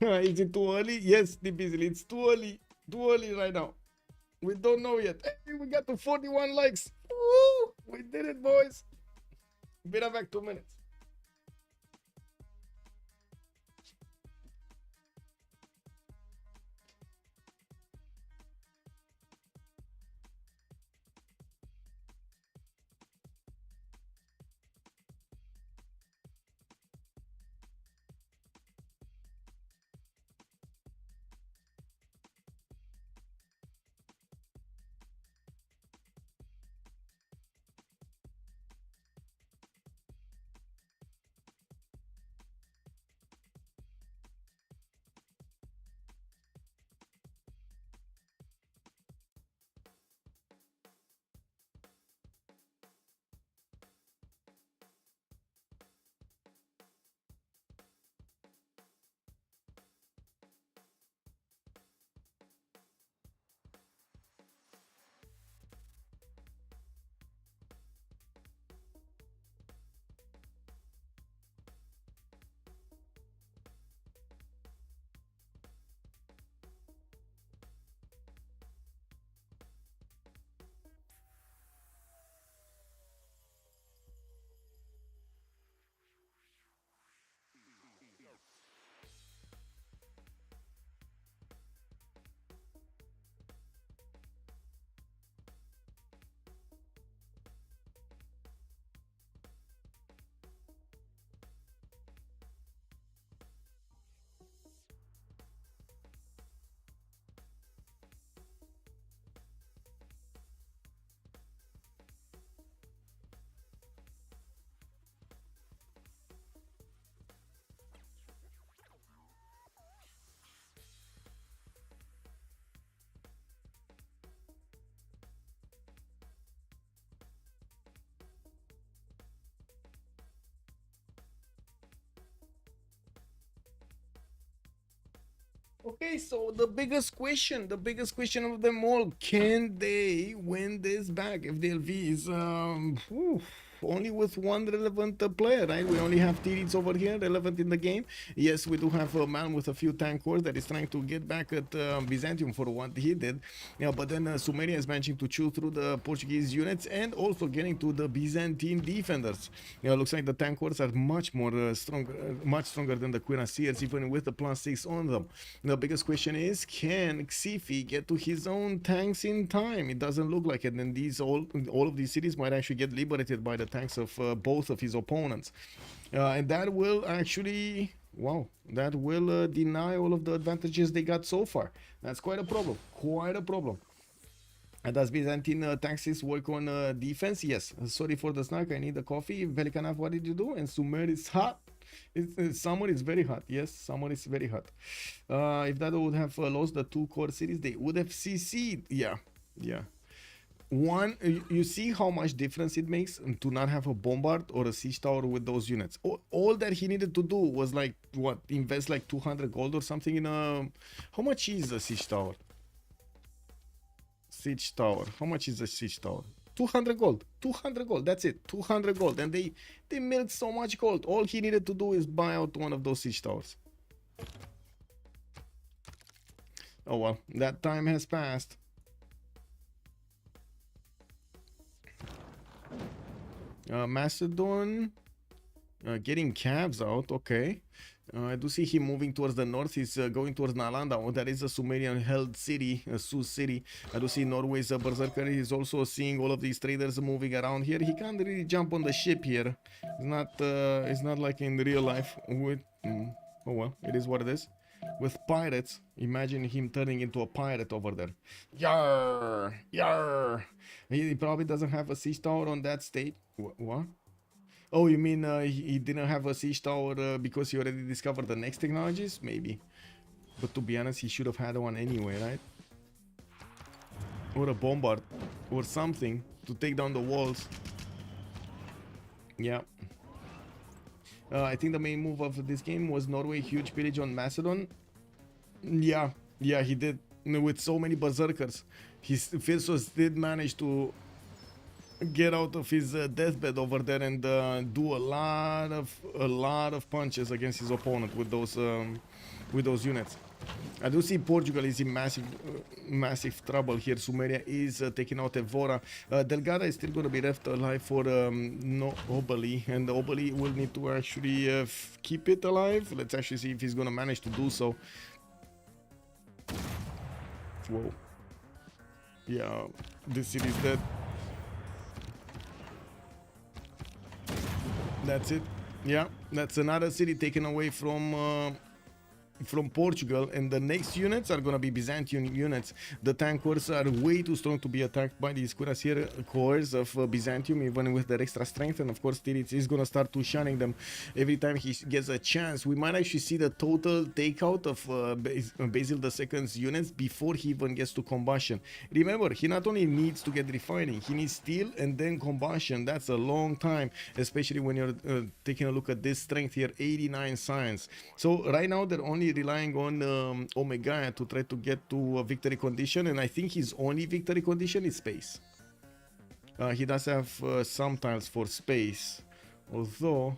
Is it too early? Yes, Dibizzle, it's too early. Too early right now. We don't know yet. Hey, we got to 41 likes. Woo! We did it, boys. Be right back, 2 minutes. Okay, so the biggest question of them all, can they win this back if DLV is only with one relevant player, right? We only have Tirits over here relevant in the game. Yes, we do have a man with a few tank cores that is trying to get back at Byzantium for what he did. Yeah, but then Sumeria is managing to chew through the Portuguese units and also getting to the Byzantine defenders. Yeah, looks like the tank cores are much more much stronger than the Cuirassiers, even with the +6 on them. The biggest question is, can Xifi get to his own tanks in time? It doesn't look like it, and these all of these cities might actually get liberated by the tanks of both of his opponents, and that will actually, wow, that will deny all of the advantages they got so far. That's quite a problem, quite a problem. And does Byzantine taxes work on defense? Yes. Sorry for the snack, I need a coffee. Velikanav, what did you do? And Sumer is hot. Summer is very hot. Yes, summer is very hot. If that would have lost the 2 core cities, they would have CC'd. Yeah. Yeah. One, you see how much difference it makes to not have a bombard or a siege tower with those units. All that he needed to do was like what, invest like 200 gold or something in a. How much is a siege tower? Siege tower. How much is a siege tower? 200 gold. 200 gold. That's it. 200 gold. And they milked so much gold. All he needed to do is buy out one of those siege towers. Oh well, that time has passed. Macedon getting cabs out. Okay. I do see him moving towards the north. He's going towards Nalanda. Oh, that is a Sumerian held city, a Sus city. I do see Norway's berserker. He's also seeing all of these traders moving around here. He can't really jump on the ship here. It's not like in real life. With oh well, it is what it is. With pirates, imagine him turning into a pirate over there. Yarr, yarr. He probably doesn't have a siege tower on that state. What? Oh, you mean he didn't have a siege tower because he already discovered the next technologies? Maybe. But to be honest, he should have had one anyway, right? Or a bombard. Or something to take down the walls. Yeah. I think the main move of this game was Norway huge pillage on Macedon. Yeah, he did. With so many berserkers. His Freritos did manage to get out of his deathbed over there and do a lot of punches against his opponent with those units. I do see Portugal is in massive trouble here. Sumeria is taking out Evora. Delgada is still going to be left alive for no Obali, and Obali will need to actually keep it alive. Let's actually see if he's going to manage to do so. Whoa. Yeah, this city is dead. That's it. Yeah, that's another city taken away from Portugal, and the next units are gonna be Byzantine units. The tankers are way too strong to be attacked by these cuirassier corps of Byzantium, even with their extra strength. And of course, Tirits is gonna start to shunning them every time he gets a chance. We might actually see the total takeout of Basil II's units before he even gets to combustion. Remember, he not only needs to get refining, he needs steel and then combustion. That's a long time, especially when you're taking a look at this strength here, 89 science. So right now they're only relying on Omega to try to get to a victory condition, and I think his only victory condition is space. He does have some tiles for space, although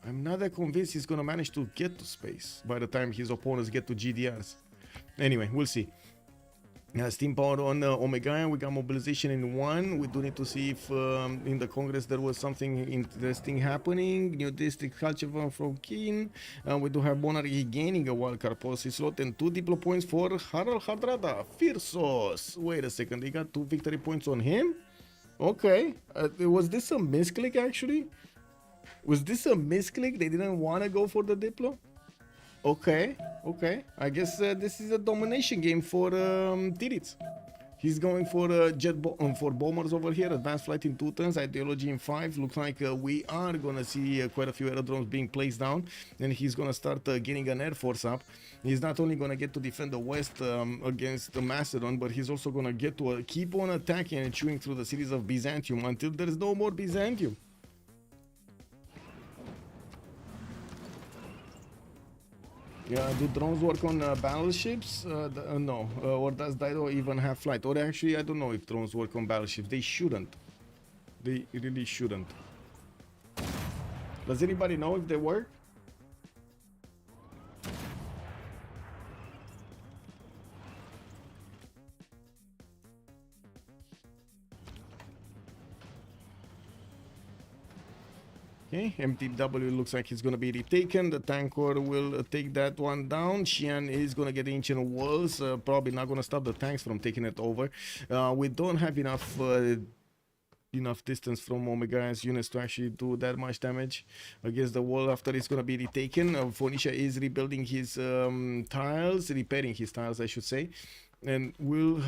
I'm not that convinced he's gonna manage to get to space by the time his opponents get to GDRs. Anyway, we'll see. Steam power on Omega, we got mobilization in 1. We do need to see if in the Congress there was something interesting happening. New district culture from Keen. We do have Monarchy gaining a wildcard policy slot and 2 diplo points for Harald Hardrada. Freritos. Wait a second, they got 2 victory points on him? Okay. Was this a misclick actually? Was this a misclick? They didn't want to go for the diplo? Okay. I guess this is a domination game for Tirits. He's going for for bombers over here. Advanced flight in 2 turns, ideology in 5. Looks like we are gonna see quite a few aerodromes being placed down, and he's gonna start getting an air force up. He's not only gonna get to defend the west against the Macedon, but he's also gonna get to keep on attacking and chewing through the cities of Byzantium until there's no more Byzantium. Do drones work on battleships? No. Or does Dido even have flight? Or actually, I don't know if drones work on battleships. They shouldn't. They really shouldn't. Does anybody know if they work? Okay, MTW looks like it's going to be retaken. The tanker will take that one down. Xi'an is going to get ancient walls. Probably not going to stop the tanks from taking it over. We don't have enough distance from Omega's units to actually do that much damage against the wall after it's going to be retaken. Phoenicia is rebuilding his tiles, repairing his tiles, I should say. And we'll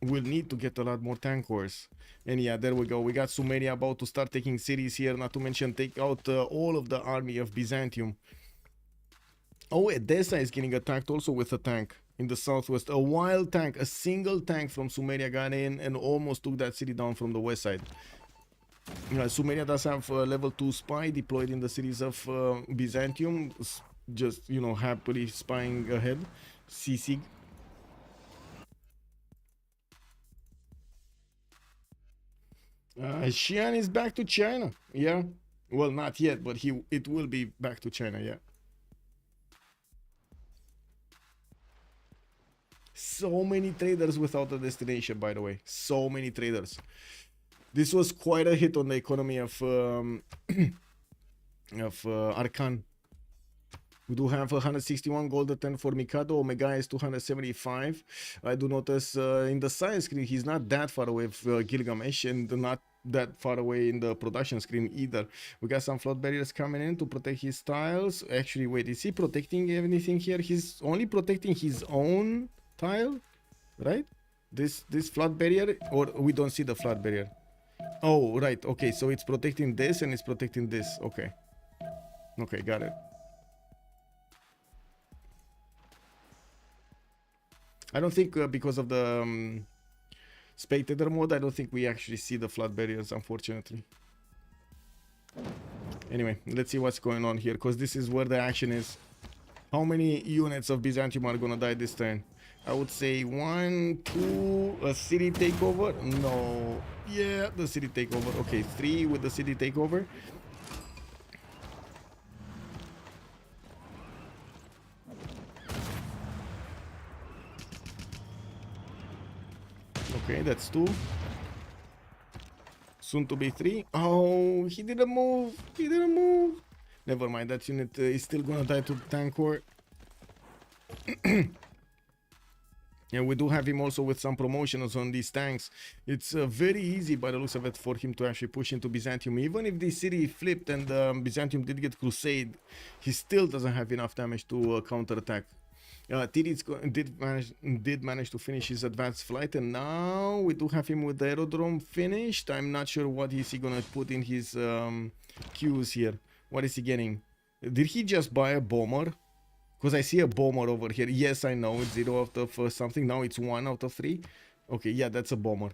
need to get a lot more tankers. And yeah, there we go. We got Sumeria about to start taking cities here, not to mention take out all of the army of Byzantium. Oh, Edessa is getting attacked also with a tank in the southwest. A wild tank, a single tank from Sumeria got in and almost took that city down from the west side. Sumeria does have level 2 spy deployed in the cities of Byzantium, just, you know, happily spying ahead. CC. Xi'an is back to China. Yeah. Well, not yet, but it will be back to China, yeah. So many traders without a destination, by the way. So many traders. This was quite a hit on the economy of Arcane. We do have 161 gold at 10 for Mikado. Omega is 275. I do notice in the side screen he's not that far away with Gilgamesh, and not that far away in the production screen either. We got some flood barriers coming in to protect his tiles. Actually, wait, is he protecting anything here? He's only protecting his own tile, right? This flood barrier, or we don't see the flood barrier? Oh, right. Okay, so it's protecting this and it's protecting this. Okay. Okay, got it. I don't think because of the spectator mode, I don't think we actually see the flood barriers, unfortunately. Anyway, let's see what's going on here, because this is where the action is. How many units of Byzantium are gonna die this turn? I would say 1, 2, a city takeover. No, yeah, the city takeover. Okay, 3 with the city takeover. Okay, that's 2. Soon to be 3. Oh, he didn't move. He didn't move. Never mind, that unit is still gonna die to the tank war. Yeah, we do have him also with some promotions on these tanks. It's very easy by the looks of it for him to actually push into Byzantium. Even if this city flipped and Byzantium did get crusade, he still doesn't have enough damage to counterattack. Tiritz did manage to finish his advanced flight, and now we do have him with the aerodrome finished. I'm not sure what is he gonna put in his queues here. What is he getting? Did he just buy a bomber? Because I see a bomber over here. Yes, I know it's 0 out of something. Now it's 1 out of 3. Okay, yeah, that's a bomber.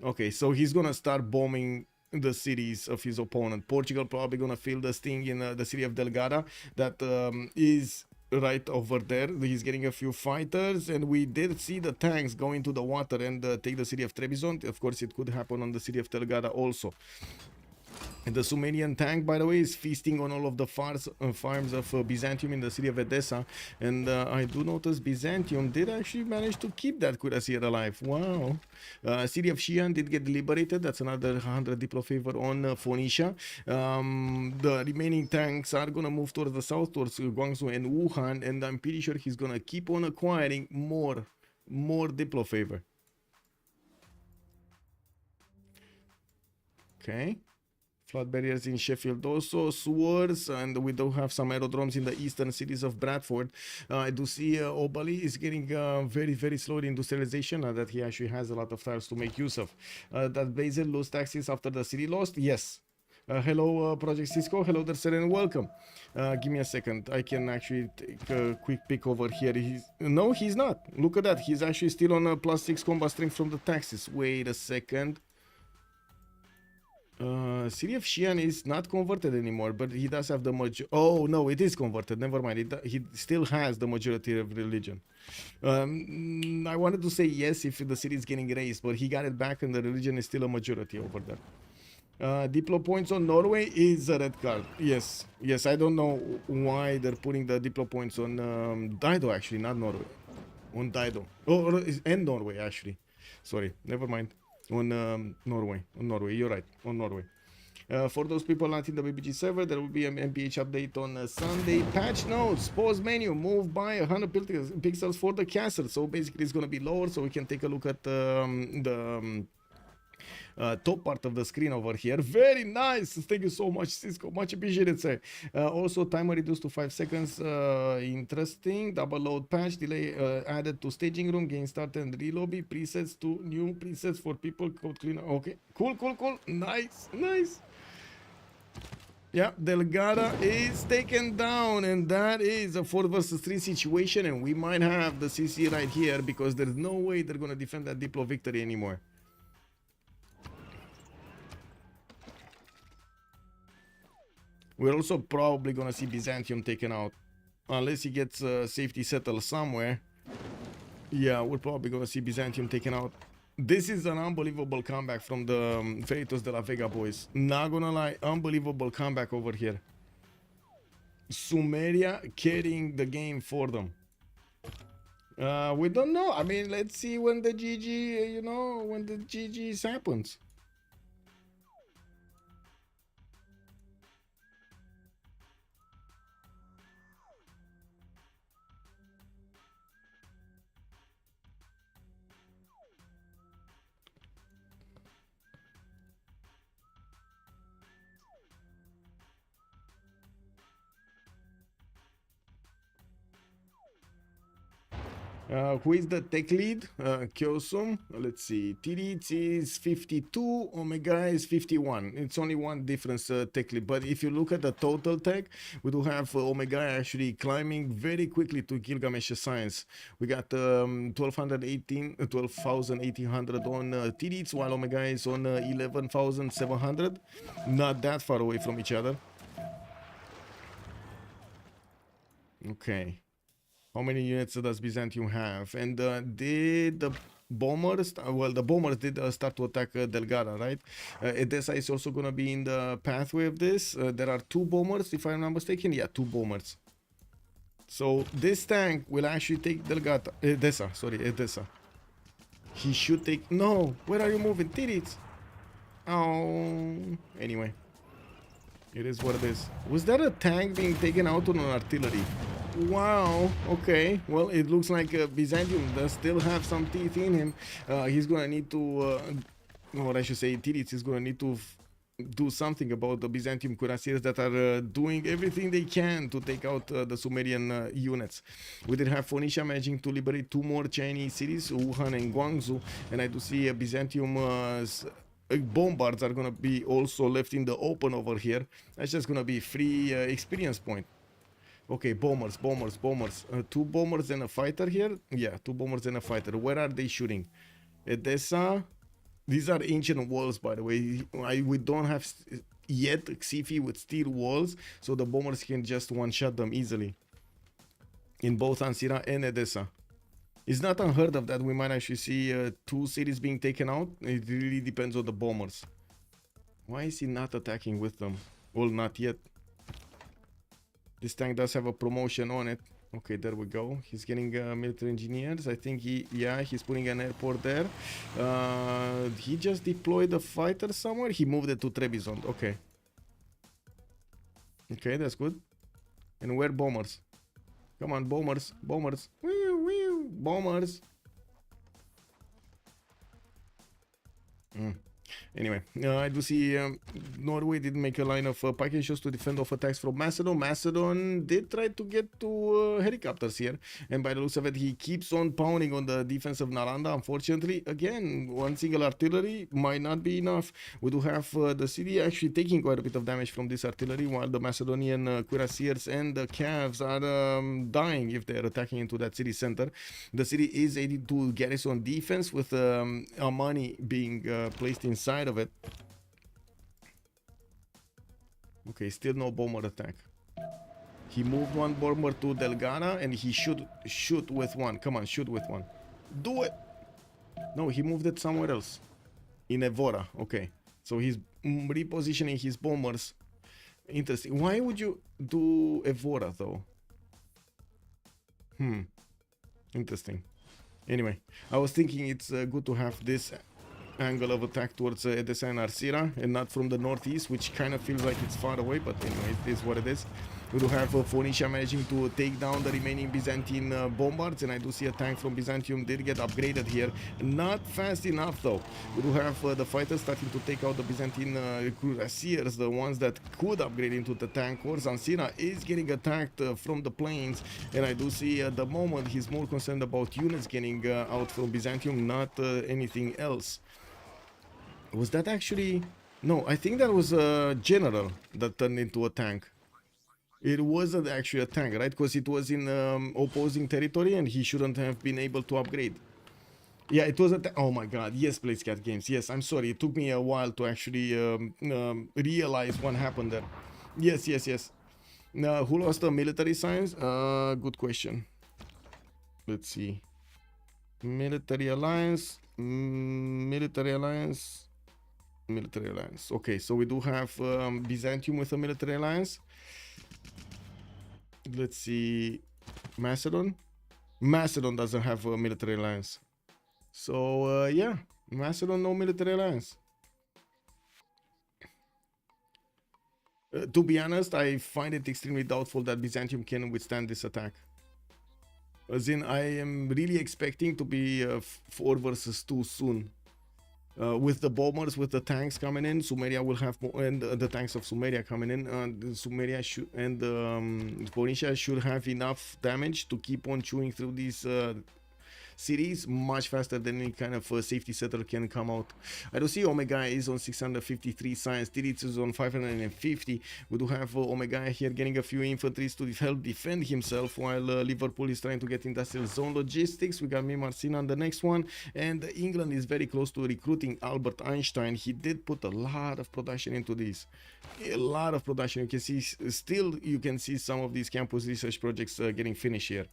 Okay, so he's gonna start bombing the cities of his opponent. Portugal probably gonna feel the sting in the city of Delgada. That is right over there. He's getting a few fighters, and we did see the tanks go into the water and take the city of Trebizond. Of course, it could happen on the city of Delgada also. And the Sumerian tank, by the way, is feasting on all of the farms of Byzantium in the city of Edessa. And I do notice Byzantium did actually manage to keep that cuirassier alive. Wow. City of Xi'an did get liberated. That's another 100 Diplo favor on Phoenicia. The remaining tanks are going to move towards the south, towards Guangzhou and Wuhan. And I'm pretty sure he's going to keep on acquiring more Diplo favor. Okay. Flood barriers in Sheffield also, sewers, and we do have some aerodromes in the eastern cities of Bradford. I do see Obali is getting very, very slow in industrialization, that he actually has a lot of tiles to make use of. That Basel lose taxes after the city lost? Yes. Hello, Project Cisco. Hello there, sir, and welcome. Give me a second. I can actually take a quick pick over here. No, he's not. Look at that. He's actually still on a +6 combat strength from the taxes. Wait a second. City of Xi'an is not converted anymore, but he does have the majority. Oh no, it is converted. Never mind. He still has the majority of religion. I wanted to say yes if the city is getting raised, but he got it back, and the religion is still a majority over there. Diplo points on Norway is a red card. Yes, yes. I don't know why they're putting the Diplo points on Dido, actually, not Norway. On Dido. Oh, and Norway actually. Sorry, never mind. On Norway, you're right, on Norway. For those people not in the BBG server, there will be an MPH update on Sunday. Patch notes, pause menu, move by 100 pixels for the castle. So basically it's going to be lower, so we can take a look at the top part of the screen over here. Very nice. Thank you so much, Cisco. Much appreciated, sir. Also, timer reduced to 5 seconds. Interesting. Double load patch delay added to staging room. Game start and relobby. Presets to new presets for people. Code cleaner. Okay. Cool. Nice. Yeah, Delgada is taken down, and that is a 4 versus 3 situation, and we might have the CC right here because there's no way they're gonna defend that Diplo victory anymore. We're also probably gonna see Byzantium taken out, unless he gets safety settled somewhere. Yeah, we're probably gonna see Byzantium taken out. This is an unbelievable comeback from the Freritos de la Vega boys. Not gonna lie, unbelievable comeback over here. Sumeria carrying the game for them. We don't know. I mean, let's see when the GG, you know, when the GG's happens. Who is the tech lead? Kyosum. Let's see. Tirits is 52. Omega is 51. It's only one difference tech lead. But if you look at the total tech, we do have Omega actually climbing very quickly to Gilgamesh's science. We got 12,1800 on Tirits, while Omega is on 11,700. Not that far away from each other. Okay. How many units does Byzantium have? And did the bombers, well, the bombers did start to attack Delgada, right? Edessa is also going to be in the pathway of this. There are 2 bombers, if I'm not mistaken. Yeah, 2 bombers. So this tank will actually take Edessa. He should take, no, where are you moving? Tirits. Oh, anyway. It is what it is. Was that a tank being taken out on an artillery? Wow, okay. Well, it looks like Byzantium does still have some teeth in him. He's gonna need to, or I should say, Tirits is gonna need to do something about the Byzantium cuirassiers that are doing everything they can to take out the Sumerian units. We did have Phoenicia managing to liberate 2 more Chinese cities, Wuhan and Guangzhou, and I do see Byzantium bombards are gonna be also left in the open over here. That's just gonna be free experience point. Okay, bombers. 2 bombers and a fighter here. Yeah, 2 bombers and a fighter. Where are they shooting? Edessa. These are ancient walls, by the way. We don't have yet Xifi with steel walls, so the bombers can just one-shot them easily. In both Ancira and Edessa. It's not unheard of that we might actually see 2 cities being taken out. It really depends on the bombers. Why is he not attacking with them? Well, not yet. This tank does have a promotion on it. Okay, there we go. He's getting military engineers. I think he's putting an airport there. He just deployed a fighter somewhere. He moved it to Trebizond. Okay. Okay, that's good. And where bombers? Come on, bombers. Bombers. Bombers. Anyway, I do see Norway did make a line of packages to defend off attacks from Macedon. Macedon did try to get to helicopters here, and by the looks of it, he keeps on pounding on the defense of Nalanda. Unfortunately, again, one single artillery might not be enough. We do have the city actually taking quite a bit of damage from this artillery, while the Macedonian cuirassiers and the Cavs are dying if they're attacking into that city center. The city is aided to garrison defense with Amani being placed inside of it. Okay, still no bomber attack. He moved 1 bomber to Delgada and he should shoot with 1. Come on, shoot with 1. Do it! No, he moved it somewhere else. In Evora. Okay. So he's repositioning his bombers. Interesting. Why would you do Evora though? Interesting. Anyway, I was thinking it's good to have this angle of attack towards Edessa and Arsira and not from the northeast, which kind of feels like it's far away, but anyway, it is what it is. We do have Phoenicia managing to take down the remaining Byzantine bombards, and I do see a tank from Byzantium did get upgraded here. Not fast enough though. We do have the fighters starting to take out the Byzantine cuirassiers, the ones that could upgrade into the tank cores. Ancira is getting attacked from the plains, and I do see at the moment he's more concerned about units getting out from Byzantium, not anything else. Was that actually... No, I think that was a general that turned into a tank. It wasn't actually a tank, right? Because it was in opposing territory and he shouldn't have been able to upgrade. Yeah, it was a oh my god, yes, Cat Games. Yes, I'm sorry. It took me a while to actually realize what happened there. Yes, yes, yes. Who lost the military science? Good question. Let's see. Military alliance. Military alliance. Military alliance. Okay, so we do have Byzantium with a military alliance. Let's see. Macedon. Macedon doesn't have a military alliance. So yeah, Macedon no military alliance. To be honest, I find it extremely doubtful that Byzantium can withstand this attack. As in, I am really expecting to be 4 versus 2 soon. With the bombers, with the tanks coming in, Sumeria will have more, and the tanks of Sumeria coming in. Sumeria should and Phoenicia should have enough damage to keep on chewing through these cities much faster than any kind of safety setter can come out. I do see Omega is on 653 science, Tirits is on 550. We do have Omega here getting a few infantries to help defend himself, while Liverpool is trying to get industrial zone logistics. We got Marcina on the next one, and England is very close to recruiting Albert Einstein. He did put a lot of production into this. A lot of production. You can see, still you can see some of these campus research projects getting finished here.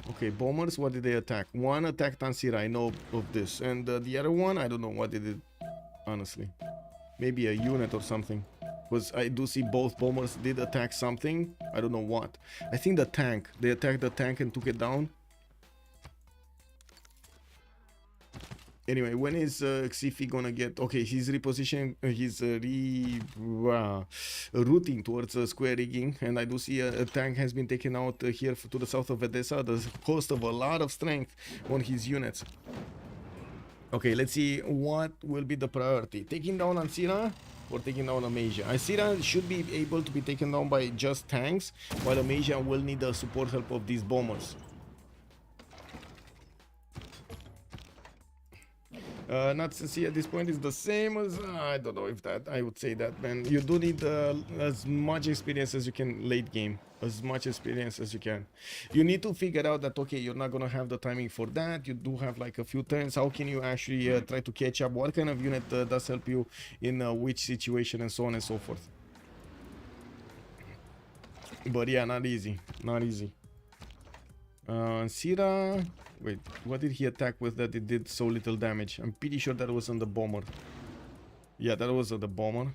Okay, bombers, what did they attack? One attacked Tansira, I know of this. And the other one, I don't know what they did, honestly. Maybe a unit or something. Because I do see both bombers did attack something. I don't know what. I think the tank. They attacked the tank and took it down. Anyway, when is Xifi gonna get... Okay, he's repositioning, he's routing towards square rigging, and I do see a tank has been taken out here to the south of Edessa, the cost of a lot of strength on his units. Okay, let's see what will be the priority. Taking down Ancira or taking down Amasia? Ancira should be able to be taken down by just tanks, while Amasia will need the support help of these bombers. Not to see at this point is the same as I don't know if that I would say that, man. You do need as much experience as you can late game, as much experience as you can. You need to figure out that okay, you're not gonna have the timing for that. You do have like a few turns. How can you actually try to catch up? What kind of unit does help you in which situation, and so on and so forth. But yeah, not easy, not easy. Sira, wait, what did he attack with that it did so little damage? I'm pretty sure that was on the bomber. Yeah, that was on the bomber.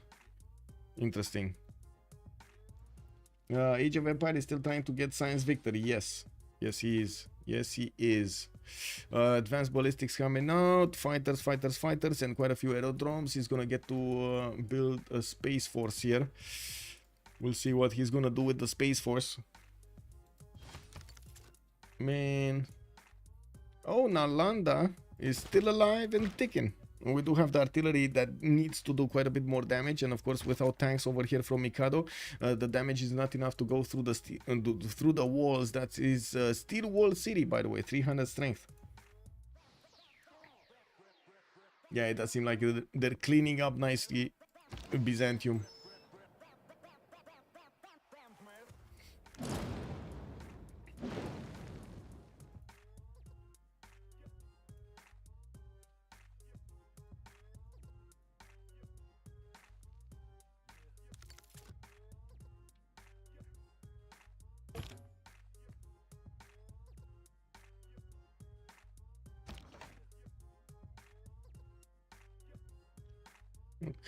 Interesting. Age of Empire is still trying to get science victory. Yes, yes he is. Yes he is. Advanced ballistics coming out. Fighters, fighters, fighters, and quite a few aerodromes. He's gonna get to build a space force here. We'll see what he's gonna do with the space force. Man. Oh, Nalanda is still alive and ticking. We do have the artillery that needs to do quite a bit more damage, and of course without tanks over here from Mikado, the damage is not enough to go through the walls. That is steel wall city, by the way, 300 strength. Yeah, it does seem like they're cleaning up nicely Byzantium.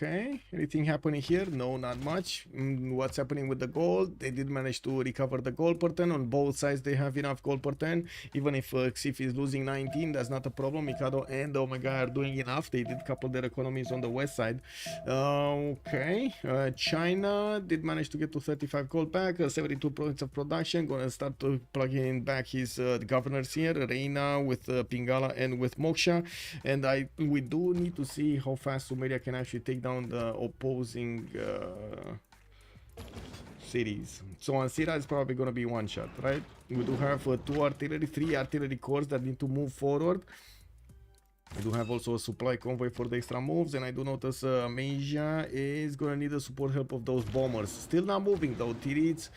Okay, anything happening here? No, not much. What's happening with the gold? They did manage to recover the gold per 10. On both sides they have enough gold per 10. Even if Xif is losing 19, that's not a problem. Mikado and Omega are doing enough. They did couple their economies on the west side. Okay, China did manage to get to 35 gold back, 72 points of production. Gonna start plugging in back his governors here, Reina with Pingala and with Moksha. And we do need to see how fast Sumeria can actually take down the opposing cities. So Ansira is probably going to be one shot, right? We do have 3 artillery corps that need to move forward. We do have also a supply convoy for the extra moves, and I do notice Malaysia is gonna need the support help of those bombers. Still not moving though. Tirits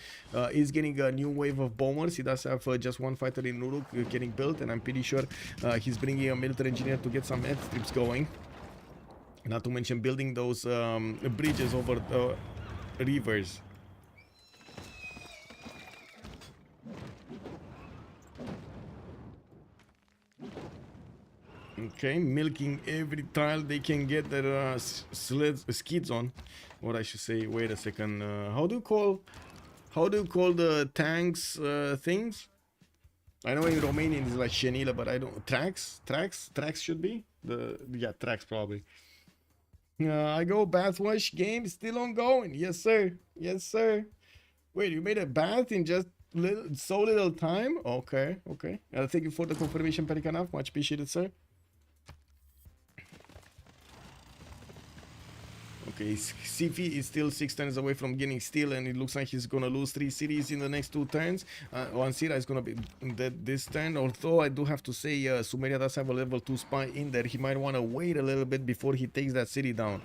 is getting a new wave of bombers. He does have just one fighter in Uruk getting built, and I'm pretty sure he's bringing a military engineer to get some airstrips going. Not to mention building those bridges over the rivers. Okay, milking every tile they can get their skids on, or I should say, wait a second. How do you call the tanks things? I know in Romanian it's like Shenila, but I don't. Tracks should be tracks probably. I go bathwash game still ongoing. Yes sir, yes sir. Wait, you made a bath in just so little time? Okay. Thank you for the confirmation, Perikanov. Much appreciated, sir. Okay, Sifi is still 6 turns away from getting steel, and it looks like he's gonna lose 3 cities in the next 2 turns. One city is gonna be dead this turn, although I do have to say Sumeria does have a level 2 spy in there. He might want to wait a little bit before he takes that city down.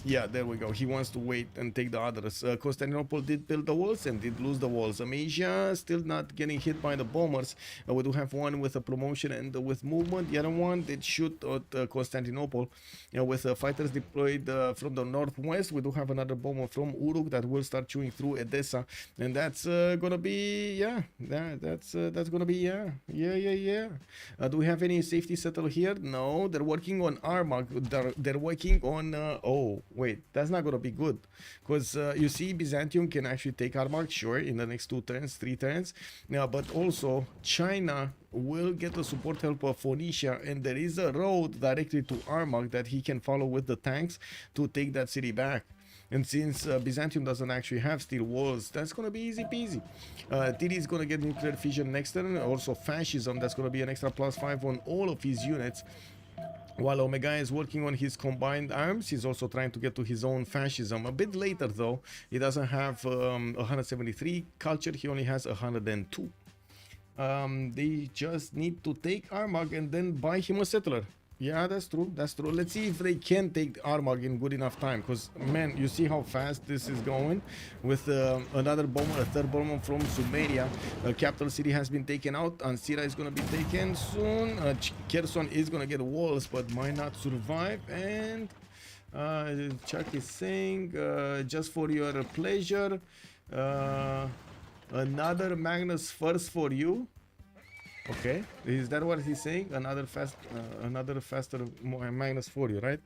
Yeah, there we go. He wants to wait and take the others. Constantinople did build the walls and did lose the walls. Asia still not getting hit by the bombers. We do have one with a promotion and with movement. The other one did shoot at Constantinople with fighters deployed from the northwest. We do have another bomber from Uruk that will start chewing through Edessa, and that's gonna be that's gonna be yeah. Do we have any safety settle here? No, they're working on Armagh. They're working on oh wait, that's not gonna be good, because you see Byzantium can actually take Armagh, sure, in the next 2 turns, 3 turns, but also China will get the support help of Phoenicia, and there is a road directly to Armagh that he can follow with the tanks to take that city back. And since Byzantium doesn't actually have steel walls, that's gonna be easy peasy. Tiri is gonna get nuclear fission next turn, also fascism. That's gonna be an extra +5 on all of his units. While Omega is working on his combined arms, he's also trying to get to his own fascism. A bit later though, he doesn't have 173 culture, he only has 102. They just need to take Armagh and then buy him a settler. Yeah, that's true. Let's see if they can take Armagh in good enough time, because man, you see how fast this is going with another bomber, a 3rd bomber from Sumeria. Capital city has been taken out. Ansira is going to be taken soon. Kherson is going to get walls but might not survive. And Chuck is saying, just for your pleasure, another Magnus first for you. Okay, is that what he's saying? Another faster Magnus for you, right?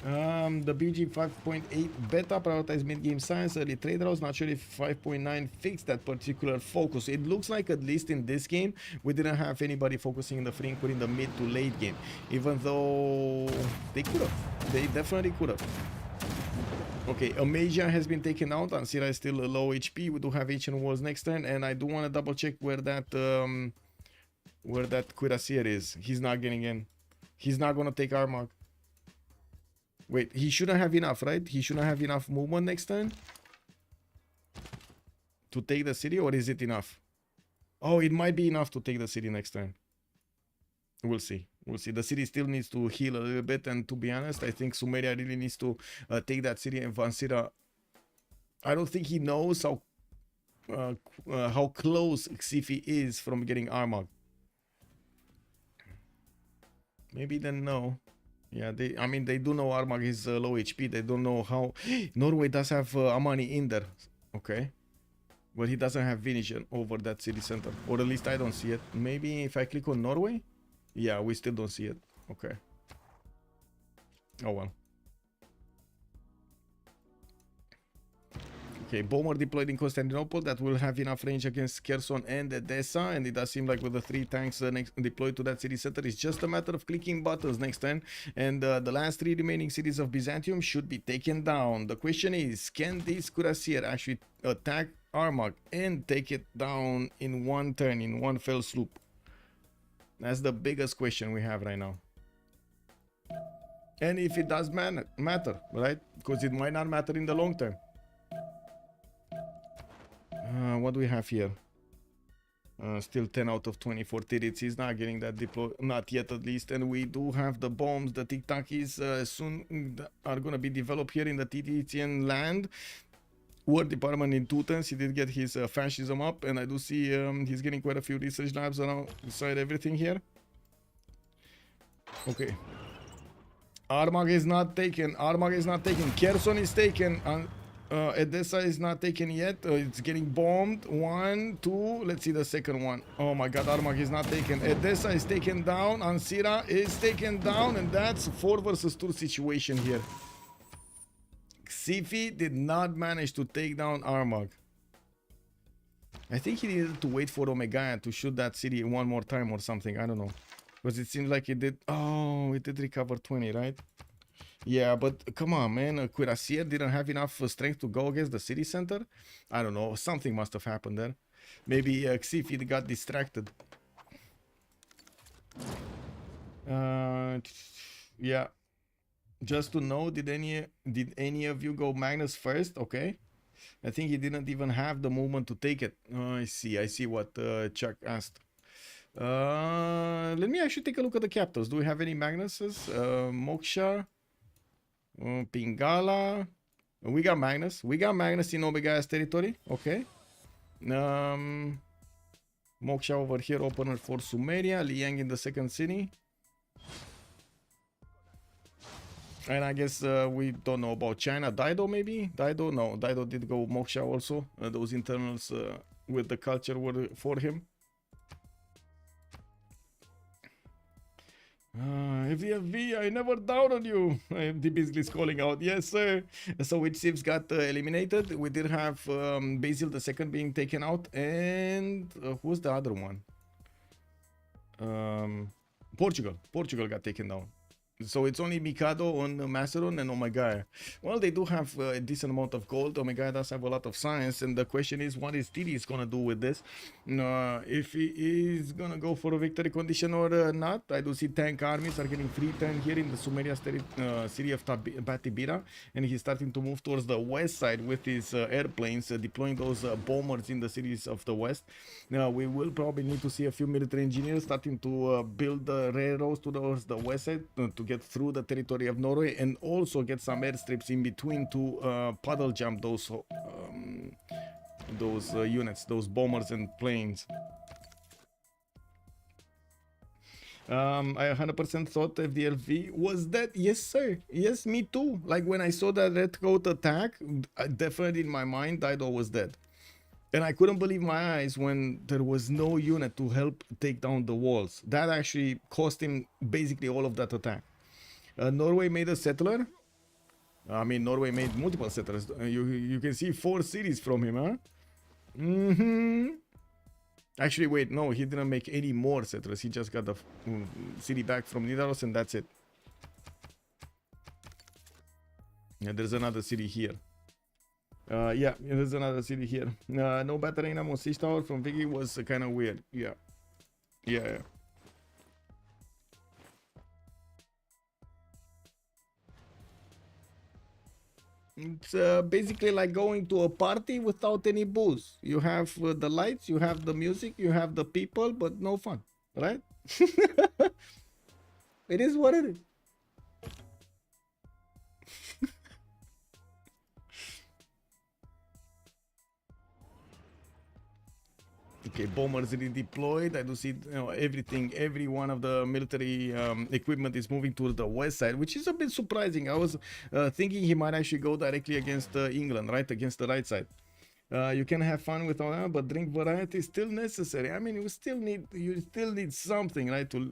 The BG 5.8 beta prioritized mid-game science, early trade routes. Not sure if 5.9 fixed that particular focus. It looks like, at least in this game, we didn't have anybody focusing in the Frinkur in the mid to late game, even though they could have. They definitely could have. Okay, Amasia has been taken out. Ansira is still a low HP. We do have ancient walls next turn, and I do want to double check where that cuirassier is. He's not getting in. He's not gonna take Armagh. Wait, he shouldn't have enough, right? He shouldn't have enough movement next turn to take the city, or is it enough? Oh, it might be enough to take the city next turn. We'll see. We'll see. The city still needs to heal a little bit, and to be honest, I think Sumeria really needs to take that city. And Vansira, I don't think he knows how close Xifi is from getting Armagh. Maybe they know. Yeah, I mean, they do know Armagh is low HP. They don't know how. Norway does have Amani in there. Okay. But he doesn't have vision over that city center. Or at least I don't see it. Maybe if I click on Norway? Yeah, we still don't see it. Okay. Oh well. Okay, bomber deployed in Constantinople that will have enough range against Kherson and Edessa, and it does seem like with the 3 tanks deployed to that city center, it's just a matter of clicking buttons next turn, and the last 3 remaining cities of Byzantium should be taken down. The question is, can this cuirassier actually attack Armagh and take it down in one turn, in one fell swoop? That's the biggest question we have right now. And if it does matter, right? Because it might not matter in the long term. What do we have here? Still 10 out of 20 for Tirits. He's not getting that deploy, not yet at least. And we do have the bombs. The tic-tacis soon are going to be developed here in the Tiritian land. War department in Tutens. He did get his fascism up, and I do see he's getting quite a few research labs around beside everything here. Okay. Armagh is not taken. Armagh is not taken. Kherson is taken. Edessa is not taken yet. It's getting bombed. 1, 2. Let's see the second one. Oh my god, Armagh is not taken. Edessa is taken down. Ansira is taken down. And that's 4 versus 2 situation here. Xifi did not manage to take down Armagh. I think he needed to wait for Omega to shoot that city one more time or something. I don't know. Because it seems like it did. Oh, it did recover 20, right? Yeah, but come on, man. Cuirassier didn't have enough strength to go against the city center. I don't know. Something must have happened there. Maybe Xifi got distracted. Yeah. Just to know, did any of you go Magnus first? Okay. I think he didn't even have the movement to take it. Oh, I see what Chuck asked. Let me actually take a look at the capitals. Do we have any Magnuses? Moksha, Pingala. We got Magnus. We got Magnus in Omega's territory. Okay. Moksha over here, opener for Sumeria. Liang in the second city. And I guess we don't know about China. Daido maybe? Daido? No, Daido did go Moksha also. Those internals with the culture were for him. FDFV, I never doubted you. The Beasley is calling out. Yes, sir. So which Civs got eliminated? We did have Basil the second being taken out. And who's the other one? Portugal. Portugal got taken down. So it's only Mikado on Macedon and Omega. Well, they do have a decent amount of gold. Omega does have a lot of science, and the question is, what is Tidis gonna do with this? If he is gonna go for a victory condition or not. I do see tank armies are getting free turn here in the Sumeria city of Batibira, and he's starting to move towards the west side with his airplanes, deploying those bombers in the cities of the west. Now we will probably need to see a few military engineers starting to build the railroads towards the west side to get through the territory of Norway, and also get some airstrips in between to puddle jump those units, those bombers and planes. I 100% thought FDLV was dead. Yes, sir. Yes, me too. Like when I saw that red coat attack, definitely in my mind, Daido was dead. And I couldn't believe my eyes when there was no unit to help take down the walls. That actually cost him basically all of that attack. Norway made a settler. I mean, Norway made multiple settlers. You can see 4 cities from him, huh? Actually, wait, no, he didn't make any more settlers. He just got the city back from Nidaros, and that's it. Yeah, there's another city here. Yeah, there's another city here. No Batarina Mosich Tower from Vega was kind of weird. Yeah. It's basically like going to a party without any booze. You have the lights, you have the music, you have the people, but no fun, right? It is what it is. Okay, bombers redeployed. I do see everything, every one of the military equipment is moving to the west side, which is a bit surprising. I was thinking he might actually go directly against England, right? Against the right side. You can have fun with all that, but drink variety is still necessary. I mean, you still need something, right? To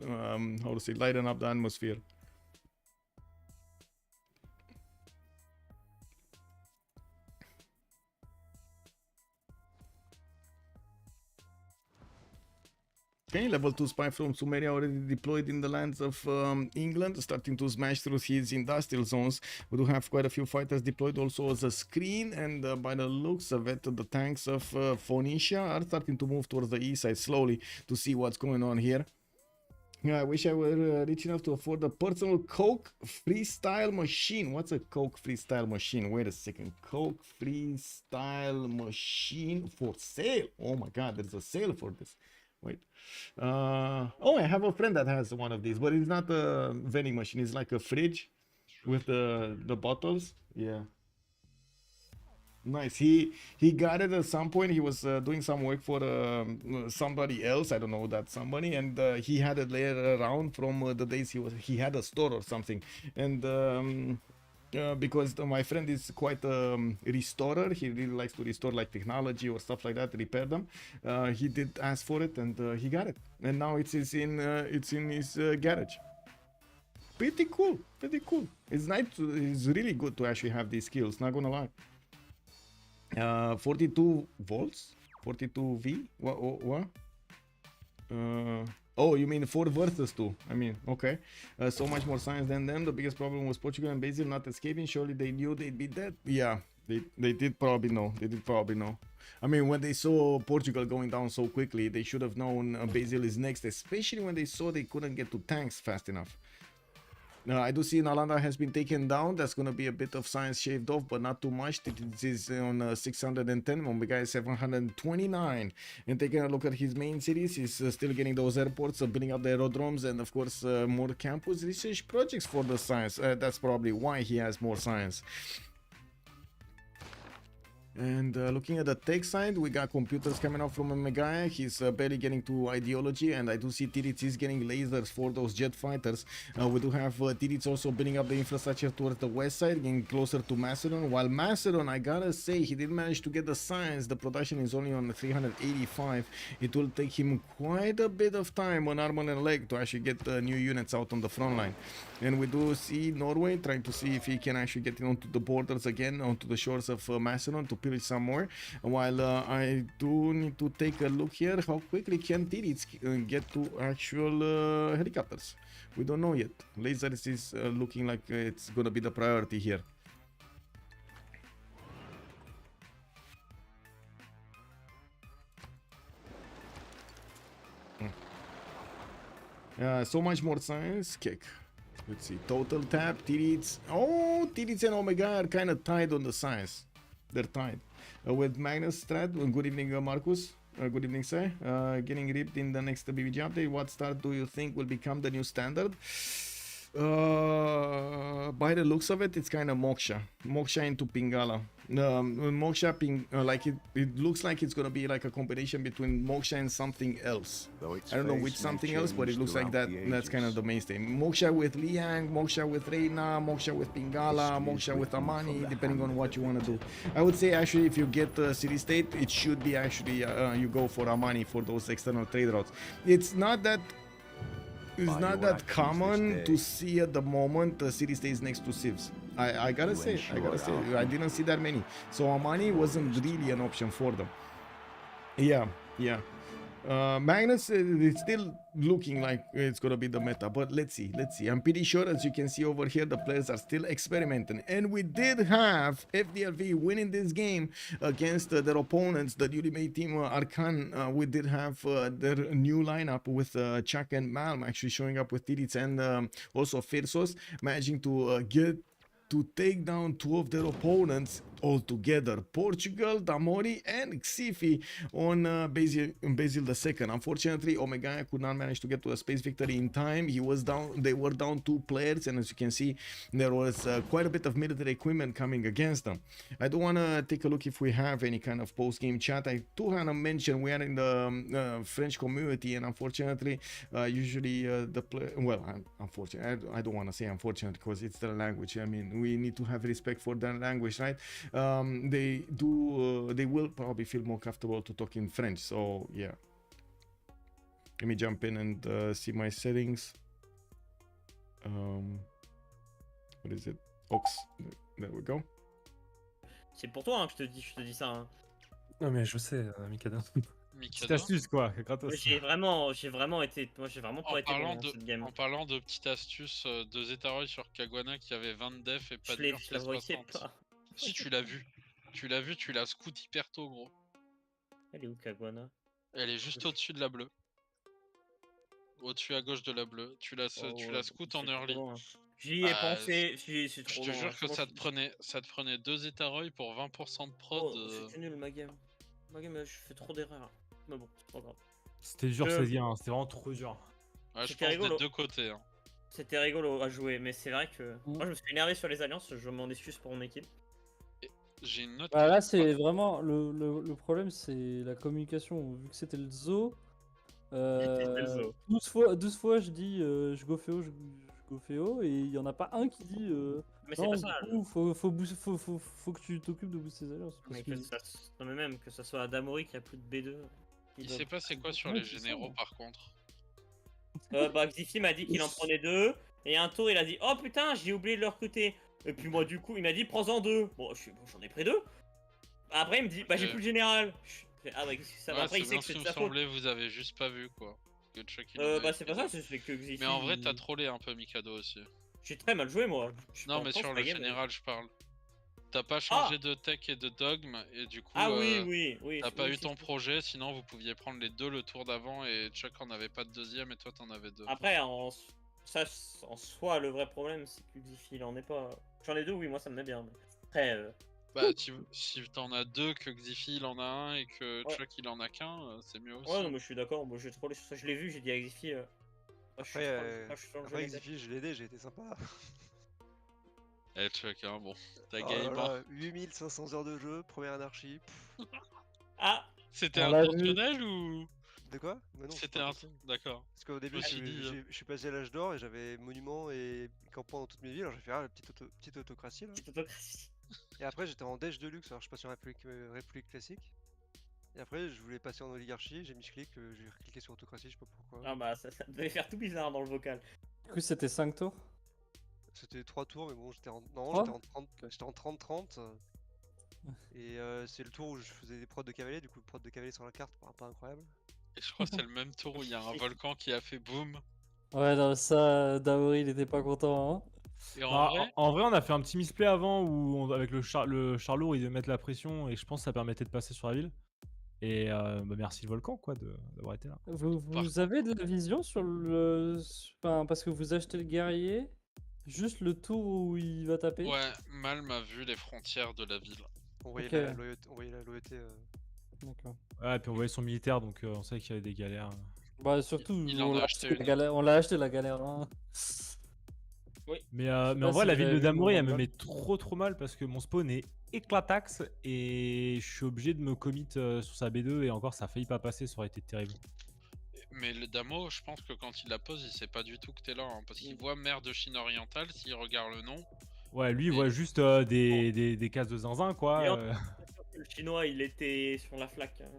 how to say, lighten up the atmosphere. Okay, level 2 spy from Sumeria already deployed in the lands of England, starting to smash through his industrial zones. We do have quite a few fighters deployed also as a screen, and by the looks of it, the tanks of Phoenicia are starting to move towards the east side slowly to see what's going on here. Yeah, I wish I were rich enough to afford a personal Coke freestyle machine. What's a Coke freestyle machine? Wait a second. Coke freestyle machine for sale. Oh my god, there's a sale for this. Wait. Oh, I have a friend that has one of these, but it's not a vending machine. It's like a fridge with the bottles. Yeah. Nice. He got it at some point. He was doing some work for somebody else. I don't know that somebody, and he had it laid around from the days he had a store or something. And because my friend is quite a restorer, he really likes to restore like technology or stuff like that, repair them. He did ask for it, and he got it, and now it's in his garage. Pretty cool. Pretty cool. It's nice. It's really good to actually have these skills. Not gonna lie. 42 volts, 42 V. What? Oh, you mean 4 versus 2? I mean, okay. So much more science than them. The biggest problem was Portugal and Brazil not escaping. Surely they knew they'd be dead. Yeah, they did probably know. They did probably know. I mean, when they saw Portugal going down so quickly, they should have known Brazil is next, especially when they saw they couldn't get to tanks fast enough. I do see Nalanda has been taken down. That's going to be a bit of science shaved off, but not too much. It is on 610. Omega is 729. And taking a look at his main cities, he's still getting those airports, building up the aerodromes, and of course more campus research projects for the science. That's probably why he has more science. And looking at the tech side, we got computers coming out from Omega. He's barely getting to ideology, and I do see Tirits is getting lasers for those jet fighters. We do have Tirits also building up the infrastructure towards the west side, getting closer to Macedon. While Macedon, I gotta say, he didn't manage to get the science. The production is only on 385. It will take him quite a bit of time on arm and leg to actually get new units out on the front line. And we do see Norway trying to see if he can actually get onto the borders again, onto the shores of Macedon to pillage some more. While I do need to take a look here, how quickly can Tirits get to actual helicopters? We don't know yet. Lasers is looking like it's gonna be the priority here. So much more science. Kick. Let's see. Total tap. Tirits. Oh, Tirits and Omega are kind of tied on the science. They're tied. With Magnus Strat. Good evening, Marcus. Good evening, sir. Getting ripped in the next BBG update. What start do you think will become the new standard? By the looks of it, it's kind of Moksha. Moksha into Pingala. Moksha like it looks like it's gonna be like a combination between Moksha and something else. I don't know which something else, but it looks like that. That's kind of the mainstay. Moksha with Liang, Moksha with Reina, Moksha with Pingala, Moksha with Amani, depending on what you want to do. I would say actually, if you get City State, it should be actually you go for Amani for those external trade routes. It's not that common to see at the moment the City States next to Civs. I gotta say, I didn't see that many. So Amani wasn't really an option for them. Yeah. Magnus is still looking like it's gonna be the meta, but let's see. I'm pretty sure, as you can see over here, the players are still experimenting, and we did have FDLV winning this game against their opponents, the newly made team Arcane. We did have their new lineup with Chuck and Malm actually showing up with Tirits and also Freritos, managing to take down 2 of their opponents all together. Portugal, Damori, and Xifi on Basil II. Unfortunately, Omega could not manage to get to a space victory in time. He was down. They were down 2 players, and as you can see, there was quite a bit of military equipment coming against them. I do want to take a look if we have any kind of post-game chat. I do want to mention we are in the French community, and unfortunately, usually the play. Well, unfortunately, I don't want to say unfortunate because it's their language. I mean, we need to have respect for their language, right? They will probably feel more comfortable to talk in French. So yeah, let me jump in and see my settings. What is it? Ox. There we go. C'est pour toi hein, que je te dis ça. Hein. Non mais je sais, Mikado. Petite astuce quoi, gratos. J'ai vraiment été, moi j'ai vraiment pas été bon dans cette game. En parlant de petite astuce, 2 étaroïs sur Kaguana qui avait 20 def et pas de Je la voyais pas. Si tu l'as vu, tu l'as scout hyper tôt gros. Elle est où Kaguana? Elle est juste au-dessus de la bleue. Au-dessus à gauche de la bleue. Tu la scout en early. J'y ai pensé, c'est trop Je te jure que ça te prenait 2 étaroïs pour 20% de prod. C'est nul ma game. Je fais trop d'erreurs. Mais bon, c'est pas grave. C'était dur, c'est bien, c'était vraiment trop dur. Ouais, je C'était pense rigolo. des deux côtés. Hein. C'était rigolo à jouer, mais c'est vrai que moi je me suis énervé sur les alliances, je m'en excuse pour mon équipe. J'ai une autre Bah, là, question. c'est vraiment le problème, c'est la communication. Vu que c'était le zoo, C'était le zoo. 12 fois je dis je go Féo, je go Féo, et il y en a pas un qui dit Mais c'est non, pas du ça. coup, faut que tu t'occupes de booster les alliances. Parce Mais que- non, mais même que ça soit Adamori qui a plus de B2. Il s'est passé quoi sur Ouais, les c'est ça. généraux par contre? Bah Xifi m'a dit qu'il en prenait 2, et un tour il a dit oh putain j'ai oublié de le recruter. Et puis moi du coup il m'a dit prends-en 2. Bon j'en ai pris 2. Après il me dit bah j'ai plus le général. Ah bah qu'est-ce que ça va. Ouais, Après il sait bien que ce c'est qui de me sa faute. semblait, vous avez juste pas vu quoi. Que Chuck, il en avait Bah c'est pris pas ça, deux. c'est que Xifi. Mais en vrai, t'as trollé un peu Mikado aussi. J'ai très mal joué moi. Non, mais sur le général, je parle. T'as pas changé de tech et de dogme, et du coup, Ah oui. t'as pas eu ton projet, sinon vous pouviez prendre les deux le tour d'avant, et Chuck en avait pas de deuxième, et toi t'en avais deux. Après en soi le vrai problème c'est que Xifi il en est pas. J'en ai 2 oui moi ça me met bien. Mais... Après Bah, si t'en as deux, que Xifi il en a un, et que Chuck il en a qu'un, c'est mieux aussi. ouais non mais je suis d'accord, moi j'ai trollé sur ça, je l'ai vu, j'ai dit à Xifi Après Xifi, je l'ai aidé, j'ai été sympa. Eh Chuck, hein, bon, t'as Oh game. là là, 8500 heures de jeu, première anarchie. Ah C'était On l'a vu. intentionnel ou. De quoi? Mais non, C'était pas un. intentionnel. D'accord. Parce qu'au début, me suis dit, je suis passé à l'âge d'or et j'avais monument et campement dans toutes mes villes. Alors j'ai fait la petite autocratie là. petite autocratie. Et après, j'étais en Dèche de luxe, alors je suis passé en République classique. Et après, je voulais passer en oligarchie, j'ai mis clic, j'ai cliqué sur autocratie, je sais pas pourquoi. Ah bah ça devait faire tout bizarre dans le vocal. Du coup, c'était 5 tours. C'était 3 tours, mais bon, j'étais en. Non, Trois j'étais en 30-30. Et c'est le tour où je faisais des prods de cavalier, du coup, le prod de cavalier sur la carte, pas incroyable. Et je crois que c'est le même tour où il y a un volcan qui a fait boum. Ouais, non, ça, Daori, il était pas content. Hein. Et En vrai, on a fait un petit misplay avant où avec le Charlour, il devait mettre la pression et je pense que ça permettait de passer sur la ville. Et bah, merci le volcan quoi d'avoir été là. Vous avez de la vision sur le. Enfin, parce que vous achetez le guerrier, juste le tour où il va taper. Ouais, Mal m'a vu les frontières de la ville. On voyait Ok. la loyauté. D'accord. Ouais, et puis on voyait son militaire donc on savait qu'il y avait des galères. Bah, surtout, Il en a acheté une. on l'a acheté la galère. Hein. Mais sais en pas vrai, si la vous ville avez de vu Damori, mon elle me map. met trop mal parce que mon spawn est éclataxe et je suis obligé de me commit sur sa B2 et encore ça a failli pas passer, ça aurait été terrible. Mais le Damo, je pense que quand il la pose, il sait pas du tout que t'es là. Hein, parce qu'il voit mer de Chine orientale, s'il regarde le nom. Ouais, lui il voit juste des cases de zinzin quoi. Le chinois il était sur la flaque. Hein.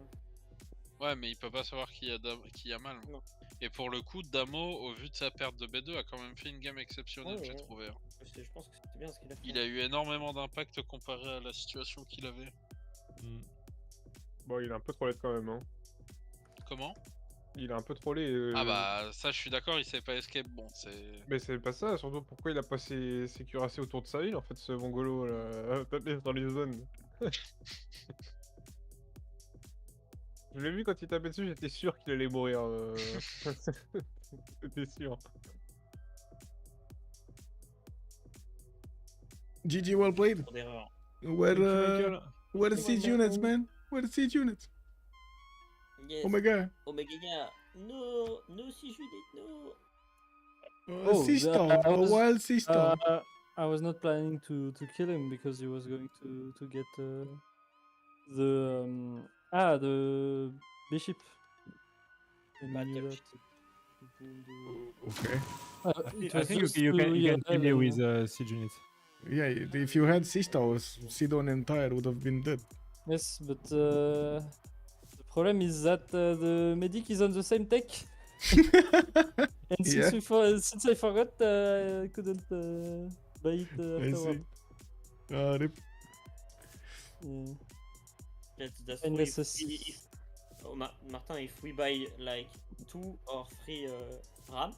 Ouais, mais il peut pas savoir qui a mal. Non. Et pour le coup, Damo, au vu de sa perte de B2, a quand même fait une game exceptionnelle, j'ai trouvé. Hein. Je pense que c'était bien ce qu'il a fait. Il a eu énormément d'impact comparé à la situation qu'il avait. Bon, il a un peu trollé quand même. Hein. Comment? Il a un peu trollé. Ah bah, ça je suis d'accord, il sait pas escape, bon, c'est... Mais c'est pas ça, surtout pourquoi il a pas ses cuirassés autour de sa ville, en fait, ce mongolo là, dans les zones. Je l'ai vu quand il tapait dessus, j'étais sûr qu'il allait mourir. J'étais sûr. GG, well played. Pour d'erreur. Where the siege units, man? Where the siege units? Yes. Oh my god. Omega, no, no siege unit, no. A sea storm, a wild sea storm. I was not planning to kill him because he was going to get the bishop. Okay. I think you can kill me with siege units. Yeah, if you had sea stars, Sidon entire would have been dead. Yes, but the problem is that the medic is on the same tech. And since I forgot, I couldn't buy it afterward. Rip. That's And why this Martin, if we buy like 2 or 3 RAM,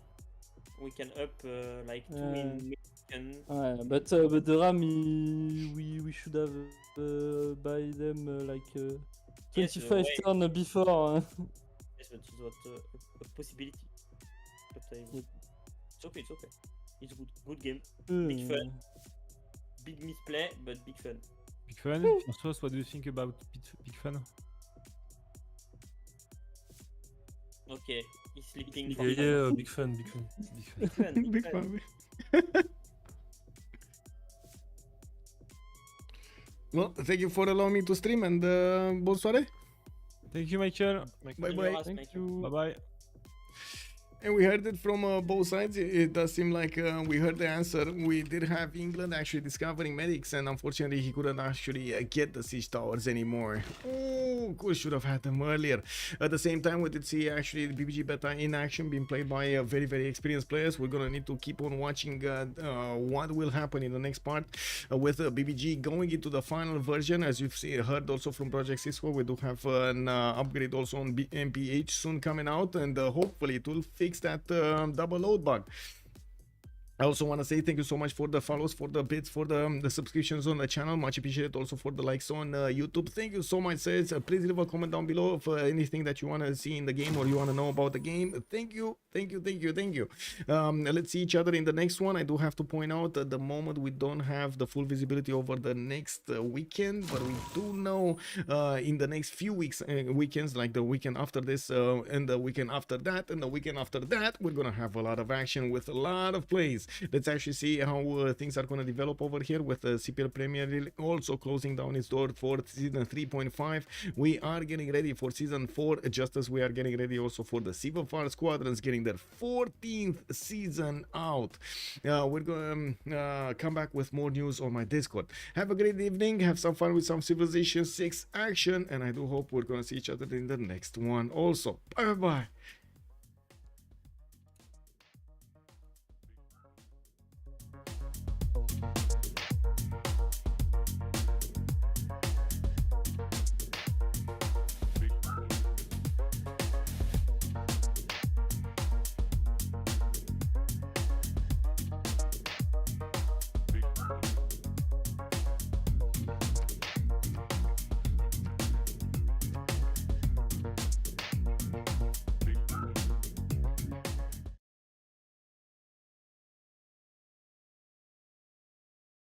we can up like 2 in but the RAM, we should have buy them like 25 turn before. Yes, but it's not a possibility. But it's okay, it's okay. It's good game. Big fun. Big misplay, but big fun. Big fun? First, what do you think about big fun? Ok, he's sleeping. Yeah, for yeah, big fan, big fan. Big fan. fun. Big fan. Well, thank you for allowing me to stream and bonne soirée. Thank you, Michael. Bye Bonne bye. race, Thank mec. you. Bye bye. And we heard it from both sides. It does seem like we heard the answer. We did have England actually discovering medics, and unfortunately he couldn't actually get the siege towers anymore. Oh, cool, should have had them earlier. At the same time, we did see actually the BBG beta in action being played by very, very experienced players. We're gonna need to keep on watching what will happen in the next part with BBG going into the final version. As you've heard also from Project Cisco, we do have an upgrade also on MPH soon coming out, and hopefully it will fix that double load bug. I also want to say thank you so much for the follows, for the bits, for the subscriptions on the channel. Much appreciated. Also for the likes on YouTube. Thank you so much, says. Please leave a comment down below for anything that you want to see in the game or you want to know about the game. Thank you, thank you, thank you, thank you. Let's see each other in the next one. I do have to point out at the moment we don't have the full visibility over the next weekend, but we do know in the next few weekends, like the weekend after this and the weekend after that and the weekend after that, we're gonna have a lot of action with a lot of plays. Let's actually see how things are going to develop over here with the CPL Premier League also closing down its door for season 3.5. We are getting ready for season 4, just as we are getting ready also for the Civ6 squadrons getting their 14th season out. We're going to come back with more news on my Discord. Have a great evening, have some fun with some Civilization 6 action, and I do hope we're going to see each other in the next one also. Bye bye.